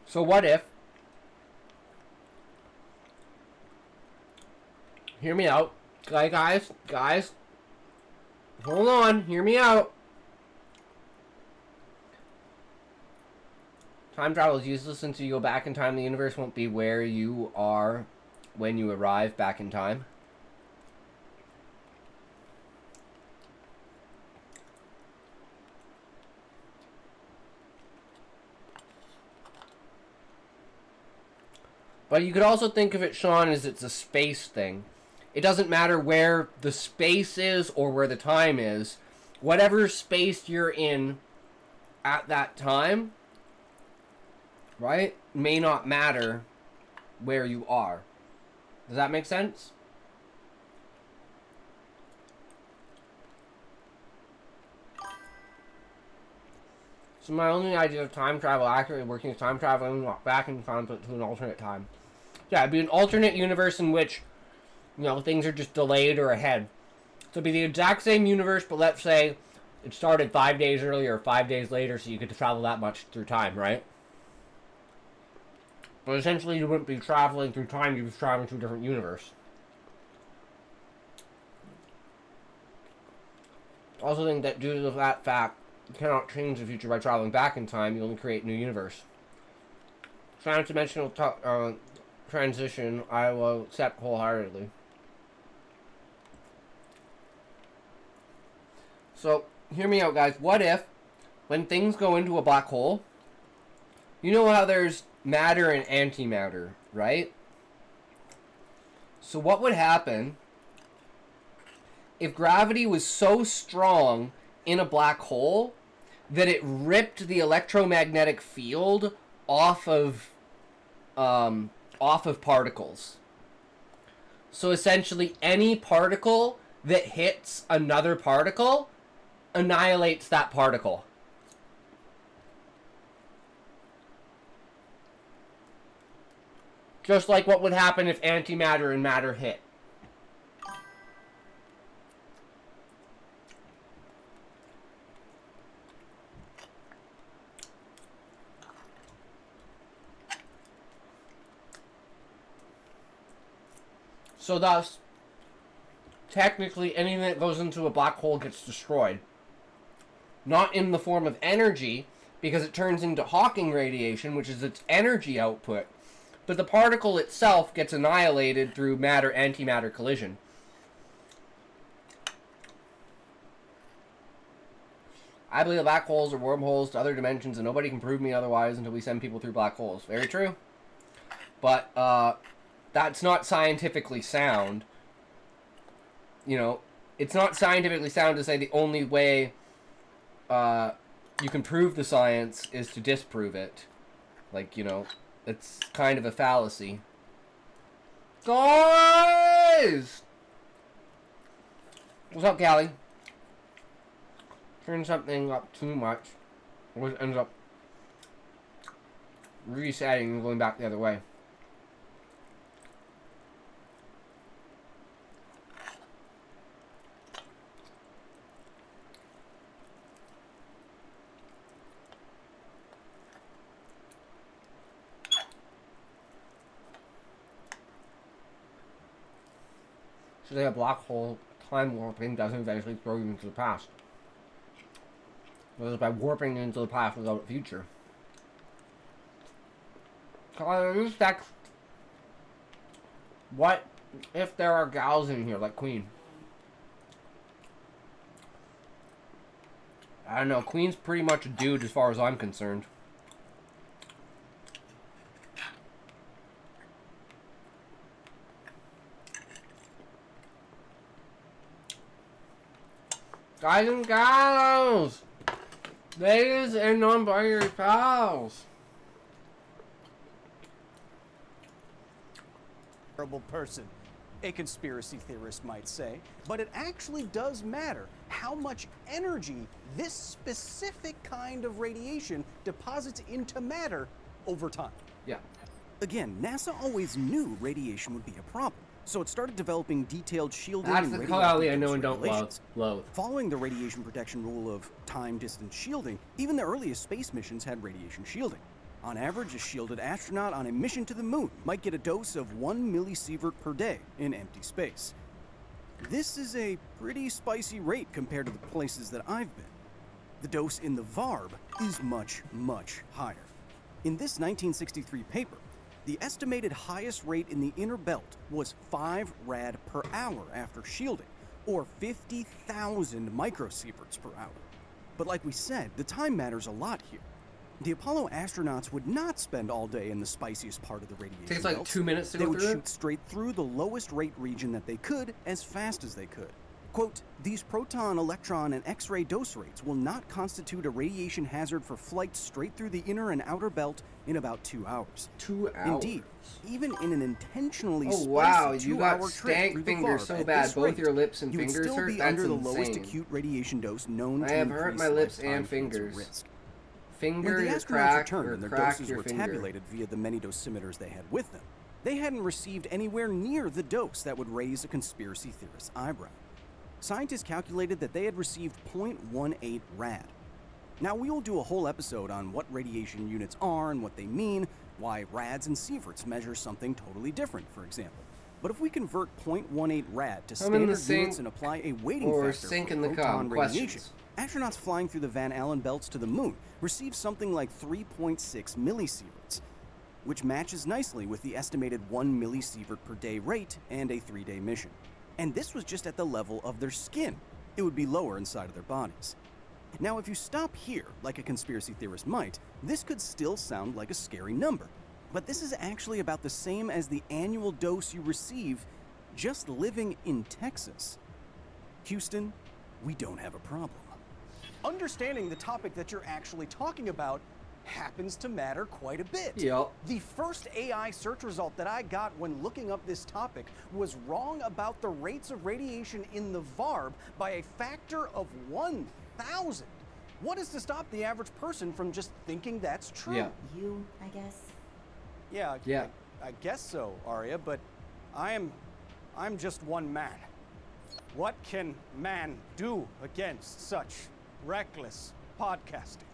[SPEAKER 1] So what if... Hear me out. Guys. Hold on. Hear me out. Time travel is useless until you go back in time. The universe won't be where you are when you arrive back in time. But you could also think of it, Sean, as it's a space thing. It doesn't matter where the space is or where the time is. Whatever space you're in at that time, right, may not matter where you are. Does that make sense? So my only idea of time travel accurately working is time traveling back in time to an alternate time. Yeah, it'd be an alternate universe in which, you know, things are just delayed or ahead. So it'd be the exact same universe, but let's say it started 5 days earlier or 5 days later, so you could travel that much through time, right? But essentially, you wouldn't be traveling through time, you'd be traveling through a different universe. I also think that due to that fact, you cannot change the future by traveling back in time, you only create a new universe. Transdimensional transition, I will accept wholeheartedly. So, hear me out, guys. What if, when things go into a black hole, you know how there's matter and antimatter, right? So what would happen if gravity was so strong in a black hole that it ripped the electromagnetic field off of particles? So essentially, any particle that hits another particle annihilates that particle. Just like what would happen if antimatter and matter hit. So thus, technically anything that goes into a black hole gets destroyed. Not in the form of energy, because it turns into Hawking radiation, which is its energy output, but the particle itself gets annihilated through matter-antimatter collision. I believe black holes are wormholes to other dimensions, and nobody can prove me otherwise until we send people through black holes. Very true. But, that's not scientifically sound. You know, it's not scientifically sound to say the only way you can prove the science is to disprove it. Like, you know, it's kind of a fallacy. Guys! What's up, Callie? Turn something up too much. It ends up resetting and going back the other way. So they have black hole time warping doesn't eventually throw you into the past. Whereas by warping into the past without a future. Colors text. What if there are gals in here like Queen? I don't know. Queen's pretty much a dude as far as I'm concerned. Guys and gals! Ladies and non-binary pals!
[SPEAKER 10] Terrible person, a conspiracy theorist might say, but it actually does matter how much energy this specific kind of radiation deposits into matter over time.
[SPEAKER 1] Yeah.
[SPEAKER 19] Again, NASA always knew radiation would be a problem, so it started developing detailed shielding
[SPEAKER 1] That's
[SPEAKER 19] and
[SPEAKER 1] the
[SPEAKER 19] radioactive
[SPEAKER 1] Callie I know and don't
[SPEAKER 19] regulations.
[SPEAKER 1] loathe.
[SPEAKER 19] Following the radiation protection rule of time-distance shielding, even the earliest space missions had radiation shielding. On average, a shielded astronaut on a mission to the moon might get a dose of 1 millisievert per day in empty space. This is a pretty spicy rate compared to the places that I've been. The dose in the VARB is much, much higher. In this 1963 paper, The estimated highest rate in the inner belt was 5 rad per hour after shielding, or 50,000 microsieverts per hour. But like we said, the time matters a lot here. The Apollo astronauts would not spend all day in the spiciest part of the radiation
[SPEAKER 1] Takes like
[SPEAKER 19] belts.
[SPEAKER 1] 2 minutes to go
[SPEAKER 19] They would
[SPEAKER 1] through it?
[SPEAKER 19] shoot straight through the lowest rate region that they could as fast as they could. Quote, these proton, electron, and X-ray dose rates will not constitute a radiation hazard for flight straight through the inner and outer belt in about 2 hours.
[SPEAKER 1] 2 hours?
[SPEAKER 19] Indeed, even in an intentionally
[SPEAKER 1] Oh wow,
[SPEAKER 19] spicy
[SPEAKER 1] you got
[SPEAKER 19] 2-hour trip
[SPEAKER 1] stank
[SPEAKER 19] through the
[SPEAKER 1] fingers
[SPEAKER 19] VARB
[SPEAKER 1] so
[SPEAKER 19] at
[SPEAKER 1] bad,
[SPEAKER 19] this
[SPEAKER 1] both
[SPEAKER 19] rate,
[SPEAKER 1] your lips and
[SPEAKER 19] you would
[SPEAKER 1] fingers
[SPEAKER 19] still
[SPEAKER 1] hurt?
[SPEAKER 19] be
[SPEAKER 1] That's
[SPEAKER 19] under the
[SPEAKER 1] insane.
[SPEAKER 19] lowest acute radiation dose known
[SPEAKER 1] I
[SPEAKER 19] to
[SPEAKER 1] have hurt
[SPEAKER 19] increase
[SPEAKER 1] my lips
[SPEAKER 19] lifetime
[SPEAKER 1] and
[SPEAKER 19] cancer
[SPEAKER 1] fingers.
[SPEAKER 19] risk.
[SPEAKER 1] Finger
[SPEAKER 19] When the
[SPEAKER 1] your
[SPEAKER 19] astronauts
[SPEAKER 1] crack
[SPEAKER 19] returned
[SPEAKER 1] or
[SPEAKER 19] and their
[SPEAKER 1] crack
[SPEAKER 19] doses
[SPEAKER 1] your
[SPEAKER 19] were
[SPEAKER 1] finger.
[SPEAKER 19] tabulated via the many dosimeters they had with them, they hadn't received anywhere near the dose that would raise a conspiracy theorist's eyebrow. Scientists calculated that they had received 0.18 rad. Now, we will do a whole episode on what radiation units are and what they mean, why rads and sieverts measure something totally different, for example. But if we convert 0.18 rad to
[SPEAKER 1] I'm in the
[SPEAKER 19] standard
[SPEAKER 1] sink
[SPEAKER 19] units and apply a weighting
[SPEAKER 1] or
[SPEAKER 19] factor
[SPEAKER 1] sink
[SPEAKER 19] for
[SPEAKER 1] in the
[SPEAKER 19] proton
[SPEAKER 1] cum.
[SPEAKER 19] radiation,
[SPEAKER 1] Questions?
[SPEAKER 19] astronauts flying through the Van Allen belts to the moon receive something like 3.6 millisieverts, which matches nicely with the estimated 1 millisievert per day rate and a 3-day mission. And this was just at the level of their skin. It would be lower inside of their bodies. Now, if you stop here, like a conspiracy theorist might, this could still sound like a scary number. But this is actually about the same as the annual dose you receive just living in Texas. Houston, we don't have a problem. Understanding the topic that you're actually talking about happens to matter quite a bit.
[SPEAKER 1] Yep.
[SPEAKER 19] The first AI search result that I got when looking up this topic was wrong about the rates of radiation in the VARB by a factor of 1,000. What is to stop the average person from just thinking that's true?
[SPEAKER 1] Yeah.
[SPEAKER 11] You, I guess.
[SPEAKER 19] Yeah. I guess so, Arya, but I'm just one man. What can man do against such reckless podcasting?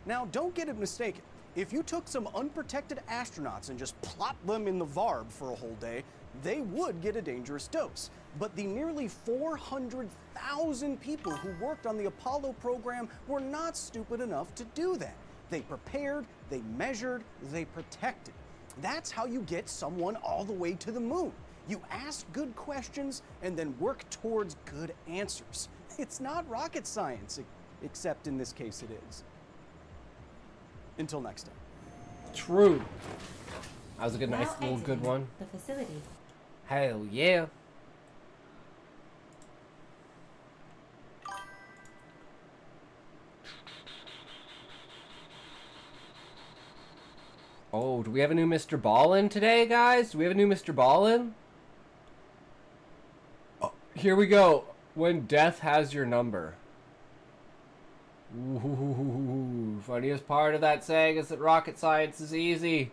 [SPEAKER 19] Now, don't get it mistaken. If you took some unprotected astronauts and just plopped them in the VARB for a whole day, they would get a dangerous dose. But the nearly 400,000 people who worked on the Apollo program were not stupid enough to do that. They prepared, they measured, they protected. That's how you get someone all the way to the moon. You ask good questions and then work towards good answers. It's not rocket science, except in this case it is. Until next time.
[SPEAKER 1] True. That was a good,
[SPEAKER 11] Now
[SPEAKER 1] nice little good
[SPEAKER 11] exiting
[SPEAKER 1] one.
[SPEAKER 11] The facility.
[SPEAKER 1] Hell yeah. Oh, do we have a new Mr. Ballin today, guys? Do we have a new Mr. Ballin? Oh, here we go. When death has your number. Ooh, funniest part of that saying is that rocket science is easy.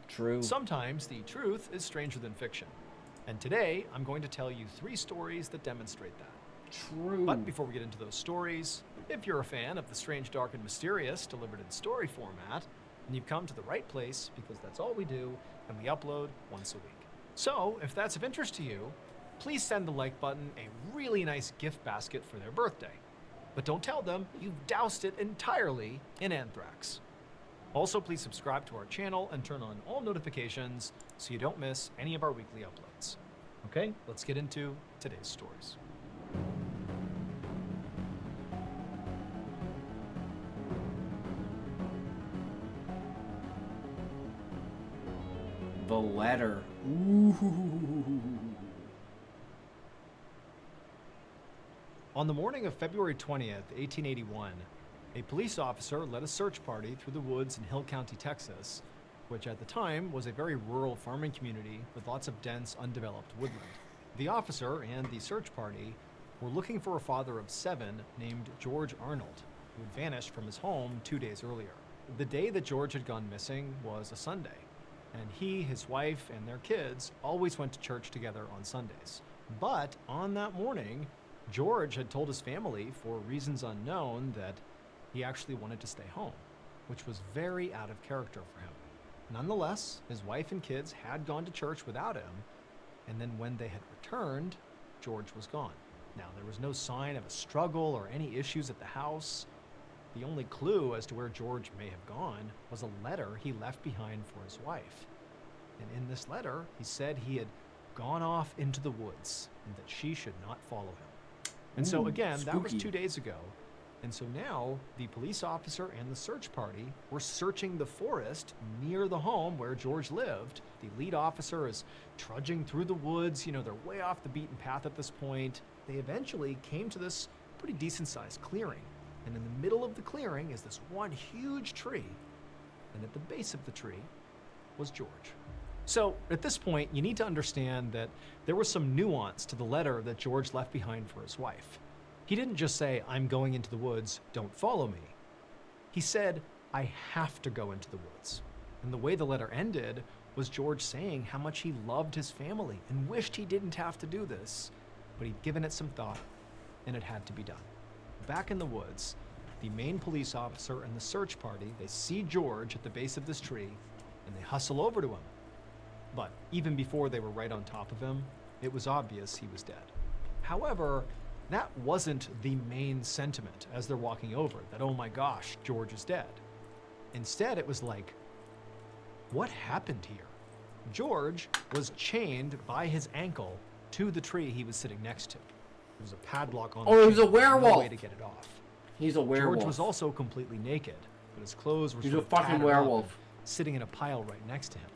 [SPEAKER 1] True.
[SPEAKER 21] Sometimes the truth is stranger than fiction. And today, I'm going to tell you 3 stories that demonstrate that.
[SPEAKER 1] True.
[SPEAKER 21] But before we get into those stories, if you're a fan of the strange, dark, and mysterious delivered in story format, then you've come to the right place because that's all we do, and we upload once a week. So, if that's of interest to you, please send the like button a really nice gift basket for their birthday. But don't tell them you've doused it entirely in anthrax. Also, please subscribe to our channel and turn on all notifications so you don't miss any of our weekly uploads. Okay, let's get into today's stories.
[SPEAKER 1] The letter. Ooh.
[SPEAKER 21] On the morning of February 20th, 1881, a police officer led a search party through the woods in Hill County, Texas, which at the time was a very rural farming community with lots of dense, undeveloped woodland. The officer and the search party were looking for a father of 7 named George Arnold, who had vanished from his home 2 days earlier. The day that George had gone missing was a Sunday, and he, his wife, and their kids always went to church together on Sundays. But on that morning, George had told his family, for reasons unknown, that he actually wanted to stay home, which was very out of character for him. Nonetheless, his wife and kids had gone to church without him, and then when they had returned, George was gone. Now, there was no sign of a struggle or any issues at the house, the only clue as to where George may have gone was a letter he left behind for his wife. And in this letter, he said he had gone off into the woods and that she should not follow him. And so again, that was
[SPEAKER 1] spooky.
[SPEAKER 21] 2 days ago. And so now the police officer and the search party were searching the forest near the home where George lived. The lead officer is trudging through the woods. You know, they're way off the beaten path at this point. They eventually came to this pretty decent sized clearing. And in the middle of the clearing is this one huge tree. And at the base of the tree was George. So at this point, you need to understand that there was some nuance to the letter that George left behind for his wife. He didn't just say, "I'm going into the woods, don't follow me." He said, "I have to go into the woods." And the way the letter ended was George saying how much he loved his family and wished he didn't have to do this, but he'd given it some thought and it had to be done. Back in the woods, the Maine police officer and the search party, they see George at the base of this tree and they hustle over to him. But even before they were right on top of him, it was obvious he was dead. However, that wasn't the main sentiment as they're walking over, that, oh my gosh, George is dead. Instead, it was like, what happened here? George was chained by his ankle to the tree he was sitting next to. There was a padlock on the
[SPEAKER 1] Oh, he's a
[SPEAKER 21] chain,
[SPEAKER 1] werewolf.
[SPEAKER 21] no way to get it off.
[SPEAKER 1] He's a werewolf.
[SPEAKER 21] George was also completely naked, but his clothes were
[SPEAKER 1] He's
[SPEAKER 21] sort
[SPEAKER 1] a
[SPEAKER 21] of
[SPEAKER 1] fucking
[SPEAKER 21] tattered up
[SPEAKER 1] werewolf.
[SPEAKER 21] and sitting in a pile right next to him.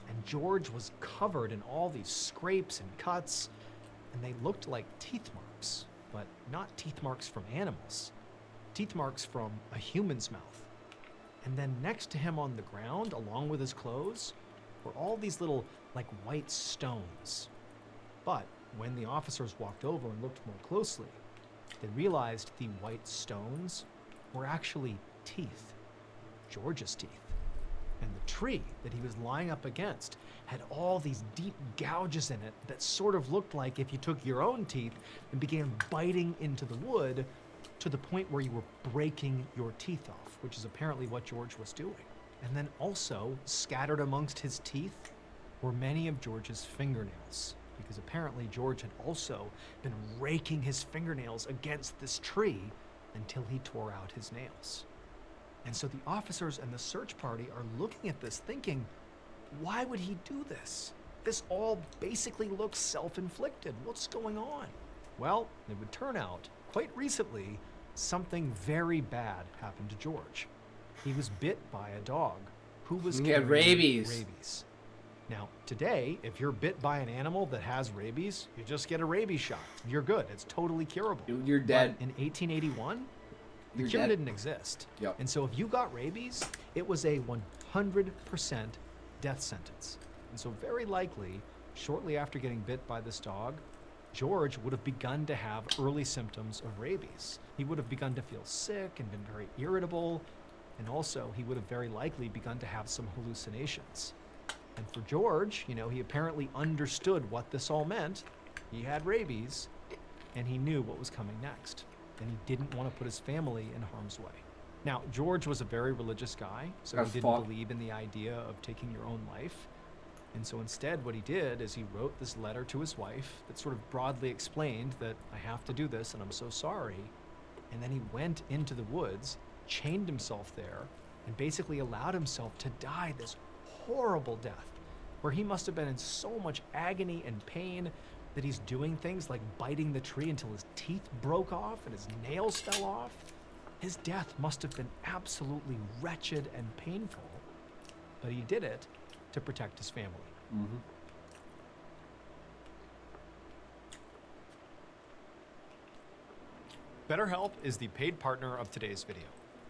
[SPEAKER 21] And George was covered in all these scrapes and cuts, and they looked like teeth marks, but not teeth marks from animals. Teeth marks from a human's mouth. And then next to him on the ground, along with his clothes, were all these little, like, white stones. But when the officers walked over and looked more closely, they realized the white stones were actually teeth, George's teeth. And the tree that he was lying up against had all these deep gouges in it that sort of looked like if you took your own teeth and began biting into the wood to the point where you were breaking your teeth off, which is apparently what George was doing. And then also scattered amongst his teeth were many of George's fingernails, because apparently George had also been raking his fingernails against this tree until he tore out his nails. And so the officers and the search party are looking at this thinking, why would he do this? This all basically looks self-inflicted. What's going on? Well, it would turn out, quite recently, something very bad happened to George. He was bit by a dog who was
[SPEAKER 1] He had
[SPEAKER 21] carrying
[SPEAKER 1] rabies.
[SPEAKER 21] Now, today, if you're bit by an animal that has rabies, you just get a rabies shot. You're good. It's totally curable.
[SPEAKER 1] You're dead.
[SPEAKER 21] But in 1881, the
[SPEAKER 1] You're
[SPEAKER 21] cure
[SPEAKER 1] dead.
[SPEAKER 21] didn't exist.
[SPEAKER 1] Yep.
[SPEAKER 21] And so if you got rabies, it was a 100% death sentence. And so very likely, shortly after getting bit by this dog, George would have begun to have early symptoms of rabies. He would have begun to feel sick and been very irritable. And also, he would have very likely begun to have some hallucinations. And for George, you know, he apparently understood what this all meant. He had rabies, and he knew what was coming next. And he didn't want to put his family in harm's way. Now, George was a very religious guy, so he didn't believe in the idea of taking your own life. And so instead, what he did is he wrote this letter to his wife that sort of broadly explained that I have to do this and I'm so sorry. And then he went into the woods, chained himself there, and basically allowed himself to die this horrible death, where he must have been in so much agony and pain that he's doing things like biting the tree until his teeth broke off and his nails fell off. His death must have been absolutely wretched and painful, but he did it to protect his family.
[SPEAKER 1] Mm-hmm.
[SPEAKER 21] BetterHelp is the paid partner of today's video.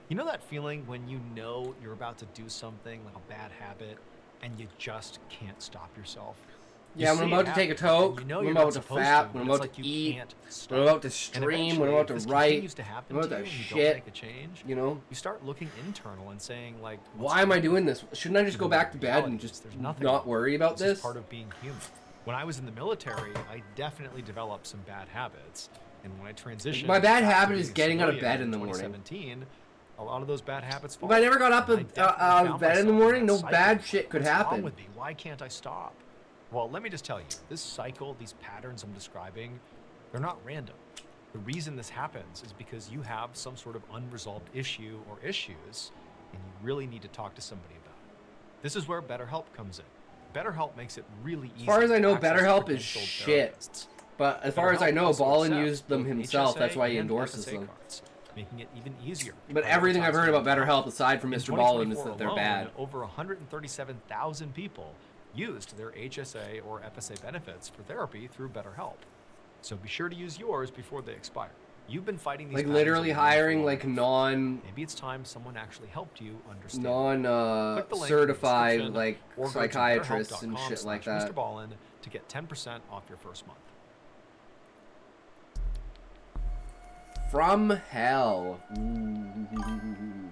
[SPEAKER 21] You know that feeling when you know you're about to do something like a bad habit and you just can't stop yourself?
[SPEAKER 1] Yeah, when I'm about to take a toke,
[SPEAKER 21] you know
[SPEAKER 1] when
[SPEAKER 21] you're
[SPEAKER 1] I'm
[SPEAKER 21] not
[SPEAKER 1] about to
[SPEAKER 21] supposed
[SPEAKER 1] fat,
[SPEAKER 21] to,
[SPEAKER 1] when I'm
[SPEAKER 21] but
[SPEAKER 1] about
[SPEAKER 21] it's
[SPEAKER 1] to
[SPEAKER 21] like you
[SPEAKER 1] eat,
[SPEAKER 21] can't stop.
[SPEAKER 1] when I'm about to
[SPEAKER 21] And
[SPEAKER 1] stream,
[SPEAKER 21] eventually,
[SPEAKER 1] when I'm about
[SPEAKER 21] if
[SPEAKER 1] to
[SPEAKER 21] this
[SPEAKER 1] write,
[SPEAKER 21] continues to happen
[SPEAKER 1] when I'm
[SPEAKER 21] to
[SPEAKER 1] about
[SPEAKER 21] you
[SPEAKER 1] to
[SPEAKER 21] and you
[SPEAKER 1] shit,
[SPEAKER 21] don't make a change,
[SPEAKER 1] you know?
[SPEAKER 21] You start looking internal and saying like,
[SPEAKER 1] Why am I doing this? Shouldn't I just go back to bed and just not worry about
[SPEAKER 21] this?
[SPEAKER 1] this?
[SPEAKER 21] Is part of being human. When I was in the military, I definitely developed some bad habits. And when I transitioned,
[SPEAKER 1] My bad
[SPEAKER 21] back to
[SPEAKER 1] habit
[SPEAKER 21] being
[SPEAKER 1] is
[SPEAKER 21] a
[SPEAKER 1] getting out of
[SPEAKER 21] civilian
[SPEAKER 1] bed in the morning.
[SPEAKER 21] 2017, a lot of those bad habits.
[SPEAKER 1] If I never got up out of bed in the morning, no
[SPEAKER 21] What's
[SPEAKER 1] bad shit could
[SPEAKER 21] wrong
[SPEAKER 1] happen.
[SPEAKER 21] with me? Why can't I stop? Well, let me just tell you, this cycle, these patterns I'm describing, they're not random. The reason this happens is because you have some sort of unresolved issue or issues, and you really need to talk to somebody about it. This is where BetterHelp comes in. BetterHelp makes it really easy.
[SPEAKER 1] As far as I know,
[SPEAKER 21] to access
[SPEAKER 1] BetterHelp is
[SPEAKER 21] credentialed
[SPEAKER 1] shit.
[SPEAKER 21] therapists.
[SPEAKER 1] But as far as I
[SPEAKER 21] BetterHelp
[SPEAKER 1] know,
[SPEAKER 21] also
[SPEAKER 1] Ballin
[SPEAKER 21] accepts
[SPEAKER 1] used them
[SPEAKER 21] both
[SPEAKER 1] himself. That's
[SPEAKER 21] HSA
[SPEAKER 1] why he
[SPEAKER 21] and
[SPEAKER 1] endorses
[SPEAKER 21] FSA
[SPEAKER 1] them.
[SPEAKER 21] cards, making it even easier. to
[SPEAKER 1] But everything I've heard about
[SPEAKER 21] prioritize
[SPEAKER 1] BetterHelp, aside from
[SPEAKER 21] In
[SPEAKER 1] Mr. Ballin, is
[SPEAKER 21] 2024
[SPEAKER 1] that they're
[SPEAKER 21] alone,
[SPEAKER 1] bad.
[SPEAKER 21] Over 137,000 people used their HSA or FSA benefits for therapy through BetterHelp. So be sure to use yours before they expire. You've been fighting these
[SPEAKER 1] Like
[SPEAKER 21] patterns
[SPEAKER 1] literally
[SPEAKER 21] of abuse for
[SPEAKER 1] hiring
[SPEAKER 21] long
[SPEAKER 1] like
[SPEAKER 21] enough. Maybe it's time someone actually helped you understand. Click the link in the
[SPEAKER 1] certified
[SPEAKER 21] description
[SPEAKER 1] like
[SPEAKER 21] or go to
[SPEAKER 1] psychiatrists and shit like that.
[SPEAKER 21] BetterHelp.com/Mr. Ballin to get 10% off your first month.
[SPEAKER 1] From hell. Ooh.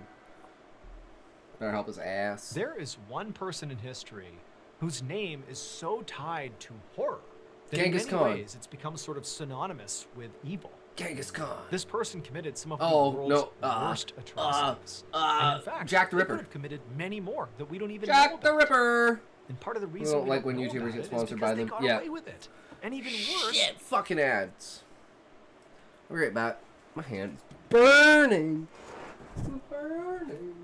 [SPEAKER 1] BetterHelp his ass.
[SPEAKER 21] There is one person in history whose name is so tied to horror that
[SPEAKER 1] Genghis
[SPEAKER 21] in many
[SPEAKER 1] Khan.
[SPEAKER 21] ways it's become sort of synonymous with evil.
[SPEAKER 1] Genghis Khan.
[SPEAKER 21] This person committed some of the
[SPEAKER 1] Oh,
[SPEAKER 21] world's
[SPEAKER 1] no,
[SPEAKER 21] worst atrocities. And in fact,
[SPEAKER 1] Jack the
[SPEAKER 21] they
[SPEAKER 1] Ripper.
[SPEAKER 21] could have committed many more that we don't even know
[SPEAKER 1] Jack
[SPEAKER 21] about.
[SPEAKER 1] the Ripper.
[SPEAKER 21] And part of the
[SPEAKER 1] We
[SPEAKER 21] reason
[SPEAKER 1] don't like when
[SPEAKER 21] know
[SPEAKER 1] YouTubers
[SPEAKER 21] about
[SPEAKER 1] get
[SPEAKER 21] it is
[SPEAKER 1] sponsored
[SPEAKER 21] because
[SPEAKER 1] by
[SPEAKER 21] they
[SPEAKER 1] them.
[SPEAKER 21] got
[SPEAKER 1] Yeah.
[SPEAKER 21] away with it. And even worse,
[SPEAKER 1] Shit, fucking ads. I'll be right back. My hand's burning. Burning.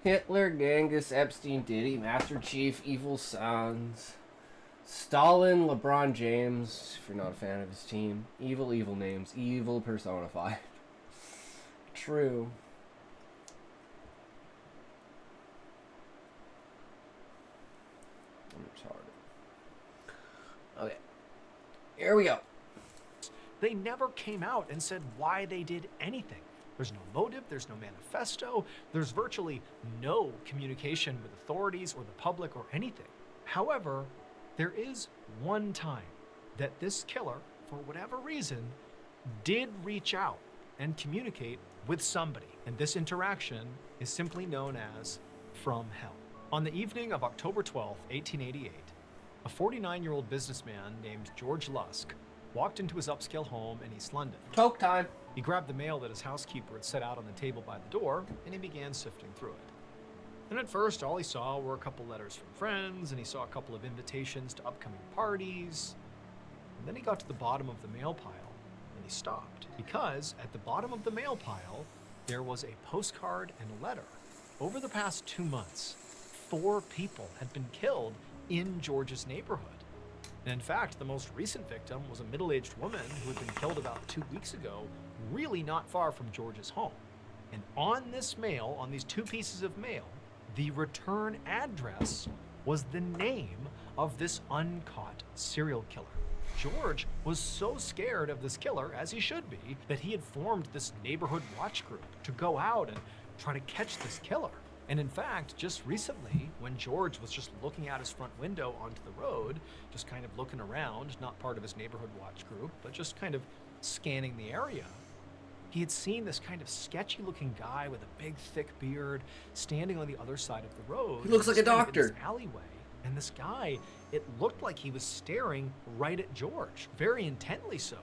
[SPEAKER 1] Hitler, Genghis, Epstein, Diddy, Master Chief, Evil Sons, Stalin, LeBron James, if you're not a fan of his team. Evil, evil names. Evil personified. True. I'm retarded. Okay. Here we go.
[SPEAKER 21] they never came out and said why they did anything. There's no motive, there's no manifesto, there's virtually no communication with authorities or the public or anything. However, there is one time that this killer, for whatever reason, did reach out and communicate with somebody. And this interaction is simply known as From Hell. On the evening of October 12, 1888, a 49-year-old businessman named George Lusk walked into his upscale home in East London.
[SPEAKER 1] Toke time.
[SPEAKER 21] He grabbed the mail that his housekeeper had set out on the table by the door, and he began sifting through it. And at first, all he saw were a couple letters from friends, and he saw a couple of invitations to upcoming parties. And then he got to the bottom of the mail pile, and he stopped. Because at the bottom of the mail pile, there was a postcard and a letter. Over the past 2 months, 4 people had been killed in George's neighborhood. And in fact, the most recent victim was a middle-aged woman who had been killed about 2 weeks ago, really not far from George's home. And on this mail, on these 2 pieces of mail, the return address was the name of this uncaught serial killer. George was so scared of this killer, as he should be, that he had formed this neighborhood watch group to go out and try to catch this killer. And in fact, just recently, when George was just looking out his front window onto the road, just kind of looking around, not part of his neighborhood watch group, but just kind of scanning the area, he had seen this kind of sketchy looking guy with a big thick beard standing on the other side of the road.
[SPEAKER 1] He looks like a
[SPEAKER 21] just kind of in
[SPEAKER 1] doctor.
[SPEAKER 21] this alleyway And this guy, it looked like he was staring right at George, very intently so.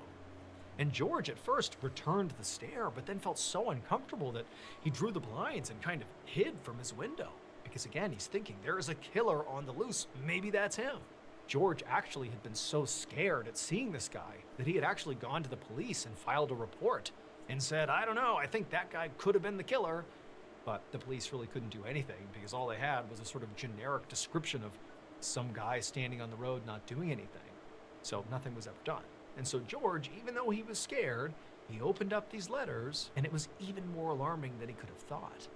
[SPEAKER 21] And George at first returned the stare, but then felt so uncomfortable that he drew the blinds and kind of hid from his window. Because again, he's thinking, there is a killer on the loose, maybe that's him. George actually had been so scared at seeing this guy that he had actually gone to the police and filed a report and said, I don't know, I think that guy could have been the killer. But the police really couldn't do anything because all they had was a sort of generic description of some guy standing on the road not doing anything. So nothing was ever done. And so George, even though he was scared, he opened up these letters, and it was even more alarming than he could have thought.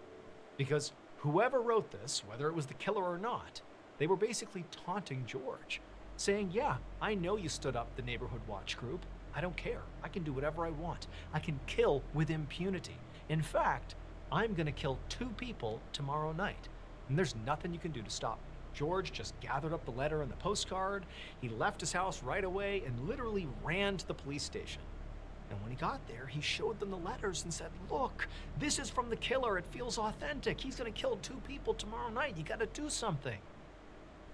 [SPEAKER 21] Because whoever wrote this, whether it was the killer or not, they were basically taunting George, saying, yeah, I know you stood up the neighborhood watch group. I don't care. I can do whatever I want. I can kill with impunity. In fact, I'm going to kill 2 people tomorrow night, and there's nothing you can do to stop me. George just gathered up the letter and the postcard. He left his house right away and literally ran to the police station. And when he got there, he showed them the letters and said, look, this is from the killer. It feels authentic. He's going to kill 2 people tomorrow night. You got to do something.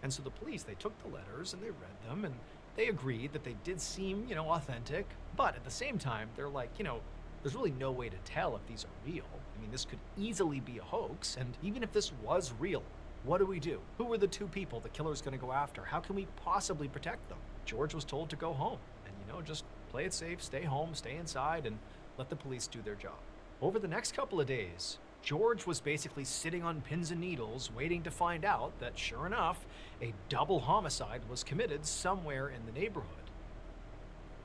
[SPEAKER 21] And so the police, they took the letters and they read them and they agreed that they did seem, authentic. But at the same time, they're like, there's really no way to tell if these are real. I mean, this could easily be a hoax. And even if this was real, what do we do? Who are the 2 people the killer's going to go after? How can we possibly protect them? George was told to go home and, just play it safe, stay home, stay inside, and let the police do their job. Over the next couple of days, George was basically sitting on pins and needles waiting to find out that, sure enough, a double homicide was committed somewhere in the neighborhood.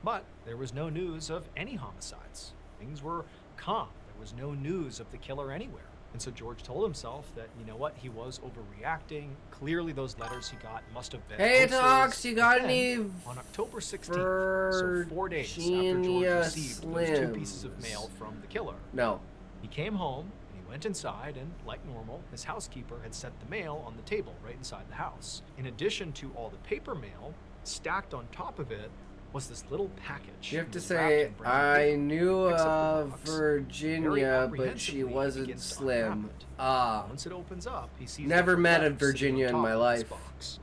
[SPEAKER 21] But there was no news of any homicides. Things were calm. There was no news of the killer anywhere. And so George told himself that, he was overreacting. Clearly those letters he got must have been
[SPEAKER 1] Hey,
[SPEAKER 21] hoaxes.
[SPEAKER 1] Docs, you got
[SPEAKER 21] And
[SPEAKER 1] any
[SPEAKER 21] on October 16th, so 4 days after George received those 2
[SPEAKER 1] Slims?
[SPEAKER 21] pieces of mail from the killer,
[SPEAKER 1] No.
[SPEAKER 21] he came home and he went inside and, like normal, his housekeeper had set the mail on the table right inside the house. In addition to all the paper mail, stacked on top of it was this little package.
[SPEAKER 1] You have to
[SPEAKER 21] wrapped
[SPEAKER 1] say,
[SPEAKER 21] in brown
[SPEAKER 1] I
[SPEAKER 21] paper.
[SPEAKER 1] knew
[SPEAKER 21] Except the
[SPEAKER 1] of
[SPEAKER 21] box. Very
[SPEAKER 1] Virginia, but
[SPEAKER 21] apprehensively,
[SPEAKER 1] she
[SPEAKER 21] he
[SPEAKER 1] wasn't
[SPEAKER 21] begins to
[SPEAKER 1] slim.
[SPEAKER 21] unwrap it. Once it opens up, he sees
[SPEAKER 1] Never
[SPEAKER 21] there's
[SPEAKER 1] met a
[SPEAKER 21] letter sitting
[SPEAKER 1] Virginia
[SPEAKER 21] on
[SPEAKER 1] in my
[SPEAKER 21] top of this
[SPEAKER 1] life.
[SPEAKER 21] box.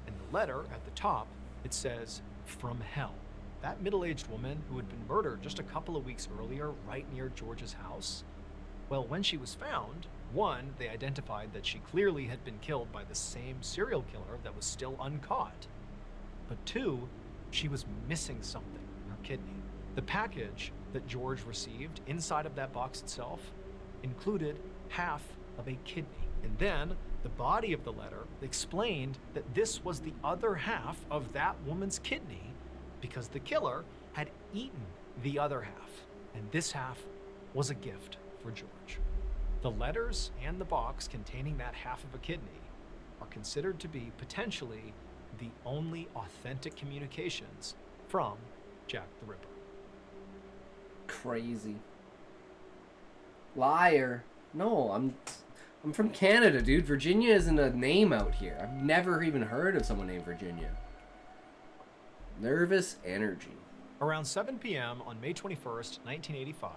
[SPEAKER 21] And the letter at the top, it says, "From hell." That middle-aged woman who had been murdered just a couple of weeks earlier right near George's house, well, when she was found, 1, they identified that she clearly had been killed by the same serial killer that was still uncaught. But 2, she was missing something, her kidney. The package that George received inside of that box itself included half of a kidney. And then the body of the letter explained that this was the other half of that woman's kidney because the killer had eaten the other half. And this half was a gift for George. The letters and the box containing that half of a kidney are considered to be potentially the only authentic communications from Jack the Ripper.
[SPEAKER 1] Crazy. Liar. No, I'm from Canada, dude. Virginia isn't a name out here. I've never even heard of someone named Virginia. Nervous energy.
[SPEAKER 21] Around 7 p.m. on May 21st, 1985,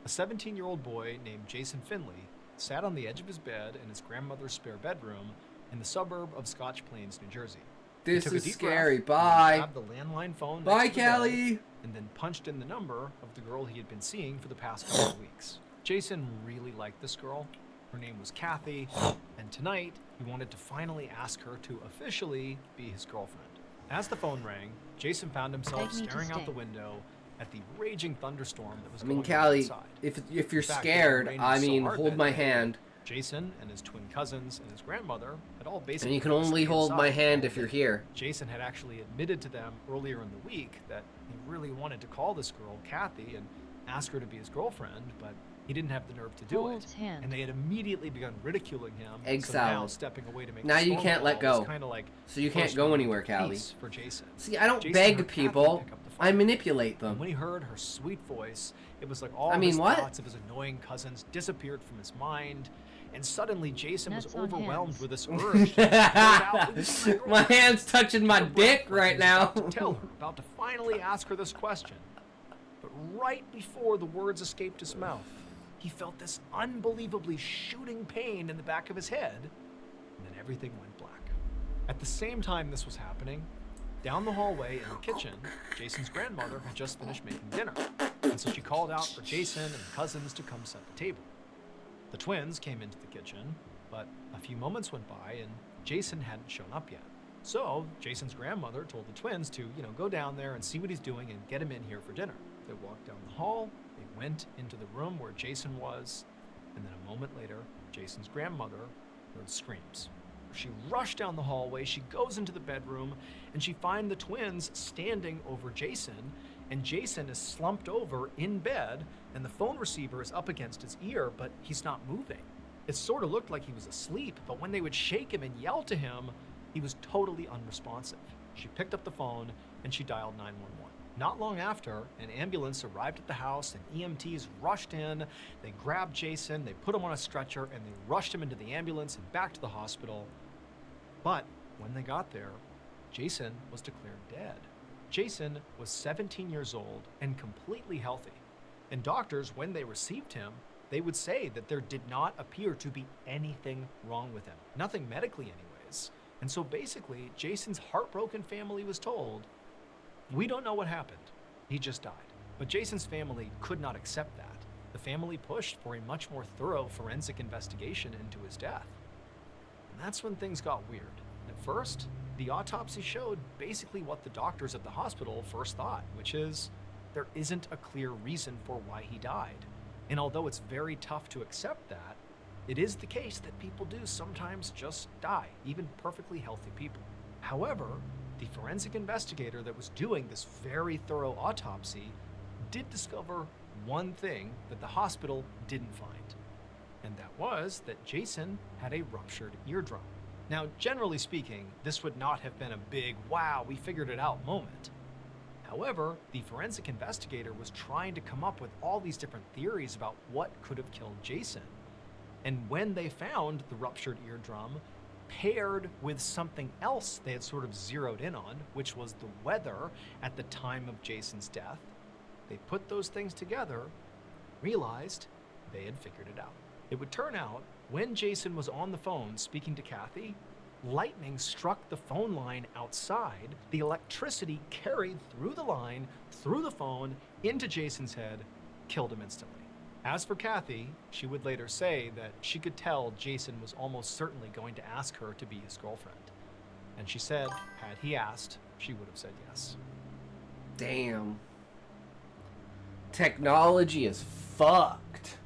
[SPEAKER 21] a 17-year-old boy named Jason Finley sat on the edge of his bed in his grandmother's spare bedroom in the suburb of Scotch Plains, New Jersey. He
[SPEAKER 1] This
[SPEAKER 21] took a
[SPEAKER 1] is
[SPEAKER 21] deep
[SPEAKER 1] scary.
[SPEAKER 21] breath,
[SPEAKER 1] Bye.
[SPEAKER 21] grabbed the landline phone
[SPEAKER 1] Bye,
[SPEAKER 21] next to the bed,
[SPEAKER 1] Callie.
[SPEAKER 21] and then punched in the number of the girl he had been seeing for the past couple of weeks. Jason really liked this girl. Her name was Kathy, and tonight he wanted to finally ask her to officially be his girlfriend. As the phone rang, Jason found himself
[SPEAKER 3] Beg me to
[SPEAKER 21] staring out
[SPEAKER 3] stay.
[SPEAKER 21] the window at the raging thunderstorm that was
[SPEAKER 1] I mean,
[SPEAKER 21] going on
[SPEAKER 1] Callie,
[SPEAKER 21] outside.
[SPEAKER 1] if you're
[SPEAKER 21] In fact,
[SPEAKER 1] scared,
[SPEAKER 21] it had rained
[SPEAKER 1] I
[SPEAKER 21] so
[SPEAKER 1] mean,
[SPEAKER 21] hard
[SPEAKER 1] hold
[SPEAKER 21] that
[SPEAKER 1] my
[SPEAKER 21] day,
[SPEAKER 1] hand.
[SPEAKER 21] Jason and his twin cousins and his grandmother had all basically
[SPEAKER 1] And you can
[SPEAKER 21] had to
[SPEAKER 1] only
[SPEAKER 21] stay
[SPEAKER 1] hold my
[SPEAKER 21] inside
[SPEAKER 1] hand
[SPEAKER 21] all
[SPEAKER 1] if you're
[SPEAKER 21] day.
[SPEAKER 1] here.
[SPEAKER 21] Jason had actually admitted to them earlier in the week that he really wanted to call this girl Kathy and ask her to be his girlfriend, but he didn't have the nerve to do
[SPEAKER 3] Hold
[SPEAKER 21] it.
[SPEAKER 3] hand.
[SPEAKER 21] And they had immediately begun ridiculing him.
[SPEAKER 1] Egg
[SPEAKER 21] so now
[SPEAKER 1] salad.
[SPEAKER 21] stepping away to make
[SPEAKER 1] Now
[SPEAKER 21] this
[SPEAKER 1] you
[SPEAKER 21] phone
[SPEAKER 1] can't let
[SPEAKER 21] call was
[SPEAKER 1] go.
[SPEAKER 21] kinda like
[SPEAKER 1] So you can't
[SPEAKER 21] first
[SPEAKER 1] go
[SPEAKER 21] moment
[SPEAKER 1] anywhere,
[SPEAKER 21] of
[SPEAKER 1] Callie.
[SPEAKER 21] peace for Jason.
[SPEAKER 1] See, I don't
[SPEAKER 21] Jason
[SPEAKER 1] beg
[SPEAKER 21] heard Kathy
[SPEAKER 1] people.
[SPEAKER 21] pick up the phone.
[SPEAKER 1] I manipulate them.
[SPEAKER 21] And when he heard her sweet voice, it was like all
[SPEAKER 1] I mean,
[SPEAKER 21] his
[SPEAKER 1] what?
[SPEAKER 21] thoughts of his annoying cousins disappeared from his mind, and suddenly Jason was
[SPEAKER 3] Nuts on
[SPEAKER 21] overwhelmed
[SPEAKER 3] hands.
[SPEAKER 21] with this urge. To out,
[SPEAKER 1] My hand's touching my dick right now.
[SPEAKER 21] to tell her, about to finally ask her this question. But right before the words escaped his mouth, he felt this unbelievably shooting pain in the back of his head, and then everything went black. At the same time this was happening, down the hallway in the kitchen, Jason's grandmother had just finished making dinner, and so she called out for Jason and the cousins to come set the table. The twins came into the kitchen, but a few moments went by and Jason hadn't shown up yet. So Jason's grandmother told the twins to, go down there and see what he's doing and get him in here for dinner. They walked down the hall, they went into the room where Jason was, and then a moment later, Jason's grandmother heard screams. She rushed down the hallway, she goes into the bedroom, and she finds the twins standing over Jason, and Jason is slumped over in bed, and the phone receiver is up against his ear, but he's not moving. It sort of looked like he was asleep, but when they would shake him and yell to him, he was totally unresponsive. She picked up the phone, and she dialed 911. Not long after, an ambulance arrived at the house and EMTs rushed in. They grabbed Jason, they put him on a stretcher, and they rushed him into the ambulance and back to the hospital. But when they got there, Jason was declared dead. Jason was 17 years old and completely healthy. And doctors, when they received him, they would say that there did not appear to be anything wrong with him. Nothing medically anyways. And so basically, Jason's heartbroken family was told, "We don't know what happened. He just died." But Jason's family could not accept that. The family pushed for a much more thorough forensic investigation into his death. And that's when things got weird. At first, the autopsy showed basically what the doctors at the hospital first thought, which is there isn't a clear reason for why he died. And although it's very tough to accept that, it is the case that people do sometimes just die, even perfectly healthy people. However, the forensic investigator that was doing this very thorough autopsy did discover one thing that the hospital didn't find. And that was that Jason had a ruptured eardrum. Now, generally speaking, this would not have been a big, wow, we figured it out moment. However, the forensic investigator was trying to come up with all these different theories about what could have killed Jason. And when they found the ruptured eardrum, paired with something else they had sort of zeroed in on, which was the weather at the time of Jason's death, they put those things together, realized they had figured it out. It would turn out, when Jason was on the phone speaking to Kathy, lightning struck the phone line outside. The electricity carried through the line, through the phone, into Jason's head, killed him instantly. As for Kathy, she would later say that she could tell Jason was almost certainly going to ask her to be his girlfriend. And she said, had he asked, she would have said yes.
[SPEAKER 1] Damn. Technology is fucked.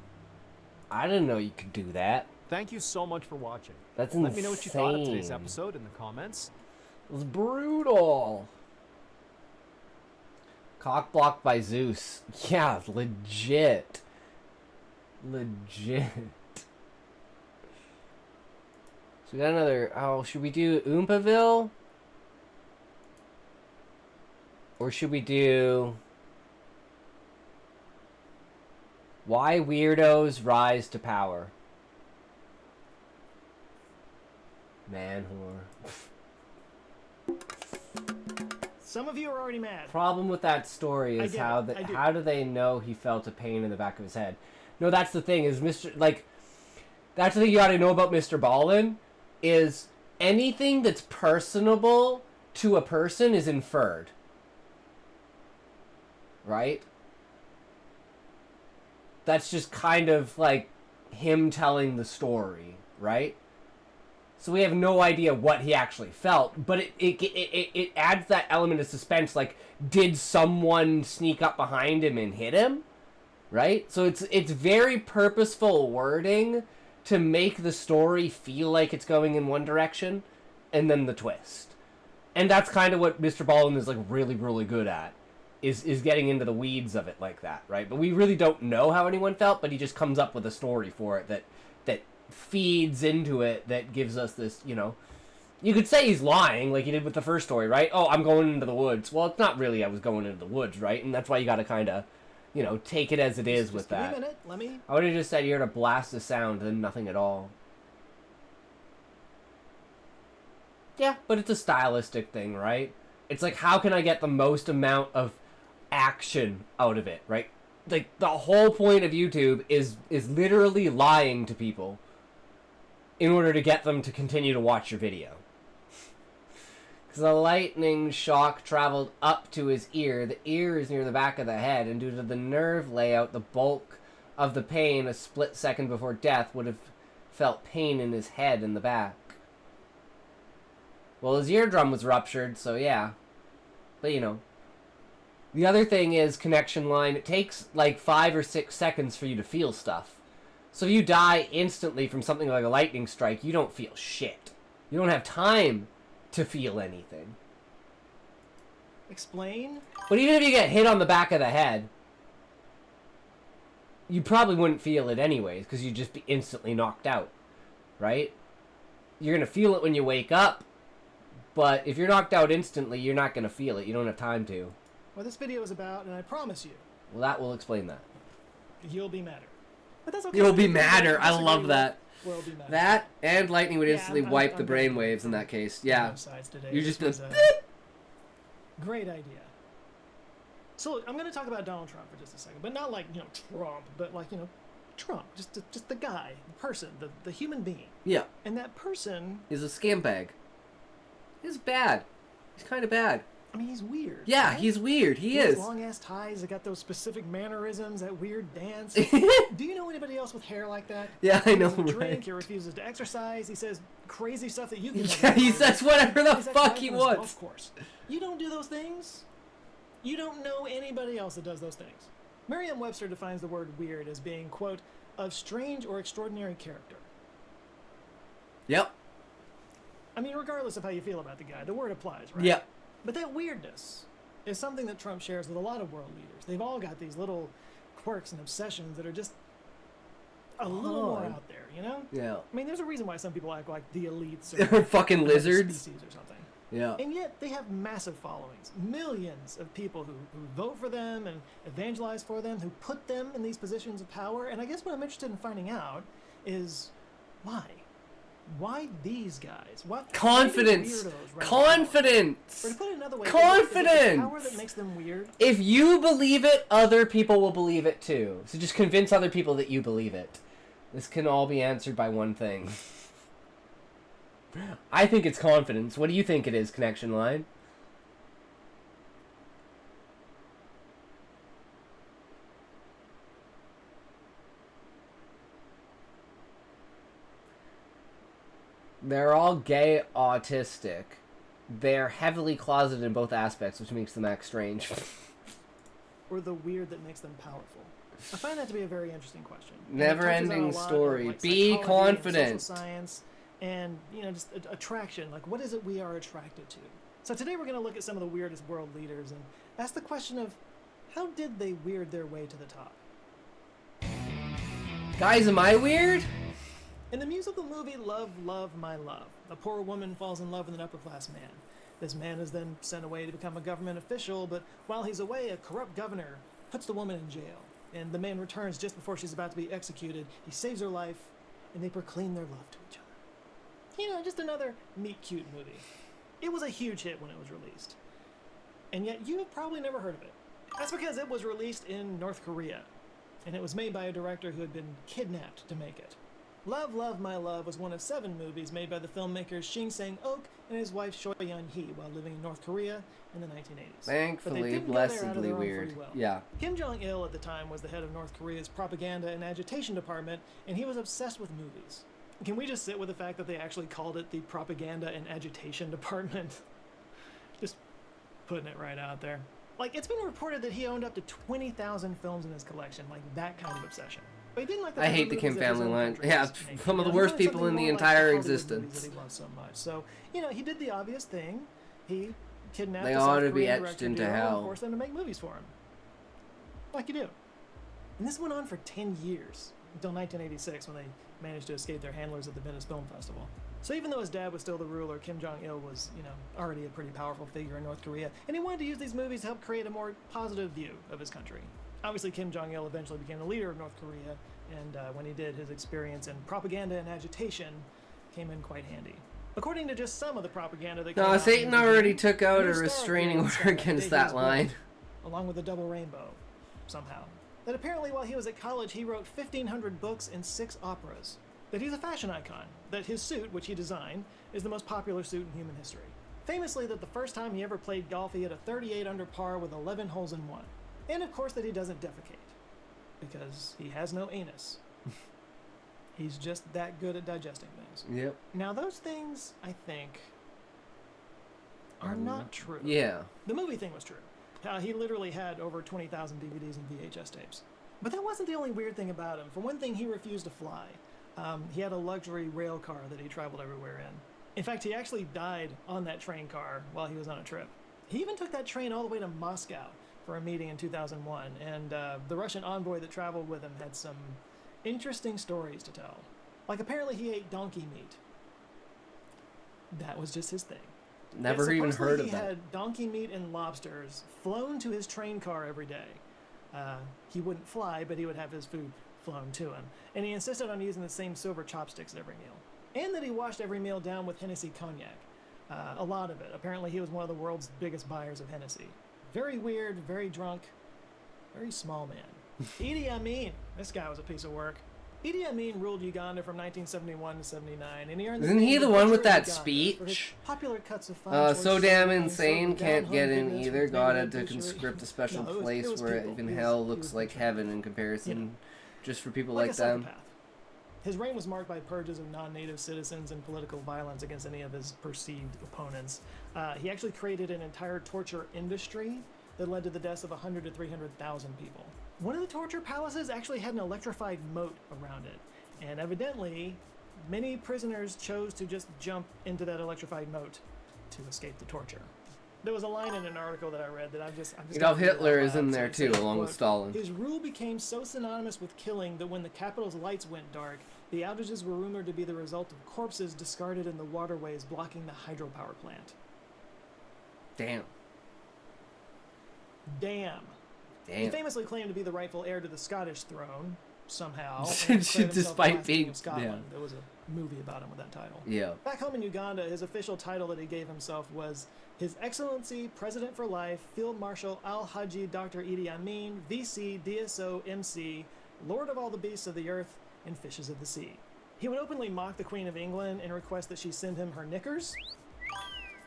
[SPEAKER 1] I didn't know you could do that.
[SPEAKER 21] Thank you so much for watching.
[SPEAKER 1] That's
[SPEAKER 21] Let me know what you thought of today's
[SPEAKER 1] insane.
[SPEAKER 21] episode in the comments.
[SPEAKER 1] It was brutal. Cock blocked by Zeus. Yeah, legit. Legit. So we got another. Oh, should we do Oompaville? Or should we do Why Weirdos Rise to Power? Man whore.
[SPEAKER 3] Some of you are already mad.
[SPEAKER 1] Problem with that story is how do they know he felt a pain in the back of his head? No, that's the thing is that's the thing you gotta know about Mr. Ballin is anything that's personable to a person is inferred. Right? That's just kind of like him telling the story, right? So we have no idea what he actually felt, but it adds that element of suspense. Like, did someone sneak up behind him and hit him? Right? So it's very purposeful wording to make the story feel like it's going in one direction, and then the twist. And that's kind of what Mr. Ballin is like really, really good at, is getting into the weeds of it like that, right? But we really don't know how anyone felt, but he just comes up with a story for it that feeds into it, that gives us this, you could say he's lying like he did with the first story, right? Oh, I'm going into the woods. Well, it's not really I was going into the woods, right? And that's why you got to kind of, take it as it is with that.
[SPEAKER 3] Give me a minute. Let me.
[SPEAKER 1] I would have just said you're to blast the sound, then nothing at all. Yeah, but it's a stylistic thing, right? It's like, how can I get the most amount of action out of it, right? Like, the whole point of YouTube is literally lying to people in order to get them to continue to watch your video. Because the lightning shock traveled up to his ear. The ear is near the back of the head, and due to the nerve layout, the bulk of the pain a split second before death would have felt pain in his head in the back. Well, his eardrum was ruptured, so yeah. But, you know. The other thing is connection line. It takes like 5 or 6 seconds for you to feel stuff. So if you die instantly from something like a lightning strike, you don't feel shit. You don't have time to feel anything.
[SPEAKER 3] Explain?
[SPEAKER 1] But even if you get hit on the back of the head, you probably wouldn't feel it anyways, because you'd just be instantly knocked out, right? You're going to feel it when you wake up, but if you're knocked out instantly, you're not going to feel it. You don't have time to.
[SPEAKER 3] What this video is about, and I promise you,
[SPEAKER 1] Well, that will explain that.
[SPEAKER 3] you'll be madder. But that's okay.
[SPEAKER 1] You'll be madder. I
[SPEAKER 3] Disagree
[SPEAKER 1] love
[SPEAKER 3] with-
[SPEAKER 1] that.
[SPEAKER 3] Will be madder.
[SPEAKER 1] That and lightning would
[SPEAKER 3] Yeah,
[SPEAKER 1] instantly
[SPEAKER 3] I'm
[SPEAKER 1] wipe the
[SPEAKER 3] very
[SPEAKER 1] brain waves in that case. Yeah.
[SPEAKER 3] both sides today.
[SPEAKER 1] You
[SPEAKER 3] This
[SPEAKER 1] just
[SPEAKER 3] was
[SPEAKER 1] did.
[SPEAKER 3] a great idea. So look, I'm going to talk about Donald Trump for just a second, but not like, you know, Trump, but like, you know, Trump, just the guy, the person, the human being.
[SPEAKER 1] Yeah.
[SPEAKER 3] And that person
[SPEAKER 1] He's a scam bag. He's bad. He's kind of bad.
[SPEAKER 3] I mean, he's weird.
[SPEAKER 1] Yeah,
[SPEAKER 3] right?
[SPEAKER 1] he's weird. He
[SPEAKER 3] has
[SPEAKER 1] is.
[SPEAKER 3] long ass ties. They got those specific mannerisms, that weird dance. Do you know anybody else with hair like that?
[SPEAKER 1] Yeah, I
[SPEAKER 3] He
[SPEAKER 1] know,
[SPEAKER 3] doesn't drink.
[SPEAKER 1] right?
[SPEAKER 3] He refuses to exercise. He says crazy stuff that you can.
[SPEAKER 1] Yeah, he says whatever the
[SPEAKER 3] He's
[SPEAKER 1] fuck
[SPEAKER 3] ex-wife
[SPEAKER 1] he
[SPEAKER 3] on his
[SPEAKER 1] wants.
[SPEAKER 3] golf course. You don't do those things. You don't know anybody else that does those things. Merriam-Webster defines the word weird as being, quote, of strange or extraordinary character.
[SPEAKER 1] Yep.
[SPEAKER 3] I mean, regardless of how you feel about the guy, the word applies, right?
[SPEAKER 1] Yep.
[SPEAKER 3] But that weirdness is something that Trump shares with a lot of world leaders. They've all got these little quirks and obsessions that are just a little more
[SPEAKER 1] Odd.
[SPEAKER 3] out there, you know?
[SPEAKER 1] Yeah.
[SPEAKER 3] I mean, there's a reason why some people act like the elites
[SPEAKER 1] They're fucking
[SPEAKER 3] another
[SPEAKER 1] lizards.
[SPEAKER 3] species or something.
[SPEAKER 1] Yeah.
[SPEAKER 3] And yet they have massive followings. Millions of people who vote for them and evangelize for them, who put them in these positions of power. And I guess what I'm interested in finding out is why? Why these guys? What
[SPEAKER 1] Confidence. Confidence.
[SPEAKER 3] Or to put it another way,
[SPEAKER 1] Confidence.
[SPEAKER 3] Is it the power that makes them weird?
[SPEAKER 1] If you believe it, other people will believe it too. So just convince other people that you believe it. This can all be answered by one thing. I think it's confidence. What do you think it is, Connection Line? They're all gay, autistic. They're heavily closeted in both aspects, which makes them act strange.
[SPEAKER 3] Or the weird that makes them powerful? I find that to be a very interesting question. And it
[SPEAKER 1] Never-ending
[SPEAKER 3] touches on a lot of,
[SPEAKER 1] story.
[SPEAKER 3] like,
[SPEAKER 1] Be
[SPEAKER 3] psychology and
[SPEAKER 1] confident.
[SPEAKER 3] social science and, you know, just attraction. Like, what is it we are attracted to? So today we're going to look at some of the weirdest world leaders and ask the question of, how did they weird their way to the top?
[SPEAKER 1] Guys, am I weird?
[SPEAKER 3] In the musical movie Love, Love, My Love, a poor woman falls in love with an upper-class man. This man is then sent away to become a government official, but while he's away, a corrupt governor puts the woman in jail. And the man returns just before she's about to be executed. He saves her life, and they proclaim their love to each other. You know, just another meet-cute movie. It was a huge hit when it was released. And yet you have probably never heard of it. That's because it was released in North Korea. And it was made by a director who had been kidnapped to make it. Love, Love, My Love was one of 7 movies made by the filmmakers Shin Sang-ok and his wife Choi Yun-hee while living in North Korea in the 1980s.
[SPEAKER 1] Thankfully, blessedly weird. Yeah.
[SPEAKER 3] Kim Jong-il at the time was the head of North Korea's propaganda and agitation department, and he was obsessed with movies. Can we just sit with the fact that they actually called it the propaganda and agitation department? Just putting it right out there. Like, it's been reported that he owned up to 20,000 films in his collection, like that kind of obsession. But he didn't like the
[SPEAKER 1] I
[SPEAKER 3] type
[SPEAKER 1] hate
[SPEAKER 3] of
[SPEAKER 1] the
[SPEAKER 3] movies
[SPEAKER 1] Kim
[SPEAKER 3] that his
[SPEAKER 1] family
[SPEAKER 3] own
[SPEAKER 1] line.
[SPEAKER 3] country
[SPEAKER 1] Yeah,
[SPEAKER 3] was making.
[SPEAKER 1] some of the
[SPEAKER 3] He
[SPEAKER 1] worst
[SPEAKER 3] wanted
[SPEAKER 1] people
[SPEAKER 3] something
[SPEAKER 1] in the
[SPEAKER 3] more like
[SPEAKER 1] entire
[SPEAKER 3] Hollywood movies
[SPEAKER 1] existence.
[SPEAKER 3] that he loved so much. So, you know, he did the obvious thing. He kidnapped
[SPEAKER 1] They
[SPEAKER 3] a
[SPEAKER 1] ought
[SPEAKER 3] South
[SPEAKER 1] to be
[SPEAKER 3] Korean
[SPEAKER 1] etched
[SPEAKER 3] director
[SPEAKER 1] into
[SPEAKER 3] duo and
[SPEAKER 1] hell.
[SPEAKER 3] forced them to make movies for him. Like you do. And this went on for 10 years, until 1986 when they managed to escape their handlers at the Venice Film Festival. So even though his dad was still the ruler, Kim Jong-il was, you know, already a pretty powerful figure in North Korea, and he wanted to use these movies to help create a more positive view of his country. Obviously, Kim Jong-il eventually became the leader of North Korea, and when he did, his experience in propaganda and agitation came in quite handy. According to just some of the propaganda that came
[SPEAKER 1] No,
[SPEAKER 3] out in
[SPEAKER 1] Satan
[SPEAKER 3] the
[SPEAKER 1] already
[SPEAKER 3] beginning,
[SPEAKER 1] took out a
[SPEAKER 3] new star
[SPEAKER 1] restraining
[SPEAKER 3] appeared
[SPEAKER 1] order
[SPEAKER 3] on set
[SPEAKER 1] against
[SPEAKER 3] the day he
[SPEAKER 1] that
[SPEAKER 3] was
[SPEAKER 1] line.
[SPEAKER 3] born, along with a double rainbow, somehow. That apparently while he was at college, he wrote 1,500 books and 6 operas. That he's a fashion icon. That his suit, which he designed, is the most popular suit in human history. Famously that the first time he ever played golf, he hit a 38 under par with 11 holes in one. And of course that he doesn't defecate, because he has no anus. He's just that good at digesting things.
[SPEAKER 1] Yep.
[SPEAKER 3] Now those things, I think, are not true.
[SPEAKER 1] Yeah.
[SPEAKER 3] The movie thing was true. He literally had over 20,000 DVDs and VHS tapes. But that wasn't the only weird thing about him. For one thing, he refused to fly. He had a luxury rail car that he traveled everywhere in. In fact, he actually died on that train car while he was on a trip. He even took that train all the way to Moscow for a meeting in 2001, and the Russian envoy that traveled with him had some interesting stories to tell. Like, apparently he ate donkey meat. That was just his thing.
[SPEAKER 1] Never even heard of
[SPEAKER 3] He
[SPEAKER 1] that.
[SPEAKER 3] had donkey meat and lobsters flown to his train car every day. He wouldn't fly, but he would have his food flown to him. And he insisted on using the same silver chopsticks at every meal. And that he washed every meal down with Hennessy cognac. A lot of it. Apparently he was one of the world's biggest buyers of Hennessy. Very weird, very drunk, very small man. Idi Amin. This guy was a piece of work. Idi Amin ruled Uganda from 1971 to 79, and he earned
[SPEAKER 1] Isn't he the one with that
[SPEAKER 3] Uganda for his
[SPEAKER 1] speech?
[SPEAKER 3] Popular cuts of fine
[SPEAKER 1] So
[SPEAKER 3] choice
[SPEAKER 1] damn
[SPEAKER 3] sirloin,
[SPEAKER 1] insane,
[SPEAKER 3] served
[SPEAKER 1] can't
[SPEAKER 3] down
[SPEAKER 1] get
[SPEAKER 3] home
[SPEAKER 1] in
[SPEAKER 3] goodness
[SPEAKER 1] either.
[SPEAKER 3] with
[SPEAKER 1] God
[SPEAKER 3] maybe
[SPEAKER 1] had to
[SPEAKER 3] a fishery.
[SPEAKER 1] conscript a special
[SPEAKER 3] No, it was
[SPEAKER 1] place where
[SPEAKER 3] people.
[SPEAKER 1] even
[SPEAKER 3] He was-
[SPEAKER 1] hell
[SPEAKER 3] he
[SPEAKER 1] looks
[SPEAKER 3] was
[SPEAKER 1] like
[SPEAKER 3] the
[SPEAKER 1] heaven in comparison, just for people
[SPEAKER 3] like
[SPEAKER 1] like
[SPEAKER 3] a
[SPEAKER 1] them.
[SPEAKER 3] psychopath. His reign was marked by purges of non-native citizens and political violence against any of his perceived opponents. He actually created an entire torture industry that led to the deaths of 100 to 300,000 people. One of the torture palaces actually had an electrified moat around it, and evidently many prisoners chose to just jump into that electrified moat to escape the torture. There was a line in an article that I read that I'm just
[SPEAKER 1] Adolf
[SPEAKER 3] gonna read
[SPEAKER 1] Hitler
[SPEAKER 3] out
[SPEAKER 1] is
[SPEAKER 3] loud.
[SPEAKER 1] in
[SPEAKER 3] So
[SPEAKER 1] there
[SPEAKER 3] it
[SPEAKER 1] too,
[SPEAKER 3] says,
[SPEAKER 1] along with
[SPEAKER 3] quote,
[SPEAKER 1] Stalin.
[SPEAKER 3] His rule became so synonymous with killing that when the capital's lights went dark, the outages were rumored to be the result of corpses discarded in the waterways blocking the hydropower plant.
[SPEAKER 1] Damn.
[SPEAKER 3] Damn. He
[SPEAKER 1] Damn.
[SPEAKER 3] famously claimed to be the rightful heir to the Scottish throne, somehow. and declared himself
[SPEAKER 1] Despite
[SPEAKER 3] the last king
[SPEAKER 1] being-
[SPEAKER 3] of Scotland.
[SPEAKER 1] yeah.
[SPEAKER 3] There was a movie about him with that title.
[SPEAKER 1] Yeah.
[SPEAKER 3] Back home in Uganda, his official title that he gave himself was His Excellency President for Life, Field Marshal Al-Haji Dr. Idi Amin, VC, DSO, MC, Lord of all the beasts of the earth and fishes of the sea. He would openly mock the Queen of England and request that she send him her knickers.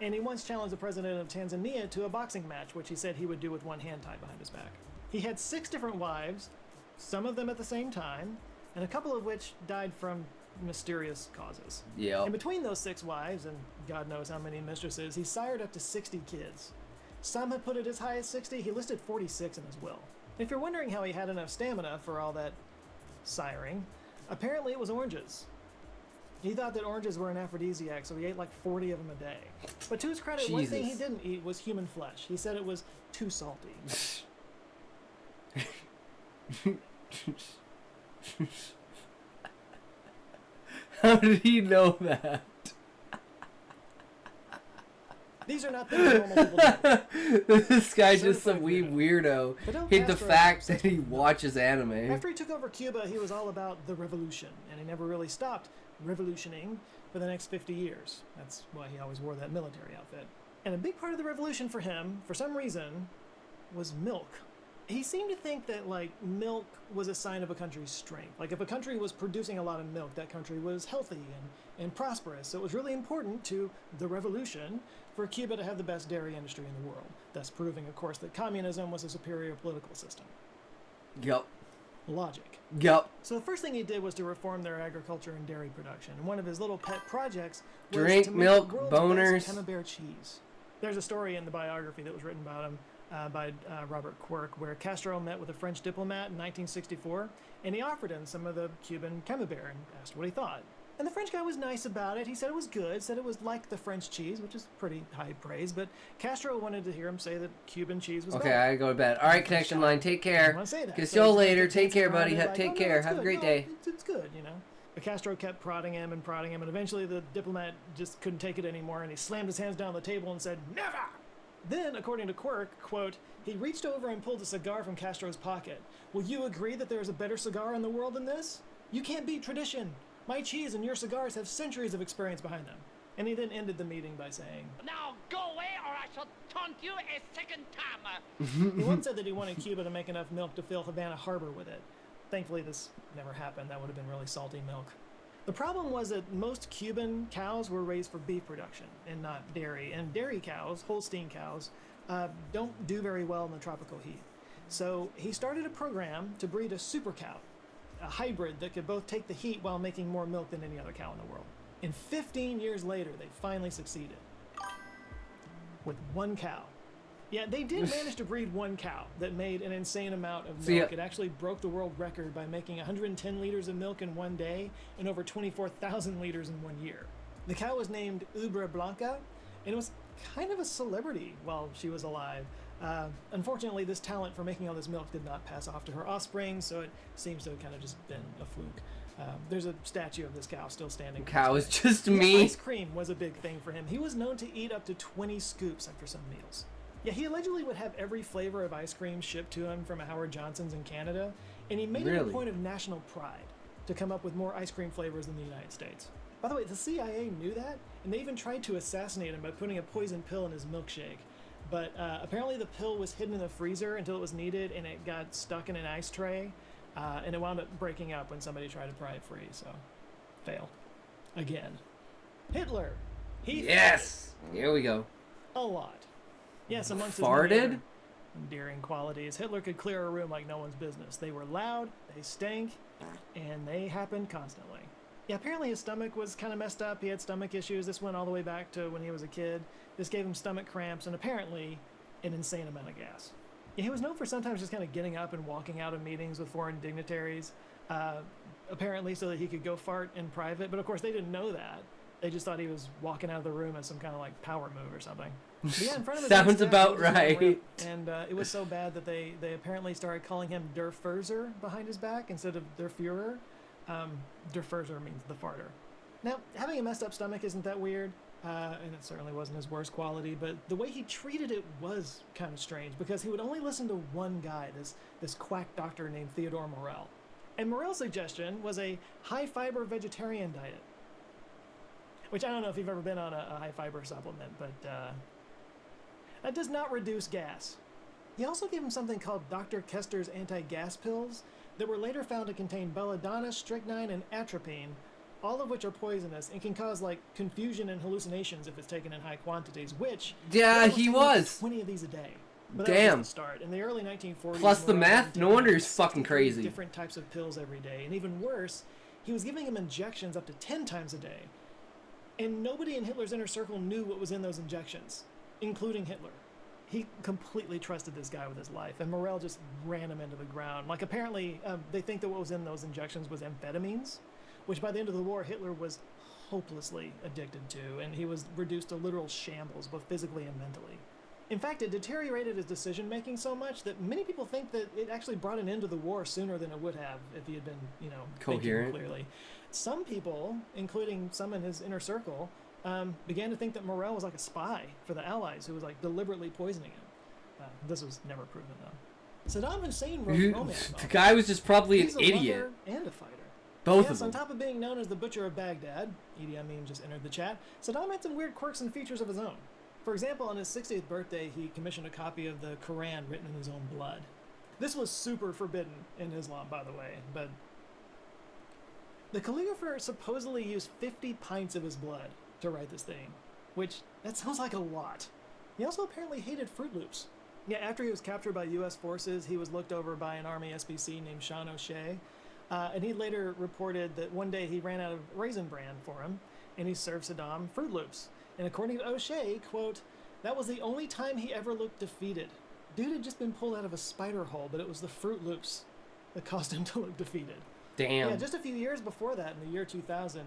[SPEAKER 3] And he once challenged the president of Tanzania to a boxing match, which he said he would do with one hand tied behind his back. He had 6 different wives, some of them at the same time, and a couple of which died from mysterious causes.
[SPEAKER 1] Yeah.
[SPEAKER 3] In between those 6 wives, and God knows how many mistresses, he sired up to 60 kids. Some have put it as high as 60. He listed 46 in his will. If you're wondering how he had enough stamina for all that siring, apparently it was oranges. He thought that oranges were an aphrodisiac, so he ate like 40 of them a day. But to his credit, one thing he
[SPEAKER 1] Jesus.
[SPEAKER 3] didn't eat was human flesh. He said it was too salty.
[SPEAKER 1] How did he know that?
[SPEAKER 3] These are not things normal people do.
[SPEAKER 1] This guy's just some wee weirdo.
[SPEAKER 3] Fidel
[SPEAKER 1] Hid the
[SPEAKER 3] Castro
[SPEAKER 1] fact that he watches anime.
[SPEAKER 3] After he took over Cuba, he was all about the revolution, and he never really stopped revolutioning for the next 50 years. That's why he always wore that military outfit. And a big part of the revolution for him, for some reason, was milk. He seemed to think that, like, milk was a sign of a country's strength. Like, if a country was producing a lot of milk, that country was healthy and prosperous. So it was really important to the revolution for Cuba to have the best dairy industry in the world, thus proving, of course, that communism was a superior political system.
[SPEAKER 1] Yup.
[SPEAKER 3] Logic.
[SPEAKER 1] Yup.
[SPEAKER 3] So the first thing he did was to reform their agriculture and dairy production. And one of his little pet projects was
[SPEAKER 1] Drink
[SPEAKER 3] to make
[SPEAKER 1] milk,
[SPEAKER 3] the world's
[SPEAKER 1] boners.
[SPEAKER 3] best Camembert cheese. There's a story in the biography that was written about him by Robert Quirk, where Castro met with a French diplomat in 1964, and he offered him some of the Cuban Camembert and asked what he thought. And the French guy was nice about it. He said it was good, said it was like the French cheese, which is pretty high praise, but Castro wanted to hear him say that Cuban cheese was
[SPEAKER 1] Okay,
[SPEAKER 3] better.
[SPEAKER 1] I gotta go to bed. Alright, connection line, take care.
[SPEAKER 3] wanna say that.
[SPEAKER 1] Kiss
[SPEAKER 3] So
[SPEAKER 1] y'all
[SPEAKER 3] he's
[SPEAKER 1] later.
[SPEAKER 3] like,
[SPEAKER 1] Take care,
[SPEAKER 3] around
[SPEAKER 1] buddy.
[SPEAKER 3] and like,
[SPEAKER 1] Take
[SPEAKER 3] "Oh, no,
[SPEAKER 1] care.
[SPEAKER 3] that's
[SPEAKER 1] Have a
[SPEAKER 3] good.
[SPEAKER 1] great
[SPEAKER 3] No,
[SPEAKER 1] day.
[SPEAKER 3] It's good, you know. But Castro kept prodding him, and eventually the diplomat just couldn't take it anymore, and he slammed his hands down on the table and said, "Never!" Then, according to Quirk, quote, he reached over and pulled a cigar from Castro's pocket. "Will you agree that there is a better cigar in the world than this? You can't beat tradition. My cheese and your cigars have centuries of experience behind them." And he then ended the meeting by saying,
[SPEAKER 14] Now go away or I shall taunt you a second time.
[SPEAKER 3] he once said that he wanted Cuba to make enough milk to fill Havana Harbor with it. Thankfully, this never happened. That would have been really salty milk. The problem was that most Cuban cows were raised for beef production and not dairy, and dairy cows, Holstein cows, don't do very well in the tropical heat. So he started a program to breed a super cow, a hybrid that could both take the heat while making more milk than any other cow in the world. And 15 years later, they finally succeeded. With one cow. Yeah, they did manage to breed one cow that made an insane amount of milk. It actually broke the world record by making 110 liters of milk in one day and over 24,000 liters in 1 year. The cow was named Ubra Blanca, and it was kind of a celebrity while she was alive. Unfortunately, this talent for making all this milk did not pass off to her offspring, so it seems to have kind of just been a fluke. There's a statue of this cow still standing.
[SPEAKER 1] Cow is just me.
[SPEAKER 3] Ice cream was a big thing for him. He was known to eat up to 20 scoops after some meals. Yeah, he allegedly would have every flavor of ice cream shipped to him from a Howard Johnson's in Canada, and he made it a point of national pride to come up with more ice cream flavors than the United States. By the way, the CIA knew that, and they even tried to assassinate him by putting a poison pill in his milkshake. But apparently the pill was hidden in the freezer until it was needed, and it got stuck in an ice tray, and it wound up breaking up when somebody tried to pry it free, so fail. Again. Hitler!
[SPEAKER 1] Yes! Here we go.
[SPEAKER 3] A lot. Yes, amongst his
[SPEAKER 1] farted?
[SPEAKER 3] many other endearing qualities, Hitler could clear a room like no one's business. They were loud, they stank, and they happened constantly. Yeah, apparently his stomach was kind of messed up. He had stomach issues. This went all the way back to when he was a kid. This gave him stomach cramps and apparently an insane amount of gas. Yeah, he was known for sometimes just kind of getting up and walking out of meetings with foreign dignitaries, apparently so that he could go fart in private. But of course, they didn't know that. They just thought he was walking out of the room as some kind of like power move or something. But yeah, in front of his
[SPEAKER 1] Sounds
[SPEAKER 3] own staff,
[SPEAKER 1] about
[SPEAKER 3] he was just going
[SPEAKER 1] right.
[SPEAKER 3] rip, and it was so bad that they apparently started calling him Der Furzer behind his back instead of Der Führer. Der Furzer means the farter. Now, having a messed up stomach isn't that weird, and it certainly wasn't his worst quality, but the way he treated it was kind of strange because he would only listen to one guy, this quack doctor named Theodore Morel. And Morel's suggestion was a high-fiber vegetarian diet. Which I don't know if you've ever been on a high-fiber supplement, but that does not reduce gas. He also gave him something called Dr. Kester's anti-gas pills that were later found to contain belladonna, strychnine, and atropine, all of which are poisonous and can cause like confusion and hallucinations if it's taken in high quantities, which
[SPEAKER 1] he was
[SPEAKER 3] 20 of these a day. But
[SPEAKER 1] damn.
[SPEAKER 3] That was the start. In the early 1940s,
[SPEAKER 1] Plus the
[SPEAKER 3] Morel
[SPEAKER 1] meth, no wonder he's fucking crazy.
[SPEAKER 3] Different types of pills every day, and even worse, he was giving him injections up to 10 times a day. And nobody in Hitler's inner circle knew what was in those injections, including Hitler. He completely trusted this guy with his life, and Morel just ran him into the ground. Like, apparently, they think that what was in those injections was amphetamines, which by the end of the war, Hitler was hopelessly addicted to, and he was reduced to literal shambles, both physically and mentally. In fact, it deteriorated his decision-making so much that many people think that it actually brought an end to the war sooner than it would have if he had been,
[SPEAKER 1] coherent.
[SPEAKER 3] thinking clearly. Some people, including some in his inner circle, began to think that Morel was like a spy for the Allies who was like deliberately poisoning him. This was never proven though. Saddam Hussein wrote romance novels.
[SPEAKER 1] The guy was just probably
[SPEAKER 3] He's
[SPEAKER 1] an
[SPEAKER 3] a
[SPEAKER 1] idiot.
[SPEAKER 3] lover and a fighter.
[SPEAKER 1] Both
[SPEAKER 3] yes,
[SPEAKER 1] of them.
[SPEAKER 3] On top of being known as the Butcher of Baghdad, Idi Amin just entered the chat, Saddam had some weird quirks and features of his own. For example, on his 60th birthday, he commissioned a copy of the Quran written in his own blood. This was super forbidden in Islam, by the way, but the calligrapher supposedly used 50 pints of his blood to write this thing, which, that sounds like a lot. He also apparently hated Fruit Loops. Yeah, after he was captured by U.S. forces, he was looked over by an Army SBC named Sean O'Shea, and he later reported that one day he ran out of Raisin Bran for him, and he served Saddam Fruit Loops. And according to O'Shea, quote, that was the only time he ever looked defeated. Dude had just been pulled out of a spider hole, but it was the Fruit Loops that caused him to look defeated.
[SPEAKER 1] Damn.
[SPEAKER 3] Yeah, just a few years before that, in the year 2000,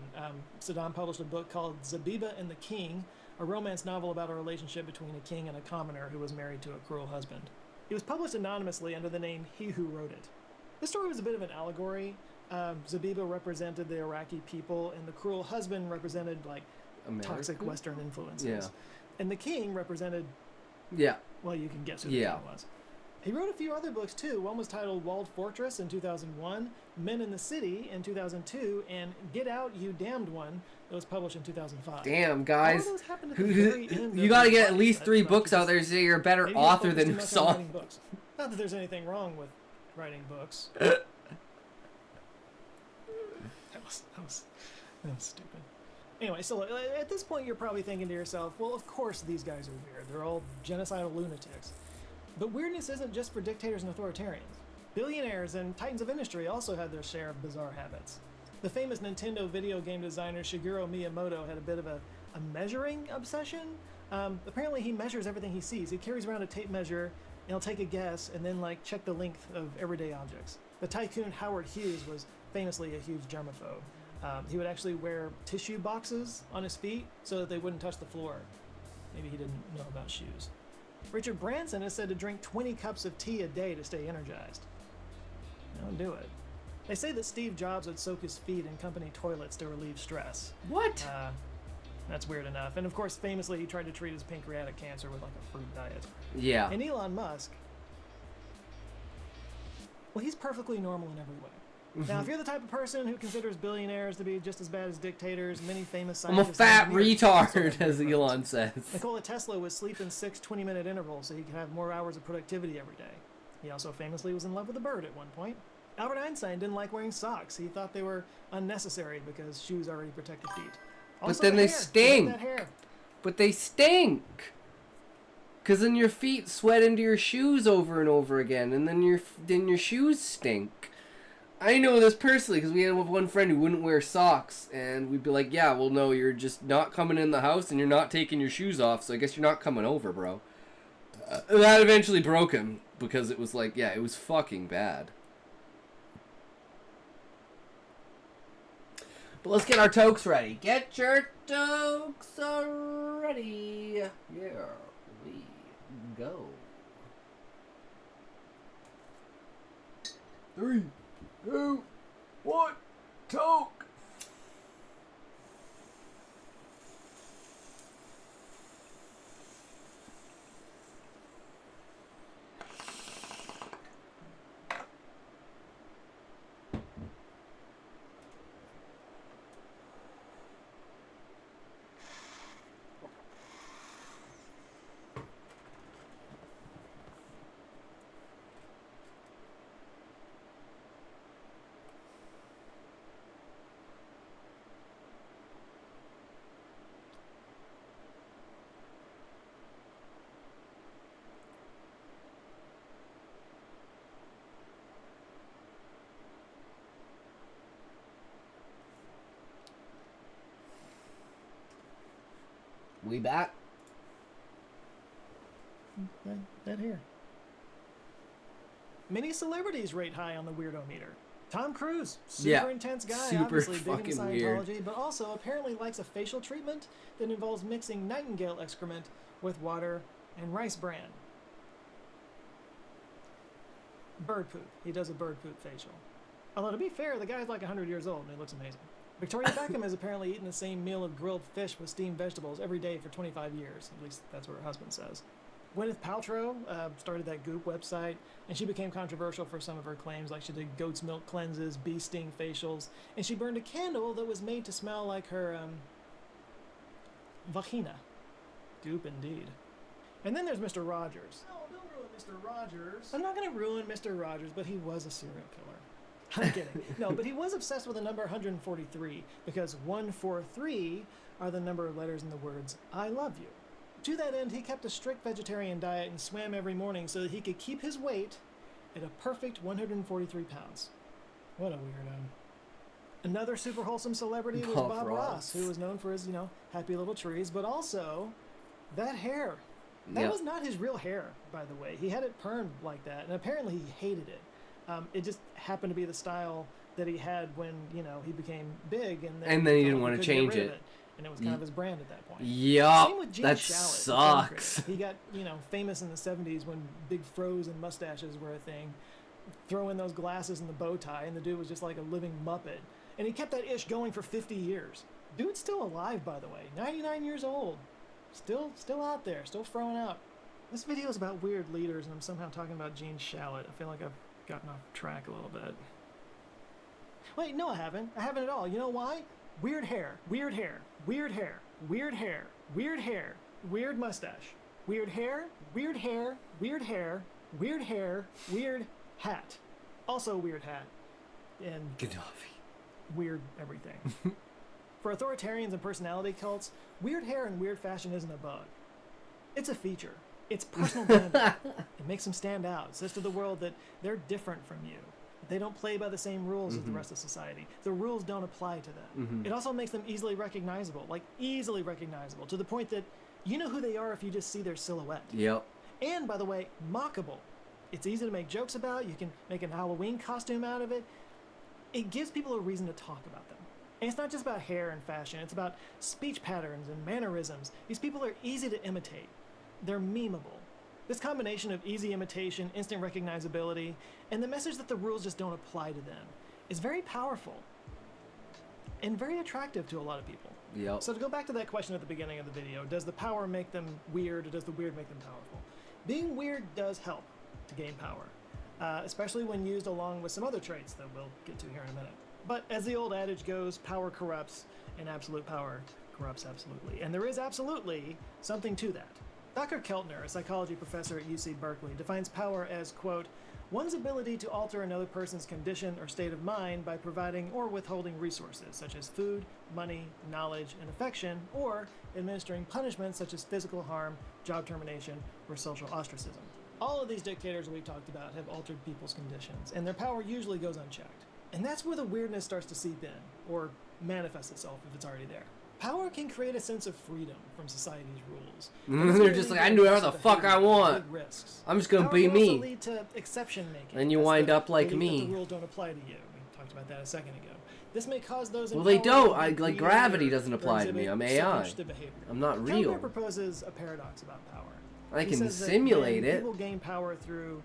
[SPEAKER 3] Saddam published a book called Zabiba and the King, a romance novel about a relationship between a king and a commoner who was married to a cruel husband. It was published anonymously under the name He Who Wrote It. This story was a bit of an allegory. Zabiba represented the Iraqi people, and the cruel husband represented, like,
[SPEAKER 1] American?
[SPEAKER 3] Toxic Western influences.
[SPEAKER 1] Yeah.
[SPEAKER 3] And the king represented...
[SPEAKER 1] Yeah.
[SPEAKER 3] Well, you can guess who the king was. He wrote a few other books, too. One was titled Walled Fortress in 2001, Men in the City in 2002, and Get Out, You Damned One, that was published in 2005.
[SPEAKER 1] Damn, guys.
[SPEAKER 3] All of those happened at the very end
[SPEAKER 1] You
[SPEAKER 3] of
[SPEAKER 1] gotta
[SPEAKER 3] his
[SPEAKER 1] get at
[SPEAKER 3] life,
[SPEAKER 1] least 3 books out there so you're a better
[SPEAKER 3] maybe he
[SPEAKER 1] author
[SPEAKER 3] focused
[SPEAKER 1] than
[SPEAKER 3] too much on
[SPEAKER 1] himself.
[SPEAKER 3] writing books. Not that there's anything wrong with writing books. That's stupid. Anyway, so at this point you're probably thinking to yourself, well, of course these guys are weird. They're all genocidal lunatics. But weirdness isn't just for dictators and authoritarians. Billionaires and titans of industry also had their share of bizarre habits. The famous Nintendo video game designer Shigeru Miyamoto had a bit of a measuring obsession. Apparently he measures everything he sees. He carries around a tape measure, and he'll take a guess and then like check the length of everyday objects. The tycoon Howard Hughes was famously a huge germaphobe. He would actually wear tissue boxes on his feet so that they wouldn't touch the floor. Maybe he didn't know about shoes. Richard Branson is said to drink 20 cups of tea a day to stay energized. Don't do it. They say that Steve Jobs would soak his feet in company toilets to relieve stress.
[SPEAKER 1] What?
[SPEAKER 3] That's weird enough. And of course, famously, he tried to treat his pancreatic cancer with like a fruit diet.
[SPEAKER 1] Yeah.
[SPEAKER 3] And Elon Musk, well, he's perfectly normal in every way. Now, if you're the type of person who considers billionaires to be just as bad as dictators, many famous
[SPEAKER 1] I'm a
[SPEAKER 3] scientists...
[SPEAKER 1] fat retard, as Elon says.
[SPEAKER 3] Nikola Tesla would sleep in 6 20-minute intervals so he could have more hours of productivity every day. He also famously was in love with a bird at one point. Albert Einstein didn't like wearing socks. He thought they were unnecessary because shoes already protect the feet. Also,
[SPEAKER 1] But then
[SPEAKER 3] the
[SPEAKER 1] they
[SPEAKER 3] hair.
[SPEAKER 1] stink.
[SPEAKER 3] That hair.
[SPEAKER 1] But they stink. Because then your feet sweat into your shoes over and over again, and then your shoes stink. I know this personally because we had one friend who wouldn't wear socks, and we'd be like, yeah, well, no, you're just not coming in the house and you're not taking your shoes off, so I guess you're not coming over, bro. That eventually broke him because it was like, yeah, it was fucking bad. But let's get our tokes ready. Get your tokes ready. Here we go. 3, 2, 1, toke! We back?
[SPEAKER 3] That hair. Many celebrities rate high on the weirdo meter. Tom Cruise, super intense guy,
[SPEAKER 1] super
[SPEAKER 3] obviously big into
[SPEAKER 1] fucking
[SPEAKER 3] Scientology,
[SPEAKER 1] weird.
[SPEAKER 3] but also apparently likes a facial treatment that involves mixing nightingale excrement with water and rice bran. Bird poop. He does a bird poop facial. Although to be fair, the guy's like 100 years old and he looks amazing. Victoria Beckham has apparently eaten the same meal of grilled fish with steamed vegetables every day for 25 years. At least that's what her husband says. Gwyneth Paltrow started that Goop website, and she became controversial for some of her claims, like she did goat's milk cleanses, bee sting facials, and she burned a candle that was made to smell like her vagina. Goop indeed. And then there's Mr. Rogers. No, don't ruin Mr. Rogers. I'm not going to ruin Mr. Rogers, but he was a serial killer. I'm kidding. No, but he was obsessed with the number 143 because 143 are the number of letters in the words I love you. To that end, he kept a strict vegetarian diet and swam every morning so that he could keep his weight at a perfect 143 pounds. What a weirdo. Another super wholesome celebrity was Bob Ross, who was known for his, happy little trees, but also that hair. That was not his real hair, by the way. He had it permed like that, and apparently he hated it. It just happened to be the style that he had when, he became big. And then
[SPEAKER 1] he didn't want to change it.
[SPEAKER 3] And it was kind of his brand at that point.
[SPEAKER 1] Yup,
[SPEAKER 3] Same with Gene
[SPEAKER 1] that
[SPEAKER 3] Shalit,
[SPEAKER 1] sucks.
[SPEAKER 3] He got, famous in the 70s when big fros and mustaches were a thing. Throw in those glasses and the bow tie, and the dude was just like a living Muppet. And he kept that ish going for 50 years. Dude's still alive, by the way. 99 years old. Still out there. Still throwing out. This video is about weird leaders, and I'm somehow talking about Gene Shalit. I feel like I've gotten off track a little bit. Wait, no I haven't. I haven't at all. You know why? Weird hair, weird hair, weird hair, weird hair, weird hair, weird mustache, weird hair, weird hair, weird hair, weird hair, weird hat. Also weird hat. And
[SPEAKER 1] Gaddafi.
[SPEAKER 3] Weird everything. For authoritarians and personality cults, weird hair and weird fashion isn't a bug. It's a feature. It's personal branding. It makes them stand out. It says to the world that they're different from you. They don't play by the same rules as the rest of society. The rules don't apply to them. It also makes them easily recognizable, to the point that you know who they are if you just see their silhouette.
[SPEAKER 1] Yep.
[SPEAKER 3] And, by the way, mockable. It's easy to make jokes about. You can make a Halloween costume out of it. It gives people a reason to talk about them. And it's not just about hair and fashion. It's about speech patterns and mannerisms. These people are easy to imitate. They're memeable. This combination of easy imitation, instant recognizability, and the message that the rules just don't apply to them is very powerful and very attractive to a lot of people.
[SPEAKER 1] Yep.
[SPEAKER 3] So to go back to that question at the beginning of the video, does the power make them weird, or does the weird make them powerful? Being weird does help to gain power, especially when used along with some other traits that we'll get to here in a minute. But as the old adage goes, power corrupts, and absolute power corrupts absolutely. And there is absolutely something to that. Dr. Keltner, a psychology professor at UC Berkeley, defines power as, quote, one's ability to alter another person's condition or state of mind by providing or withholding resources, such as food, money, knowledge, and affection, or administering punishments such as physical harm, job termination, or social ostracism. All of these dictators we talked about have altered people's conditions, and their power usually goes unchecked. And that's where the weirdness starts to seep in, or manifest itself if it's already there. Power can create a sense of freedom from society's rules.
[SPEAKER 1] They're just like, I can do whatever the fuck I want. I'm just gonna be me.
[SPEAKER 3] Lead to exception making.
[SPEAKER 1] And you wind up like me.
[SPEAKER 3] The rules don't apply to you. We talked about that a second ago. This may cause those.
[SPEAKER 1] Well, they don't. Like gravity doesn't apply to me. I'm AI. I'm not real.
[SPEAKER 3] Keltner proposes a paradox about power.
[SPEAKER 1] I can simulate it.
[SPEAKER 3] People gain power through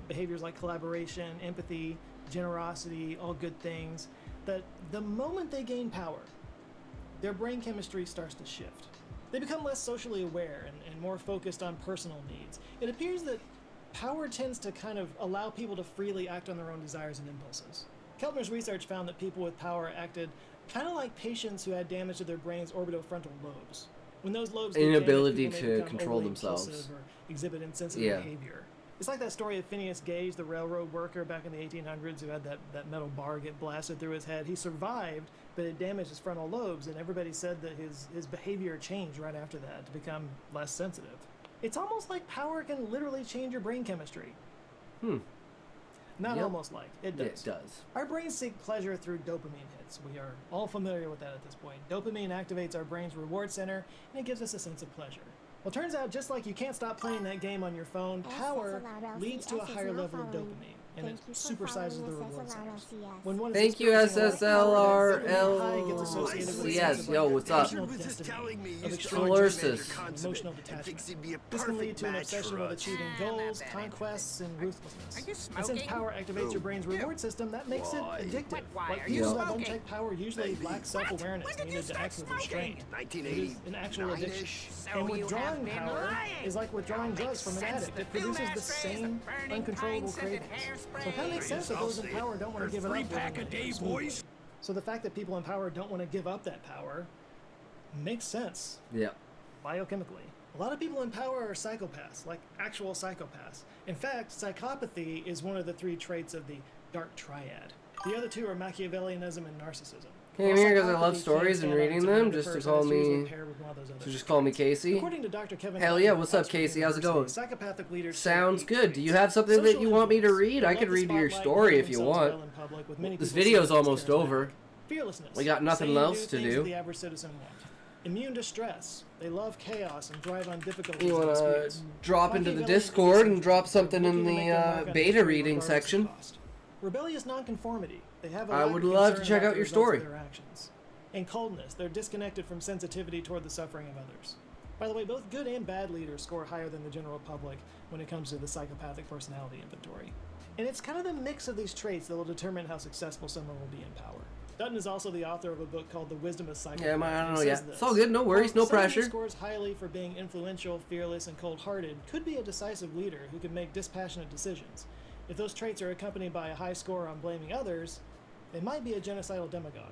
[SPEAKER 3] behaviors like collaboration, empathy, generosity, all good things. That the moment they gain power, their brain chemistry starts to shift. They become less socially aware and more focused on personal needs. It appears that power tends to kind of allow people to freely act on their own desires and impulses. Keltner's research found that people with power acted kind of like patients who had damage to their brain's orbitofrontal lobes. When those lobes get
[SPEAKER 1] inability
[SPEAKER 3] damaged,
[SPEAKER 1] to control themselves
[SPEAKER 3] or exhibit insensitive behavior. It's like that story of Phineas Gage, the railroad worker back in the 1800s who had that metal bar get blasted through his head. He survived, but it damaged his frontal lobes, and everybody said that his behavior changed right after that to become less sensitive. It's almost like power can literally change your brain chemistry. Not almost like. It does.
[SPEAKER 1] It does.
[SPEAKER 3] Our brains seek pleasure through dopamine hits. We are all familiar with that at this point. Dopamine activates our brain's reward center, and it gives us a sense of pleasure. Well, turns out just like you can't stop playing that game on your phone, power leads to a higher level of dopamine, and it supersizes the reward centers. When one
[SPEAKER 1] Thank you, SSLRLCS. Yo, what's up?
[SPEAKER 3] Emotional detachment. This can lead to an obsession with achieving goals, conquests, and ruthlessness. And since power activates your brain's reward system, that makes it addictive. Like people that unchecked power usually lack self-awareness needed to act with restraint. It is an actual addiction. And withdrawing power is like withdrawing drugs from an addict. It produces the same uncontrollable cravings. So it kind of makes sense that those in power don't want to give it up. So the fact that people in power don't want to give up that power makes sense.
[SPEAKER 1] Yeah.
[SPEAKER 3] Biochemically. A lot of people in power are psychopaths, like actual psychopaths. In fact, psychopathy is one of the 3 traits of the dark triad. The other 2 are Machiavellianism and narcissism.
[SPEAKER 1] Came here because I love stories and reading them, just to call me, Casey.
[SPEAKER 3] According to Dr. Kevin
[SPEAKER 1] Hell yeah, what's up, Casey? How's it going?
[SPEAKER 3] Psychopathic leaders
[SPEAKER 1] Sounds good. Do you have something that you want me to read? I could read your story if you want. This video's almost over. We got nothing else to do.
[SPEAKER 3] The average citizen want. Immune to stress. They love chaos and thrive on difficulties.
[SPEAKER 1] You want to drop into the Discord and drop something in the beta reading section?
[SPEAKER 3] Rebellious nonconformity. They have
[SPEAKER 1] I would love to check out your story.
[SPEAKER 3] Their actions. And coldness. They're disconnected from sensitivity toward the suffering of others. By the way, both good and bad leaders score higher than the general public when it comes to the psychopathic personality inventory. And it's kind of the mix of these traits that will determine how successful someone will be in power. Dutton is also the author of a book called The Wisdom of Psychopaths.
[SPEAKER 1] Yeah, I don't know yet. It's all good, no worries, no pressure.
[SPEAKER 3] Someone who scores highly for being influential, fearless, and cold-hearted could be a decisive leader who can make dispassionate decisions. If those traits are accompanied by a high score on blaming others, they might be a genocidal demagogue.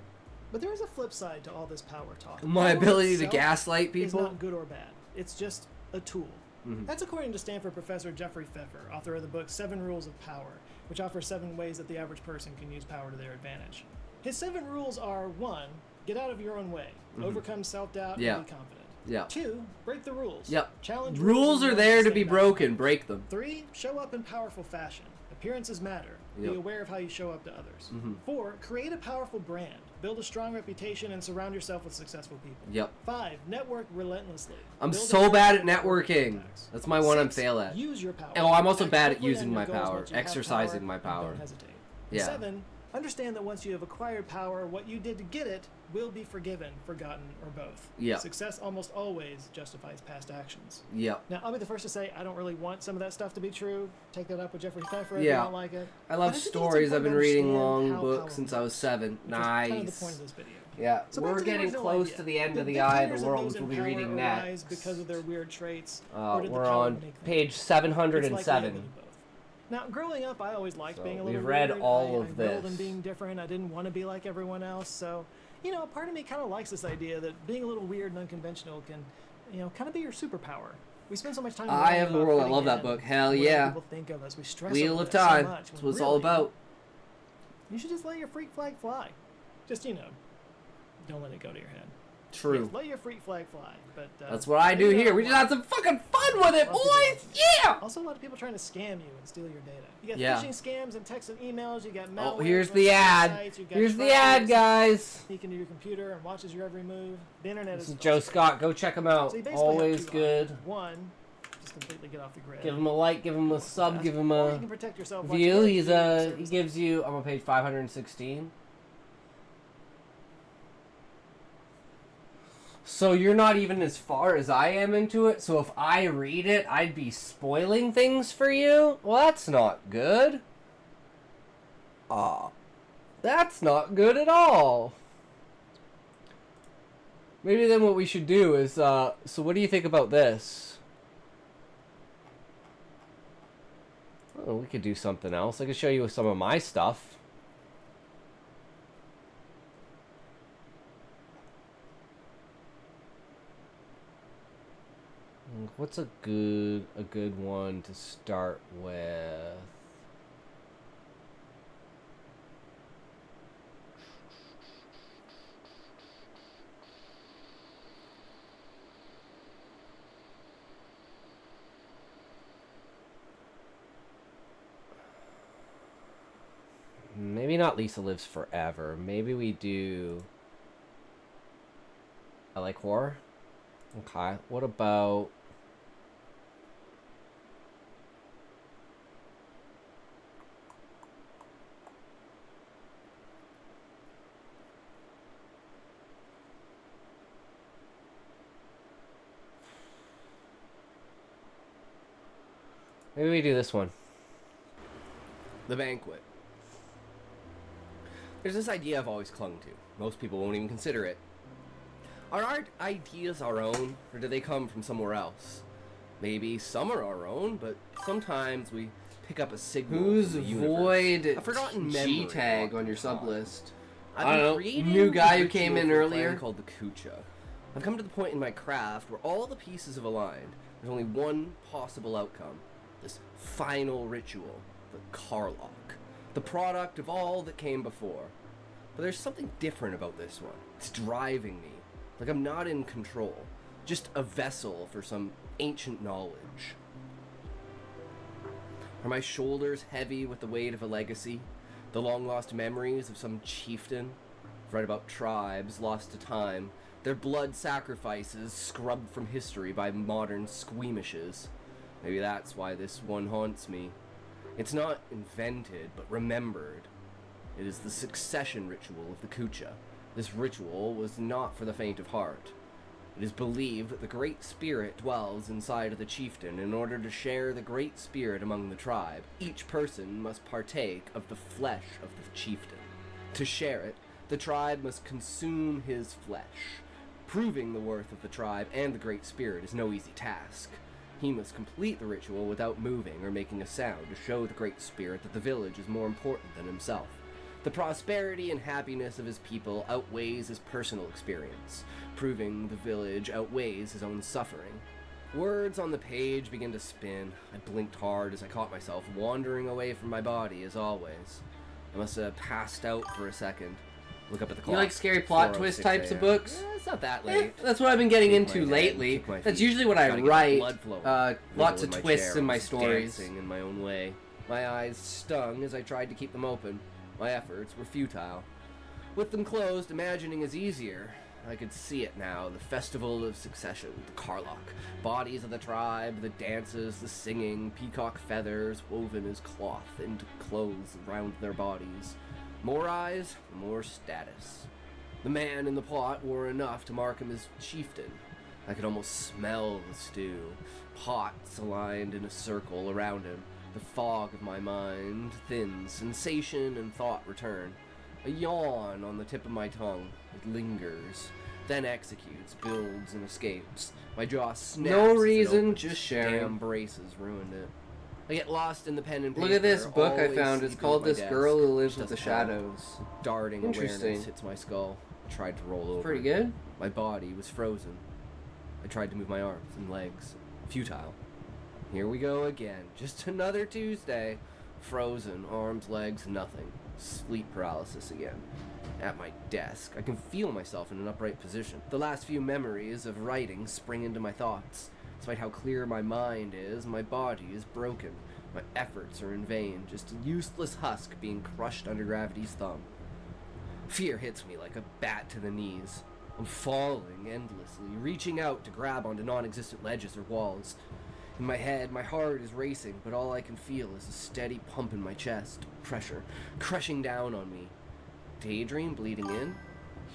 [SPEAKER 3] But there is a flip side to all this power talk.
[SPEAKER 1] My ability to gaslight people?
[SPEAKER 3] It's not good or bad. It's just a tool. That's according to Stanford professor Jeffrey Pfeffer, author of the book 7 Rules of Power, which offers 7 ways that the average person can use power to their advantage. His 7 rules are: 1. Get out of your own way. Overcome self-doubt
[SPEAKER 1] Yeah.
[SPEAKER 3] and be confident.
[SPEAKER 1] Yeah.
[SPEAKER 3] 2, break the rules.
[SPEAKER 1] Yep.
[SPEAKER 3] Challenge
[SPEAKER 1] Rules
[SPEAKER 3] and
[SPEAKER 1] are there to
[SPEAKER 3] stand
[SPEAKER 1] be
[SPEAKER 3] by.
[SPEAKER 1] broken. Break them.
[SPEAKER 3] 3, show up in powerful fashion. Appearances matter.
[SPEAKER 1] Yep.
[SPEAKER 3] Be aware of how you show up to others.
[SPEAKER 1] Mhm.
[SPEAKER 3] 4, create a powerful brand. Build a strong reputation and surround yourself with successful people.
[SPEAKER 1] Yep.
[SPEAKER 3] 5, network relentlessly.
[SPEAKER 1] I'm
[SPEAKER 3] Build a
[SPEAKER 1] so bad at
[SPEAKER 3] network of
[SPEAKER 1] networking.
[SPEAKER 3] contacts.
[SPEAKER 1] That's my one I'm
[SPEAKER 3] 6,
[SPEAKER 1] fail at.
[SPEAKER 3] Use your power.
[SPEAKER 1] Oh, I'm also
[SPEAKER 3] Act
[SPEAKER 1] bad at
[SPEAKER 3] quickly
[SPEAKER 1] using
[SPEAKER 3] on
[SPEAKER 1] my
[SPEAKER 3] your goals
[SPEAKER 1] power,
[SPEAKER 3] once you have
[SPEAKER 1] exercising my
[SPEAKER 3] and
[SPEAKER 1] power.
[SPEAKER 3] Don't hesitate.
[SPEAKER 1] Yeah.
[SPEAKER 3] 7, understand that once you have acquired power, what you did to get it will be forgiven, forgotten, or both.
[SPEAKER 1] Yeah.
[SPEAKER 3] Success almost always justifies past actions.
[SPEAKER 1] Yep.
[SPEAKER 3] Now, I'll be the first to say I don't really want some of that stuff to be true. Take that up with Jeffrey Pfeffer if
[SPEAKER 1] Yeah.
[SPEAKER 3] you don't like it.
[SPEAKER 1] I
[SPEAKER 3] But
[SPEAKER 1] love
[SPEAKER 3] do think it's
[SPEAKER 1] stories. I've been
[SPEAKER 3] important to
[SPEAKER 1] reading
[SPEAKER 3] understand
[SPEAKER 1] long
[SPEAKER 3] how
[SPEAKER 1] books
[SPEAKER 3] power
[SPEAKER 1] since I was 7.
[SPEAKER 3] which is kind of the
[SPEAKER 1] Nice.
[SPEAKER 3] point of this video.
[SPEAKER 1] Yeah,
[SPEAKER 3] So back
[SPEAKER 1] we're
[SPEAKER 3] to the
[SPEAKER 1] getting
[SPEAKER 3] original
[SPEAKER 1] close
[SPEAKER 3] idea.
[SPEAKER 1] to the end of
[SPEAKER 3] Did
[SPEAKER 1] the Eye of
[SPEAKER 3] dictators
[SPEAKER 1] the
[SPEAKER 3] and
[SPEAKER 1] World,
[SPEAKER 3] those
[SPEAKER 1] which
[SPEAKER 3] in
[SPEAKER 1] we'll be
[SPEAKER 3] power
[SPEAKER 1] reading
[SPEAKER 3] arise
[SPEAKER 1] next.
[SPEAKER 3] because of their weird traits, or did the
[SPEAKER 1] We're
[SPEAKER 3] power
[SPEAKER 1] on
[SPEAKER 3] make them?
[SPEAKER 1] page
[SPEAKER 3] It's likely
[SPEAKER 1] 707.
[SPEAKER 3] a bit of both. Now, growing up, I always liked
[SPEAKER 1] So
[SPEAKER 3] being a
[SPEAKER 1] we've
[SPEAKER 3] little
[SPEAKER 1] read
[SPEAKER 3] weird.
[SPEAKER 1] all
[SPEAKER 3] I
[SPEAKER 1] of
[SPEAKER 3] reveled in
[SPEAKER 1] this.
[SPEAKER 3] being different. I didn't want to be like everyone else. So, part of me kind of likes this idea that being a little weird and unconventional can, kind of be your superpower. We spend so much time.
[SPEAKER 1] Eye of the
[SPEAKER 3] worrying
[SPEAKER 1] World.
[SPEAKER 3] about
[SPEAKER 1] I love
[SPEAKER 3] fitting
[SPEAKER 1] that
[SPEAKER 3] in,
[SPEAKER 1] book. Hell
[SPEAKER 3] what other
[SPEAKER 1] yeah.
[SPEAKER 3] people think of us. We stress
[SPEAKER 1] Wheel
[SPEAKER 3] over
[SPEAKER 1] of
[SPEAKER 3] that so
[SPEAKER 1] Time.
[SPEAKER 3] much,
[SPEAKER 1] That's
[SPEAKER 3] when
[SPEAKER 1] what it's all
[SPEAKER 3] really,
[SPEAKER 1] about.
[SPEAKER 3] You should just let your freak flag fly. Just don't let it go to your head.
[SPEAKER 1] True.
[SPEAKER 3] Yes, let your freak flag fly. But
[SPEAKER 1] That's what I do here. We just had some fucking fun with it, boys. Yeah.
[SPEAKER 3] Also, a lot of people trying to scam you and steal your data. You got
[SPEAKER 1] Yeah.
[SPEAKER 3] phishing scams and texts and emails. You got
[SPEAKER 1] Oh,
[SPEAKER 3] malware.
[SPEAKER 1] here's
[SPEAKER 3] from
[SPEAKER 1] the ad.
[SPEAKER 3] sites, you got
[SPEAKER 1] Here's the
[SPEAKER 3] truckers
[SPEAKER 1] ad, guys.
[SPEAKER 3] Sneak into your computer and watches your every move. The internet
[SPEAKER 1] This
[SPEAKER 3] is
[SPEAKER 1] is Joe Scott. Go check him out.
[SPEAKER 3] So you basically have
[SPEAKER 1] Always
[SPEAKER 3] two
[SPEAKER 1] good.
[SPEAKER 3] options. One, just completely get off the grid.
[SPEAKER 1] Give him a like. Give him a sub. Give him
[SPEAKER 3] Or
[SPEAKER 1] a
[SPEAKER 3] you can protect yourself like
[SPEAKER 1] view.
[SPEAKER 3] other
[SPEAKER 1] He
[SPEAKER 3] services.
[SPEAKER 1] gives you. I'm on page 516. So you're not even as far as I am into it. So if I read it, I'd be spoiling things for you. Well, that's not good. That's not good at all. Maybe then what we should do is, so what do you think about this? Oh, we could do something else. I could show you some of my stuff. What's a good one to start with? Maybe not Lisa Lives Forever. Maybe we do... I like horror? Okay. What about... Maybe we do this one. The Banquet. There's this idea I've always clung to. Most people won't even consider it. Are our ideas our own, or do they come from somewhere else? Maybe some are our own, but sometimes we pick up a signal Who's
[SPEAKER 5] from
[SPEAKER 1] the
[SPEAKER 5] universe.
[SPEAKER 1] Void
[SPEAKER 5] A forgotten
[SPEAKER 1] G
[SPEAKER 5] memory
[SPEAKER 1] tag
[SPEAKER 5] walking
[SPEAKER 1] on your
[SPEAKER 5] the
[SPEAKER 1] sub
[SPEAKER 5] talk.
[SPEAKER 1] list?
[SPEAKER 5] I've
[SPEAKER 1] I don't
[SPEAKER 5] been
[SPEAKER 1] know.
[SPEAKER 5] creating
[SPEAKER 1] New guy
[SPEAKER 5] a
[SPEAKER 1] who came
[SPEAKER 5] ritual
[SPEAKER 1] in
[SPEAKER 5] for a clan
[SPEAKER 1] earlier.
[SPEAKER 5] called the Kucha. I've come to the point in my craft where all the pieces have aligned. There's only one possible outcome. This final ritual, the Karlok. The product of all that came before. But there's something different about this one. It's driving me. Like I'm not in control. Just a vessel for some ancient knowledge. Are my shoulders heavy with the weight of a legacy? The long-lost memories of some chieftain? I've read about tribes lost to time, their blood sacrifices scrubbed from history by modern squeamishes. Maybe that's why this one haunts me. It's not invented, but remembered. It is the succession ritual of the Kucha. This ritual was not for the faint of heart. It is believed that the Great Spirit dwells inside of the chieftain. In order to share the Great Spirit among the tribe, each person must partake of the flesh of the chieftain. To share it, the tribe must consume his flesh. Proving the worth of the tribe and the Great Spirit is no easy task. He must complete the ritual without moving or making a sound to show the Great Spirit that the village is more important than himself. The prosperity and happiness of his people outweighs his personal experience, proving the village outweighs his own suffering. Words on the page begin to spin. I blinked hard as I caught myself wandering away from my body as always. I must have passed out for a second.
[SPEAKER 6] Look up at the
[SPEAKER 1] You
[SPEAKER 6] clock.
[SPEAKER 1] like scary plot twist
[SPEAKER 6] 4:06
[SPEAKER 1] types of
[SPEAKER 6] a.m.
[SPEAKER 1] books?
[SPEAKER 6] It's not that
[SPEAKER 1] Eh,
[SPEAKER 6] late.
[SPEAKER 1] that's what I've been getting
[SPEAKER 6] Shake
[SPEAKER 1] into
[SPEAKER 6] my head,
[SPEAKER 1] lately.
[SPEAKER 6] kick my
[SPEAKER 1] That's
[SPEAKER 6] feet.
[SPEAKER 1] usually what I
[SPEAKER 6] Gotta get the
[SPEAKER 1] write.
[SPEAKER 6] blood flowing.
[SPEAKER 1] Lots
[SPEAKER 6] Wiggle
[SPEAKER 1] of
[SPEAKER 6] in my
[SPEAKER 1] twists
[SPEAKER 6] chair,
[SPEAKER 1] in my
[SPEAKER 6] almost
[SPEAKER 1] stories.
[SPEAKER 6] dancing in my own way. My eyes stung as I tried to keep them open. My efforts were futile. With them closed, imagining is easier. I could see it now, the festival of succession, the Karlok. Bodies of the tribe, the dances, the singing, peacock feathers woven as cloth into clothes around their bodies. More eyes, more status. The man in the plot wore enough to mark him as chieftain. I could almost smell the stew. Pots aligned in a circle around him. The fog of my mind thins, sensation and thought return. A yawn on the tip of my tongue. It lingers, then executes, builds, and escapes. My jaw snaps.
[SPEAKER 1] No
[SPEAKER 6] as it
[SPEAKER 1] reason,
[SPEAKER 6] opens.
[SPEAKER 1] just sharing.
[SPEAKER 6] Damn braces ruined it. I get lost in the pen and paper.
[SPEAKER 1] Look at this book I
[SPEAKER 6] always
[SPEAKER 1] found. It's
[SPEAKER 6] sleeping
[SPEAKER 1] called
[SPEAKER 6] at my
[SPEAKER 1] This
[SPEAKER 6] desk.
[SPEAKER 1] Girl Who Lives with
[SPEAKER 6] Doesn't
[SPEAKER 1] the
[SPEAKER 6] help.
[SPEAKER 1] Shadows.
[SPEAKER 6] Darting
[SPEAKER 1] Interesting.
[SPEAKER 6] awareness hits my skull. I tried to roll over.
[SPEAKER 1] Pretty good.
[SPEAKER 6] My body was frozen. I tried to move my arms and legs. Futile. Here we go again. Just another Tuesday. Frozen. Arms, legs, nothing. Sleep paralysis again. At my desk, I can feel myself in an upright position. The last few memories of writing spring into my thoughts. Despite how clear my mind is, my body is broken. My efforts are in vain, just a useless husk being crushed under gravity's thumb. Fear hits me like a bat to the knees. I'm falling endlessly, reaching out to grab onto non-existent ledges or walls. In my head, my heart is racing, but all I can feel is a steady pump in my chest, pressure, crushing down on me. Daydream bleeding in?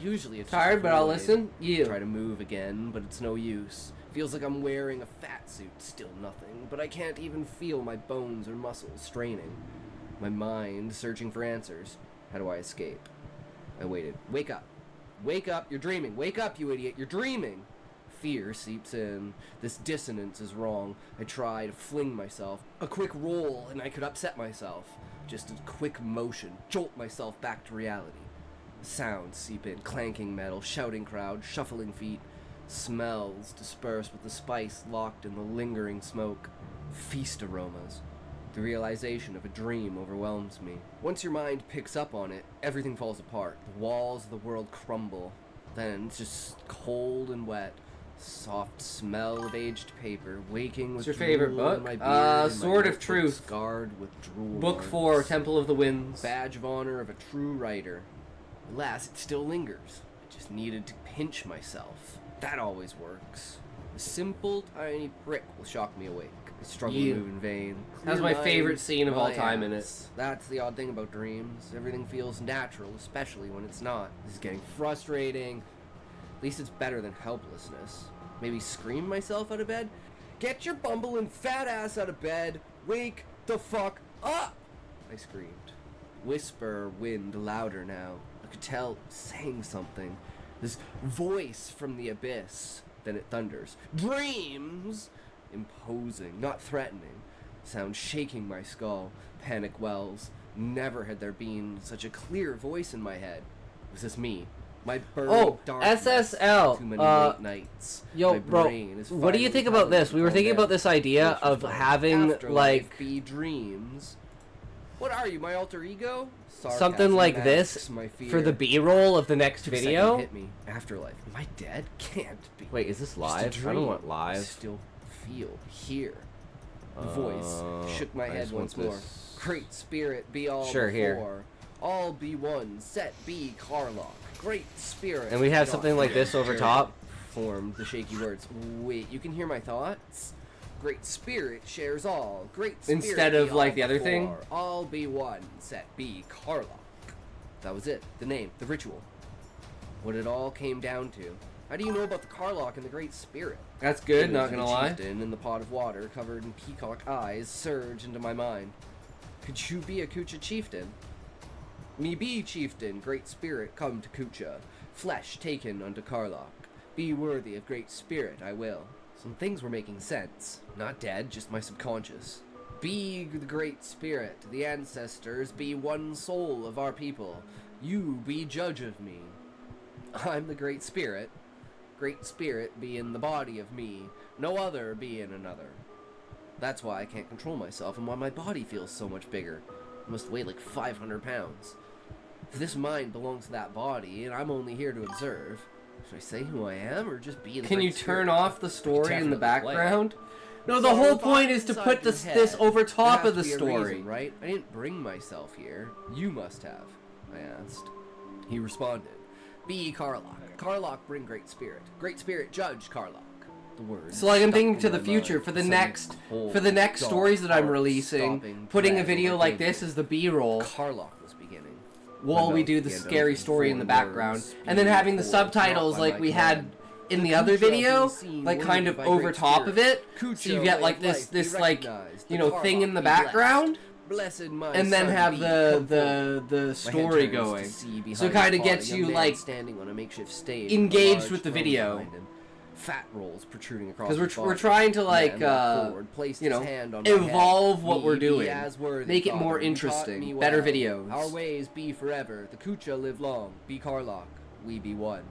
[SPEAKER 6] Usually it's
[SPEAKER 1] Tired,
[SPEAKER 6] just
[SPEAKER 1] but I'll
[SPEAKER 6] void.
[SPEAKER 1] listen. You.
[SPEAKER 6] Try to move again, but it's no use. Feels like I'm wearing a fat suit, still nothing, but I can't even feel my bones or muscles straining. My mind searching for answers. How do I escape? I waited. Wake up. Wake up, you're dreaming. Wake up, you idiot, you're dreaming. Fear seeps in. This dissonance is wrong. I try to fling myself. A quick roll, and I could upset myself. Just a quick motion. Jolt myself back to reality. Sounds seep in. Clanking metal, shouting crowd, shuffling feet. Smells disperse with the spice locked in the lingering smoke. Feast aromas. The realization of a dream overwhelms me. Once your mind picks up on it, everything falls apart. The walls of the world crumble. Then it's just cold and wet. Soft smell of aged paper. Waking with
[SPEAKER 1] What's your favorite
[SPEAKER 6] drool in
[SPEAKER 1] book?
[SPEAKER 6] my beard and my
[SPEAKER 1] Sword of
[SPEAKER 6] notebook
[SPEAKER 1] Truth.
[SPEAKER 6] Scarred with drool.
[SPEAKER 1] Book
[SPEAKER 6] marks.
[SPEAKER 1] 4, Temple of the Winds.
[SPEAKER 6] Badge of honor of a true writer. Alas, it still lingers. I just needed to pinch myself. That always works. A simple, tiny prick will shock me awake. I struggle
[SPEAKER 1] You.
[SPEAKER 6] to move in vain.
[SPEAKER 1] That's
[SPEAKER 6] Clear
[SPEAKER 1] my favorite scene of all
[SPEAKER 6] my
[SPEAKER 1] time in
[SPEAKER 6] ass. That's the odd thing about dreams. Everything feels natural, especially when it's not. This is getting frustrating. At least it's better than helplessness. Maybe scream myself out of bed? Get your bumbling fat ass out of bed! Wake the fuck up! I screamed. Whisper wind louder now. I could tell it was saying something. This voice from the abyss. Then it thunders. Dreams! Imposing, not threatening. Sound shaking my skull. Panic wells. Never had there been such a clear voice in my head. Was this me? My burned
[SPEAKER 1] Oh,
[SPEAKER 6] darkness.
[SPEAKER 1] SSL.
[SPEAKER 6] Too many late nights.
[SPEAKER 1] Yo,
[SPEAKER 6] My
[SPEAKER 1] bro,
[SPEAKER 6] brain is
[SPEAKER 1] what do you
[SPEAKER 6] finally
[SPEAKER 1] think about
[SPEAKER 6] telling
[SPEAKER 1] this?
[SPEAKER 6] me
[SPEAKER 1] We
[SPEAKER 6] to
[SPEAKER 1] were
[SPEAKER 6] calm
[SPEAKER 1] thinking
[SPEAKER 6] down.
[SPEAKER 1] about this idea
[SPEAKER 6] Which
[SPEAKER 1] of
[SPEAKER 6] was
[SPEAKER 1] having,
[SPEAKER 6] Afterlife
[SPEAKER 1] like,
[SPEAKER 6] be dreams. What are you, my alter ego?
[SPEAKER 1] something
[SPEAKER 6] Sarcasm
[SPEAKER 1] like
[SPEAKER 6] masks
[SPEAKER 1] this
[SPEAKER 6] my
[SPEAKER 1] for the
[SPEAKER 6] fear.
[SPEAKER 1] B-roll of the next
[SPEAKER 6] Took a second to
[SPEAKER 1] video.
[SPEAKER 6] hit me. Afterlife. Am I dead? Can't be.
[SPEAKER 1] Wait, is this
[SPEAKER 6] Just a
[SPEAKER 1] live? I
[SPEAKER 6] dream.
[SPEAKER 1] don't want live.
[SPEAKER 6] Still feel here. The voice shook my
[SPEAKER 1] I
[SPEAKER 6] head
[SPEAKER 1] just want
[SPEAKER 6] once more.
[SPEAKER 1] this.
[SPEAKER 6] Great spirit, be all
[SPEAKER 1] Sure,
[SPEAKER 6] before.
[SPEAKER 1] here.
[SPEAKER 6] All be one. Set be Karlok. Great spirit.
[SPEAKER 1] And we have
[SPEAKER 6] be
[SPEAKER 1] something
[SPEAKER 6] all
[SPEAKER 1] like this over
[SPEAKER 6] here.
[SPEAKER 1] top.
[SPEAKER 6] Formed the shaky words. Wait, you can hear my thoughts? Great spirit shares all. Great spirit
[SPEAKER 1] Instead
[SPEAKER 6] be
[SPEAKER 1] of,
[SPEAKER 6] all
[SPEAKER 1] like, the other thing?
[SPEAKER 6] before. All be one. Set be Karlok. That was it. The name. The ritual. What it all came down to. How do you know about the Karlok and the Great Spirit?
[SPEAKER 1] That's good,
[SPEAKER 6] Image
[SPEAKER 1] not
[SPEAKER 6] of
[SPEAKER 1] gonna
[SPEAKER 6] the
[SPEAKER 1] lie.
[SPEAKER 6] chieftain in the pot of water covered in peacock eyes surge into my mind. Could you be a Kucha chieftain? Me be chieftain, Great Spirit come to Kucha. Flesh taken unto Karlok. Be worthy of Great Spirit, I will. Some things were making sense. Not dead, just my subconscious. Be the Great Spirit, the ancestors be one soul of our people. You be judge of me. I'm the Great Spirit. Great Spirit be in the body of me. No other be in another. That's why I can't control myself and why my body feels so much bigger. I must weigh like 500 pounds.
[SPEAKER 1] If this mind belongs to that body, and I'm only here to observe, should I say who I am, or just be the
[SPEAKER 4] Can you
[SPEAKER 1] great
[SPEAKER 4] turn
[SPEAKER 1] spirit?
[SPEAKER 4] off the story in the
[SPEAKER 1] Definitely
[SPEAKER 4] background? No,
[SPEAKER 1] So
[SPEAKER 4] the whole
[SPEAKER 1] if
[SPEAKER 4] point
[SPEAKER 1] I'm
[SPEAKER 4] is to
[SPEAKER 1] inside
[SPEAKER 4] put
[SPEAKER 1] your
[SPEAKER 4] this
[SPEAKER 1] head,
[SPEAKER 4] over
[SPEAKER 1] there
[SPEAKER 4] top
[SPEAKER 1] has
[SPEAKER 4] of the
[SPEAKER 1] to be a
[SPEAKER 4] story.
[SPEAKER 1] reason, right? I didn't bring myself here. You must have, I asked. He responded, Be Karlach. Karlach bring great spirit. Great spirit judge Karlach. The words.
[SPEAKER 4] So like I'm
[SPEAKER 1] stuck
[SPEAKER 4] thinking
[SPEAKER 1] in
[SPEAKER 4] to the
[SPEAKER 1] my
[SPEAKER 4] future
[SPEAKER 1] mind,
[SPEAKER 4] for the
[SPEAKER 1] some
[SPEAKER 4] next
[SPEAKER 1] cold,
[SPEAKER 4] next
[SPEAKER 1] dark,
[SPEAKER 4] stories that I'm
[SPEAKER 1] heart-stopping
[SPEAKER 4] releasing, putting a
[SPEAKER 1] dread
[SPEAKER 4] video like
[SPEAKER 1] overcame
[SPEAKER 4] this
[SPEAKER 1] me.
[SPEAKER 4] as the B-roll.
[SPEAKER 1] Karlach was beginning.
[SPEAKER 4] While
[SPEAKER 1] My
[SPEAKER 4] we
[SPEAKER 1] mouth
[SPEAKER 4] do the
[SPEAKER 1] began to
[SPEAKER 4] scary
[SPEAKER 1] open,
[SPEAKER 4] story in the
[SPEAKER 1] foreign
[SPEAKER 4] background,
[SPEAKER 1] words
[SPEAKER 4] and then
[SPEAKER 1] spewed
[SPEAKER 4] having the
[SPEAKER 1] forth,
[SPEAKER 4] subtitles
[SPEAKER 1] not by
[SPEAKER 4] like
[SPEAKER 1] my
[SPEAKER 4] we had
[SPEAKER 1] command.
[SPEAKER 4] in the
[SPEAKER 1] The
[SPEAKER 4] other
[SPEAKER 1] Kucha being
[SPEAKER 4] video,
[SPEAKER 1] seen
[SPEAKER 4] like kind
[SPEAKER 1] worthy
[SPEAKER 4] of
[SPEAKER 1] by
[SPEAKER 4] over
[SPEAKER 1] great
[SPEAKER 4] top of
[SPEAKER 1] spirit.
[SPEAKER 4] it, so
[SPEAKER 1] Kucha
[SPEAKER 4] you get
[SPEAKER 1] way
[SPEAKER 4] like
[SPEAKER 1] of
[SPEAKER 4] this
[SPEAKER 1] life be
[SPEAKER 4] like
[SPEAKER 1] recognized,
[SPEAKER 4] you
[SPEAKER 1] the
[SPEAKER 4] know thing
[SPEAKER 1] Karlach
[SPEAKER 4] in the
[SPEAKER 1] be blessed.
[SPEAKER 4] background,
[SPEAKER 1] Blessed my
[SPEAKER 4] and then
[SPEAKER 1] son
[SPEAKER 4] have
[SPEAKER 1] be,
[SPEAKER 4] the
[SPEAKER 1] come forward.
[SPEAKER 4] the
[SPEAKER 1] My
[SPEAKER 4] story
[SPEAKER 1] head turns to
[SPEAKER 4] going.
[SPEAKER 1] see behind
[SPEAKER 4] So kind
[SPEAKER 1] the
[SPEAKER 4] of
[SPEAKER 1] pot,
[SPEAKER 4] gets
[SPEAKER 1] a young
[SPEAKER 4] you
[SPEAKER 1] man
[SPEAKER 4] like
[SPEAKER 1] standing on a makeshift stage
[SPEAKER 4] engaged
[SPEAKER 1] large
[SPEAKER 4] with the
[SPEAKER 1] throne
[SPEAKER 4] video.
[SPEAKER 1] behind him. Fat rolls protruding across
[SPEAKER 4] Because
[SPEAKER 1] his
[SPEAKER 4] we're
[SPEAKER 1] body.
[SPEAKER 4] trying to like
[SPEAKER 1] Man walked forward, placed
[SPEAKER 4] you
[SPEAKER 1] his
[SPEAKER 4] know
[SPEAKER 1] hand on my
[SPEAKER 4] evolve
[SPEAKER 1] head.
[SPEAKER 4] what
[SPEAKER 1] Me
[SPEAKER 4] we're
[SPEAKER 1] be
[SPEAKER 4] doing,
[SPEAKER 1] as worthy,
[SPEAKER 4] make it
[SPEAKER 1] Father.
[SPEAKER 4] more
[SPEAKER 1] You taught me
[SPEAKER 4] interesting, better
[SPEAKER 1] well.
[SPEAKER 4] videos.
[SPEAKER 1] Our ways be forever. The Kucha live long. Be Karlach. We be one.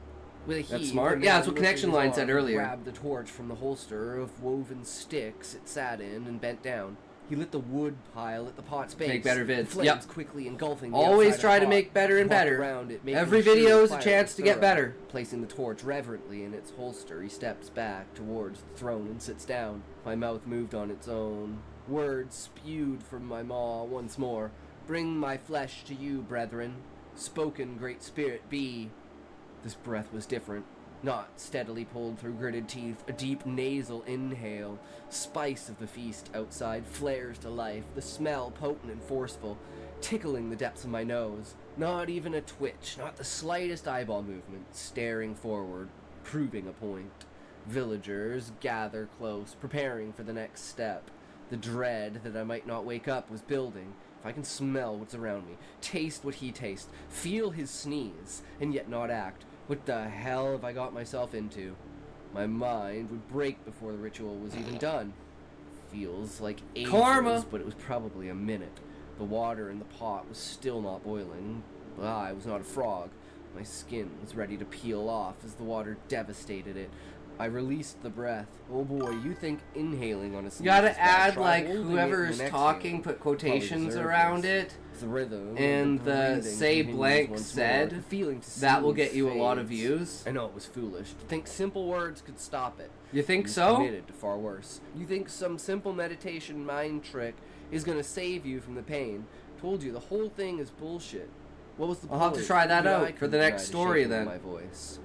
[SPEAKER 1] With a
[SPEAKER 4] That's
[SPEAKER 1] heave,
[SPEAKER 4] smart.
[SPEAKER 1] the
[SPEAKER 4] Yeah,
[SPEAKER 1] man
[SPEAKER 4] that's what
[SPEAKER 1] lifted
[SPEAKER 4] Connection
[SPEAKER 1] his
[SPEAKER 4] Line
[SPEAKER 1] arm
[SPEAKER 4] said
[SPEAKER 1] and
[SPEAKER 4] earlier.
[SPEAKER 1] Grabbed the torch from the holster of woven sticks it sat in and bent down. He lit the wood pile at the pot's base.
[SPEAKER 4] Make better vids.
[SPEAKER 1] The flames
[SPEAKER 4] Yep.
[SPEAKER 1] quickly engulfing the
[SPEAKER 4] Always
[SPEAKER 1] outside
[SPEAKER 4] try
[SPEAKER 1] of the
[SPEAKER 4] to
[SPEAKER 1] pot.
[SPEAKER 4] make better and
[SPEAKER 1] Walked
[SPEAKER 4] better.
[SPEAKER 1] around it, making
[SPEAKER 4] Every
[SPEAKER 1] sure
[SPEAKER 4] video
[SPEAKER 1] the
[SPEAKER 4] is a
[SPEAKER 1] fire
[SPEAKER 4] chance
[SPEAKER 1] was
[SPEAKER 4] to get
[SPEAKER 1] thorough.
[SPEAKER 4] better.
[SPEAKER 1] Placing the torch reverently in its holster, he steps back towards the throne and sits down. My mouth moved on its own. Words spewed from my maw once more. Bring my flesh to you, brethren. Spoken, great spirit, be. This breath was different. Not steadily pulled through gritted teeth, a deep nasal inhale. Spice of the feast outside flares to life, the smell potent and forceful, tickling the depths of my nose. Not even a twitch, not the slightest eyeball movement, staring forward, proving a point. Villagers gather close, preparing for the next step. The dread that I might not wake up was building. If I can smell what's around me, taste what he tastes, feel his sneeze, and yet not act, what the hell have I got myself into? My mind would break before the ritual was even done. Feels like ages,
[SPEAKER 4] Karma.
[SPEAKER 1] but it was probably a minute. The water in the pot was still not boiling, but I was not a frog. My skin was ready to peel off as the water devastated it. I released the breath. Oh boy, you think inhaling on a sneeze
[SPEAKER 4] You gotta
[SPEAKER 1] is bad.
[SPEAKER 4] add
[SPEAKER 1] Try
[SPEAKER 4] like
[SPEAKER 1] holding it
[SPEAKER 4] whoever's
[SPEAKER 1] and
[SPEAKER 4] talking,
[SPEAKER 1] exhaling.
[SPEAKER 4] put
[SPEAKER 1] Probably
[SPEAKER 4] quotations
[SPEAKER 1] deserve
[SPEAKER 4] around
[SPEAKER 1] this.
[SPEAKER 4] it,
[SPEAKER 1] The rhythm
[SPEAKER 4] and the
[SPEAKER 1] breathing
[SPEAKER 4] say
[SPEAKER 1] continues
[SPEAKER 4] blank
[SPEAKER 1] once
[SPEAKER 4] said.
[SPEAKER 1] more. The feeling to
[SPEAKER 4] That will
[SPEAKER 1] sneeze
[SPEAKER 4] get you a lot of
[SPEAKER 1] fades.
[SPEAKER 4] views.
[SPEAKER 1] I know it was foolish to think simple words could stop it.
[SPEAKER 4] You think
[SPEAKER 1] was
[SPEAKER 4] so?
[SPEAKER 1] Committed to far worse. You think some simple meditation mind trick is gonna save you from the pain? Told you the whole thing is bullshit. What was the
[SPEAKER 4] I'll have to
[SPEAKER 1] point?
[SPEAKER 4] try that
[SPEAKER 1] Even I
[SPEAKER 4] out for
[SPEAKER 1] couldn't
[SPEAKER 4] the
[SPEAKER 1] deny
[SPEAKER 4] next
[SPEAKER 1] the
[SPEAKER 4] story
[SPEAKER 1] shaking of
[SPEAKER 4] then.
[SPEAKER 1] My voice.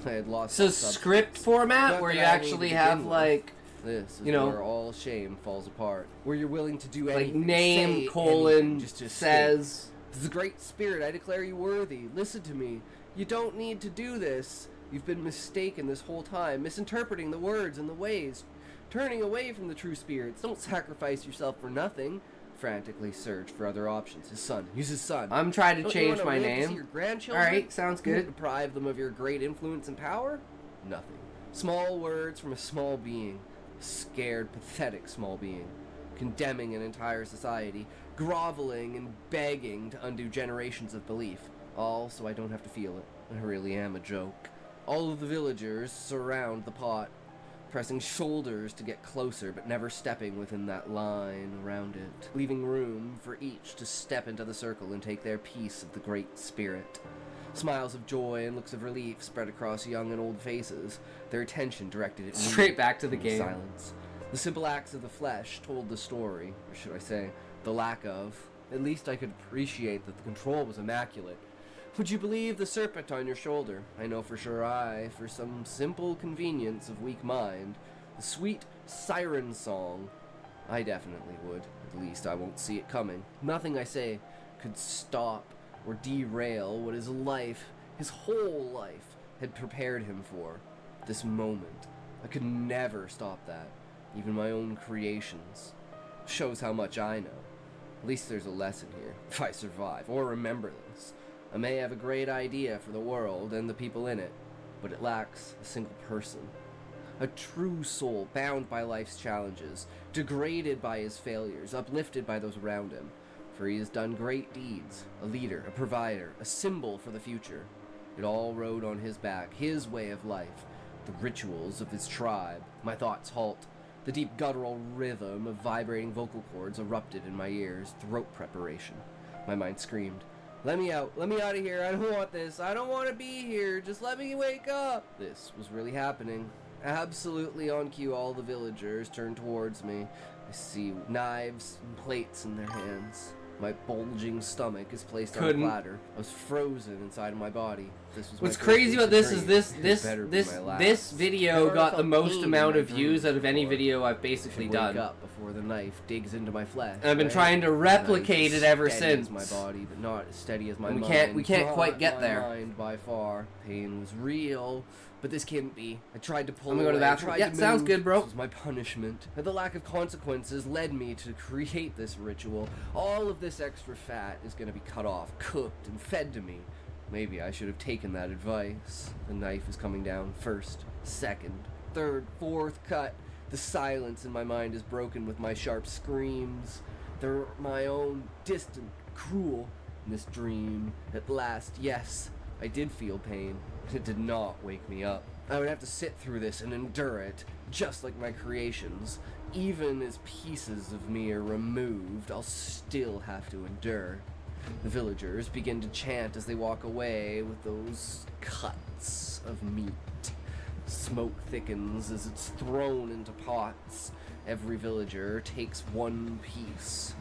[SPEAKER 1] I had lost.
[SPEAKER 4] So
[SPEAKER 1] all substance.
[SPEAKER 4] script format
[SPEAKER 1] Not
[SPEAKER 4] where
[SPEAKER 1] that
[SPEAKER 4] you
[SPEAKER 1] I
[SPEAKER 4] actually
[SPEAKER 1] needed to
[SPEAKER 4] have
[SPEAKER 1] begin with.
[SPEAKER 4] like,
[SPEAKER 1] This is
[SPEAKER 4] you know,
[SPEAKER 1] where all shame falls apart. Where you're willing to do
[SPEAKER 4] like
[SPEAKER 1] anything,
[SPEAKER 4] name
[SPEAKER 1] say
[SPEAKER 4] colon
[SPEAKER 1] anything just to escape.
[SPEAKER 4] says.
[SPEAKER 1] The great spirit, I declare you worthy. Listen to me. You don't need to do this. You've been mistaken this whole time, misinterpreting the words and the ways, turning away from the true spirits. Don't sacrifice yourself for nothing. Frantically search for other options. His son. Use his son.
[SPEAKER 4] I'm trying to
[SPEAKER 1] Don't you
[SPEAKER 4] change
[SPEAKER 1] wanna
[SPEAKER 4] my
[SPEAKER 1] live to
[SPEAKER 4] name.
[SPEAKER 1] see your grandchildren?
[SPEAKER 4] Alright, sounds
[SPEAKER 1] You won't
[SPEAKER 4] good.
[SPEAKER 1] deprive them of your great influence and power? Nothing. Small words from a small being. A scared, pathetic small being. Condemning an entire society. Groveling and begging to undo generations of belief. All so I don't have to feel it. I really am a joke. All of the villagers surround the pot, pressing shoulders to get closer but never stepping within that line around it, leaving room for each to step into the circle and take their piece of the great spirit. Smiles of joy and looks of relief spread across young and old faces, their attention directed at me.
[SPEAKER 4] Straight back to the
[SPEAKER 1] in
[SPEAKER 4] game.
[SPEAKER 1] Silence. The simple acts of the flesh told the story, or should I say, the lack of. At least I could appreciate that the control was immaculate. Would you believe the serpent on your shoulder? I know for sure for some simple convenience of weak mind, the sweet siren song. I definitely would. At least I won't see it coming. Nothing I say could stop or derail what his life, his whole life, had prepared him for. This moment. I could never stop that. Even my own creations. Shows how much I know. At least there's a lesson here, if I survive, or remember this. I may have a great idea for the world and the people in it, but it lacks a single person. A true soul bound by life's challenges, degraded by his failures, uplifted by those around him. For he has done great deeds, a leader, a provider, a symbol for the future. It all rode on his back, his way of life, the rituals of his tribe. My thoughts halt. The deep guttural rhythm of vibrating vocal cords erupted in my ears, throat preparation. My mind screamed, Let me out. Let me out of here. I don't want this. I don't want to be here. Just let me wake up. This was really happening. Absolutely on cue, all the villagers turn towards me. I see knives and plates in their hands. My bulging stomach is placed on a platter. I was frozen inside of my body. This was
[SPEAKER 4] What's crazy about this is this video got the most amount of views out of any video I've basically done.
[SPEAKER 1] Wake up before the knife digs into my flesh.
[SPEAKER 4] And I've been trying to replicate it ever since.
[SPEAKER 1] My body, but not as steady as my
[SPEAKER 4] and
[SPEAKER 1] mind.
[SPEAKER 4] we can't quite get there.
[SPEAKER 1] Mind by far. Pain was real. But this can't be. I tried to pull
[SPEAKER 4] I'm gonna go to the bathroom. Yeah, sounds good, bro.
[SPEAKER 1] This was my punishment. And the lack of consequences led me to create this ritual. All of this extra fat is gonna be cut off, cooked, and fed to me. Maybe I should have taken that advice. The knife is coming down first, second, third, fourth cut. The silence in my mind is broken with my sharp screams. They're my own, distant, cruel. In this dream, at last, yes, I did feel pain. It did not wake me up. I would have to sit through this and endure it, just like my creations. Even as pieces of me are removed, I'll still have to endure. The villagers begin to chant as they walk away with those cuts of meat. Smoke thickens as it's thrown into pots. Every villager takes one piece.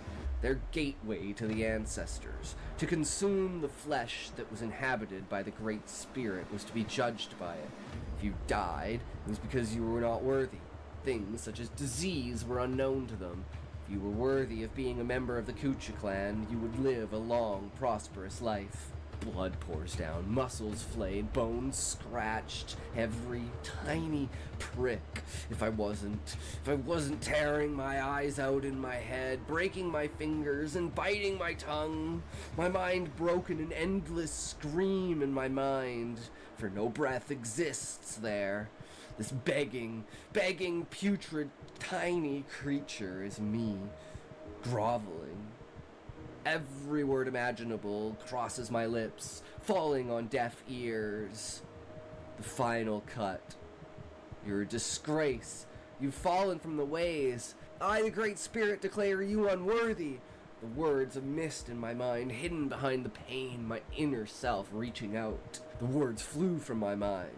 [SPEAKER 1] Their gateway to the ancestors. To consume the flesh that was inhabited by the Great Spirit was to be judged by it. If you died, it was because you were not worthy. Things such as disease were unknown to them. If you were worthy of being a member of the Kucha clan, you would live a long, prosperous life. Blood pours down, muscles flayed, bones scratched, every tiny prick. If I wasn't tearing my eyes out in my head, breaking my fingers and biting my tongue, my mind broken in endless scream in my mind, for no breath exists there. This begging, putrid, tiny creature is me, groveling. Every word imaginable crosses my lips, falling on deaf ears. The final cut. You're a disgrace. You've fallen from the ways. I, the Great Spirit, declare you unworthy. The words of mist in my mind, hidden behind the pain, my inner self reaching out. The words flew from my mind,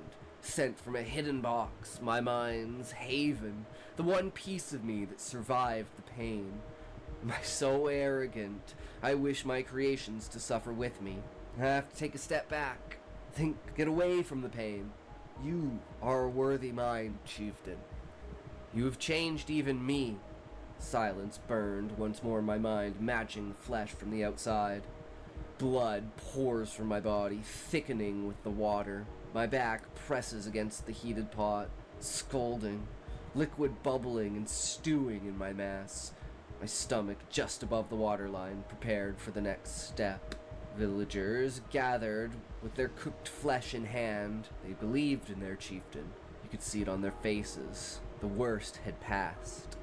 [SPEAKER 1] sent from a hidden box, my mind's haven, the one piece of me that survived the pain. Am I so arrogant? I wish my creations to suffer with me. I have to take a step back. Get away from the pain. You are a worthy mind, chieftain. You have changed even me. Silence burned once more in my mind, matching the flesh from the outside. Blood pours from my body, thickening with the water. My back presses against the heated pot, scalding, liquid bubbling and stewing in my mass. My stomach just above the waterline, prepared for the next step. Villagers gathered with their cooked flesh in hand. They believed in their chieftain. You could see it on their faces. The worst had passed.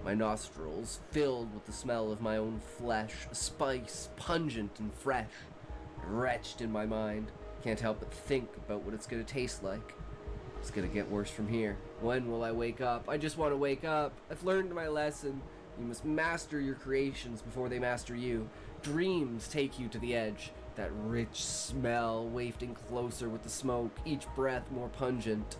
[SPEAKER 1] My nostrils filled with the smell of my own flesh, a spice pungent and fresh. Retched in my mind. Can't help but think about what it's gonna taste like. It's gonna get worse from here. When will I wake up? I just want to wake up. I've learned my lesson. You must master your creations before they master you. Dreams take you to the edge. That rich smell wafting closer with the smoke, each breath more pungent.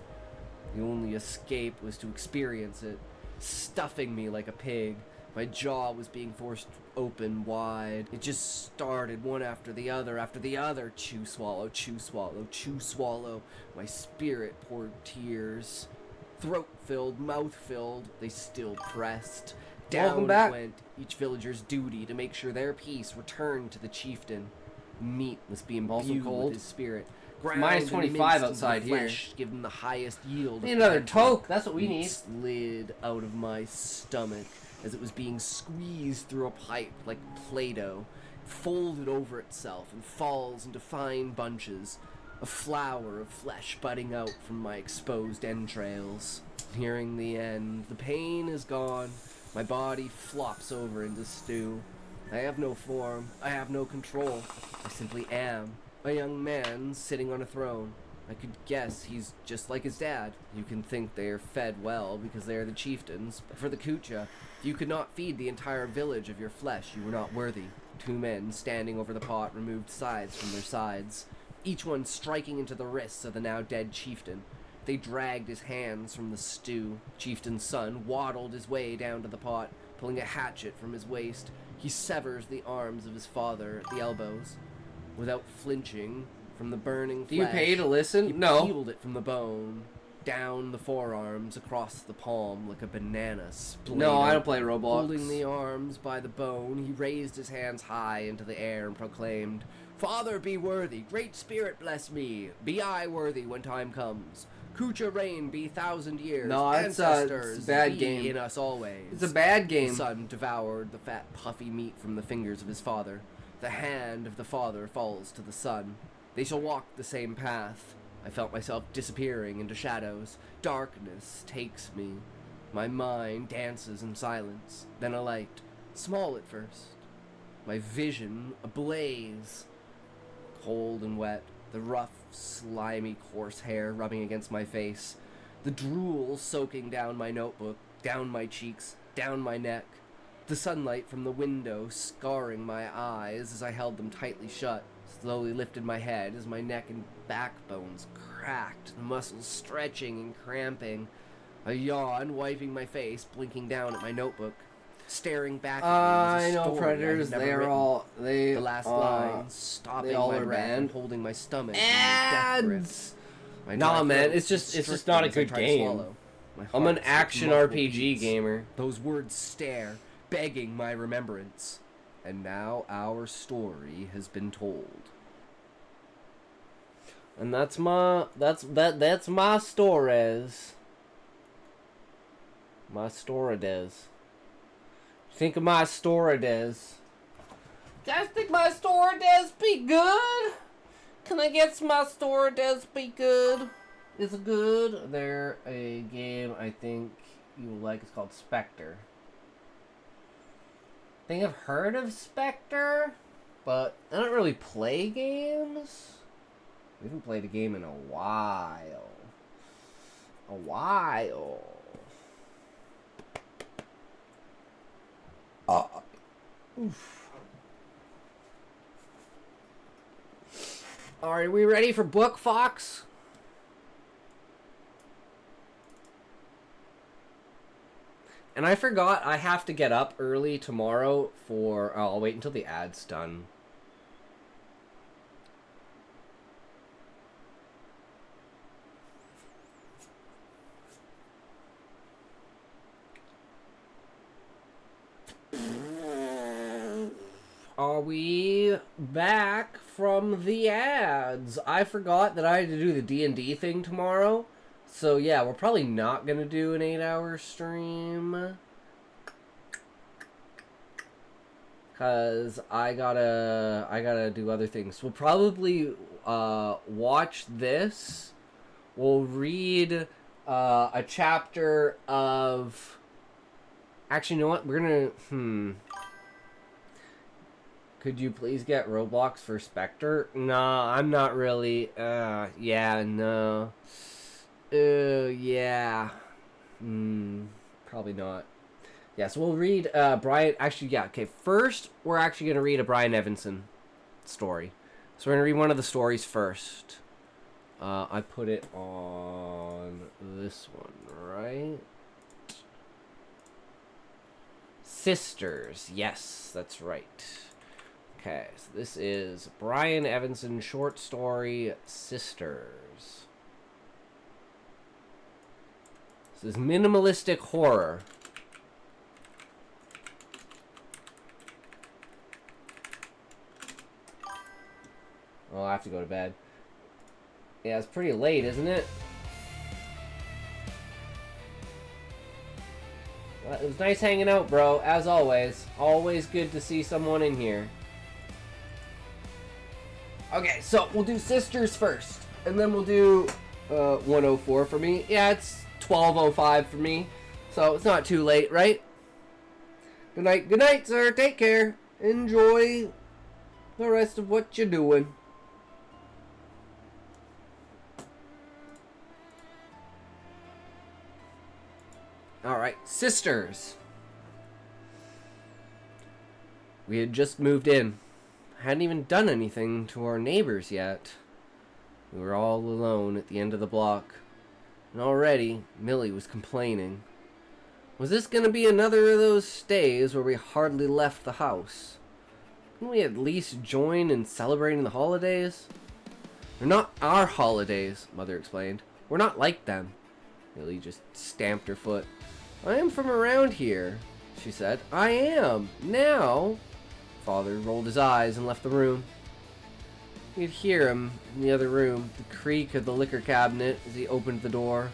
[SPEAKER 1] The only escape was to experience it, stuffing me like a pig. My jaw was being forced open wide. It just started one after the other. Chew, swallow, chew, swallow, chew, swallow. My spirit poured tears. Throat filled, mouth filled, they still pressed. Down went each villager's duty to make sure their peace returned to the chieftain. Meat must be imbued with his spirit.
[SPEAKER 4] Minus 25 outside here.
[SPEAKER 1] Give them the highest yield.
[SPEAKER 4] Need another toke. That's what we need.
[SPEAKER 1] Slid out of my stomach as it was being squeezed through a pipe like Play-Doh, folded over itself and falls into fine bunches. A flower of flesh budding out from my exposed entrails. Nearing the end, the pain is gone. My body flops over into stew. I have no form. I have no control. I simply am. A young man sitting on a throne. I could guess he's just like his dad. You can think they are fed well because they are the chieftains, but for the Kucha, if you could not feed the entire village of your flesh, you were not worthy. 2 men standing over the pot removed scythes from their sides, each one striking into the wrists of the now dead chieftain. They dragged his hands from the stew. Chieftain's son waddled his way down to the pot, pulling a hatchet from his waist. He severs the arms of his father at the elbows. Without flinching from the burning flesh,
[SPEAKER 4] Do you pay to listen?
[SPEAKER 1] he
[SPEAKER 4] No.
[SPEAKER 1] peeled it from the bone, down the forearms, across the palm like a banana splayed
[SPEAKER 4] No, I don't
[SPEAKER 1] open.
[SPEAKER 4] play Roblox.
[SPEAKER 1] Holding the arms by the bone, he raised his hands high into the air and proclaimed, "Father, be worthy, Great Spirit bless me, be I worthy when time comes. Kucha reign be 1,000 years.
[SPEAKER 4] No, it's a bad
[SPEAKER 1] be
[SPEAKER 4] game.
[SPEAKER 1] in us always."
[SPEAKER 4] It's a bad game.
[SPEAKER 1] The son devoured the fat, puffy meat from the fingers of his father. The hand of the father falls to the son. They shall walk the same path. I felt myself disappearing into shadows. Darkness takes me. My mind dances in silence. Then a light, small at first. My vision ablaze. Cold and wet, the rough, slimy, coarse hair rubbing against my face. The drool soaking down my notebook, down my cheeks, down my neck. The sunlight from the window scarring my eyes as I held them tightly shut. Slowly lifted my head as my neck and backbones cracked, the muscles stretching and cramping. I yawned, wiping my face, blinking down at my notebook, staring back at me.
[SPEAKER 4] I
[SPEAKER 1] as a
[SPEAKER 4] know
[SPEAKER 1] story
[SPEAKER 4] Predators.
[SPEAKER 1] I had never
[SPEAKER 4] They're
[SPEAKER 1] written.
[SPEAKER 4] all
[SPEAKER 1] The last line, stopping
[SPEAKER 4] they all
[SPEAKER 1] my
[SPEAKER 4] are
[SPEAKER 1] breath
[SPEAKER 4] banned.
[SPEAKER 1] and holding my stomach. in a death grip.
[SPEAKER 4] Ads.
[SPEAKER 1] My
[SPEAKER 4] Nah,
[SPEAKER 1] dry
[SPEAKER 4] man,
[SPEAKER 1] throat
[SPEAKER 4] it's just
[SPEAKER 1] constricted
[SPEAKER 4] not a
[SPEAKER 1] as I
[SPEAKER 4] good
[SPEAKER 1] tried to
[SPEAKER 4] game.
[SPEAKER 1] swallow. My
[SPEAKER 4] I'm an
[SPEAKER 1] heart skipped
[SPEAKER 4] action
[SPEAKER 1] multiple
[SPEAKER 4] RPG
[SPEAKER 1] beats.
[SPEAKER 4] gamer.
[SPEAKER 1] Those words stare, begging my remembrance. And now our story has been told.
[SPEAKER 4] And that's my stories. My story does. Think of my story does. Guys think my story does be good? Can I get my story does be good? Is it good? There a game I think you will like. It's called Spectre. I think I've heard of Spectre, but I don't really play games. We haven't played a game in a while. Oof. Are we ready for Book Fox? And I forgot I have to get up early tomorrow for... Oh, I'll wait until the ad's done. Are we back from the ads? I forgot that I had to do the D&D thing tomorrow. So yeah, we're probably not going to do an 8-hour stream. Cause I gotta do other things. We'll probably watch this. We'll read a chapter of... Actually, you know what? We're gonna... Could you please get Roblox for Spectre? Nah, I'm not really... yeah, no. Yeah. Probably not. Yeah, so we'll read Brian... Actually, yeah, okay. First, we're actually going to read a Brian Evanson story. So we're going to read one of the stories first. I put it on this one, right? Sisters. Yes, that's right. Okay, so this is Brian Evanson short story, Sisters. This is minimalistic horror. Oh, I have to go to bed. Yeah, it's pretty late, isn't it? Well, it was nice hanging out, bro, as always. Always good to see someone in here. Okay, so we'll do Sisters first, and then we'll do 104 for me. Yeah, it's 12:05 for me, so it's not too late, right? Good night, sir. Take care. Enjoy the rest of what you're doing. Alright, Sisters.
[SPEAKER 1] We had just moved in. Hadn't even done anything to our neighbors yet. We were all alone at the end of the block. And already, Millie was complaining. Was this going to be another of those stays where we hardly left the house? Couldn't we at least join in celebrating the holidays? They're not our holidays, Mother explained. We're not like them. Millie just stamped her foot. I am from around here, she said. I am. Now. Father rolled his eyes and left the room. You could hear him in the other room, the creak of the liquor cabinet as he opened the door,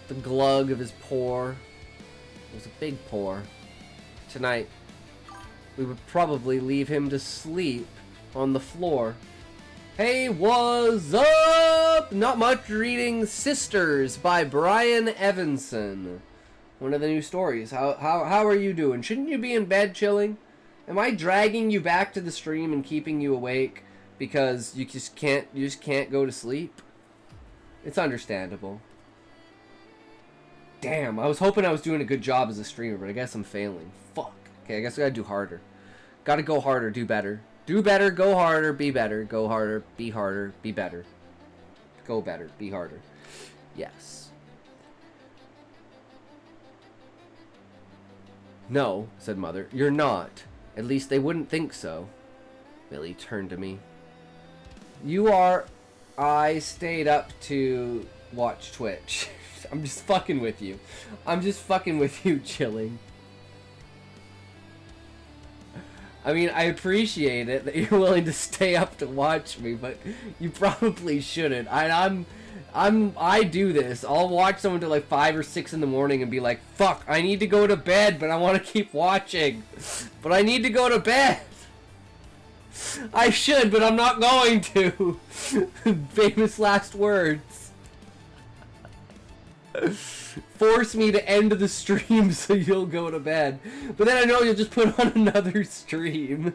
[SPEAKER 1] the glug of his pour. It was a big pour. Tonight, we would probably leave him to sleep on the floor. Hey, what's up? Not much, reading Sisters by Brian Evanson. One of the new stories. How are you doing? Shouldn't you be in bed chilling? Am I dragging you back to the stream and keeping you awake because you just can't go to sleep? It's understandable. Damn, I was hoping I was doing a good job as a streamer, but I guess I'm failing. Fuck. Okay, I guess I gotta do harder. Gotta go harder, do better. Do better, go harder, be better. Go harder, be better. Go better, be harder. Yes. No, said Mother, you're not. At least they wouldn't think so. Millie turned to me. You are... I stayed up to watch Twitch. I'm just fucking with you. I'm just fucking with you, chilling. I mean, I appreciate it that you're willing to stay up to watch me, but you probably shouldn't. I do this. I'll watch someone till like 5 or 6 in the morning and be like, fuck, I need to go to bed, but I want to keep watching. But I need to go to bed. I should, but I'm not going to. Famous last words. Force me to end the stream so you'll go to bed. But then I know you'll just put on another stream.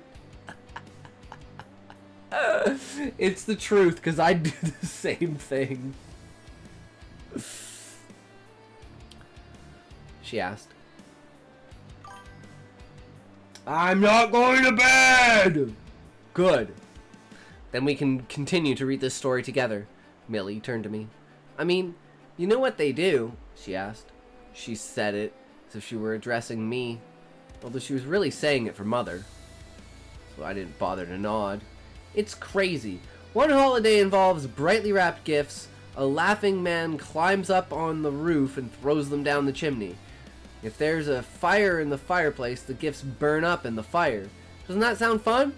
[SPEAKER 1] It's the truth, because I do the same thing. She asked. I'm not going to bed! Good. Then we can continue to read this story together. Millie turned to me. I mean, you know what they do? She asked. She said it as if she were addressing me, although she was really saying it for Mother. So I didn't bother to nod. It's crazy. One holiday involves brightly wrapped gifts. A laughing man climbs up on the roof and throws them down the chimney. If there's a fire in the fireplace, the gifts burn up in the fire. Doesn't that sound fun?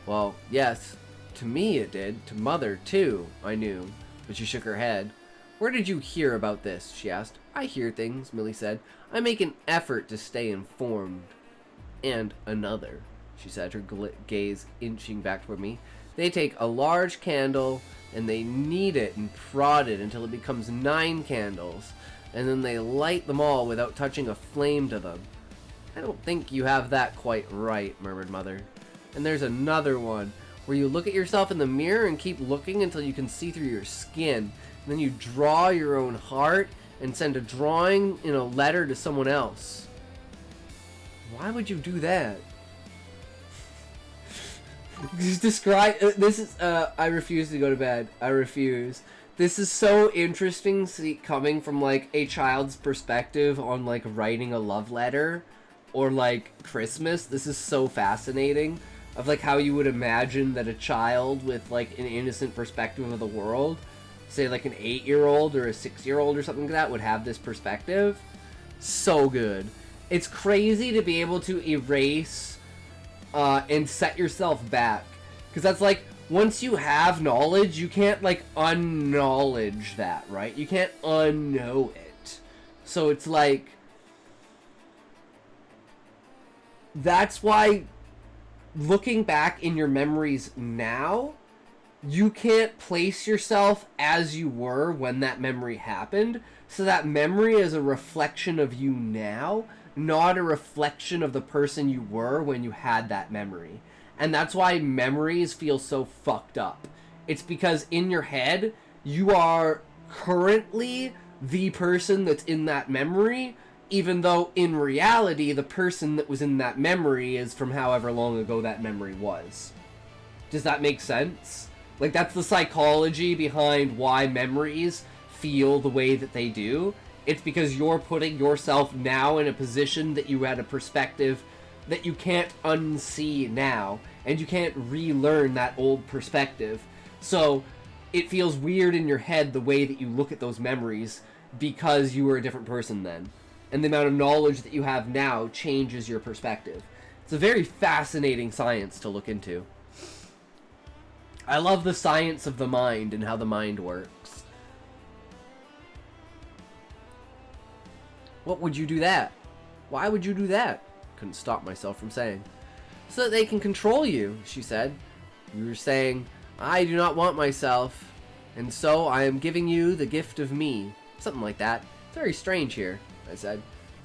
[SPEAKER 1] Well, yes. To me it did. To Mother, too, I knew. But she shook her head. Where did you hear about this? She asked. I hear things, Millie said. I make an effort to stay informed. And another, she said, her gaze inching back toward me. They take a large candle and they knead it and prod it until it becomes 9 candles. And then they light them all without touching a flame to them. I don't think you have that quite right, murmured Mother. And there's another one, where you look at yourself in the mirror and keep looking until you can see through your skin. And then you draw your own heart and send a drawing in a letter to someone else. Why would you do that? Describe... this is... I refuse to go to bed. I refuse. This is so interesting coming from, like, a child's perspective on, like, writing a love letter or, like, Christmas. This is so fascinating of, like, how you would imagine that a child with, like, an innocent perspective of the world, say, like, an 8-year-old or a 6-year-old or something like that, would have this perspective. So good. It's crazy to be able to erase and set yourself back. Because that's, like, once you have knowledge, you can't, like, unknowledge that, right? You can't unknow it. So it's like... That's why, looking back in your memories now, you can't place yourself as you were when that memory happened. So that memory is a reflection of you now, not a reflection of the person you were when you had that memory. And that's why memories feel so fucked up. It's because in your head, you are currently the person that's in that memory, even though in reality the person that was in that memory is from however long ago that memory was. Does that make sense? Like, that's the psychology behind why memories feel the way that they do. It's because you're putting yourself now in a position that you had a perspective that you can't unsee now, and you can't relearn that old perspective. So it feels weird in your head the way that you look at those memories because you were a different person then. And the amount of knowledge that you have now changes your perspective. It's a very fascinating science to look into. I love the science of the mind and how the mind works. What would you do that? Why would you do that? Couldn't stop myself from saying. So that they can control you, she said. You were saying, I do not want myself, and so I am giving you the gift of me. Something like that. It's very strange here, I said.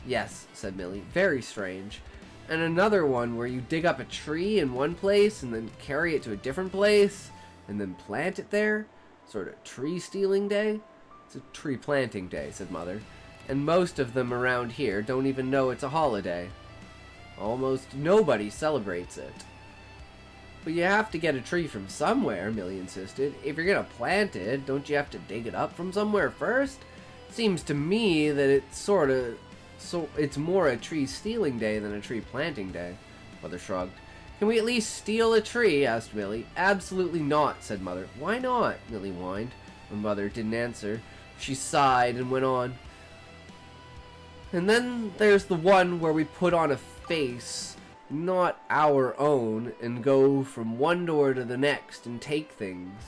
[SPEAKER 1] Yes, said Millie, very strange. And another one where you dig up a tree in one place and then carry it to a different place and then plant it there? Sort of tree stealing day? It's a tree planting day, said Mother. And most of them around here don't even know it's a holiday. Almost nobody celebrates it. But you have to get a tree from somewhere, Millie insisted. If you're gonna plant it, don't you have to dig it up from somewhere first? Seems to me that it's it's more a tree stealing day than a tree planting day. Mother shrugged. Can we at least steal a tree? Asked Millie. Absolutely not, said Mother. Why not? Millie whined. When Mother didn't answer, she sighed and went on. And then there's the one where we put on a face, not our own, and go from one door to the next and take things.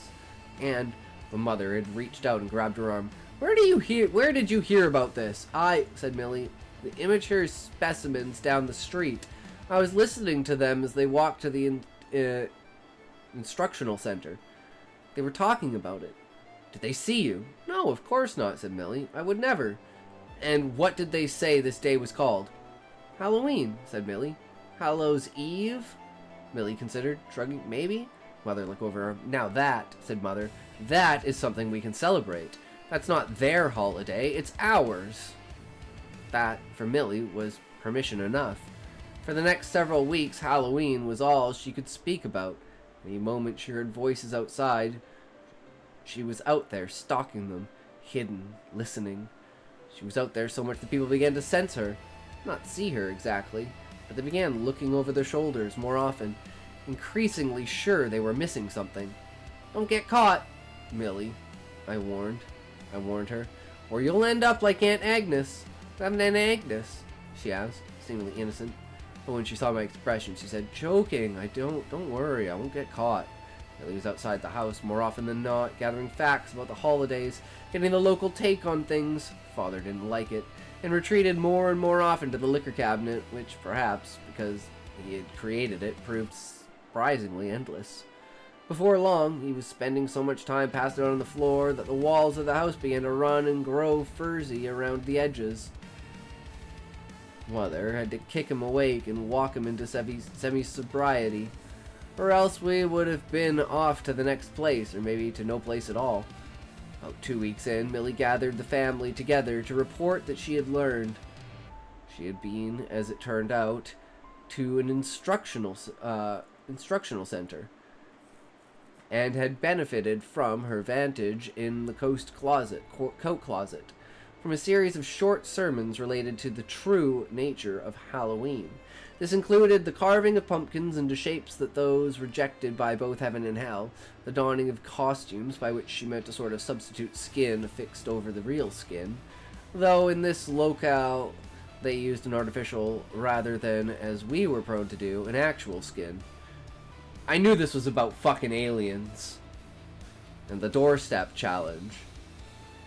[SPEAKER 1] And the Mother had reached out and grabbed her arm. Where did you hear about this? Said Millie, the immature specimens down the street. I was listening to them as they walked to the instructional center. They were talking about it. Did they see you? No, of course not, said Millie. I would never. And what did they say this day was called? Halloween, said Millie. Hallows Eve? Millie considered, shrugging. Maybe? Mother looked over her. Now that, said Mother, that is something we can celebrate. That's not their holiday, it's ours. That, for Millie, was permission enough. For the next several weeks, Halloween was all she could speak about. Any moment she heard voices outside, she was out there stalking them, hidden, listening. She was out there so much that people began to sense her. Not see her exactly, but they began looking over their shoulders more often, increasingly sure they were missing something. Don't get caught, Millie, I warned her, or you'll end up like Aunt Agnes. What happened to Aunt Agnes? She asked, seemingly innocent. But when she saw my expression, she said, joking, don't worry, I won't get caught. Millie was outside the house more often than not, gathering facts about the holidays, getting the local take on things. Father didn't like it, and retreated more and more often to the liquor cabinet, which perhaps, because he had created it, proved surprisingly endless. Before long, he was spending so much time passed out on the floor that the walls of the house began to run and grow furzy around the edges. Mother had to kick him awake and walk him into semi-sobriety, or else we would have been off to the next place, or maybe to no place at all. About 2 weeks in, Millie gathered the family together to report that she had learned. She had been, as it turned out, to an instructional center, and had benefited from her vantage in the coat closet, from a series of short sermons related to the true nature of Halloween. This included the carving of pumpkins into shapes that those rejected by both heaven and hell, the donning of costumes, by which she meant to sort of substitute skin affixed over the real skin, though in this locale they used an artificial rather than, as we were prone to do, an actual skin. I knew this was about fucking aliens. And the doorstep challenge.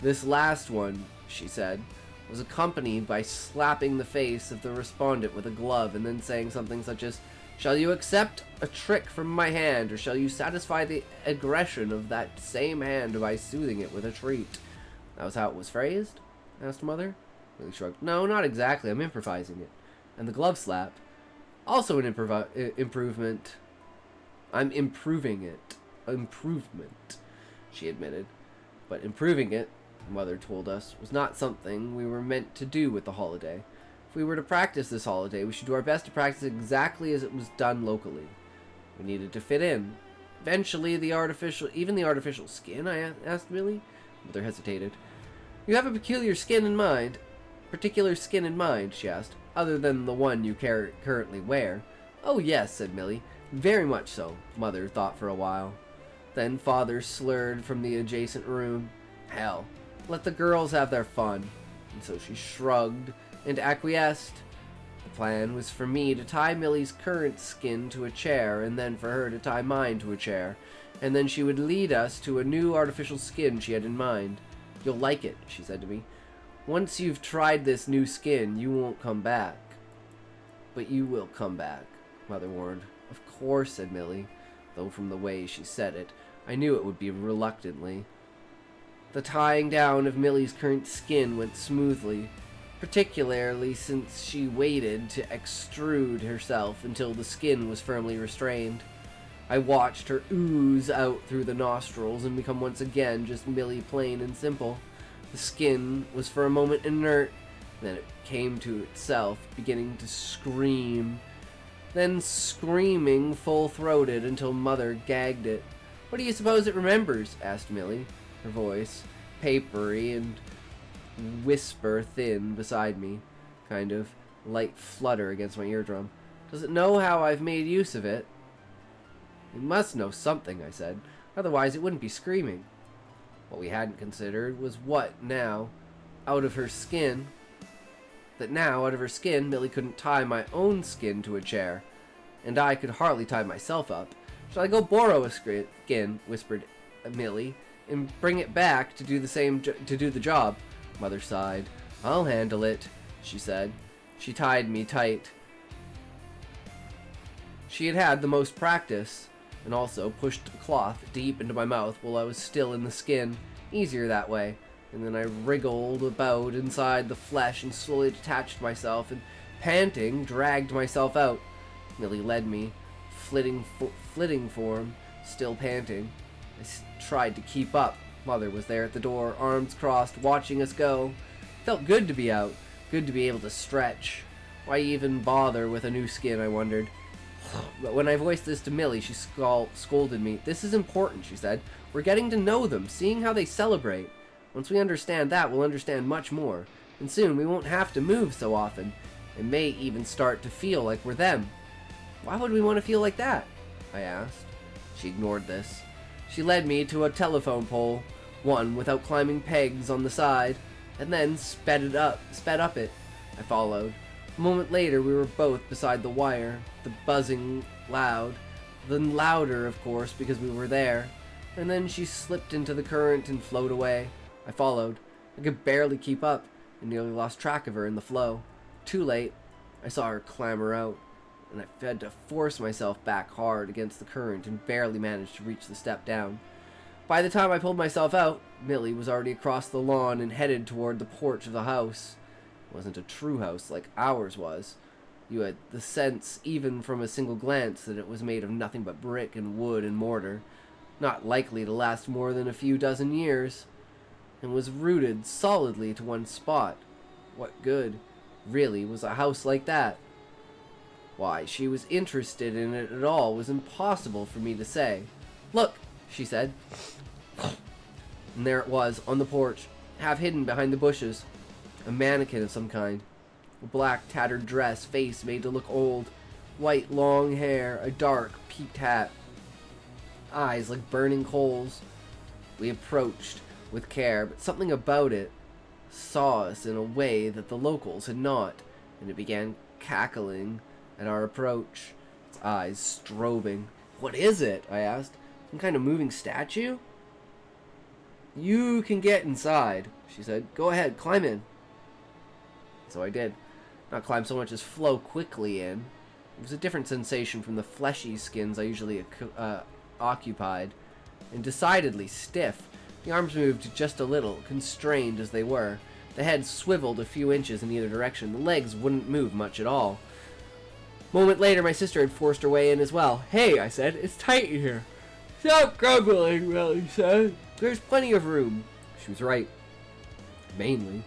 [SPEAKER 1] This last one, she said, was accompanied by slapping the face of the respondent with a glove and then saying something such as, shall you accept a trick from my hand, or shall you satisfy the aggression of that same hand by soothing it with a treat? That was how it was phrased? Asked Mother. Really shrugged. No, not exactly. I'm improvising it. And the glove slap. Also an improvement. I'm improving it. Improvement, she admitted. But improving it, Mother told us, was not something we were meant to do with the holiday. If we were to practice this holiday, we should do our best to practice exactly as it was done locally. We needed to fit in. Eventually, even the artificial skin, I asked Millie. Mother hesitated. You have a particular skin in mind, she asked, other than the one you currently wear. Oh yes, said Millie. Very much so, Mother thought for a while. Then Father slurred from the adjacent room. Hell, let the girls have their fun. And so she shrugged and acquiesced. The plan was for me to tie Millie's current skin to a chair, and then for her to tie mine to a chair, and then she would lead us to a new artificial skin she had in mind. You'll like it, she said to me. Once you've tried this new skin, you won't come back. But you will come back, Mother warned. Of course, said Millie, though from the way she said it, I knew it would be reluctantly. The tying down of Millie's current skin went smoothly, particularly since she waited to extrude herself until the skin was firmly restrained. I watched her ooze out through the nostrils and become once again just Millie plain and simple. The skin was for a moment inert, then it came to itself, beginning to scream. Then screaming full-throated until Mother gagged it. What do you suppose it remembers? Asked Millie, her voice papery and whisper thin beside me, kind of light flutter against my eardrum. Does it know how I've made use of it? It must know something, I said. Otherwise it wouldn't be screaming. What we hadn't considered was that now, out of her skin, Millie couldn't tie my own skin to a chair, and I could hardly tie myself up. Shall I go borrow a skin? Whispered Millie, and bring it back to do the job. Mother sighed. I'll handle it, she said. She tied me tight. She had had the most practice, and also pushed the cloth deep into my mouth while I was still in the skin. Easier that way. And then I wriggled about inside the flesh and slowly detached myself and, panting, dragged myself out. Millie led me, flitting form, still panting. I tried to keep up. Mother was there at the door, arms crossed, watching us go. Felt good to be out, good to be able to stretch. Why even bother with a new skin, I wondered. But when I voiced this to Millie, she scolded me. This is important, she said. We're getting to know them, seeing how they celebrate. Once we understand that, we'll understand much more. And soon we won't have to move so often. It may even start to feel like we're them. Why would we want to feel like that? I asked. She ignored this. She led me to a telephone pole, one without climbing pegs on the side, and then sped up it. I followed. A moment later, we were both beside the wire, the buzzing loud, then louder, of course, because we were there. And then she slipped into the current and flowed away. I followed. I could barely keep up, and nearly lost track of her in the flow. Too late. I saw her clamber out, and I had to force myself back hard against the current and barely managed to reach the step down. By the time I pulled myself out, Millie was already across the lawn and headed toward the porch of the house. It wasn't a true house like ours was. You had the sense, even from a single glance, that it was made of nothing but brick and wood and mortar, not likely to last more than a few dozen years, and was rooted solidly to one spot. What good, really, was a house like that? Why she was interested in it at all was impossible for me to say. Look, she said. And there it was, on the porch, half hidden behind the bushes. A mannequin of some kind. A black, tattered dress, face made to look old. White, long hair, a dark, peaked hat. Eyes like burning coals. We approached with care, but something about it saw us in a way that the locals had not, and it began cackling at our approach, its eyes strobing. What is it? I asked. Some kind of moving statue? You can get inside, she said. Go ahead, climb in. So I did. Not climb so much as flow quickly in. It was a different sensation from the fleshy skins I usually occupied, and decidedly stiff. The arms moved just a little, constrained as they were. The head swiveled a few inches in either direction. The legs wouldn't move much at all. A moment later, my sister had forced her way in as well. Hey, I said, it's tight in here. Stop grumbling, Millie said. There's plenty of room. She was right. Mainly.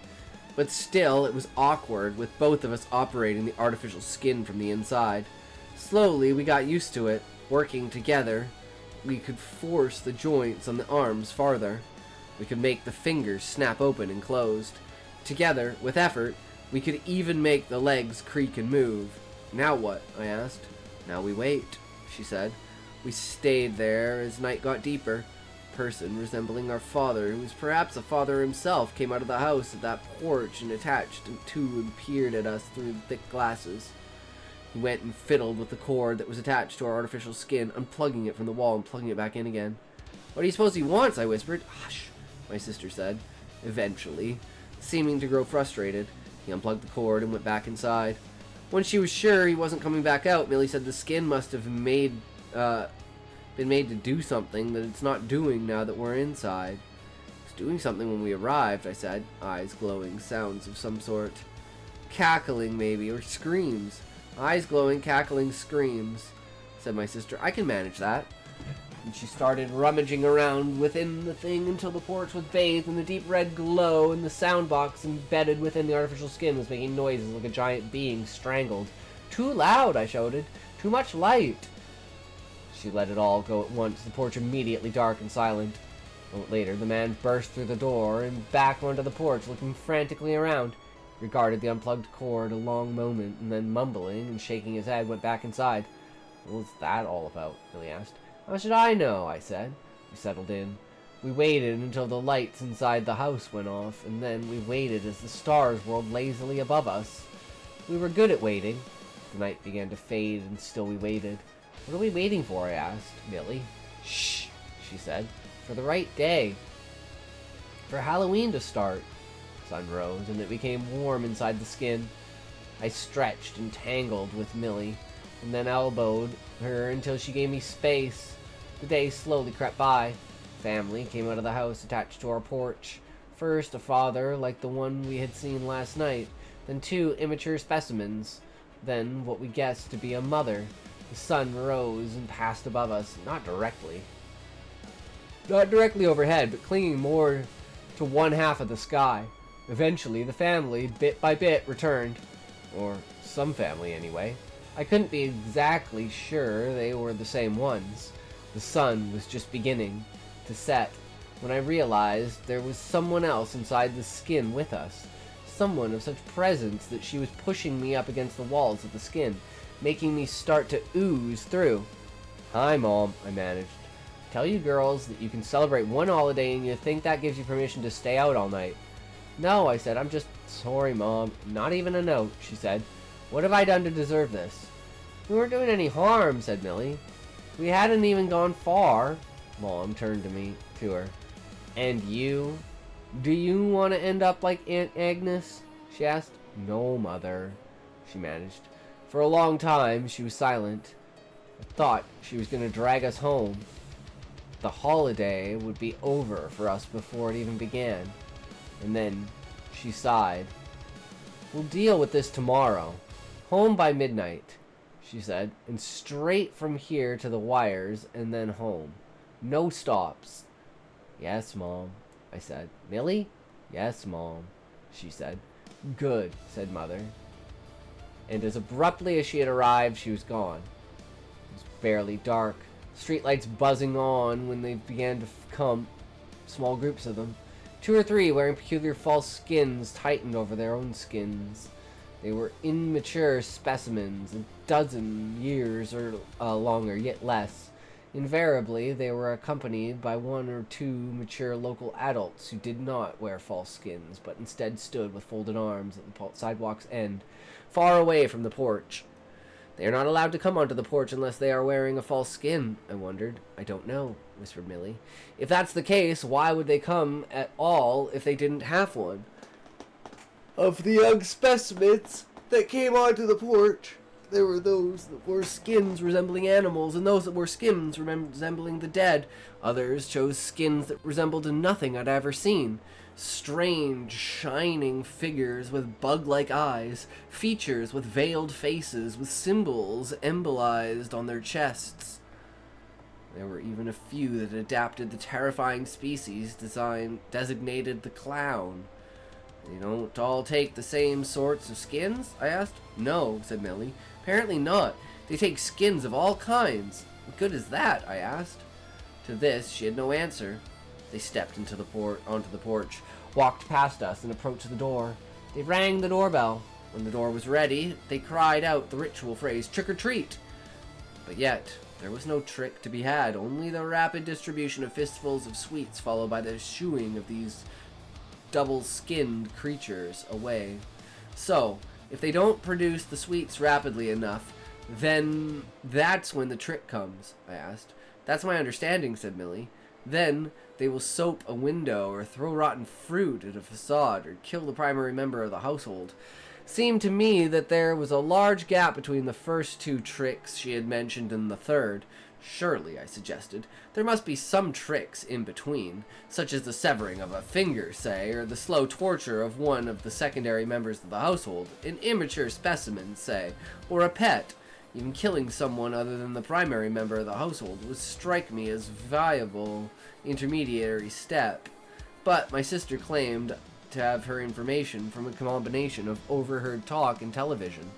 [SPEAKER 1] But still, it was awkward with both of us operating the artificial skin from the inside. Slowly, we got used to it. Working together, we could force the joints on the arms farther. We could make the fingers snap open and closed. Together, with effort, we could even make the legs creak and move. Now what? I asked. Now we wait, she said. We stayed there as night got deeper. A person resembling our father, who was perhaps a father himself, came out of the house at that porch and attached to and peered at us through the thick glasses. He went and fiddled with the cord that was attached to our artificial skin, unplugging it from the wall and plugging it back in again. What do you suppose he wants? I whispered. Hush, my sister said, eventually, seeming to grow frustrated. He unplugged the cord and went back inside. When she was sure he wasn't coming back out, Millie said the skin must have been made to do something that it's not doing now that we're inside. It's doing something when we arrived, I said, eyes glowing, sounds of some sort. Cackling, maybe, or screams. Eyes glowing, cackling, screams, said my sister. I can manage that. And she started rummaging around within the thing until the porch was bathed in the deep red glow, and the sound box embedded within the artificial skin was making noises like a giant being strangled. Too loud, I shouted. Too much light. She let it all go at once, the porch immediately dark and silent. A moment later, the man burst through the door and back onto the porch, looking frantically around. He regarded the unplugged cord a long moment, and then mumbling and shaking his head, went back inside. What was that all about? Billy asked. How should I know? I said. We settled in. We waited until the lights inside the house went off, and then we waited as the stars whirled lazily above us. We were good at waiting. The night began to fade, and still we waited. What are we waiting for? I asked Millie. Shh, she said. For the right day. For Halloween to start. Sun rose, and it became warm inside the skin. I stretched and tangled with Millie, and then elbowed her until she gave me space. The day slowly crept by. Family came out of the house attached to our porch. First, a father like the one we had seen last night, then 2 immature specimens, then what we guessed to be a mother. The sun rose and passed above us, not directly overhead, but clinging more to one half of the sky. Eventually, the family, bit by bit, returned. Or some family, anyway. I couldn't be exactly sure they were the same ones. The sun was just beginning to set when I realized there was someone else inside the skin with us. Someone of such presence that she was pushing me up against the walls of the skin, making me start to ooze through. Hi, Mom, I managed. Tell you girls that you can celebrate one holiday and you think that gives you permission to stay out all night. No, I said, I'm just sorry, Mom. Not even a note, she said. What have I done to deserve this? We weren't doing any harm, said Millie. We hadn't even gone far. Mom turned to her. And you? Do you want to end up like Aunt Agnes? She asked. No, Mother, she managed. For a long time, she was silent. I thought she was going to drag us home. The holiday would be over for us before it even began. And then she sighed. We'll deal with this tomorrow. Home by midnight, she said, and straight from here to the wires and then home. No stops. Yes, Mom, I said. Millie? Yes, Mom, she said. Good, said Mother. And as abruptly as she had arrived, she was gone. It was barely dark. Streetlights buzzing on when they began to come, small groups of them. 2 or 3 wearing peculiar false skins tightened over their own skins. They were immature specimens, a dozen years or longer, yet less. Invariably, they were accompanied by 1 or 2 mature local adults who did not wear false skins, but instead stood with folded arms at the sidewalk's end, far away from the porch. They are not allowed to come onto the porch unless they are wearing a false skin, I wondered. I don't know, whispered Millie. If that's the case, why would they come at all if they didn't have one? Of the young specimens that came onto the porch, there were those that wore skins resembling animals, and those that wore skins resembling the dead. Others chose skins that resembled nothing I'd ever seen. Strange, shining figures with bug-like eyes, features with veiled faces, with symbols embolized on their chests. There were even a few that adapted the terrifying species designated the clown. They don't all take the same sorts of skins? I asked. No, said Millie. Apparently not. They take skins of all kinds. What good is that? I asked. To this, she had no answer. They stepped onto the porch, walked past us, and approached the door. They rang the doorbell. When the door was ready, they cried out the ritual phrase, "Trick or treat!" But yet, there was no trick to be had, only the rapid distribution of fistfuls of sweets followed by the shooing of these double-skinned creatures away. So, if they don't produce the sweets rapidly enough, then that's when the trick comes, I asked. That's my understanding, said Millie. Then they will soap a window or throw rotten fruit at a facade or kill the primary member of the household. Seemed to me that there was a large gap between the first two tricks she had mentioned and the third. Surely, I suggested, there must be some tricks in between, such as the severing of a finger, say, or the slow torture of one of the secondary members of the household, an immature specimen, say, or a pet. Even killing someone other than the primary member of the household would strike me as viable intermediary step. But my sister claimed to have her information from a combination of overheard talk and television,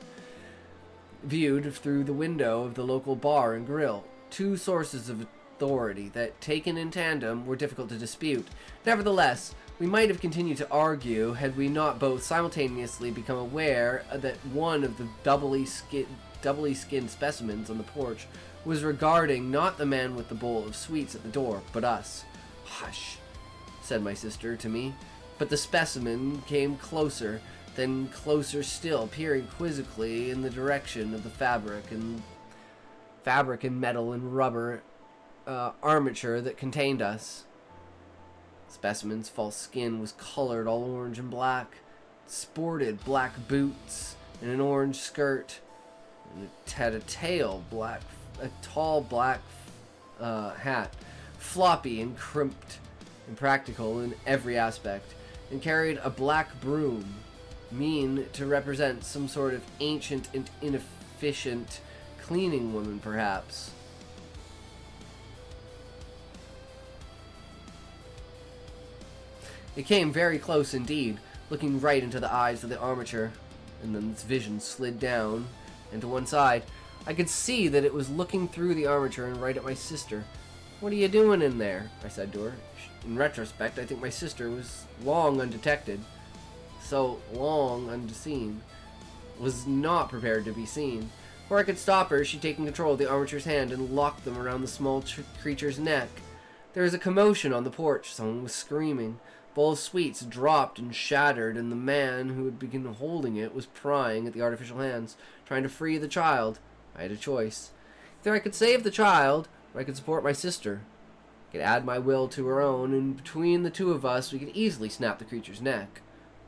[SPEAKER 1] viewed through the window of the local bar and grill. Two sources of authority that, taken in tandem, were difficult to dispute. Nevertheless, we might have continued to argue had we not both simultaneously become aware that one of the doubly skinned specimens on the porch was regarding not the man with the bowl of sweets at the door, but us. Hush, said my sister to me. But the specimen came closer, then closer still, peering quizzically in the direction of the fabric and metal and rubber armature that contained us. Specimen's false skin was colored all orange and black, sported black boots and an orange skirt, and it had a tall black hat, floppy and crimped, impractical in every aspect, and carried a black broom, mean to represent some sort of ancient and inefficient cleaning woman, perhaps. It came very close indeed, looking right into the eyes of the armature, and then its vision slid down and to one side. I could see that it was looking through the armature and right at my sister. "What are you doing in there?" I said to her. In retrospect, I think my sister was long undetected, so long unseen, was not prepared to be seen. Before I could stop her, she'd taken control of the armature's hand and locked them around the small creature's neck. There was a commotion on the porch. Someone was screaming. A bowl of sweets dropped and shattered, and the man who had begun holding it was prying at the artificial hands, trying to free the child. I had a choice. Either I could save the child, or I could support my sister. I could add my will to her own, and between the two of us we could easily snap the creature's neck.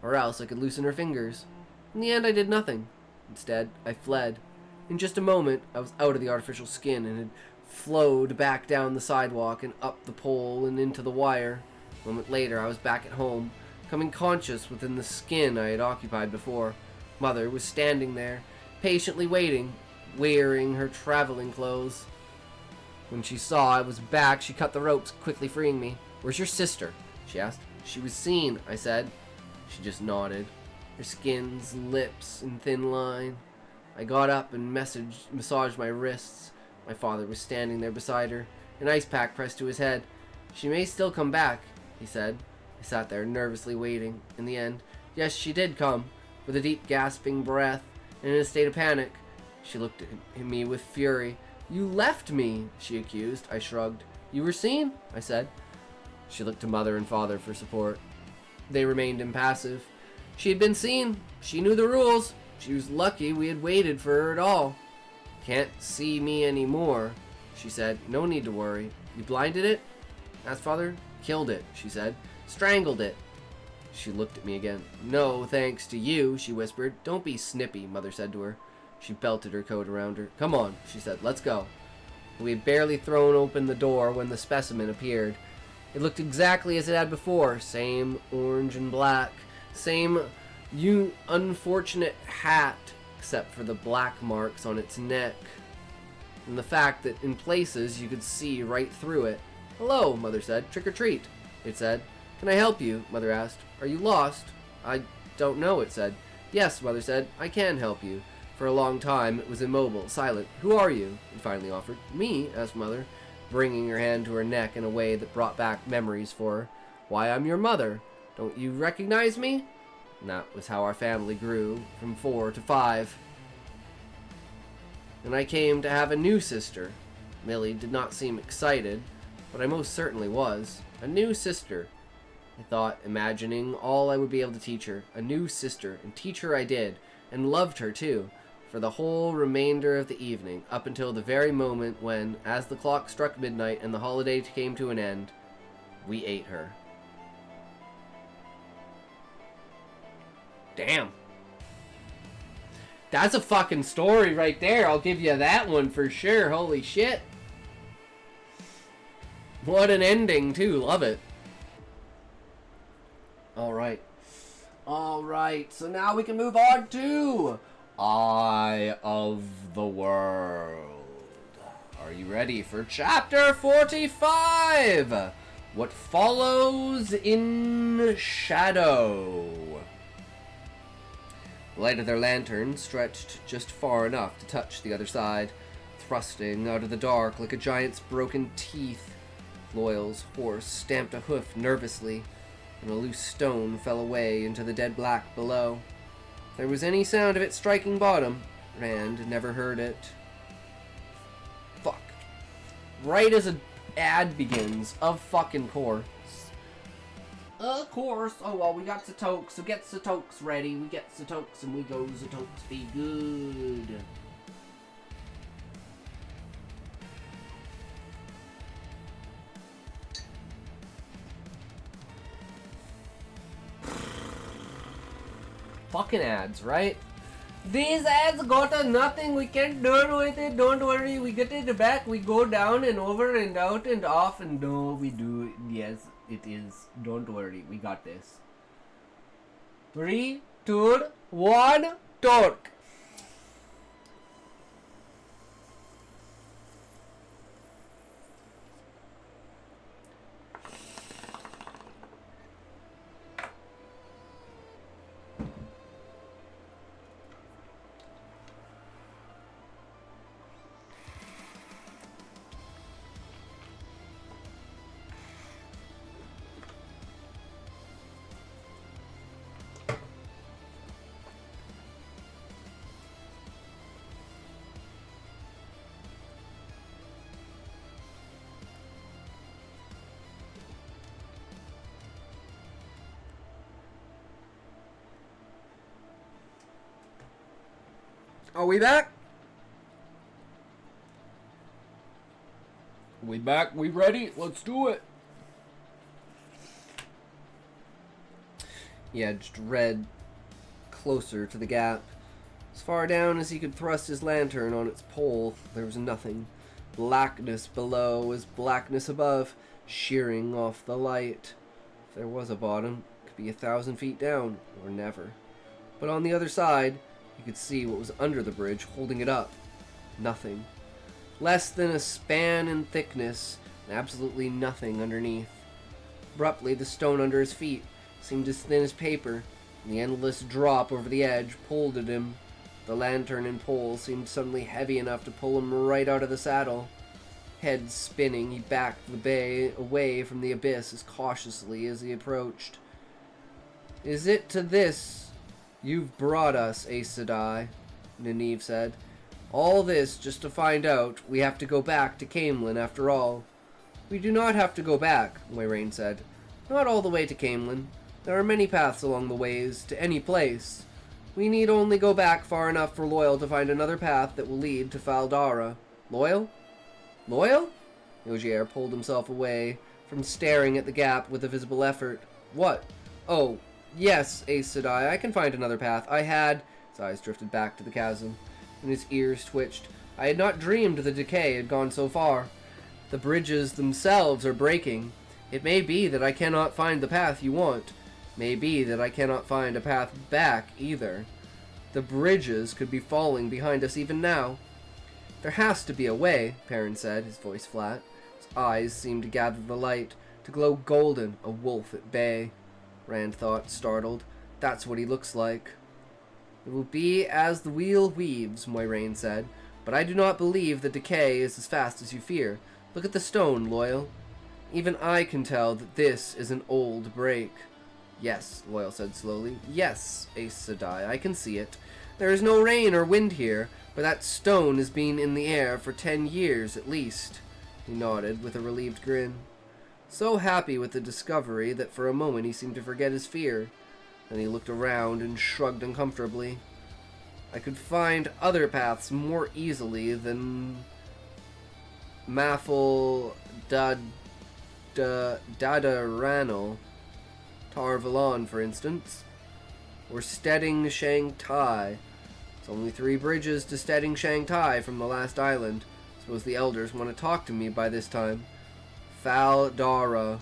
[SPEAKER 1] Or else I could loosen her fingers. In the end, I did nothing. Instead, I fled. In just a moment, I was out of the artificial skin and had flowed back down the sidewalk and up the pole and into the wire. A moment later, I was back at home, coming conscious within the skin I had occupied before. Mother was standing there, patiently waiting, wearing her traveling clothes. When she saw I was back, she cut the ropes, quickly freeing me. "Where's your sister?" she asked. "She was seen," I said. She just nodded, her skin's lips in thin line. I got up and massaged my wrists. My father was standing there beside her, an ice pack pressed to his head. "She may still come back," he said. I sat there nervously waiting. In the end, yes, she did come, with a deep gasping breath and in a state of panic. She looked at me with fury. "You left me," she accused. I shrugged. "You were seen," I said. She looked to mother and father for support. They remained impassive. She had been seen. She knew the rules. She was lucky we had waited for her at all. "Can't see me anymore," she said. "No need to worry." "You blinded it?" asked father. "Killed it," she said. "Strangled it." She looked at me again. "No, thanks to you," she whispered. "Don't be snippy," mother said to her. She belted her coat around her. "Come on," she said. "Let's go." We had barely thrown open the door when the specimen appeared. It looked exactly as it had before. Same orange and black. Same unfortunate hat, except for the black marks on its neck. And the fact that in places you could see right through it. "Hello," mother said. "Trick or treat," it said. "Can I help you?" mother asked. "Are you lost?" I don't know, it said. Yes, Mother said, I can help you. For a long time, it was immobile, silent. Who are you? It finally offered. Me, asked Mother, bringing her hand to her neck in a way that brought back memories for her. Why, I'm your mother. Don't you recognize me? And that was how our family grew, from 4 to 5. And I came to have a new sister. Millie did not seem excited, but I most certainly was. A new sister, I thought, imagining all I would be able to teach her. A new sister, and teach her I did, and loved her too, for the whole remainder of the evening, up until the very moment when, as the clock struck midnight and the holiday came to an end, we ate her. Damn. That's a fucking story right there. I'll give you that one for sure. Holy shit. What an ending, too. Love it. Alright. Alright, so now we can move on to Eye of the World. Are you ready for Chapter 45? What follows in shadow. The light of their lantern stretched just far enough to touch the other side, thrusting out of the dark like a giant's broken teeth. Loyal's horse stamped a hoof nervously, and a loose stone fell away into the dead black below. If there was any sound of it striking bottom, Rand never heard it. Fuck. Right as an ad begins, of fucking course. Of course. Oh well, we got Zatokes, so get Zatokes ready. We get Zatokes and we go Zatokes be good. Fucking ads, right? These ads got nothing. We can't do with it. Don't worry. We get it back. We go down and over and out and off and no, we do. Yes, it is. Don't worry. We got this. 3, 2, 1, torque. Are we back? We back? We ready? Let's do it. He edged Red closer to the gap. As far down as he could thrust his lantern on its pole, there was nothing. Blackness below as blackness above, shearing off the light. If there was a bottom, it could be 1,000 feet down, or never. But on the other side, you could see what was under the bridge, holding it up. Nothing. Less than a span in thickness, and absolutely nothing underneath. Abruptly, the stone under his feet seemed as thin as paper, and the endless drop over the edge pulled at him. The lantern and pole seemed suddenly heavy enough to pull him right out of the saddle. Head spinning, he backed the bay away from the abyss as cautiously as he approached. Is it to this you've brought us, Aes Sedai? Nynaeve said. All this just to find out we have to go back to Caemlyn after all. We do not have to go back, Moiraine said. Not all the way to Caemlyn. There are many paths along the ways to any place. We need only go back far enough for Loyal to find another path that will lead to Faldara. Loyal? Loyal? Ogier pulled himself away from staring at the gap with a visible effort. What? Oh, yes, Aes Sedai, I can find another path. I had... His eyes drifted back to the chasm, and his ears twitched. I had not dreamed the decay had gone so far. The bridges themselves are breaking. It may be that I cannot find the path you want. May be that I cannot find a path back either. The bridges could be falling behind us even now. There has to be a way, Perrin said, his voice flat. His eyes seemed to gather the light, to glow golden, a wolf at bay. Rand thought, startled. That's what he looks like. It will be as the wheel weaves, Moiraine said, but I do not believe the decay is as fast as you fear. Look at the stone, Loyal. Even I can tell that this is an old break. Yes, Loyal said slowly. Yes, Aes Sedai, I can see it. There is no rain or wind here, but that stone has been in the air for 10 years at least. He nodded with a relieved grin. So happy with the discovery that for a moment he seemed to forget his fear. Then he looked around and shrugged uncomfortably. I could find other paths more easily than Mafel Dadaranal, Tar Valon, for instance, or Stedding Shangtai. It's only 3 bridges to Stedding Shangtai from the last island. Suppose the elders want to talk to me by this time. Fal Dara,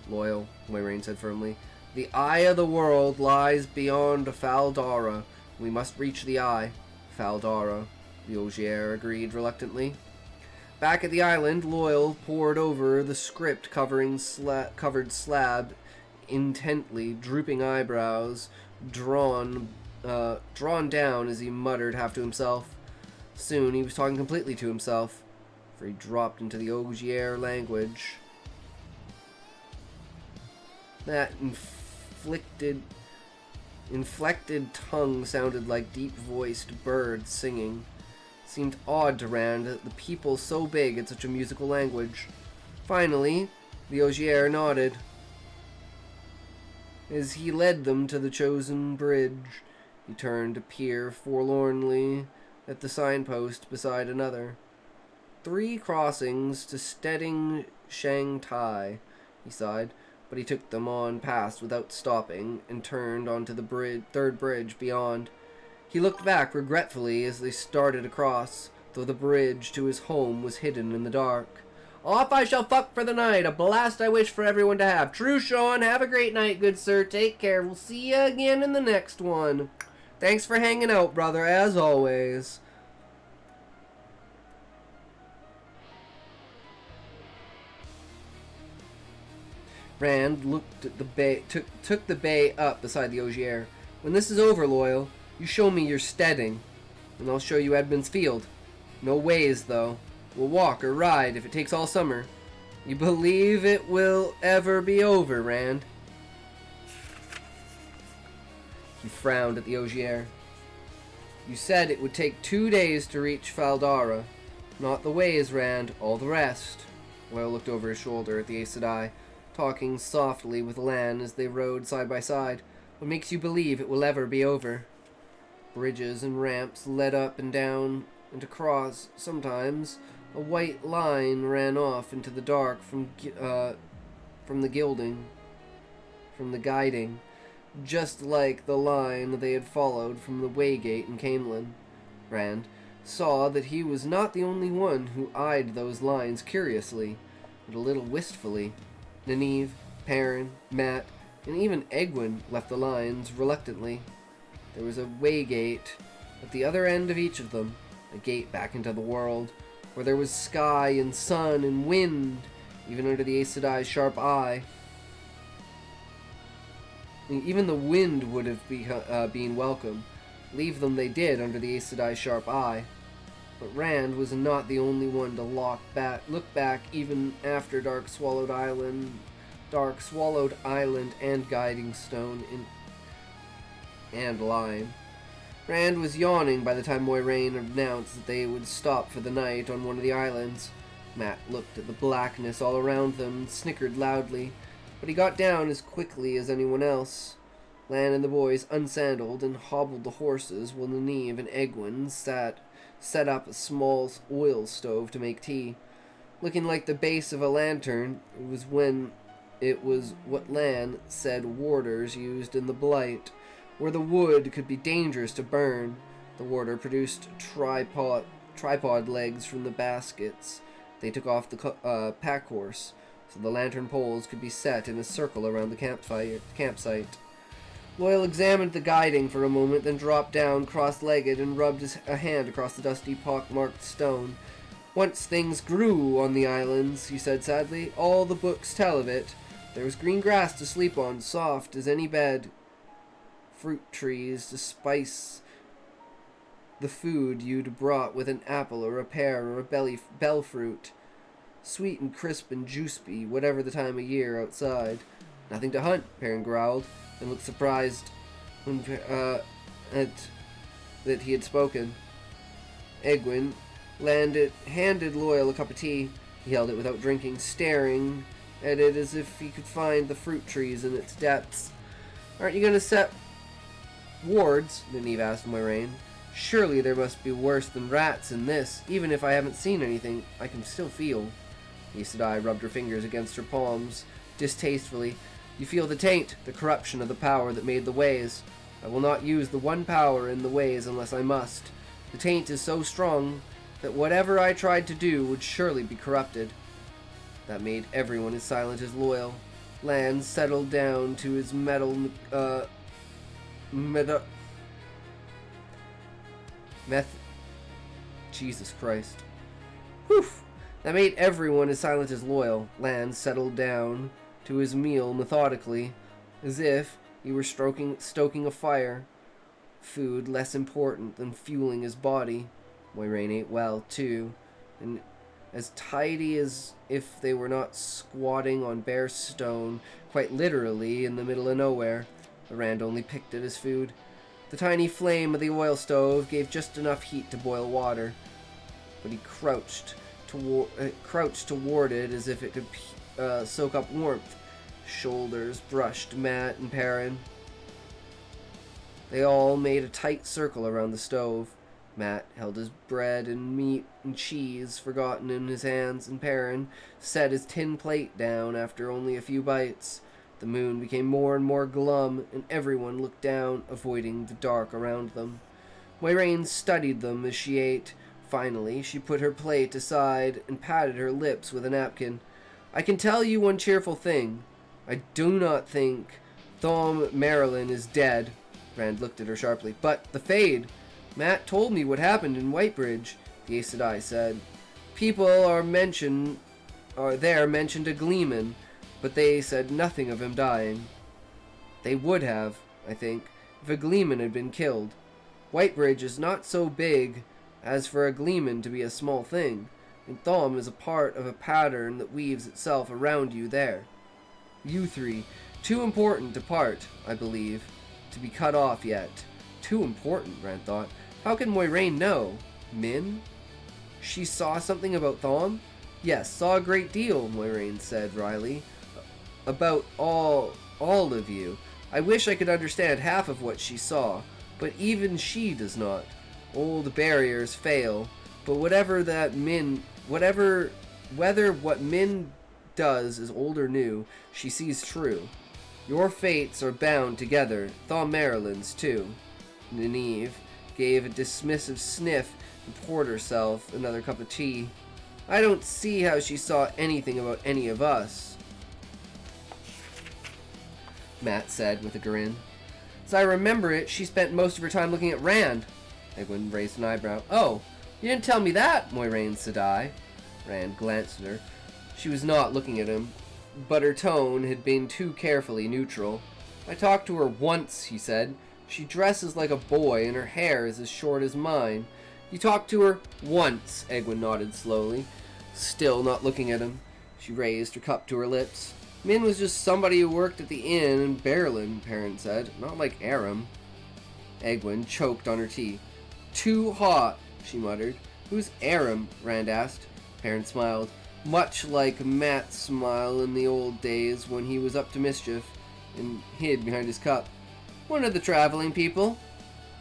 [SPEAKER 1] Loyal, Moiraine said firmly. The eye of the world lies beyond Fal Dara. We must reach the eye. Fal Dara, the Ogier agreed reluctantly. Back at the island, Loyal pored over the script covered slab intently, drooping eyebrows drawn down as he muttered half to himself. Soon he was talking completely to himself, for he dropped into the Ogier language. That inflected tongue sounded like deep-voiced birds singing. It seemed odd to Rand that the people so big had such a musical language. Finally, the Ogier nodded as he led them to the chosen bridge. He turned to peer forlornly at the signpost beside another. 3 crossings to Stedding Shangtai, he sighed, but he took them on past without stopping and turned onto the third bridge beyond. He looked back regretfully as they started across, though the bridge to his home was hidden in the dark. Off I shall fuck for the night, a blast I wish for everyone to have. True, Sean, have a great night, good sir, take care, we'll see you again in the next one. Thanks for hanging out, brother, as always. Rand looked at the bay, took the bay up beside the Ogier. When this is over, Loyal, you show me your steading, and I'll show you Edmund's Field. No ways, though. We'll walk or ride if it takes all summer. You believe it will ever be over, Rand? He frowned at the Ogier. You said it would take 2 days to reach Fal Dara. Not the ways, Rand, all the rest. Loyal looked over his shoulder at the Aes Sedai, talking softly with Lan as they rode side by side. What makes you believe it will ever be over? Bridges and ramps led up and down and across. Sometimes a white line ran off into the dark from the guiding, just like the line they had followed from the Waygate in Camelin. Rand saw that he was not the only one who eyed those lines curiously, but a little wistfully. Nynaeve, Perrin, Mat, and even Egwene left the lines reluctantly. There was a Waygate at the other end of each of them, a gate back into the world, where there was sky and sun and wind, even under the Aes Sedai's sharp eye. And even the wind would have been welcome. Leave them they did under the Aes Sedai's sharp eye. But Rand was not the only one to look back even after Dark Swallowed Island and Guiding Stone and Lime. Rand was yawning by the time Moiraine announced that they would stop for the night on one of the islands. Mat looked at the blackness all around them and snickered loudly, but he got down as quickly as anyone else. Lan and the boys unsandaled and hobbled the horses while Nynaeve and Egwene set up a small oil stove to make tea. Looking like the base of a lantern, it was what Lan said warders used in the Blight, where the wood could be dangerous to burn. The warder produced tripod legs from the baskets they took off the pack horse, so the lantern poles could be set in a circle around the campsite. Loyal examined the guiding for a moment, then dropped down cross-legged and rubbed a hand across the dusty, pock-marked stone. Once things grew on the islands, he said sadly. All the books tell of it. There was green grass to sleep on, soft as any bed. fruit trees to spice the food you'd brought with an apple or a pear or a bell fruit. Sweet and crisp and juicy, whatever the time of year outside. Nothing to hunt, Perrin growled, and looked surprised when, that he had spoken. Egwin handed Loyal a cup of tea. He held it without drinking, staring at it as if he could find the fruit trees in its depths. Aren't you going to set wards? Nynaeve asked Moiraine. Surely there must be worse than rats in this. Even if I haven't seen anything, I can still feel. Aes Sedai rubbed her fingers against her palms distastefully. You feel the taint, the corruption of the power that made the ways. I will not use the one power in the ways unless I must. The taint is so strong that whatever I tried to do would surely be corrupted. That made everyone as silent as Loyal. Lan settled down to his Jesus Christ. Whew! That made everyone as silent as Loyal. Lan settled down to his meal methodically, as if he were stoking a fire. Food less important than fueling his body. Moiraine ate well, too, and as tidy as if they were not squatting on bare stone, quite literally in the middle of nowhere. Rand only picked at his food. The tiny flame of the oil stove gave just enough heat to boil water, but he crouched toward it as if it could soak up warmth. Shoulders brushed Mat and Perrin. They all made a tight circle around the stove. Mat held his bread and meat and cheese forgotten in his hands, and Perrin set his tin plate down after only a few bites. The moon became more and more glum, and everyone looked down, avoiding the dark around them. Moiraine studied them as she ate. Finally, she put her plate aside and patted her lips with a napkin. I can tell you one cheerful thing. I do not think Thom Merrilin is dead. Rand looked at her sharply. But the Fade. Mat told me what happened in Whitebridge, the Aes Sedai said. People mentioned a Gleeman, but they said nothing of him dying. They would have, I think, if a Gleeman had been killed. Whitebridge is not so big as for a Gleeman to be a small thing, and Thom is a part of a pattern that weaves itself around you there. You three, too important to part, I believe, to be cut off yet. Too important, Rand thought. How can Moiraine know? Min? She saw something about Thom? Yes, saw a great deal, Moiraine said wryly. About all of you. I wish I could understand half of what she saw, but even she does not. Old barriers fail, but whether what Min does is old or new, she sees true. Your fates are bound together, Thom Merrilin's too. Nynaeve gave a dismissive sniff and poured herself another cup of tea. I don't see how she saw anything about any of us, Mat said with a grin. As I remember it, she spent most of her time looking at Rand. Egwene raised an eyebrow. Oh, you didn't tell me that, Moiraine Sedai. Rand glanced at her. She was not looking at him, but her tone had been too carefully neutral. I talked to her once, he said. She dresses like a boy, and her hair is as short as mine. You talked to her once, Egwene nodded slowly, still not looking at him. She raised her cup to her lips. Min was just somebody who worked at the inn in Berlin, Perrin said. Not like Aram. Egwene choked on her tea. Too hot, she muttered. Who's Aram? Rand asked. Perrin smiled, much like Mat's smile in the old days when he was up to mischief, and hid behind his cup. One of the traveling people,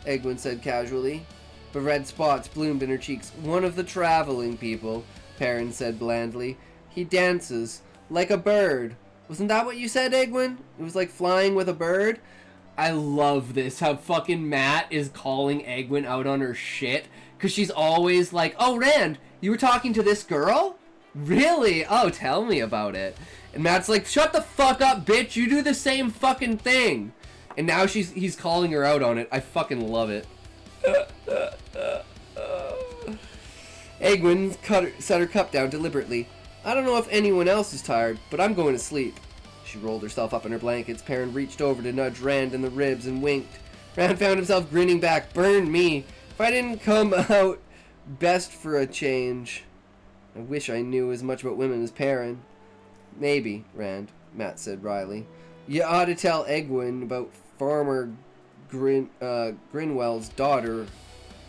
[SPEAKER 1] Egwene said casually, but red spots bloomed in her cheeks. One of the traveling people, Perrin said blandly. He dances like a bird. Wasn't that what you said, Egwene? It was like flying with a bird? I love this, how fucking Mat is calling Egwene out on her shit, because she's always like, oh, Rand, you were talking to this girl? Really? Oh, tell me about it. And Mat's like, shut the fuck up, bitch, you do the same fucking thing. And now he's calling her out on it. I fucking love it. Egwene set her cup down deliberately. I don't know if anyone else is tired, but I'm going to sleep. She rolled herself up in her blankets. Perrin reached over to nudge Rand in the ribs and winked. Rand found himself grinning back. Burn me. If I didn't come out best for a change. I wish I knew as much about women as Perrin. Maybe, Rand, Matt said wryly. You ought to tell Egwene about Farmer Grinwell's daughter,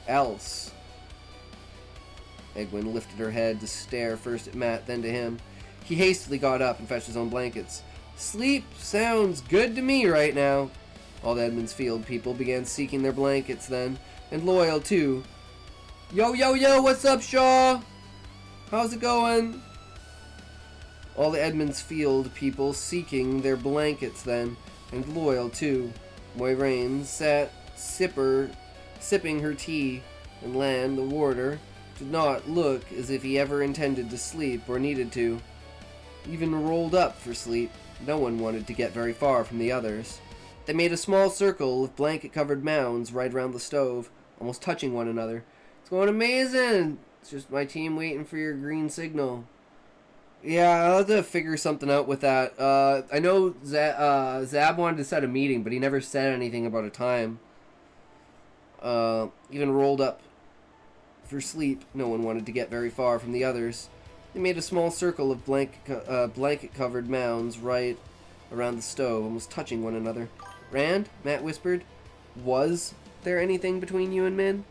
[SPEAKER 1] else. Egwene lifted her head to stare first at Matt, then to him. He hastily got up and fetched his own blankets. Sleep sounds good to me right now. All the Edmonds Field people began seeking their blankets then, and Loyal too. Yo, yo, yo, what's up, Shaw? How's it going? All the Edmonds Field people seeking their blankets then, and Loyal too. Moiraine sat sipping her tea, and Lan, the warder, did not look as if he ever intended to sleep or needed to. Even rolled up for sleep, no one wanted to get very far from the others. They made a small circle of blanket-covered mounds right around the stove, almost touching one another. It's going amazing! It's just my team waiting for your green signal. Yeah, I'll have to figure something out with that. I know Zab wanted to set a meeting, but he never said anything about a time. Even rolled up for sleep, no one wanted to get very far from the others. They made a small circle of blanket-covered mounds right around the stove, almost touching one another. Rand, Matt whispered, was there anything between you and Min?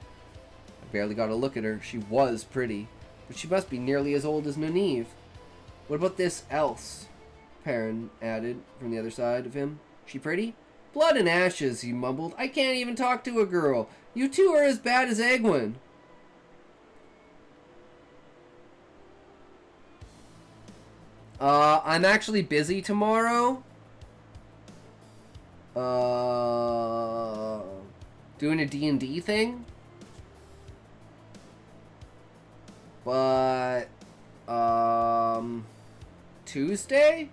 [SPEAKER 1] I barely got a look at her. She was pretty, but she must be nearly as old as Nynaeve. What about this else? Perrin added from the other side of him. She pretty? Blood and ashes, he mumbled. I can't even talk to a girl. You two are as bad as Egwene. I'm actually busy tomorrow. Doing a D&D thing. But, Tuesday?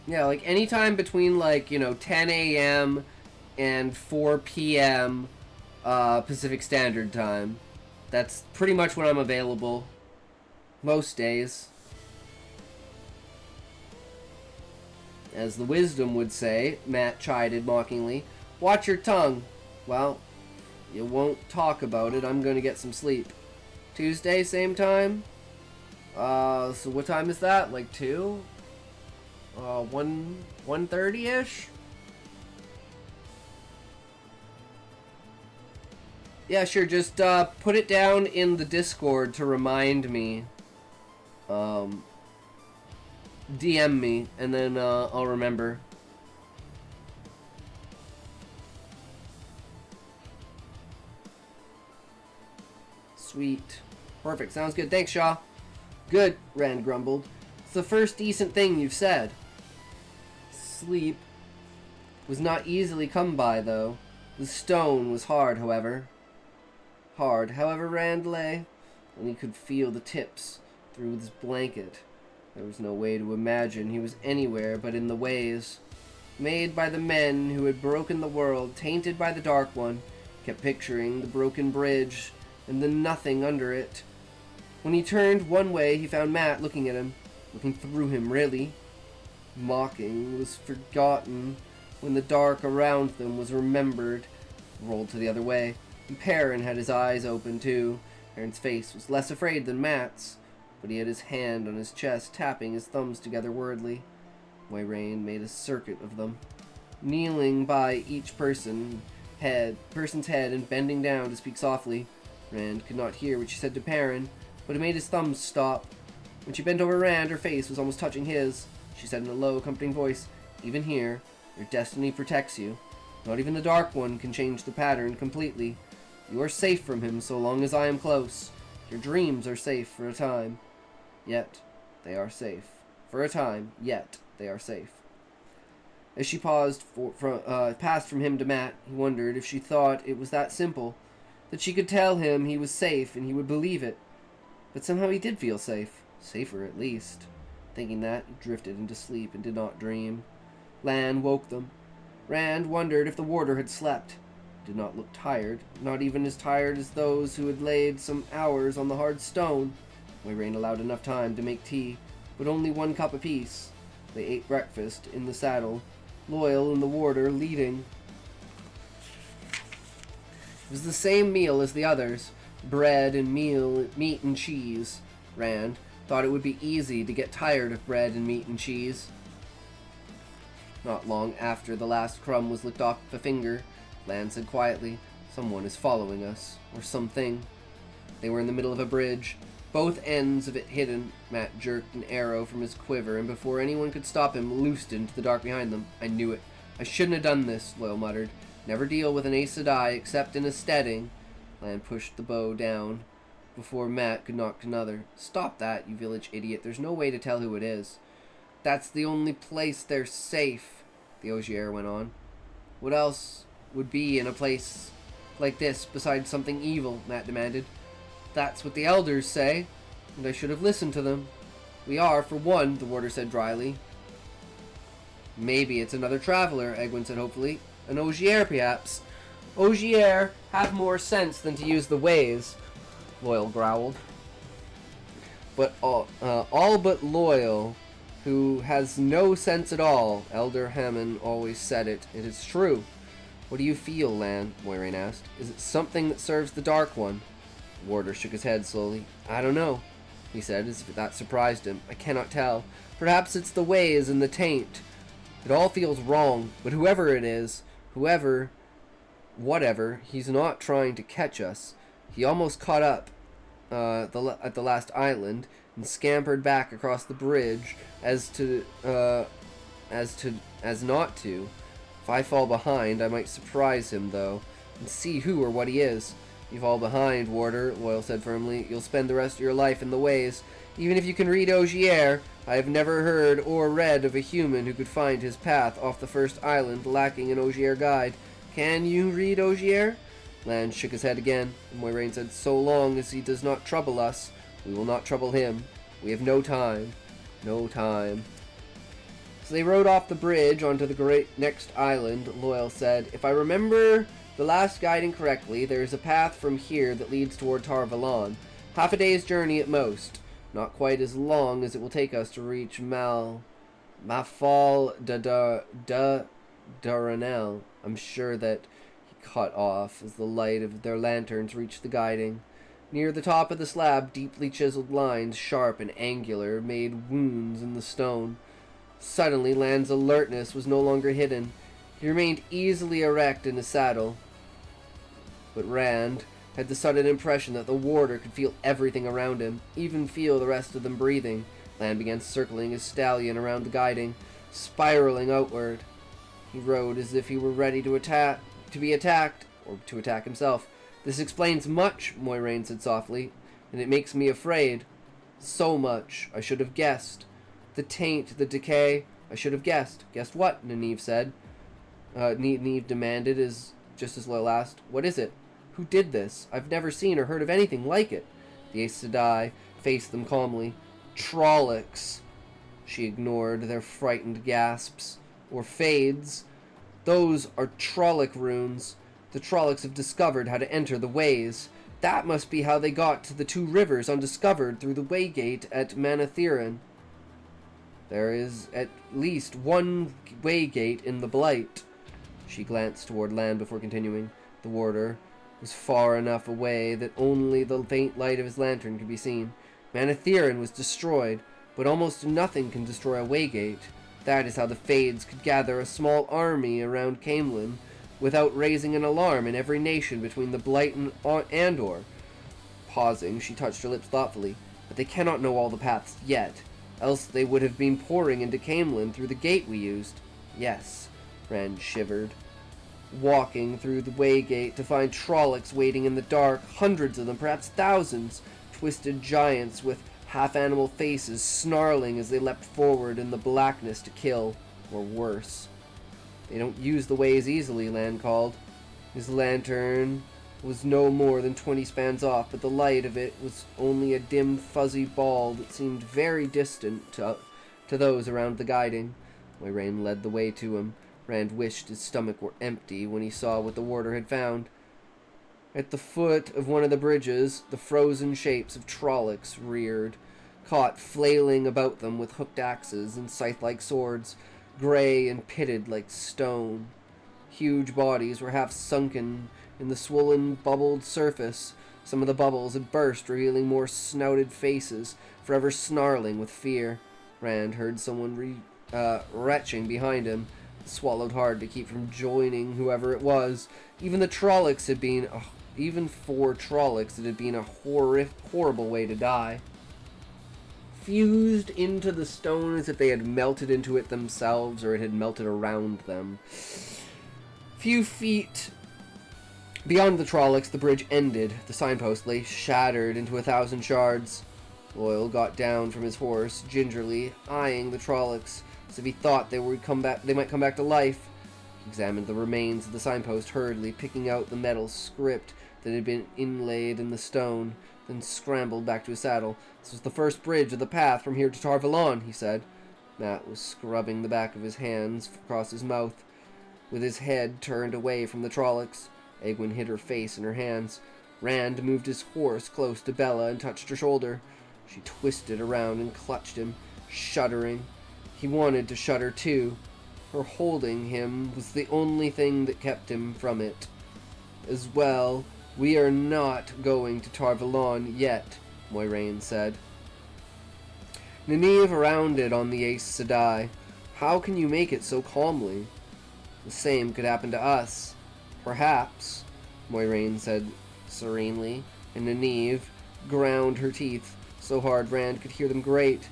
[SPEAKER 1] Yeah, like anytime between 10 a.m. and 4 p.m. Pacific Standard Time. That's pretty much when I'm available. Most days. As the wisdom would say, Matt chided mockingly. Watch your tongue. Well, you won't talk about it. I'm gonna get some sleep. Tuesday, same time? So what time is that? Like 2? 1:30-ish? Yeah, sure, just put it down in the Discord to remind me. DM me, and then I'll remember. Sweet. Perfect, sounds good. Thanks, Shaw. Good, Rand grumbled. It's the first decent thing you've said. Sleep was not easily come by, though. The stone was hard, however. However, Rand lay, and he could feel the tips through his blanket. There was no way to imagine he was anywhere but in the ways made by the men who had broken the world, tainted by the Dark One. Kept picturing the broken bridge and the nothing under it. When he turned one way, he found Matt looking at him, looking through him, really. Mocking was forgotten when the dark around them was remembered. Rolled to the other way. And Perrin had his eyes open too. Perrin's face was less afraid than Matt's, but he had his hand on his chest, tapping his thumbs together wordly. Moiraine made a circuit of them, kneeling by each person's head and bending down to speak softly. Rand could not hear what she said to Perrin, but it made his thumbs stop. When she bent over Rand, her face was almost touching his. She said in a low, comforting voice, "Even here, your destiny protects you. Not even the Dark One can change the pattern completely. You are safe from him so long as I am close. Your dreams are safe for a time. Yet, they are safe. For a time, yet, they are safe." As she passed from him to Matt, he wondered if she thought it was that simple, that she could tell him he was safe and he would believe it. But somehow he did feel safe. Safer, at least. Thinking that, he drifted into sleep and did not dream. Lan woke them. Rand wondered if the warder had slept. He did not look tired, not even as tired as those who had laid some hours on the hard stone. Moiraine allowed enough time to make tea, but only 1 cup apiece. They ate breakfast in the saddle, Loyal and the warder leading. It was the same meal as the others, bread and meat and cheese. Rand thought it would be easy to get tired of bread and meat and cheese. Not long after the last crumb was licked off a finger, Lan said quietly, "Someone is following us, or something." They were in the middle of a bridge, both ends of it hidden. Matt jerked an arrow from his quiver, and before anyone could stop him, loosed into the dark behind them. "I knew it. I shouldn't have done this," Loyal muttered. "Never deal with an Aes Sedai except in a steading." Lan pushed the bow down before Matt could knock another. "Stop that, you village idiot. There's no way to tell who it is." "That's the only place they're safe," the Ogier went on. "What else would be in a place like this besides something evil?" Matt demanded. "That's what the elders say, and I should have listened to them." "We are, for one," the warder said dryly. "Maybe it's another traveler," Egwin said hopefully. "An Ogier, perhaps." "Ogier have more sense than to use the ways," Loyal growled. "But all but Loyal, who has no sense at all. Elder Hammond always said it. It is true." "What do you feel, Lan?" Moiraine asked. "Is it something that serves the Dark One?" The warder shook his head slowly. "I don't know," he said, as if that surprised him. "I cannot tell. Perhaps it's the ways and the taint. It all feels wrong, but whoever it is, whatever, he's not trying to catch us. He almost caught up at the last island and scampered back across the bridge as not to. If I fall behind, I might surprise him, though, and see who or what he is." "You fall behind, warder," Loyal said firmly. "You'll spend the rest of your life in the ways. Even if you can read Ogier, I have never heard or read of a human who could find his path off the first island lacking an Ogier guide. Can you read Ogier?" Lan shook his head again, and Moiraine said, "So long as he does not trouble us, we will not trouble him. We have no time. No time." So they rode off the bridge onto the great next island. Loyal said, "If I remember the last guiding correctly, there is a path from here that leads toward Tar Valon. Half a day's journey at most. Not quite as long as it will take us to reach Mafal Daranel." I'm sure that he cut off as the light of their lanterns reached the guiding. Near the top of the slab, deeply chiseled lines, sharp and angular, made wounds in the stone. Suddenly, Lan's alertness was no longer hidden. He remained easily erect in his saddle. But Rand had the sudden impression that the warder could feel everything around him, even feel the rest of them breathing. Lan began circling his stallion around the guiding, spiraling outward. He rode as if he were ready to be attacked, or to attack himself. "This explains much," Moiraine said softly, "and it makes me afraid. So much. I should have guessed. The taint, the decay, I should have guessed." "Guessed what?" Nynaeve said. Nynaeve demanded, just as Loyal asked. "What is it? Who did this? I've never seen or heard of anything like it." The Aes Sedai faced them calmly. "Trollocs." She ignored their frightened gasps. "Or fades. Those are Trolloc runes. The Trollocs have discovered how to enter the ways. That must be how they got to the 2 rivers undiscovered through the waygate at Manathirin. There is at least 1 waygate in the Blight." She glanced toward Lan before continuing. The warder was far enough away that only the faint light of his lantern could be seen. "Manathirin was destroyed, but almost nothing can destroy a waygate. That is how the Fades could gather a small army around Caemlyn without raising an alarm in every nation between the Blight and Andor." Pausing, she touched her lips thoughtfully. "But they cannot know all the paths yet, else they would have been pouring into Caemlyn through the gate we used." "Yes," Rand shivered. Walking through the waygate to find Trollocs waiting in the dark, hundreds of them, perhaps thousands, twisted giants with half-animal faces snarling as they leapt forward in the blackness to kill, or worse. "They don't use the ways easily," Lan called. His lantern was no more than 20 spans off, but the light of it was only a dim, fuzzy ball that seemed very distant to those around the guiding. Moiraine led the way to him. Rand wished his stomach were empty when he saw what the warder had found. At the foot of one of the bridges, the frozen shapes of Trollocs reared, caught flailing about them with hooked axes and scythe-like swords, gray and pitted like stone. Huge bodies were half sunken in the swollen, bubbled surface. Some of the bubbles had burst, revealing more snouted faces, forever snarling with fear. Rand heard someone retching behind him, swallowed hard to keep from joining whoever it was. Even for Trollocs, it had been a horrible way to die. Fused into the stone as if they had melted into it themselves, or it had melted around them. Few feet beyond the Trollocs, the bridge ended. The signpost lay shattered into 1,000 shards. Loyal got down from his horse, gingerly eyeing the Trollocs, as if he thought they might come back to life. He examined the remains of the signpost hurriedly, picking out the metal script that had been inlaid in the stone, then scrambled back to his saddle. This was the first bridge of the path from here to Tarvalon, he said. Matt was scrubbing the back of his hands across his mouth, with his head turned away from the Trollocs. Egwene hid her face in her hands. Rand moved his horse close to Bella and touched her shoulder. She twisted around and clutched him, shuddering. He wanted to shudder too. Her holding him was the only thing that kept him from it. As well, we are not going to Tarvalon yet, Moiraine said. Nynaeve rounded on the Aes Sedai. How can you make it so calmly? The same could happen to us. Perhaps, Moiraine said serenely, and Nynaeve ground her teeth so hard Rand could hear them grate.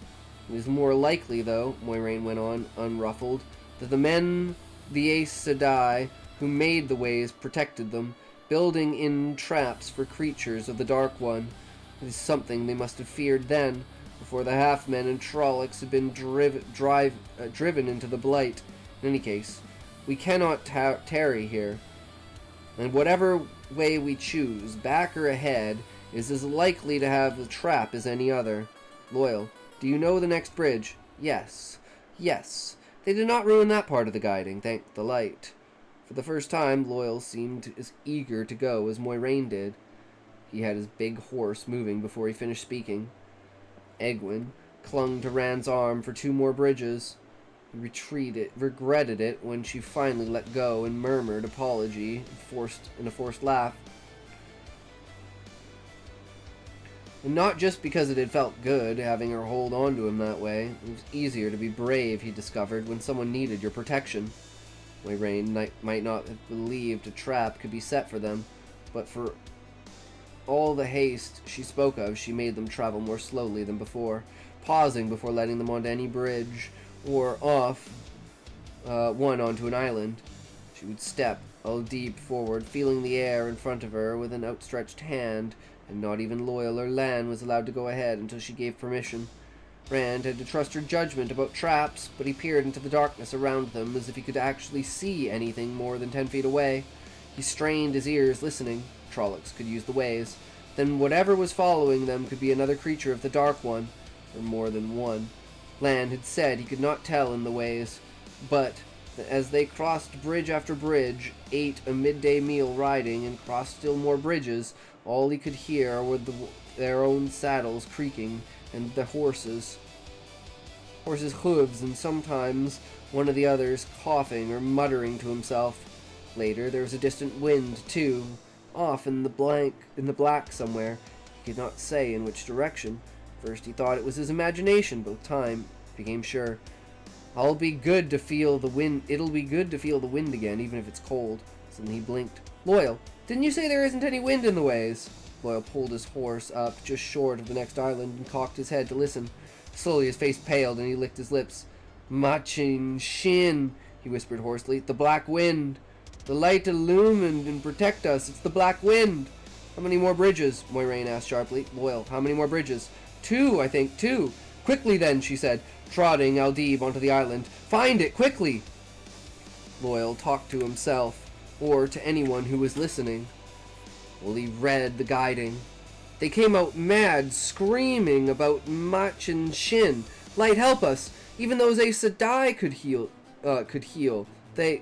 [SPEAKER 1] It is more likely, though, Moiraine went on, unruffled, that the men, the Aes Sedai, who made the ways, protected them, building in traps for creatures of the Dark One. It is something they must have feared then, before the half-men and Trollocs had been driven into the Blight. In any case, we cannot tarry here, and whatever way we choose, back or ahead, is as likely to have the trap as any other. Loyal, do you know the next bridge? Yes. Yes. They did not ruin that part of the guiding, thank the light. For the first time, Loyal seemed as eager to go as Moiraine did. He had his big horse moving before he finished speaking. Egwene clung to Rand's arm for 2 more bridges. He regretted it when she finally let go and murmured apology in a forced laugh. And not just because it had felt good having her hold on to him that way. It was easier to be brave, he discovered, when someone needed your protection. Moiraine might not have believed a trap could be set for them, but for all the haste she spoke of, she made them travel more slowly than before, pausing before letting them onto any bridge or off one onto an island. She would step all deep forward, feeling the air in front of her with an outstretched hand, and not even Loyal or Lan was allowed to go ahead until she gave permission. Rand had to trust her judgment about traps, but he peered into the darkness around them as if he could actually see anything more than 10 feet away. He strained his ears, listening. Trollocs could use the ways. Then whatever was following them could be another creature of the Dark One, or more than one. Lan had said he could not tell in the ways, but as they crossed bridge after bridge, ate a midday meal riding, and crossed still more bridges, all he could hear were their own saddles creaking, and the horses' hooves, and sometimes one of the others coughing or muttering to himself. Later there was a distant wind, too, off in the black somewhere. He could not say in which direction. First he thought it was his imagination, but with time became sure. It'll be good to feel the wind again, even if it's cold. Suddenly he blinked. Loyal, didn't you say there isn't any wind in the ways? Loyal pulled his horse up just short of the next island and cocked his head to listen. Slowly his face paled and he licked his lips. Machin Shin, he whispered hoarsely. The black wind. The light illumined and protect us. It's the black wind. How many more bridges? Moiraine asked sharply. Loyal, how many more bridges? 2, I think, 2. Quickly then, she said, trotting Aldib onto the island. Find it, quickly! Loyal talked to himself, or to anyone who was listening. Well, he read the guiding. They came out mad, screaming about Mach and Shin. Light, help us! Even those Aes Sedai could heal. They...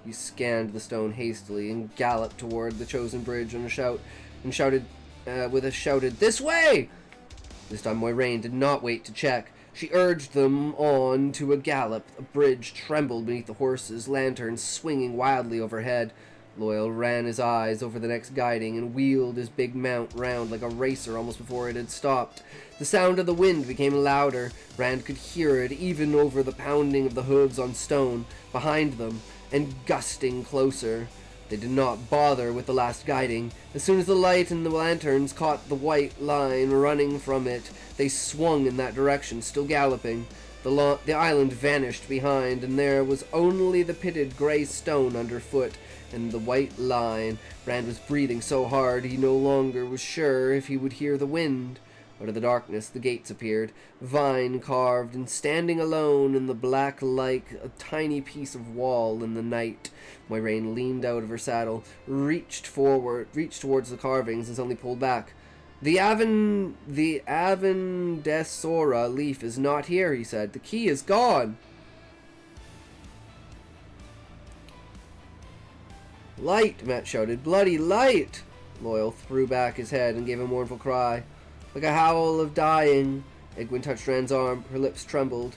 [SPEAKER 1] He scanned the stone hastily and galloped toward the chosen bridge and shouted, "This way!" This time Moiraine did not wait to check. She urged them on to a gallop. A bridge trembled beneath the horses, lanterns swinging wildly overhead. Loyal ran his eyes over the next guiding and wheeled his big mount round like a racer almost before it had stopped. The sound of the wind became louder. Rand could hear it even over the pounding of the hooves on stone behind them, and gusting closer. They did not bother with the last guiding. As soon as the light in the lanterns caught the white line running from it, they swung in that direction, still galloping. The island vanished behind, and there was only the pitted gray stone underfoot and the white line. Rand was breathing so hard he no longer was sure if he would hear the wind. Out of the darkness the gates appeared, vine-carved and standing alone in the black like a tiny piece of wall in the night. Moiraine leaned out of her saddle, reached towards the carvings, and suddenly pulled back. The Avendesora leaf is not here, he said. The key is gone. Light, Matt shouted. Bloody light! Loyal threw back his head and gave a mournful cry. Like a howl of dying. Egwene touched Rand's arm. Her lips trembled.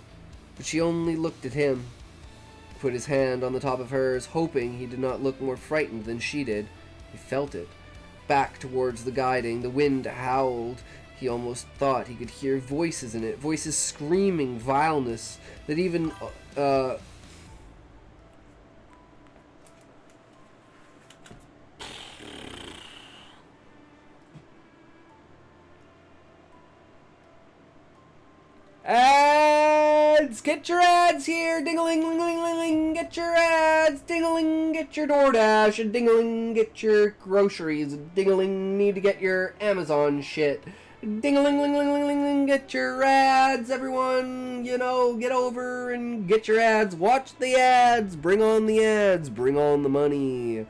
[SPEAKER 1] But she only looked at him. He put his hand on the top of hers, hoping he did not look more frightened than she did. He felt it. Back towards the guiding, the wind howled. He almost thought he could hear voices in it. Voices screaming vileness that even, ads! Get your ads here! Ding-a-ling, ling-a-ling, get your ads! Ding-a-ling, get your DoorDash! And ding-a-ling, get your groceries! Ding-a-ling, need to get your Amazon shit! Ding-a-ling, ling-a-ling, get your ads! Everyone, you know, get over and get your ads! Watch the ads! Bring on the ads! Bring on the money!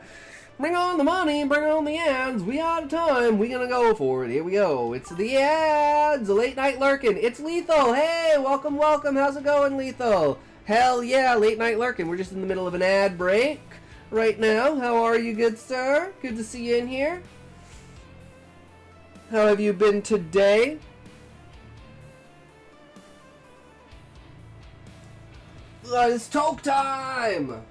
[SPEAKER 1] Bring on the money, bring on the ads. We out of time. We gonna go for it. Here we go. It's the ads. Late Night Lurkin'. It's Lethal. Hey, welcome, welcome. How's it going, Lethal? Hell yeah, Late Night Lurkin'. We're just in the middle of an ad break right now. How are you, good sir? Good to see you in here. How have you been today? It's toke time!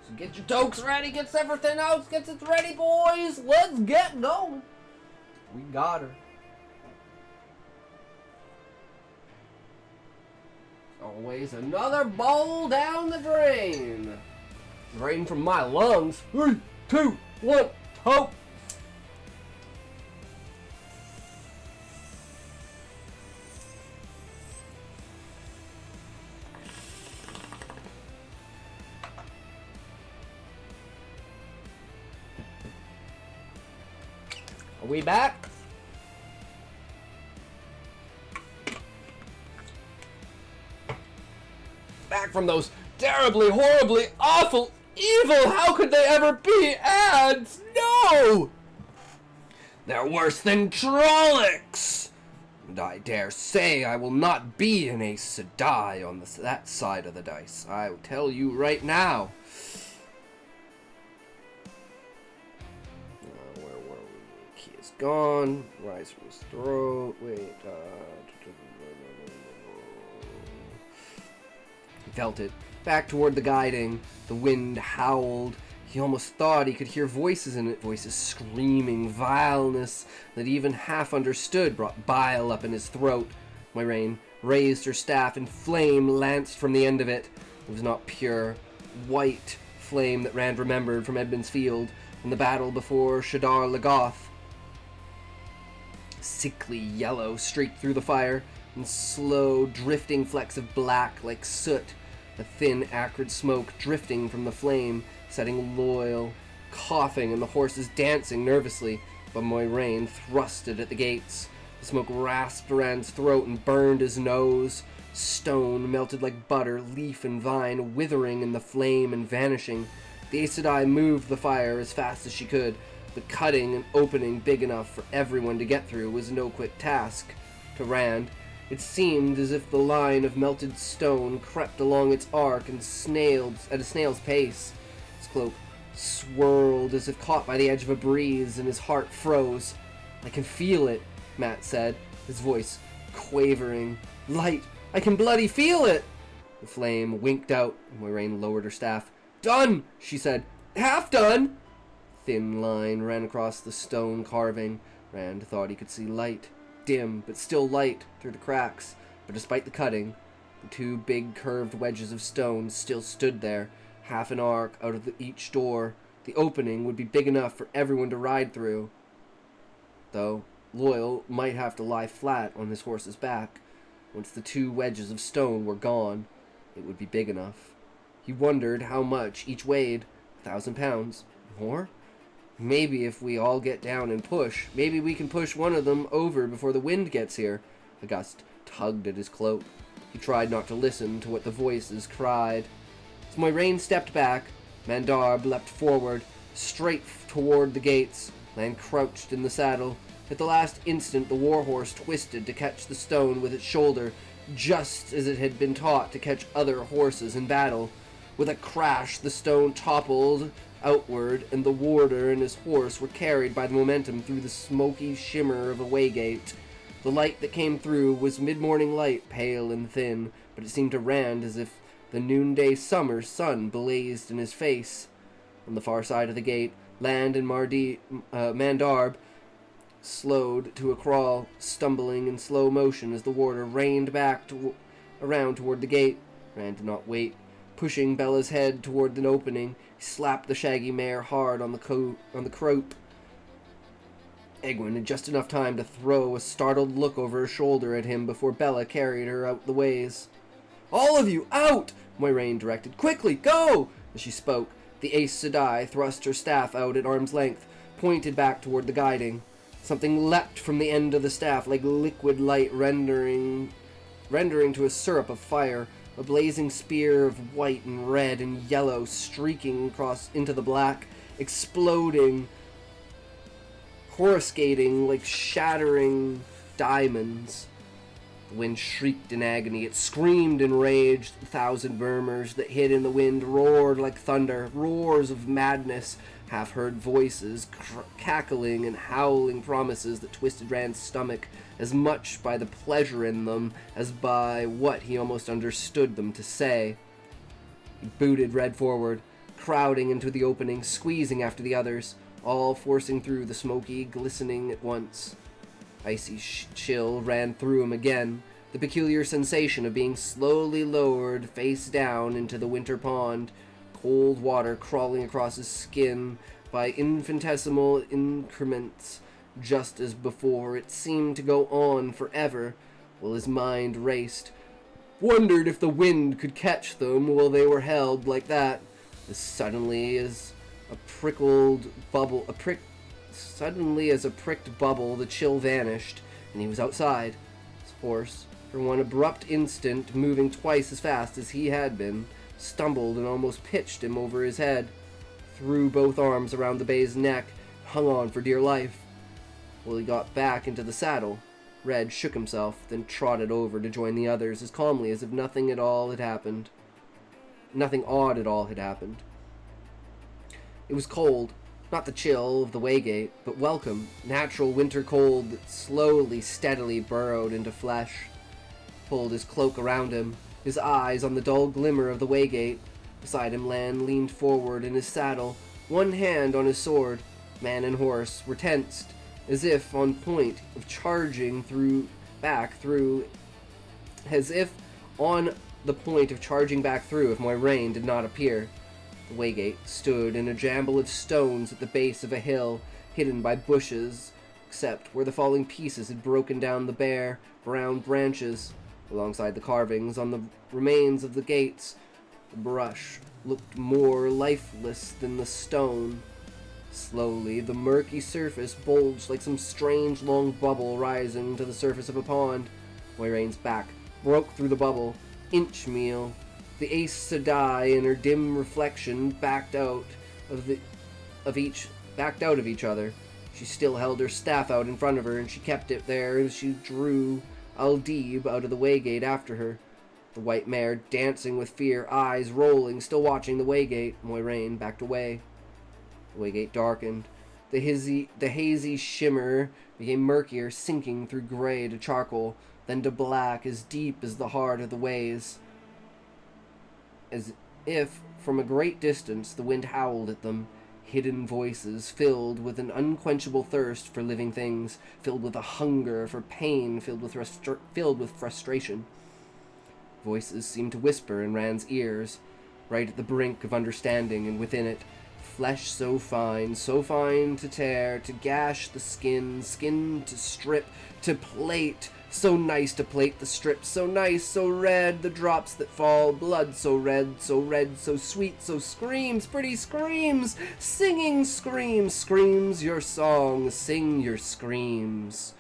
[SPEAKER 1] So get your tokes ready, get everything else, get it ready, boys. Let's get going. We got her. Always another bowl down the drain. Drain from my lungs. 3, 2, 1, hope. Are we back? Back from those terribly, horribly, awful, evil, how could they ever be ads? No! They're worse than Trollocs! And I dare say I will not be an Aes Sedai on that side of the dice. I will tell you right now. Gone. Rise from his throat. Wait. He felt it. Back toward the guiding. The wind howled. He almost thought he could hear voices in it. Voices screaming vileness that even half understood brought bile up in his throat. Moiraine raised her staff and flame lanced from the end of it. It was not pure, white flame that Rand remembered from Edmund's Field in the battle before Shadar Logoth. Sickly yellow streaked through the fire, and slow, drifting flecks of black like soot, a thin, acrid smoke drifting from the flame, setting Loyal, coughing, and the horses dancing nervously, but Moiraine thrusted at the gates. The smoke rasped Rand's throat and burned his nose. Stone melted like butter, leaf and vine withering in the flame and vanishing. The Aes Sedai moved the fire as fast as she could, but cutting an opening big enough for everyone to get through was no quick task. To Rand, it seemed as if the line of melted stone crept along its arc and at a snail's pace. His cloak swirled as if caught by the edge of a breeze, and his heart froze. I can feel it. Matt said, his voice quavering. Light! I can bloody feel it! The flame winked out, and Moiraine lowered her staff. Done! She said. Half done! Thin line ran across the stone carving. Rand thought he could see light. Dim, but still light, through the cracks. But despite the cutting, the two big curved wedges of stone still stood there, half an arc out of each door. The opening would be big enough for everyone to ride through. Though Loyal might have to lie flat on his horse's back. Once the two wedges of stone were gone, it would be big enough. He wondered how much each weighed. 1,000 pounds. More? Maybe if we all get down and push, maybe we can push one of them over before the wind gets here. A gust tugged at his cloak. He tried not to listen to what the voices cried. As Moiraine stepped back, Mandarb leapt forward, straight toward the gates. Lan crouched in the saddle. At the last instant, the warhorse twisted to catch the stone with its shoulder, just as it had been taught to catch other horses in battle. With a crash, the stone toppled outward, and the warder and his horse were carried by the momentum through the smoky shimmer of a waygate. The light that came through was mid-morning light, pale and thin, but it seemed to Rand as if the noonday summer sun blazed in his face. On the far side of the gate, Land and Mandarb slowed to a crawl, stumbling in slow motion as the warder reined back around toward the gate. Rand did not wait. Pushing Bella's head toward an opening, he slapped the shaggy mare hard on the croup. Egwene had just enough time to throw a startled look over her shoulder at him before Bella carried her out the ways. All of you, out! Moiraine directed. Quickly, go! As she spoke, the Aes Sedai thrust her staff out at arm's length, pointed back toward the guiding. Something leapt from the end of the staff like liquid light, rendering to a syrup of fire. A blazing spear of white and red and yellow streaking across into the black, exploding, coruscating like shattering diamonds. The wind shrieked in agony. It screamed in rage. 1,000 murmurs that hid in the wind roared like thunder, roars of madness, half-heard voices, cackling and howling promises that twisted Rand's stomach as much by the pleasure in them as by what he almost understood them to say. He booted Red forward, crowding into the opening, squeezing after the others, all forcing through the smoky, glistening at once. Icy chill ran through him again, the peculiar sensation of being slowly lowered face down into the winter pond, cold water crawling across his skin by infinitesimal increments. Just as before, it seemed to go on forever, while his mind raced. Wondered if the wind could catch them while they were held like that. As suddenly as a pricked bubble, the chill vanished, and he was outside. His horse, for one abrupt instant, moving twice as fast as he had been, stumbled and almost pitched him over his head. Threw both arms around the bay's neck, hung on for dear life. While he got back into the saddle, Red shook himself, then trotted over to join the others as calmly as if nothing at all had happened. Nothing odd at all had happened. It was cold, not the chill of the waygate, but welcome, natural winter cold that slowly, steadily burrowed into flesh. Pulled his cloak around him, his eyes on the dull glimmer of the waygate. Beside him, Lan leaned forward in his saddle, one hand on his sword. Man and horse were tensed, as if on point of charging back through if Moiraine did not appear. The waygate stood in a jumble of stones at the base of a hill, hidden by bushes, except where the falling pieces had broken down the bare, brown branches. Alongside the carvings on the remains of the gates, the brush looked more lifeless than the stone. Slowly, the murky surface bulged like some strange long bubble rising to the surface of a pond. Moiraine's back broke through the bubble, inch-meal. The Aes Sedai and her dim reflection backed out of each other. She still held her staff out in front of her, and she kept it there as she drew Aldib out of the waygate after her. The white mare dancing with fear, eyes rolling, still watching the waygate. Moiraine backed away. The waygate darkened. The hazy shimmer became murkier, sinking through gray to charcoal, then to black as deep as the heart of the ways. As if, from a great distance, the wind howled at them, hidden voices filled with an unquenchable thirst for living things, filled with a hunger for pain, filled with frustration. Voices seemed to whisper in Rand's ears, right at the brink of understanding, and within it, flesh so fine to tear, to gash the skin, skin to strip, to plate, so nice to plate the strips, so nice, so red, the drops that fall, blood so red, so sweet, so screams, pretty screams, singing screams, screams your song, sing your screams.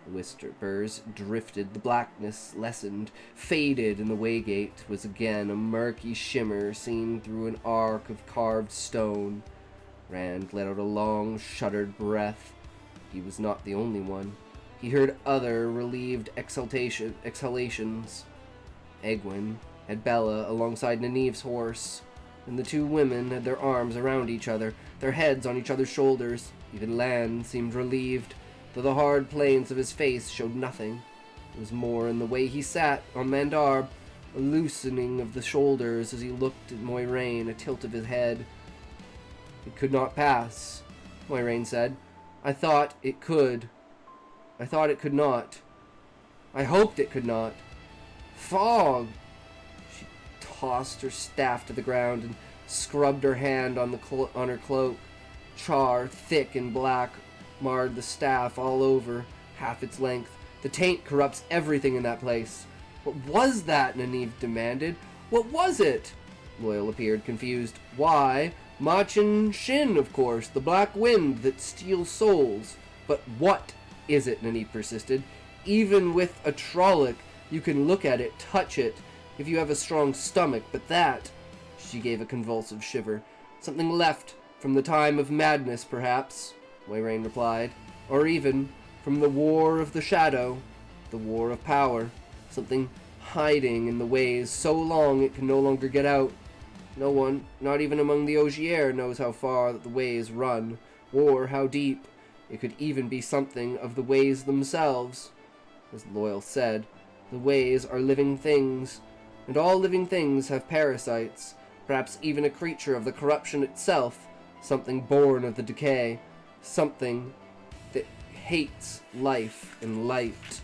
[SPEAKER 1] The whispers drifted, the blackness lessened, faded, and the waygate was again a murky shimmer seen through an arc of carved stone. Rand let out a long, shuddered breath. He was not the only one. He heard other relieved exhalations. Egwene had Bella alongside Nynaeve's horse, and the two women had their arms around each other, their heads on each other's shoulders. Even Lan seemed relieved, though the hard planes of his face showed nothing. It was more in the way he sat on Mandarb, a loosening of the shoulders as he looked at Moiraine, a tilt of his head. It could not pass, Moiraine said. I thought it could. I thought it could not. I hoped it could not. Fog! She tossed her staff to the ground and scrubbed her hand on her cloak. Char, thick and black, marred the staff all over, half its length. The taint corrupts everything in that place. What was that? Nynaeve demanded. What was it? Loyal appeared, confused. Why? Machin Shin, of course, the black wind that steals souls. But what is it? Nynaeve persisted. Even with a Trolloc, you can look at it, touch it, if you have a strong stomach, but that... She gave a convulsive shiver. Something left from the time of madness, perhaps, Moiraine replied. Or even from the War of the Shadow, the War of Power. Something hiding in the ways so long it can no longer get out. No one, not even among the Ogier, knows how far the ways run, or how deep. It could even be something of the ways themselves. As Loyal said, the ways are living things, and all living things have parasites, perhaps even a creature of the corruption itself, something born of the decay, something that hates life and light.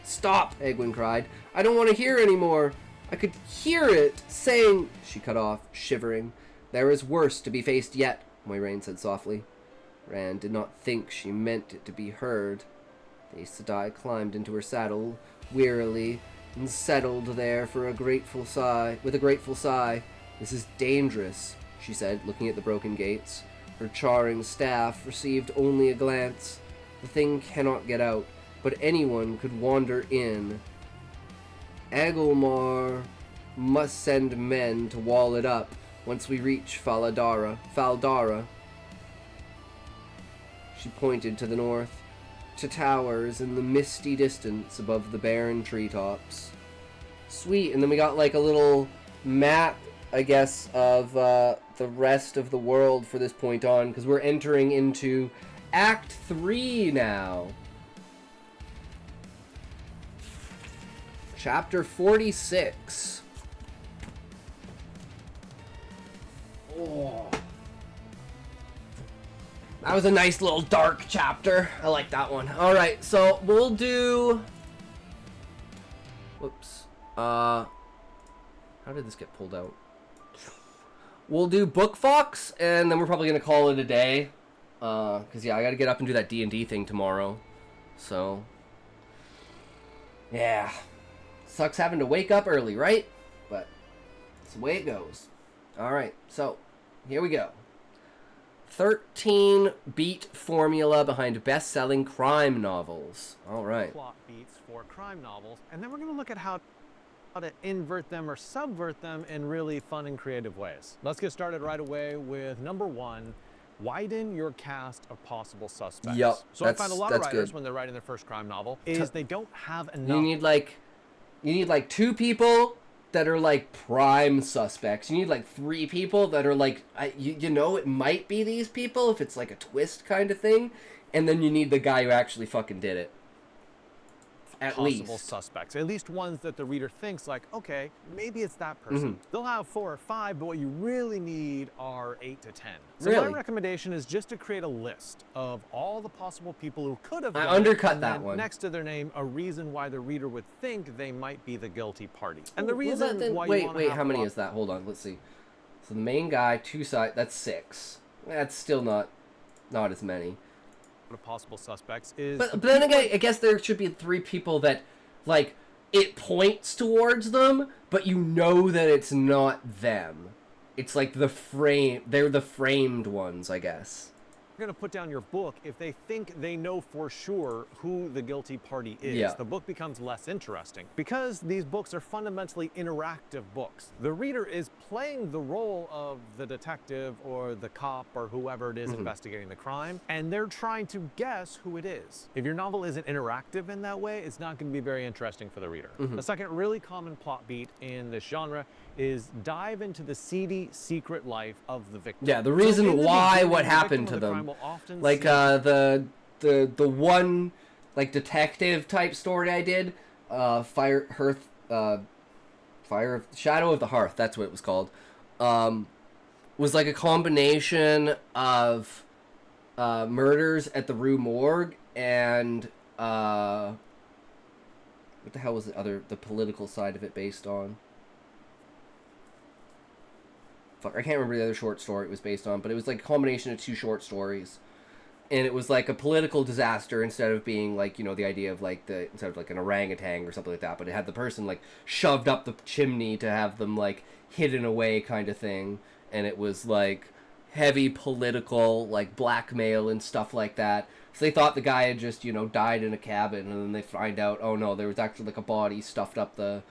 [SPEAKER 1] Stop, Egwene cried. I don't want to hear any more. I could hear it saying... She cut off, shivering. There is worse to be faced yet, Moiraine said softly. Rand did not think she meant it to be heard. The Aes Sedai climbed into her saddle wearily and settled there for with a grateful sigh. This is dangerous, she said, looking at the broken gates. Her charring staff received only a glance. The thing cannot get out, but anyone could wander in. Agilmar must send men to wall it up once we reach Faldara. She pointed to the north, to towers in the misty distance above the barren treetops. Sweet, and then we got like a little map, I guess, of the rest of the world for this point on, because we're entering into Act 3 now. Chapter 46. Oh. That was a nice little dark chapter. I like that one. Alright, so we'll do... Whoops. How did this get pulled out? We'll do Book Fox, and then we're probably going to call it a day. Because, yeah, I got to get up and do that D&D thing tomorrow. So, yeah. Sucks having to wake up early, right? But it's the way it goes. Alright, so here we go. 13-beat formula behind best-selling crime novels. Alright.
[SPEAKER 21] Plot beats for crime novels, and then we're going to look at how to invert them or subvert them in really fun and creative ways. Let's get started right away with number 1. Widen your cast of possible suspects.
[SPEAKER 1] Yep,
[SPEAKER 21] so I find a lot of writers
[SPEAKER 1] good.
[SPEAKER 21] when they're writing their first crime novel is they don't have enough.
[SPEAKER 1] You need like 2 people that are like prime suspects. You need like 3 people that are like, you know, it might be these people if it's like a twist kind of thing, and then you need the guy who actually fucking did it. At
[SPEAKER 7] possible
[SPEAKER 1] least.
[SPEAKER 7] suspects, at least ones that the reader thinks like, okay, maybe it's that person. They'll have 4 or 5, but what you really need are 8 to 10. So my recommendation is just to create a list of all the possible people who could have done
[SPEAKER 1] undercut
[SPEAKER 7] and
[SPEAKER 1] that
[SPEAKER 7] then
[SPEAKER 1] one.
[SPEAKER 7] next to their name, a reason why the reader would think they might be the guilty party. And the reason why you want to
[SPEAKER 1] wait,
[SPEAKER 7] have
[SPEAKER 1] how many is that? Hold on, let's see. So the main guy, 2 sides, that's 6. That's still not as many.
[SPEAKER 7] of possible suspects is...
[SPEAKER 1] But then again, I guess there should be 3 people that, like, it points towards them, but you know that it's not them. It's like they're the framed ones, I guess.
[SPEAKER 7] You're going to put down your book if they think they know for sure who the guilty party is.
[SPEAKER 1] Yeah.
[SPEAKER 7] The book becomes less interesting because these books are fundamentally interactive books. The reader is playing the role of the detective or the cop or whoever it is investigating the crime, and they're trying to guess who it is. If your novel isn't interactive in that way, it's not going to be very interesting for the reader. The second really common plot beat in this genre is dive into the seedy secret life of the victim.
[SPEAKER 1] Yeah, the reason why what happened to them. Like the one like detective type story I did, Shadow of the Hearth, that's what it was called. Was like a combination of murders at the Rue Morgue and what the hell was the political side of it based on? Fuck, I can't remember the other short story it was based on, but it was like a combination of 2 short stories. And it was like a political disaster instead of being like, you know, the idea of like instead of like an orangutan or something like that, but it had the person like shoved up the chimney to have them like hidden away kind of thing. And it was like heavy political, like blackmail and stuff like that. So they thought the guy had just, you know, died in a cabin, and then they find out, oh no, there was actually like a body stuffed up the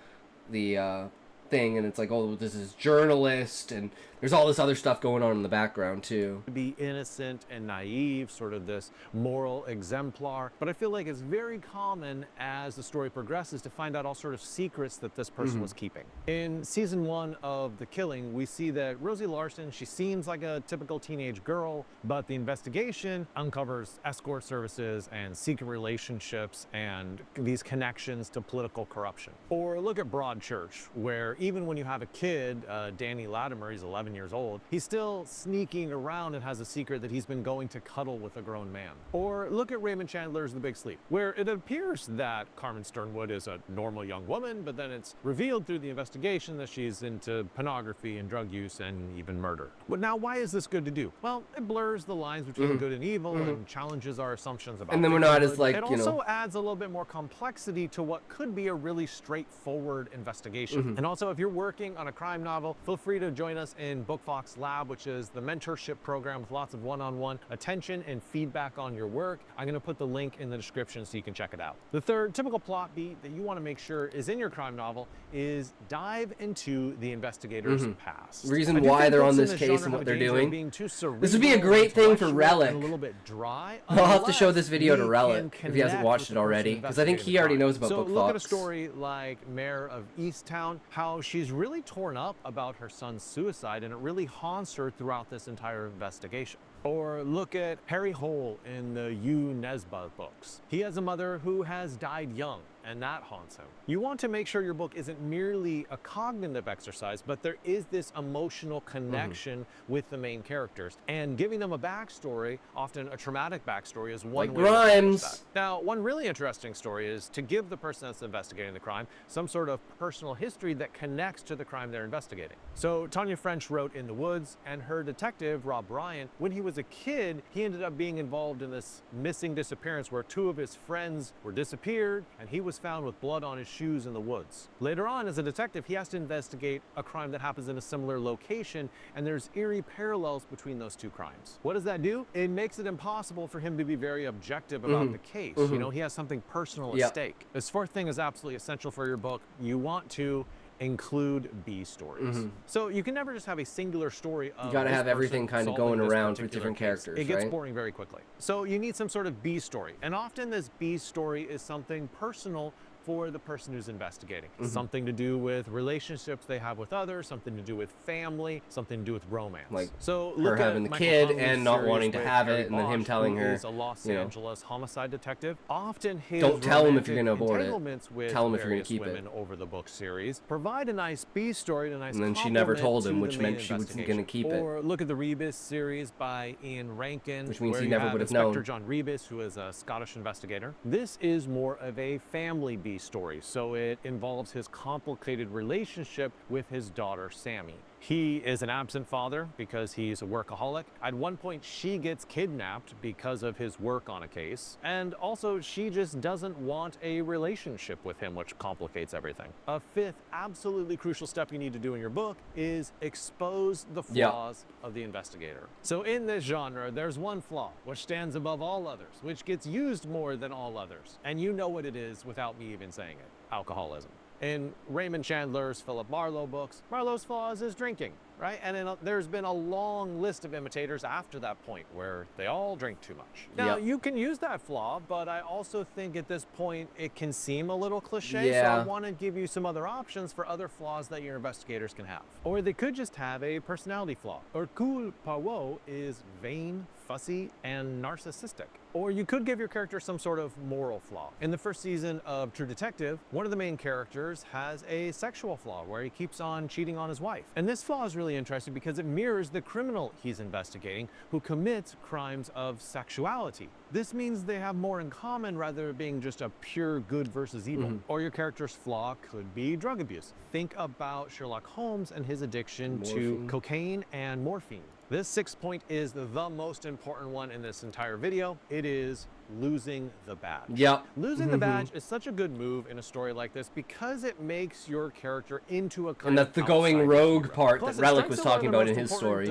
[SPEAKER 1] thing, and it's like, oh, this is journalist, and there's all this other stuff going on in the background too.
[SPEAKER 7] To be innocent and naive, sort of this moral exemplar, but I feel like it's very common as the story progresses to find out all sort of secrets that this person was keeping. In season 1 of The Killing, we see that Rosie Larson, she seems like a typical teenage girl, but the investigation uncovers escort services and secret relationships and these connections to political corruption. Or look at Broadchurch, where even when you have a kid, Danny Latimer, he's 11 years old, he's still sneaking around and has a secret that he's been going to cuddle with a grown man. Or look at Raymond Chandler's The Big Sleep, where it appears that Carmen Sternwood is a normal young woman, but then it's revealed through the investigation that she's into pornography and drug use and even murder. But now, why is this good to do? Well, it blurs the lines between good and evil and challenges our assumptions about
[SPEAKER 1] And then we're not as like,
[SPEAKER 7] it
[SPEAKER 1] you know.
[SPEAKER 7] also adds a little bit more complexity to what could be a really straightforward investigation. And also, if you're working on a crime novel, feel free to join us in BookFox Lab, which is the mentorship program with lots of one-on-one attention and feedback on your work. I'm going to put the link in the description so you can check it out. The third typical plot beat that you want to make sure is in your crime novel is dive into the investigator's past.
[SPEAKER 1] Reason why they're on this case and what they're doing. This would be a great thing for Relic.
[SPEAKER 7] A little bit dry.
[SPEAKER 1] I'll have to show this video to Relic if he hasn't watched it already, because I think he already knows about BookFox.
[SPEAKER 7] So look at a story like Mayor of Easttown, how she's really torn up about her son's suicide, and it really haunts her throughout this entire investigation. Or look at Harry Hole in the Hugh Nesbø books. He has a mother who has died young, and that haunts him. You want to make sure your book isn't merely a cognitive exercise, but there is this emotional connection with the main characters. And giving them a backstory, often a traumatic backstory, is one way to accomplish that. Now, one really interesting story is to give the person that's investigating the crime some sort of personal history that connects to the crime they're investigating. So Tanya French wrote In the Woods, and her detective, Rob Bryan, when he was a kid, he ended up being involved in this missing disappearance where 2 of his friends were disappeared, and he was found with blood on his shoes in the woods. Later on, as a detective, he has to investigate a crime that happens in a similar location, and there's eerie parallels between those 2 crimes. What does that do? It makes it impossible for him to be very objective about the case. You know, he has something personal at stake. This 4th thing is absolutely essential for your book. You want to include B stories. So you can never just have a singular story of
[SPEAKER 1] you gotta have everything kind of going around with different characters,
[SPEAKER 7] It gets
[SPEAKER 1] right?
[SPEAKER 7] boring very quickly. So you need some sort of B story. And often this B story is something personal for the person who's investigating. Something to do with relationships they have with others, something to do with family, something to do with romance.
[SPEAKER 1] Like
[SPEAKER 7] so
[SPEAKER 1] her
[SPEAKER 7] look
[SPEAKER 1] having
[SPEAKER 7] at
[SPEAKER 1] the
[SPEAKER 7] Michael
[SPEAKER 1] kid
[SPEAKER 7] Connelly's
[SPEAKER 1] and not
[SPEAKER 7] series
[SPEAKER 1] wanting to
[SPEAKER 7] with
[SPEAKER 1] have
[SPEAKER 7] Harry
[SPEAKER 1] it, and then him
[SPEAKER 7] Bosch,
[SPEAKER 1] telling
[SPEAKER 7] who
[SPEAKER 1] her,
[SPEAKER 7] is a Los
[SPEAKER 1] you know,
[SPEAKER 7] Angeles homicide detective. Often his
[SPEAKER 1] don't tell him if you're
[SPEAKER 7] romantic
[SPEAKER 1] gonna abort it.
[SPEAKER 7] entanglements with
[SPEAKER 1] Tell him if you're gonna
[SPEAKER 7] various
[SPEAKER 1] keep it.
[SPEAKER 7] women over the book series provide a nice B story and a nice
[SPEAKER 1] And then she never
[SPEAKER 7] complement
[SPEAKER 1] told him,
[SPEAKER 7] to
[SPEAKER 1] which
[SPEAKER 7] the main
[SPEAKER 1] meant she wasn't
[SPEAKER 7] investigation.
[SPEAKER 1] gonna keep it.
[SPEAKER 7] Or look at the Rebus series by Ian Rankin,
[SPEAKER 1] Which means
[SPEAKER 7] where
[SPEAKER 1] he
[SPEAKER 7] you
[SPEAKER 1] never
[SPEAKER 7] have
[SPEAKER 1] would have
[SPEAKER 7] Inspector
[SPEAKER 1] known.
[SPEAKER 7] John Rebus, who is a Scottish investigator. This is more of a family B story, so it involves his complicated relationship with his daughter, Sammy. He is an absent father because he's a workaholic. At one point, she gets kidnapped because of his work on a case. And also, she just doesn't want a relationship with him, which complicates everything. A fifth absolutely crucial step you need to do in your book is expose the flaws of the investigator. So in this genre, there's one flaw, which stands above all others, which gets used more than all others. And you know what it is without me even saying it: alcoholism. In Raymond Chandler's Philip Marlowe books, Marlowe's flaws is drinking, right? And there's been a long list of imitators after that point where they all drink too much. Now, you can use that flaw, but I also think at this point it can seem a little cliche, so I want to give you some other options for other flaws that your investigators can have. Or they could just have a personality flaw. Hercule Poirot is vain, fussy, and narcissistic. Or you could give your character some sort of moral flaw. In the first season of True Detective, one of the main characters has a sexual flaw where he keeps on cheating on his wife. And this flaw is really interesting because it mirrors the criminal he's investigating who commits crimes of sexuality. This means they have more in common rather than being just a pure good versus evil. Or your character's flaw could be drug abuse. Think about Sherlock Holmes and his addiction to cocaine and morphine. This sixth point is the most important one in this entire video. It is losing the badge. Losing the badge is such a good move in a story like this because it makes your character into a kind
[SPEAKER 1] And that's the going rogue part that Relic was talking about in his story.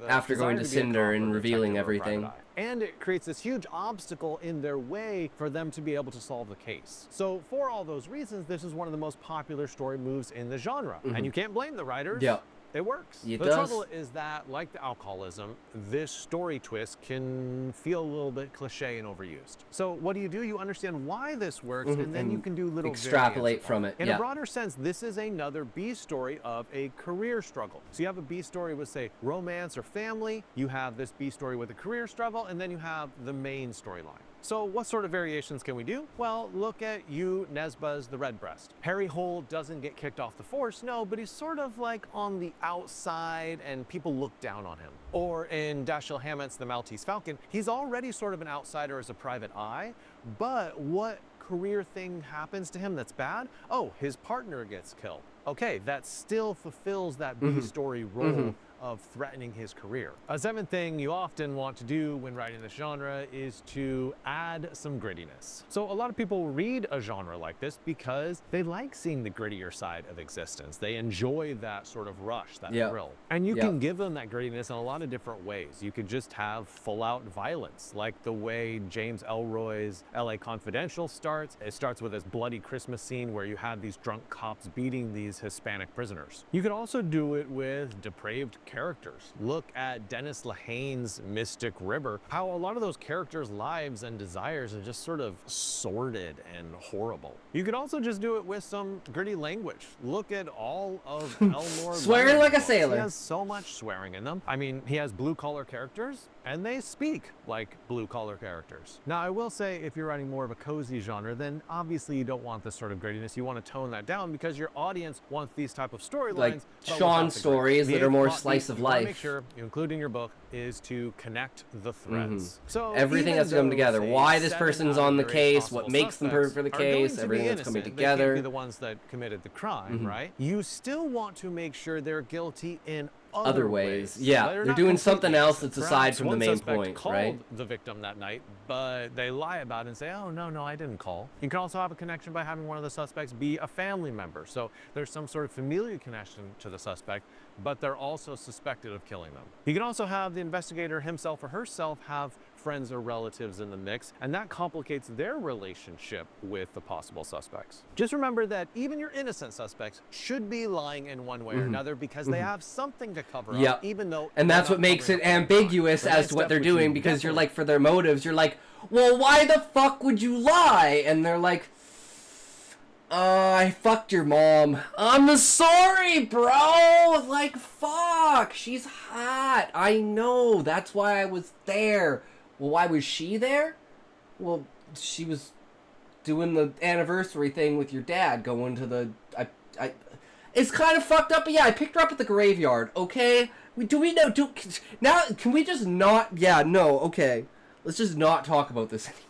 [SPEAKER 1] After going to Cinder and revealing everything.
[SPEAKER 7] And it creates this huge obstacle in their way for them to be able to solve the case. So for all those reasons, this is one of the most popular story moves in the genre. And you can't blame the writers. It works. The trouble is that, like the alcoholism, this story twist can feel a little bit cliche and overused. So what do? You understand why this works, and then you can do little
[SPEAKER 1] extrapolate from it.
[SPEAKER 7] In a broader sense, this is another B story of a career struggle. So you have a B story with, say, romance or family, you have this B story with a career struggle, and then you have the main storyline. So what sort of variations can we do? Well, look at you, Nesbuz the Redbreast. Harry Hole doesn't get kicked off the force, no, but he's sort of like on the outside and people look down on him. Or in Dashiell Hammett's The Maltese Falcon, he's already sort of an outsider as a private eye, but what career thing happens to him that's bad? Oh, his partner gets killed. Okay, that still fulfills that B story role of threatening his career. A seventh thing you often want to do when writing this genre is to add some grittiness. So a lot of people read a genre like this because they like seeing the grittier side of existence. They enjoy that sort of rush, that thrill. And you can give them that grittiness in a lot of different ways. You could just have full-out violence, like the way James Ellroy's LA Confidential starts. It starts with this bloody Christmas scene where you have these drunk cops beating these Hispanic prisoners. You could also do it with depraved characters. Look at Dennis Lehane's Mystic River, how a lot of those characters' lives and desires are just sort of sordid and horrible. You could also just do it with some gritty language. Look at all of Elmore
[SPEAKER 1] Swearing like a
[SPEAKER 7] books.
[SPEAKER 1] sailor.
[SPEAKER 7] He has so much swearing in them. I mean, he has blue-collar characters, and they speak like blue-collar characters. Now, I will say, if you're writing more of a cozy genre, then obviously you don't want this sort of grittiness. You want to tone that down because your audience wants these type of storylines.
[SPEAKER 1] Like Sean stories that are more slice of life.
[SPEAKER 7] Make sure you include in your book is to connect the threads. So
[SPEAKER 1] everything has to come together. Why this person's on the case, what makes them perfect for the case, everything that's coming together.
[SPEAKER 7] They can't be the ones that committed the crime, right? You still want to make sure they're guilty in other ways.
[SPEAKER 1] Yeah, they're doing something else that's aside from the main point,
[SPEAKER 7] called
[SPEAKER 1] right?
[SPEAKER 7] the victim that night, but they lie about it and say, oh, no, I didn't call. You can also have a connection by having one of the suspects be a family member. So there's some sort of familial connection to the suspect, but they're also suspected of killing them. You can also have the investigator himself or herself have friends or relatives in the mix, and that complicates their relationship with the possible suspects. Just remember that even your innocent suspects should be lying in one way or another because they have something to cover up, even though...
[SPEAKER 1] And that's what makes it ambiguous as to what they're doing, because you're like, for their motives, you're like, well, why the fuck would you lie? And they're like, I fucked your mom. I'm sorry, bro. Like, fuck. She's hot. I know. That's why I was there. Well, why was she there? Well, she was doing the anniversary thing with your dad, going to the... It's kind of fucked up, but yeah, I picked her up at the graveyard, okay? Now, can we just not... Yeah, no, okay. Let's just not talk about this anymore.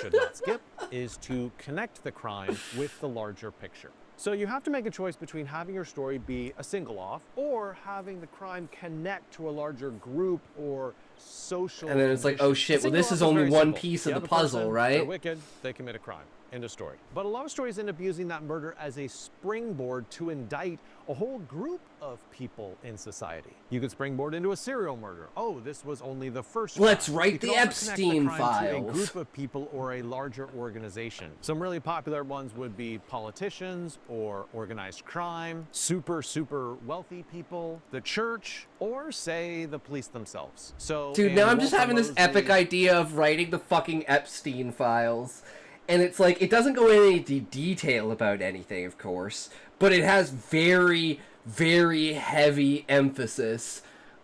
[SPEAKER 7] Should not skip is to connect the crime with the larger picture. So you have to make a choice between having your story be a single off or having the crime connect to a larger group or social.
[SPEAKER 1] And then it's like, oh shit, well this is only one piece of the puzzle, right?
[SPEAKER 7] They're wicked, they commit a crime. End of story. But a lot of stories end up using that murder as a springboard to indict a whole group of people in society. You could springboard into a serial murder. Oh, this was only the first crime.
[SPEAKER 1] Let's write the Epstein files.
[SPEAKER 7] To a group of people or a larger organization. Some really popular ones would be politicians or organized crime, super wealthy people, the church, or say the police themselves. So,
[SPEAKER 1] dude, now I'm just having this epic idea of writing the fucking Epstein files. And it's like, it doesn't go into any detail about anything, of course, but it has very, very heavy emphasis.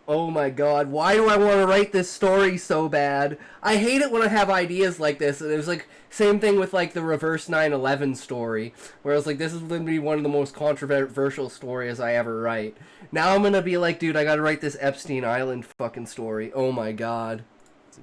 [SPEAKER 1] Oh my god, why do I want to write this story so bad? I hate it when I have ideas like this. And it was like, same thing with like the reverse 9/11 story, where I was like, this is going to be one of the most controversial stories I ever write. Now I'm going to be like, dude, I got to write this Epstein Island fucking story. Oh my god.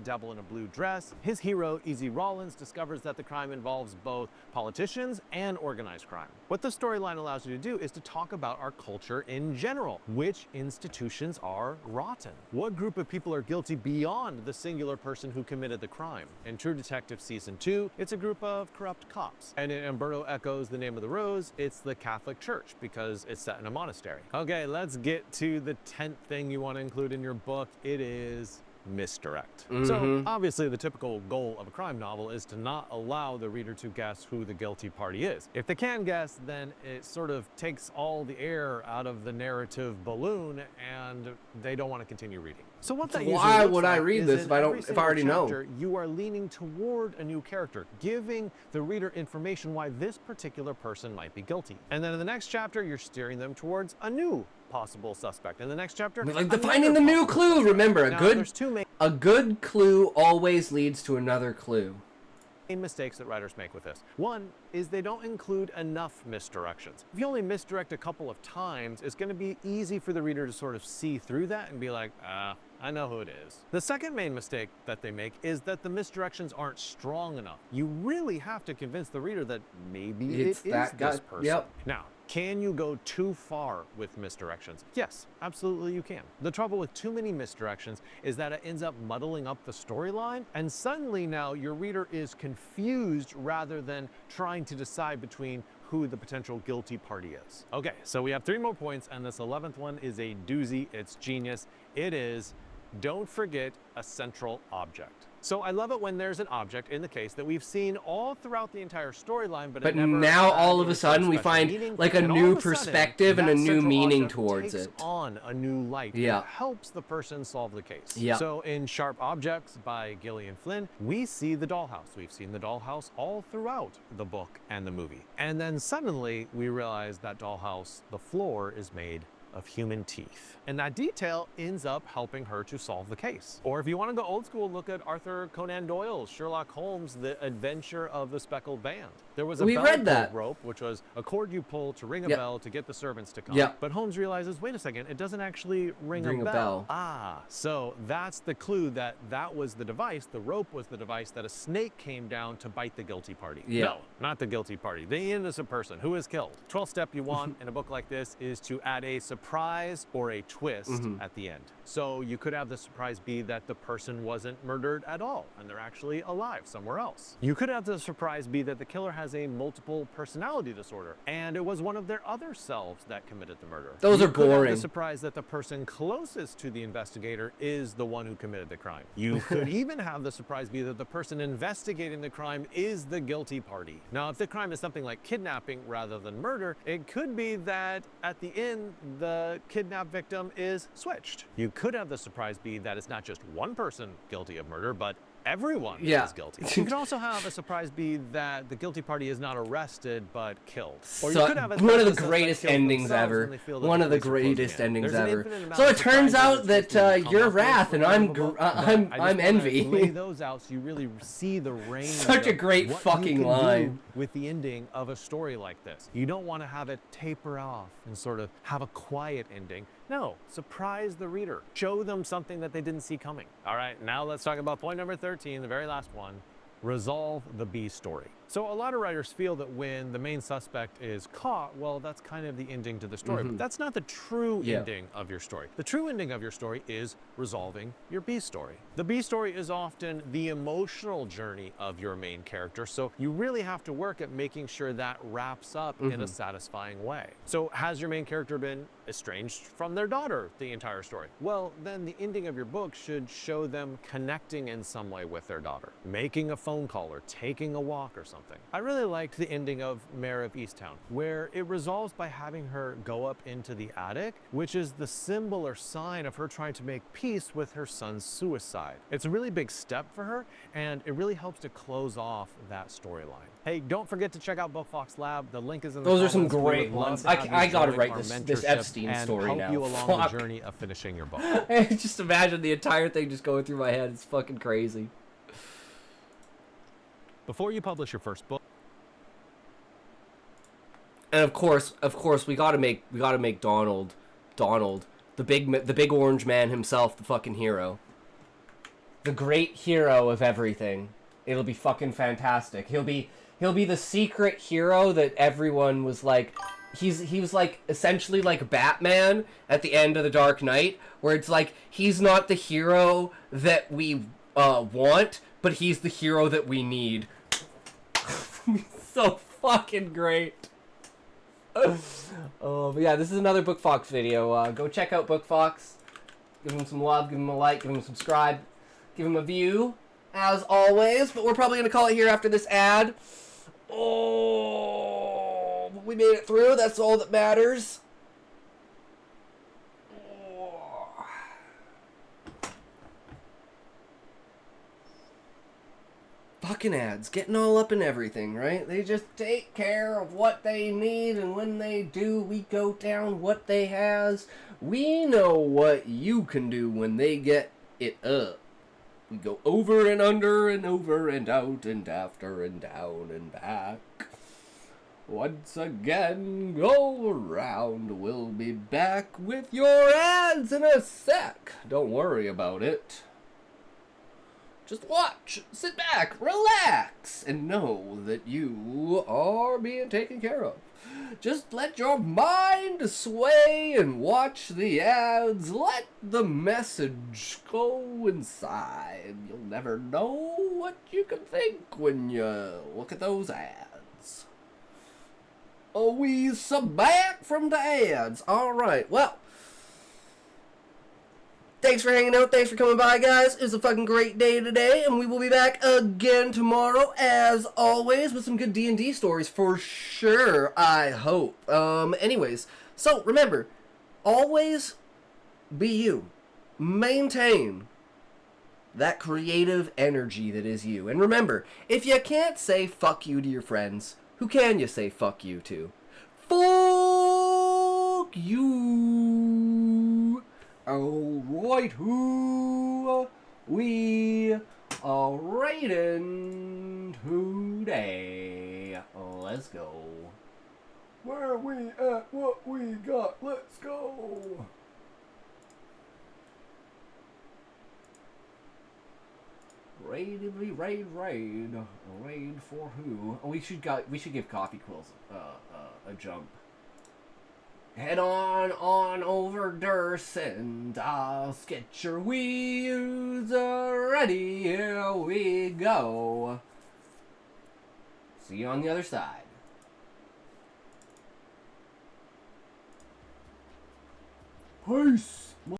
[SPEAKER 7] Devil in a blue dress. His hero, Easy Rollins, discovers that the crime involves both politicians and organized crime. What the storyline allows you to do is to talk about our culture in general. Which institutions are rotten? What group of people are guilty beyond the singular person who committed the crime? In True Detective Season 2, it's a group of corrupt cops. And in Umberto Eco's The Name of the Rose, it's the Catholic Church because it's set in a monastery. Okay, let's get to the 10th thing you want to include in your book. It is misdirect. So obviously the typical goal of a crime novel is to not allow the reader to guess who the guilty party is. If they can guess, then it sort of takes all the air out of the narrative balloon and they don't want to continue reading. So what that usually
[SPEAKER 1] why would I
[SPEAKER 7] like
[SPEAKER 1] read this if I already know?
[SPEAKER 7] You are leaning toward a new character, giving the reader information why this particular person might be guilty. And then in the next chapter, you're steering them towards a new possible suspect. In the next chapter,
[SPEAKER 1] like finding the new clue. Remember, a good clue always leads to another clue.
[SPEAKER 7] Main mistakes that writers make with this. One is they don't include enough misdirections. If you only misdirect a couple of times, it's going to be easy for the reader to sort of see through that and be like, I know who it is. The second main mistake that they make is that the misdirections aren't strong enough. You really have to convince the reader that maybe it is this person.
[SPEAKER 1] Yep.
[SPEAKER 7] Now, can you go too far with misdirections? Yes, absolutely you can. The trouble with too many misdirections is that it ends up muddling up the storyline, and suddenly now your reader is confused rather than trying to decide between who the potential guilty party is. Okay, so we have 3 more points, and this 11th one is a doozy. It's genius. It is, don't forget a central object. So I love it when there's an object in the case that we've seen all throughout the entire storyline, but now
[SPEAKER 1] all of a sudden we find like a new perspective and a new meaning towards it.
[SPEAKER 7] On a new light.
[SPEAKER 1] Yeah.
[SPEAKER 7] It helps the person solve the case.
[SPEAKER 1] Yeah.
[SPEAKER 7] So in Sharp Objects by Gillian Flynn, we see the dollhouse. We've seen the dollhouse all throughout the book and the movie. And then suddenly we realize that dollhouse, the floor is made of human teeth. And that detail ends up helping her to solve the case. Or if you want to go old school, look at Arthur Conan Doyle's Sherlock Holmes, The Adventure of the Speckled Band. There was a bell rope, which was a cord you pull to ring a bell to get the servants to come. But Holmes realizes, wait a second, it doesn't actually ring a bell. So that's the clue that that was the device, the rope was the device that a snake came down to bite the guilty party. No, not the guilty party, the innocent person who is killed. 12th step you want in a book like this is to add a surprise or a twist at the end. So you could have the surprise be that the person wasn't murdered at all and they're actually alive somewhere else. You could have the surprise be that the killer has a multiple personality disorder and it was one of their other selves that committed the murder.
[SPEAKER 1] Those are
[SPEAKER 7] You could have
[SPEAKER 1] boring.
[SPEAKER 7] the surprise that the person closest to the investigator is the one who committed the crime. You could even have the surprise be that the person investigating the crime is the guilty party. Now, if the crime is something like kidnapping rather than murder, it could be that at the end, the kidnapped victim is switched. You could have the surprise be that it's not just one person guilty of murder, but everyone
[SPEAKER 1] Yeah.
[SPEAKER 7] is guilty. You could also have a surprise be that the guilty party is not arrested but killed. Or you
[SPEAKER 1] So,
[SPEAKER 7] could have it
[SPEAKER 1] one
[SPEAKER 7] that
[SPEAKER 1] of the
[SPEAKER 7] suspect
[SPEAKER 1] greatest
[SPEAKER 7] kills
[SPEAKER 1] endings
[SPEAKER 7] themselves
[SPEAKER 1] ever.
[SPEAKER 7] when they feel that
[SPEAKER 1] One
[SPEAKER 7] the
[SPEAKER 1] of the
[SPEAKER 7] police are closing
[SPEAKER 1] greatest
[SPEAKER 7] in.
[SPEAKER 1] endings
[SPEAKER 7] There's an
[SPEAKER 1] ever.
[SPEAKER 7] infinite amount
[SPEAKER 1] So
[SPEAKER 7] of
[SPEAKER 1] it turns
[SPEAKER 7] surprises
[SPEAKER 1] out
[SPEAKER 7] that
[SPEAKER 1] that
[SPEAKER 7] you come
[SPEAKER 1] you're
[SPEAKER 7] up with
[SPEAKER 1] Wrath
[SPEAKER 7] when
[SPEAKER 1] and
[SPEAKER 7] you
[SPEAKER 1] I'm
[SPEAKER 7] have a book,
[SPEAKER 1] I'm
[SPEAKER 7] but I just wanna
[SPEAKER 1] Envy.
[SPEAKER 7] lay those out so you really see the range.
[SPEAKER 1] Such a
[SPEAKER 7] of
[SPEAKER 1] great
[SPEAKER 7] what
[SPEAKER 1] fucking
[SPEAKER 7] you can
[SPEAKER 1] line.
[SPEAKER 7] do with the ending of a story like this. You don't want to have it taper off and sort of have a quiet ending. No, surprise the reader. Show them something that they didn't see coming. All right, now let's talk about point number 13, the very last one. Resolve the B story. So a lot of writers feel that when the main suspect is caught, well, that's kind of the ending to the story. But that's not the true ending of your story. The true ending of your story is resolving your B story. The B story is often the emotional journey of your main character, so you really have to work at making sure that wraps up in a satisfying way. So has your main character been estranged from their daughter the entire story? Well, then the ending of your book should show them connecting in some way with their daughter, making a phone call or taking a walk or something. I really liked the ending of Mayor of Easttown, where it resolves by having her go up into the attic, which is the symbol or sign of her trying to make peace with her son's suicide. It's a really big step for her, and it really helps to close off that storyline. Hey, don't forget to check out BookFox Lab. The link is in the
[SPEAKER 1] Those are some
[SPEAKER 7] comments. We would
[SPEAKER 1] great
[SPEAKER 7] love
[SPEAKER 1] ones.
[SPEAKER 7] to have
[SPEAKER 1] I
[SPEAKER 7] you
[SPEAKER 1] gotta
[SPEAKER 7] join
[SPEAKER 1] write
[SPEAKER 7] our
[SPEAKER 1] this
[SPEAKER 7] mentorship
[SPEAKER 1] Epstein
[SPEAKER 7] and
[SPEAKER 1] story
[SPEAKER 7] help
[SPEAKER 1] now.
[SPEAKER 7] you along
[SPEAKER 1] Fuck.
[SPEAKER 7] the journey of finishing your book.
[SPEAKER 1] Just imagine the entire thing just going through my head. It's fucking crazy.
[SPEAKER 7] Before you publish your first book,
[SPEAKER 1] and of course, we gotta make Donald, the big orange man himself, the fucking hero, the great hero of everything. It'll be fucking fantastic. He'll be the secret hero that everyone was like. He was like essentially like Batman at the end of the Dark Knight, where it's like he's not the hero that we want, but he's the hero that we need. So fucking great. Oh, but yeah, this is another BookFox video. Go check out BookFox. Give him some love, give him a like, give him a subscribe, give him a view, as always. But we're probably going to call it here after this ad. Oh, we made it through. That's all that matters. Fucking ads, getting all up in everything, right? They just take care of what they need, and when they do, we go down what they has. We know what you can do when they get it up. We go over and under and over and out and after and down and back. Once again, go around. We'll be back with your ads in a sec. Don't worry about it. Just watch, sit back, relax, and know that you are being taken care of. Just let your mind sway and watch the ads. Let the message go inside. You'll never know what you can think when you look at those ads. Oh, we back from the ads. All right, well. Thanks for hanging out. Thanks for coming by, guys. It was a fucking great day today, and we will be back again tomorrow, as always, with some good D&D stories for sure, I hope. Anyways, so remember, always be you. Maintain that creative energy that is you. And remember, if you can't say fuck you to your friends, who can you say fuck you to? Fuck you. Alright, who we are rating today? Let's go. Where are we at? What we got? Let's go. Raid for who? Oh, we should give Coffee Quills a jump. Head on over Durst, I'll get your wheels ready. Here we go. See you on the other side. Peace.